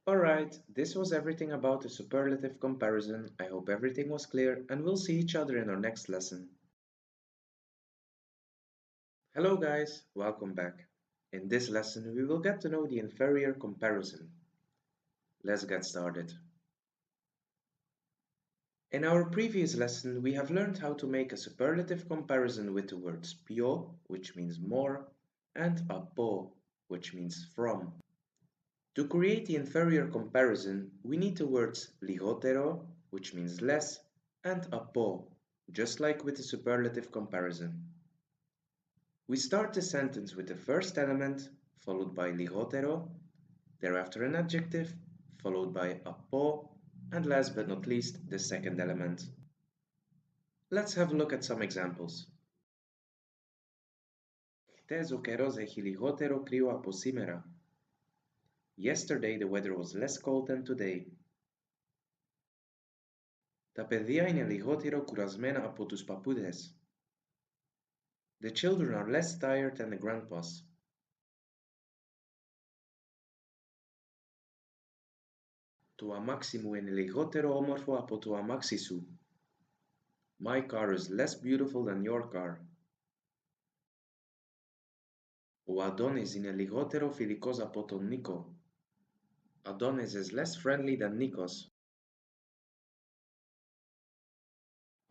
Alright, this was everything about the superlative comparison. I hope everything was clear, and we'll see each other in our next lesson. Hello guys, welcome back. In this lesson, we will get to know the inferior comparison. Let's get started. In our previous lesson, we have learned how to make a superlative comparison with the words pio, which means more, and apo, which means from. To create the inferior comparison, we need the words ligotero, which means less, and apo, just like with the superlative comparison. We start the sentence with the first element, followed by ligotero, thereafter an adjective, followed by apo, and last but not least, the second element. Let's have a look at some examples. Χτες ο καιρός έχει λιγότερο κρύο από σήμερα. Yesterday the weather was less cold than today. Τα παιδιά είναι λιγότερο κουρασμένα από τους παππούδες. The children are less tired than the grandpas. Το αμάξι μου είναι λιγότερο όμορφο από το αμάξι σου. My car is less beautiful than your car. Ο Αντώνης είναι λιγότερο φιλικός από τον Νίκο. Adonis is less friendly than Nikos.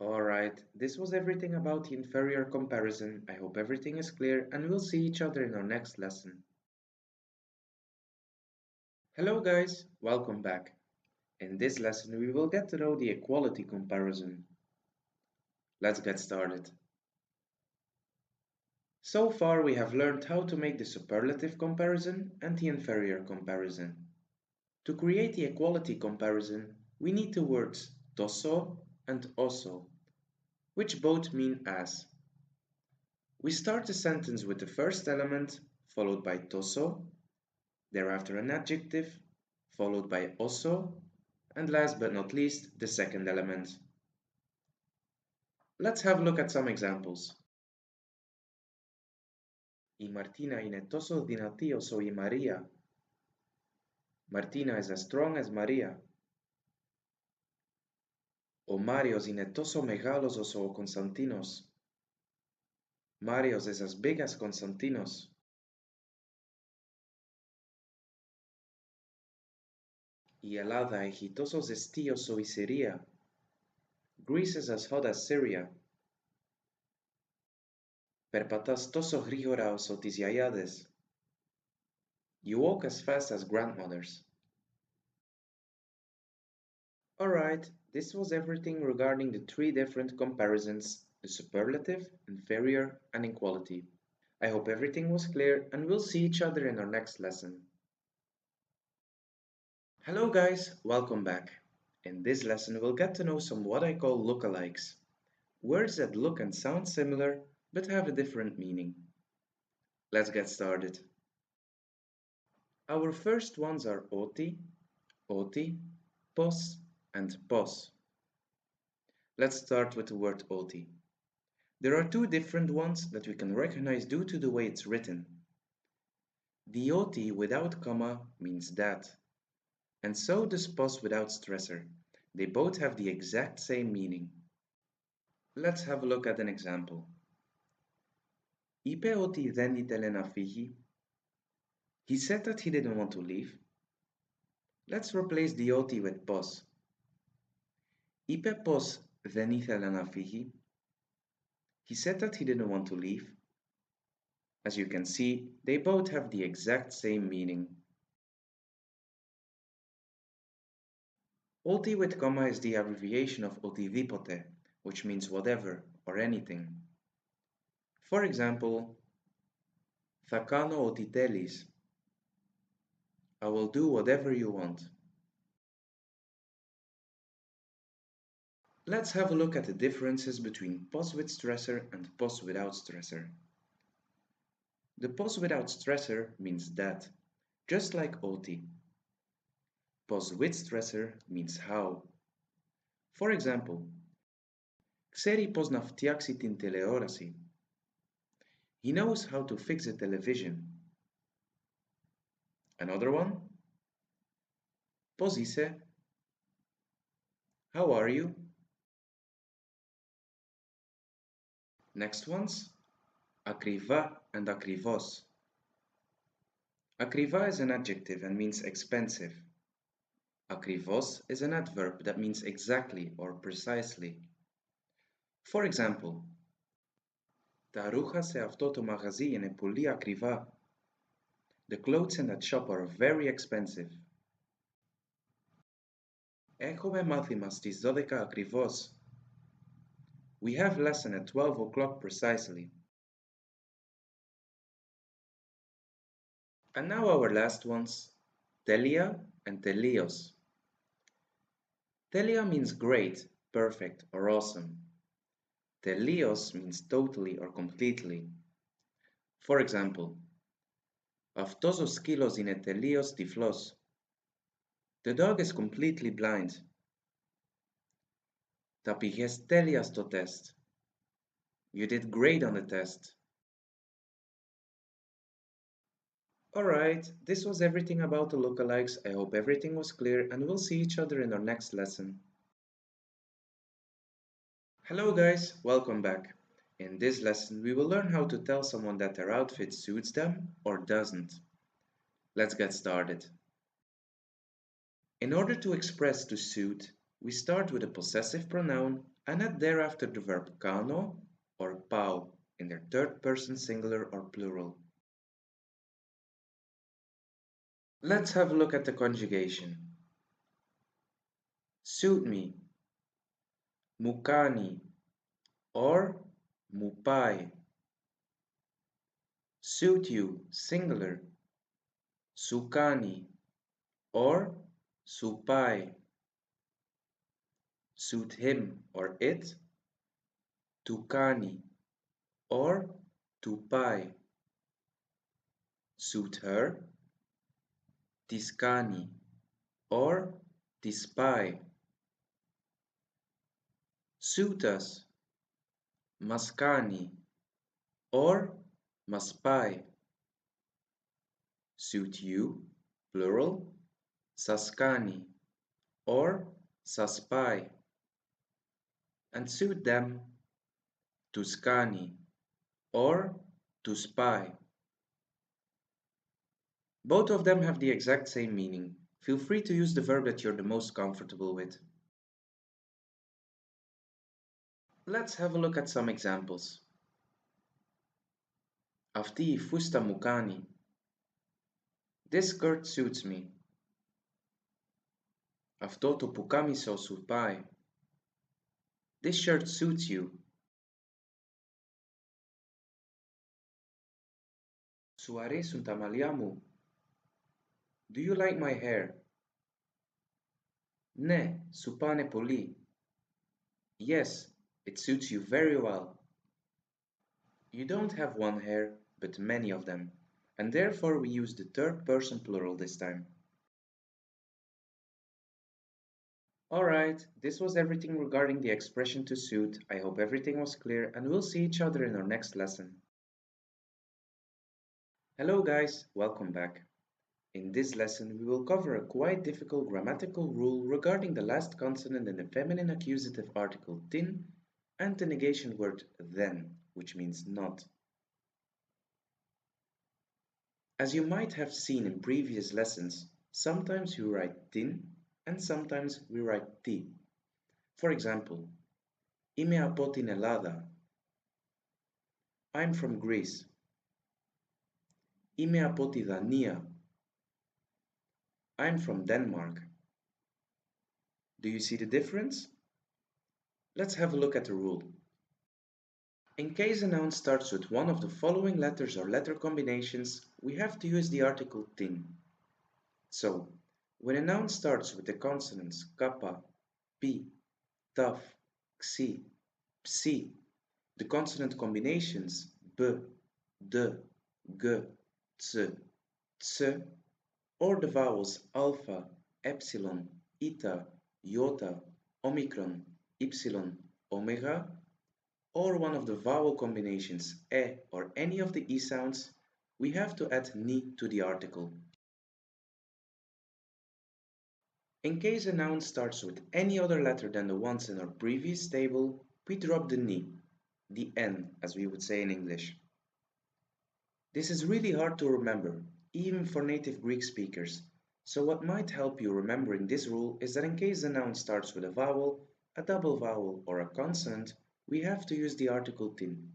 Alright, this was everything about the inferior comparison. I hope everything is clear, and we'll see each other in our next lesson. Hello guys, welcome back. In this lesson we will get to know the equality comparison. Let's get started. So far we have learned how to make the superlative comparison and the inferior comparison. To create the equality comparison, we need the words τόσο and oso, which both mean as. We start the sentence with the first element, followed by τόσο, thereafter an adjective, followed by oso, And last but not least, the second element. Let's have a look at some examples. Y Martina inetoso dinatio so y Maria. Martina is as strong as Maria. O Marios inetoso megalos oso Constantinos. Marios is as big as Constantinos. Y helada egitosos estios so y Syria. Greece is as hot as Syria. Perpatas toso grigora oso Tisiaiades. You walk as fast as grandmothers. Alright, this was everything regarding the three different comparisons, the superlative, inferior, and equality. I hope everything was clear and we'll see each other in our next lesson. Hello guys, welcome back. In this lesson we'll get to know some what I call lookalikes. Words that look and sound similar but have a different meaning. Let's get started. Our first ones are oti, oti, pos, and pos. Let's start with the word oti. There are two different ones that we can recognize due to the way it's written. The oti without comma means that, and so does pos without stressor. They both have the exact same meaning. Let's have a look at an example. Είπε ότι δεν ήθελε να φύγει. He said that he didn't want to leave. Let's replace the oti with pos. Είπε πως δεν ήθελε να φύγει. He said that he didn't want to leave. As you can see, they both have the exact same meaning. Oti with comma is the abbreviation of otidípote, which means whatever or anything. For example, θα κάνω ό,τι θέλεις. I will do whatever you want. Let's have a look at the differences between pos with stressor and pos without stressor. The pos without stressor means that, just like oti. Pos with stressor means how. For example, ξέρει πώς να φτιάξει την τηλεόραση. He knows how to fix a television. Another one? Πώς είσαι? How are you? Next ones? Ακριβά and ακριβώς. Ακριβά is an adjective and means expensive. Ακριβώς is an adverb that means exactly or precisely. For example, τα ρούχα σε αυτό το μαγαζί είναι πολύ ακριβά. The clothes in that shop are very expensive. Έχουμε μάθημα στις 12 ακριβώς. We have lesson at 12 o'clock precisely. And now our last ones, telia and telios. Telia means great, perfect, or awesome. Telios means totally or completely. For example, αυτός ο σκύλος είναι τελείως τυφλός. The dog is completely blind. Τα πήγες τέλεια στο test. You did great on the test. Alright, this was everything about the lookalikes. I hope everything was clear and we'll see each other in our next lesson. Hello guys, welcome back. In this lesson we will learn how to tell someone that their outfit suits them or doesn't. Let's get started. In order to express to suit, we start with a possessive pronoun and add thereafter the verb kano or pau in their third person singular or plural. Let's have a look at the conjugation. Suit me, mukani, or mupai. Suit you, singular, sukani, or supai. Suit him or it, tukani, or tupai. Suit her, tiskani, or Ti spy. Suit us. Maskani. Or maspai. Suit you, plural, saskani. Or saspai. And suit them, tuskani. Or to spy. Both of them have the exact same meaning. Feel free to use the verb that you're the most comfortable with. Let's have a look at some examples. Afti fusta mukani. This skirt suits me. Aftoto pukamiso supai. This shirt suits you. Suare suntamaliamu. Do you like my hair? Ne, supane poli. Yes, it suits you very well. You don't have one hair, but many of them, and therefore we use the third person plural this time. Alright, this was everything regarding the expression to suit. I hope everything was clear, and we'll see each other in our next lesson. Hello guys, welcome back. In this lesson, we will cover a quite difficult grammatical rule regarding the last consonant in the feminine accusative article tin and the negation word then, which means not. As you might have seen in previous lessons, sometimes we write tin and sometimes we write ti. For example, Είμαι από την Ελλάδα. I'm from Greece. Είμαι από τη Δανία. I'm from Denmark. Do you see the difference? Let's have a look at the rule. In case a noun starts with one of the following letters or letter combinations, we have to use the article tin. So, when a noun starts with the consonants kappa, pi, taf, xi, psi, the consonant combinations b, d, g, ts, ts, or the vowels alpha, epsilon, eta, iota, omicron, ypsilon, omega, or one of the vowel combinations e or any of the e sounds, we have to add ni to the article. In case a noun starts with any other letter than the ones in our previous table, we drop the ni, the n as we would say in English. This is really hard to remember, even for native Greek speakers, so what might help you remembering this rule is that in case a noun starts with a vowel, a double vowel, or a consonant, we have to use the article tin.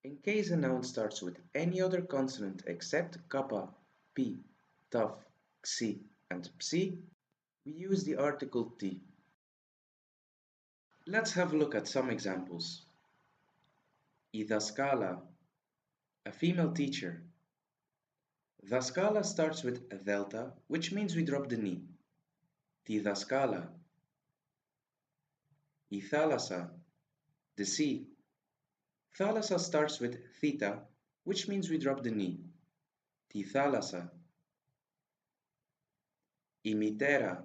In case a noun starts with any other consonant except kappa, pi, taf, xi, and psi, we use the article t. Let's have a look at some examples. I daskala, a female teacher. Daskala starts with a delta, which means we drop the ni. Ti daskala. I thalassa, the sea. Thalassa starts with theta, which means we drop the ni. Ti thalassa. I mitera,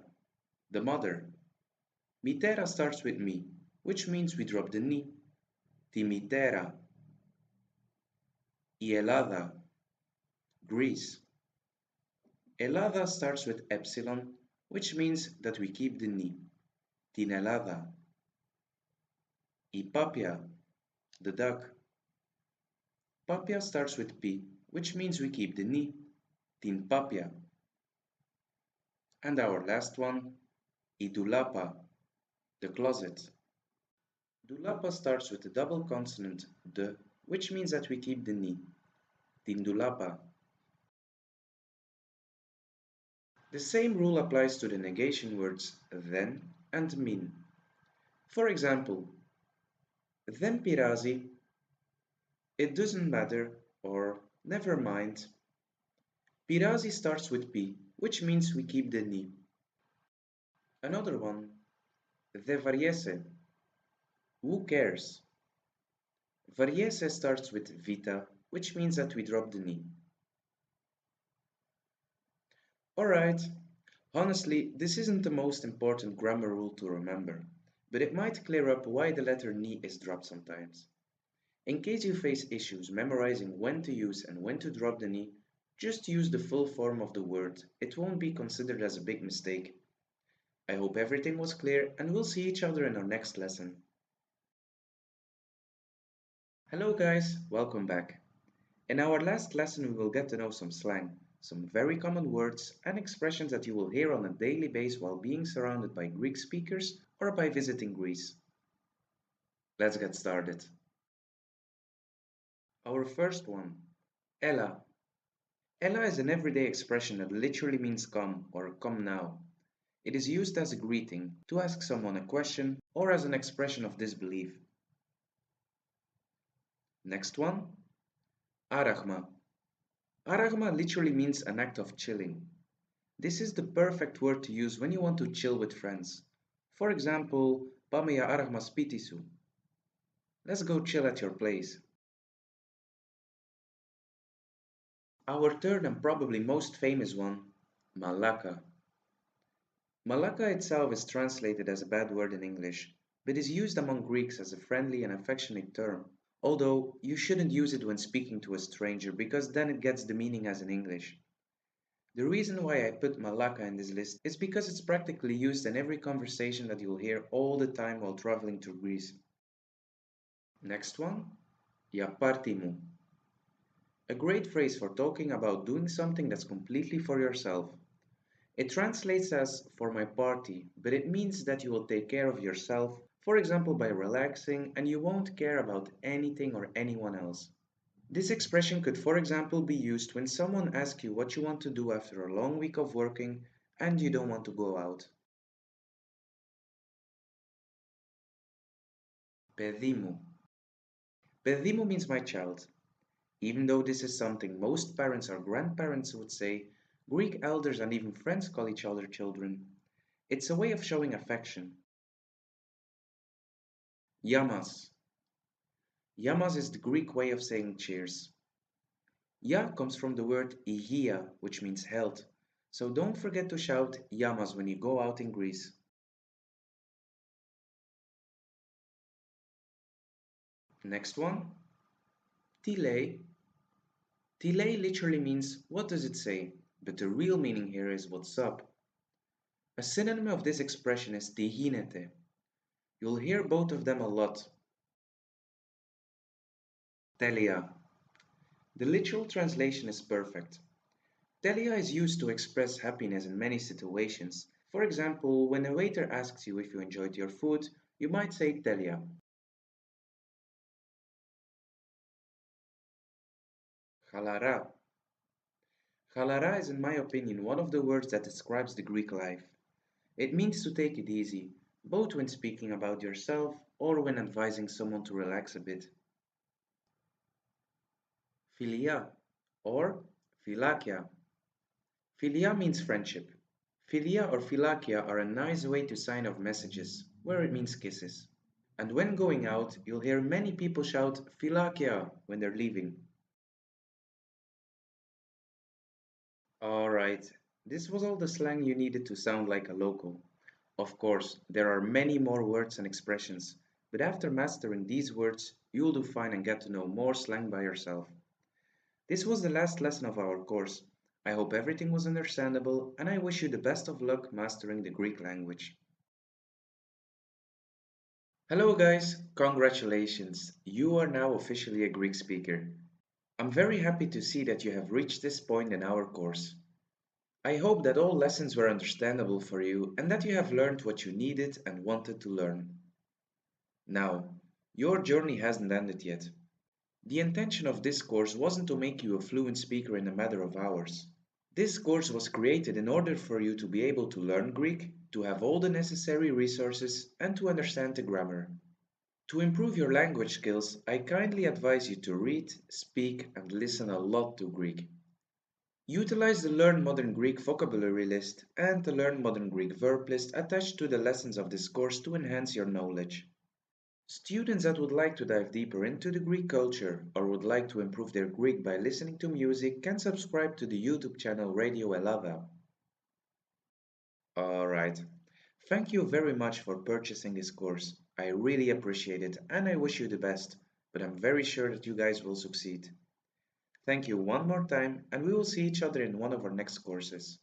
the mother. Mitera starts with mi, which means we drop the ni. Ti mitera. I helada, Greece. Helada starts with epsilon, which means that we keep the ni. Tin helada. I papia, the duck. Papia starts with P, which means we keep the ni, tin papia. And our last one, idulapa, the closet. Dulapa starts with the double consonant D, which means that we keep the ni, tin dulapa. The same rule applies to the negation words then and min. For example, then pirazi, it doesn't matter, or never mind. Pirazi starts with P, which means we keep the ni. Another one, de variese, who cares? Variese starts with vita, which means that we drop the ni. Alright, Honestly, this isn't the most important grammar rule to remember, but it might clear up why the letter ni is dropped sometimes. In case you face issues memorizing when to use and when to drop the ni, just use the full form of the word. It won't be considered as a big mistake. I hope everything was clear and we'll see each other in our next lesson. Hello guys, welcome back. In our last lesson we will get to know some slang, some very common words and expressions that you will hear on a daily basis while being surrounded by Greek speakers or by visiting Greece. Let's get started. Our first one, Ella. Ella is an everyday expression that literally means come or come now. It is used as a greeting, to ask someone a question, or as an expression of disbelief. Next one, Arachma. Arachma literally means an act of chilling. This is the perfect word to use when you want to chill with friends. For example, Πάμε για άραγμα σπίτι σου. Let's go chill at your place. Our third and probably most famous one, Malaka. Malaka itself is translated as a bad word in English, but is used among Greeks as a friendly and affectionate term. Although you shouldn't use it when speaking to a stranger because then it gets the meaning as in English. The reason why I put Malaka in this list is because it's practically used in every conversation that you'll hear all the time while traveling to Greece. Next one, Ya partimu. A great phrase for talking about doing something that's completely for yourself. It translates as for my party, but it means that you will take care of yourself, for example by relaxing, and you won't care about anything or anyone else. This expression could for example be used when someone asks you what you want to do after a long week of working and you don't want to go out. Παιδί μου. Παιδί μου means my child. Even though this is something most parents or grandparents would say, Greek elders and even friends call each other children. It's a way of showing affection. Yamas. Yamas is the Greek way of saying cheers. Ya comes from the word υγεία, which means health, so don't forget to shout yamas when you go out in Greece. Next one, Tile. Tile literally means what does it say, but the real meaning here is what's up. A synonym of this expression is τι γίνεται. You'll hear both of them a lot. Telia. The literal translation is perfect. Telia is used to express happiness in many situations. For example, when a waiter asks you if you enjoyed your food, you might say Telia. Halara. Halara is in my opinion one of the words that describes the Greek life. It means to take it easy, both when speaking about yourself or when advising someone to relax a bit. Philia or philakia. Philia means friendship. Philia or philakia are a nice way to sign off messages, where it means kisses. And when going out, you'll hear many people shout philakia when they're leaving. Alright, this was all the slang you needed to sound like a local. Of course, there are many more words and expressions, but after mastering these words, you'll do fine and get to know more slang by yourself. This was the last lesson of our course. I hope everything was understandable and I wish you the best of luck mastering the Greek language. Hello guys, congratulations! You are now officially a Greek speaker. I'm very happy to see that you have reached this point in our course. I hope that all lessons were understandable for you and that you have learned what you needed and wanted to learn. Now, your journey hasn't ended yet. The intention of this course wasn't to make you a fluent speaker in a matter of hours. This course was created in order for you to be able to learn Greek, to have all the necessary resources, and to understand the grammar. To improve your language skills, I kindly advise you to read, speak, and listen a lot to Greek. Utilize the Learn Modern Greek vocabulary list and the Learn Modern Greek verb list attached to the lessons of this course to enhance your knowledge. Students that would like to dive deeper into the Greek culture or would like to improve their Greek by listening to music can subscribe to the YouTube channel Radio Elava. Alright. Thank you very much for purchasing this course. I really appreciate it and I wish you the best, but I'm very sure that you guys will succeed. Thank you one more time and we will see each other in one of our next courses.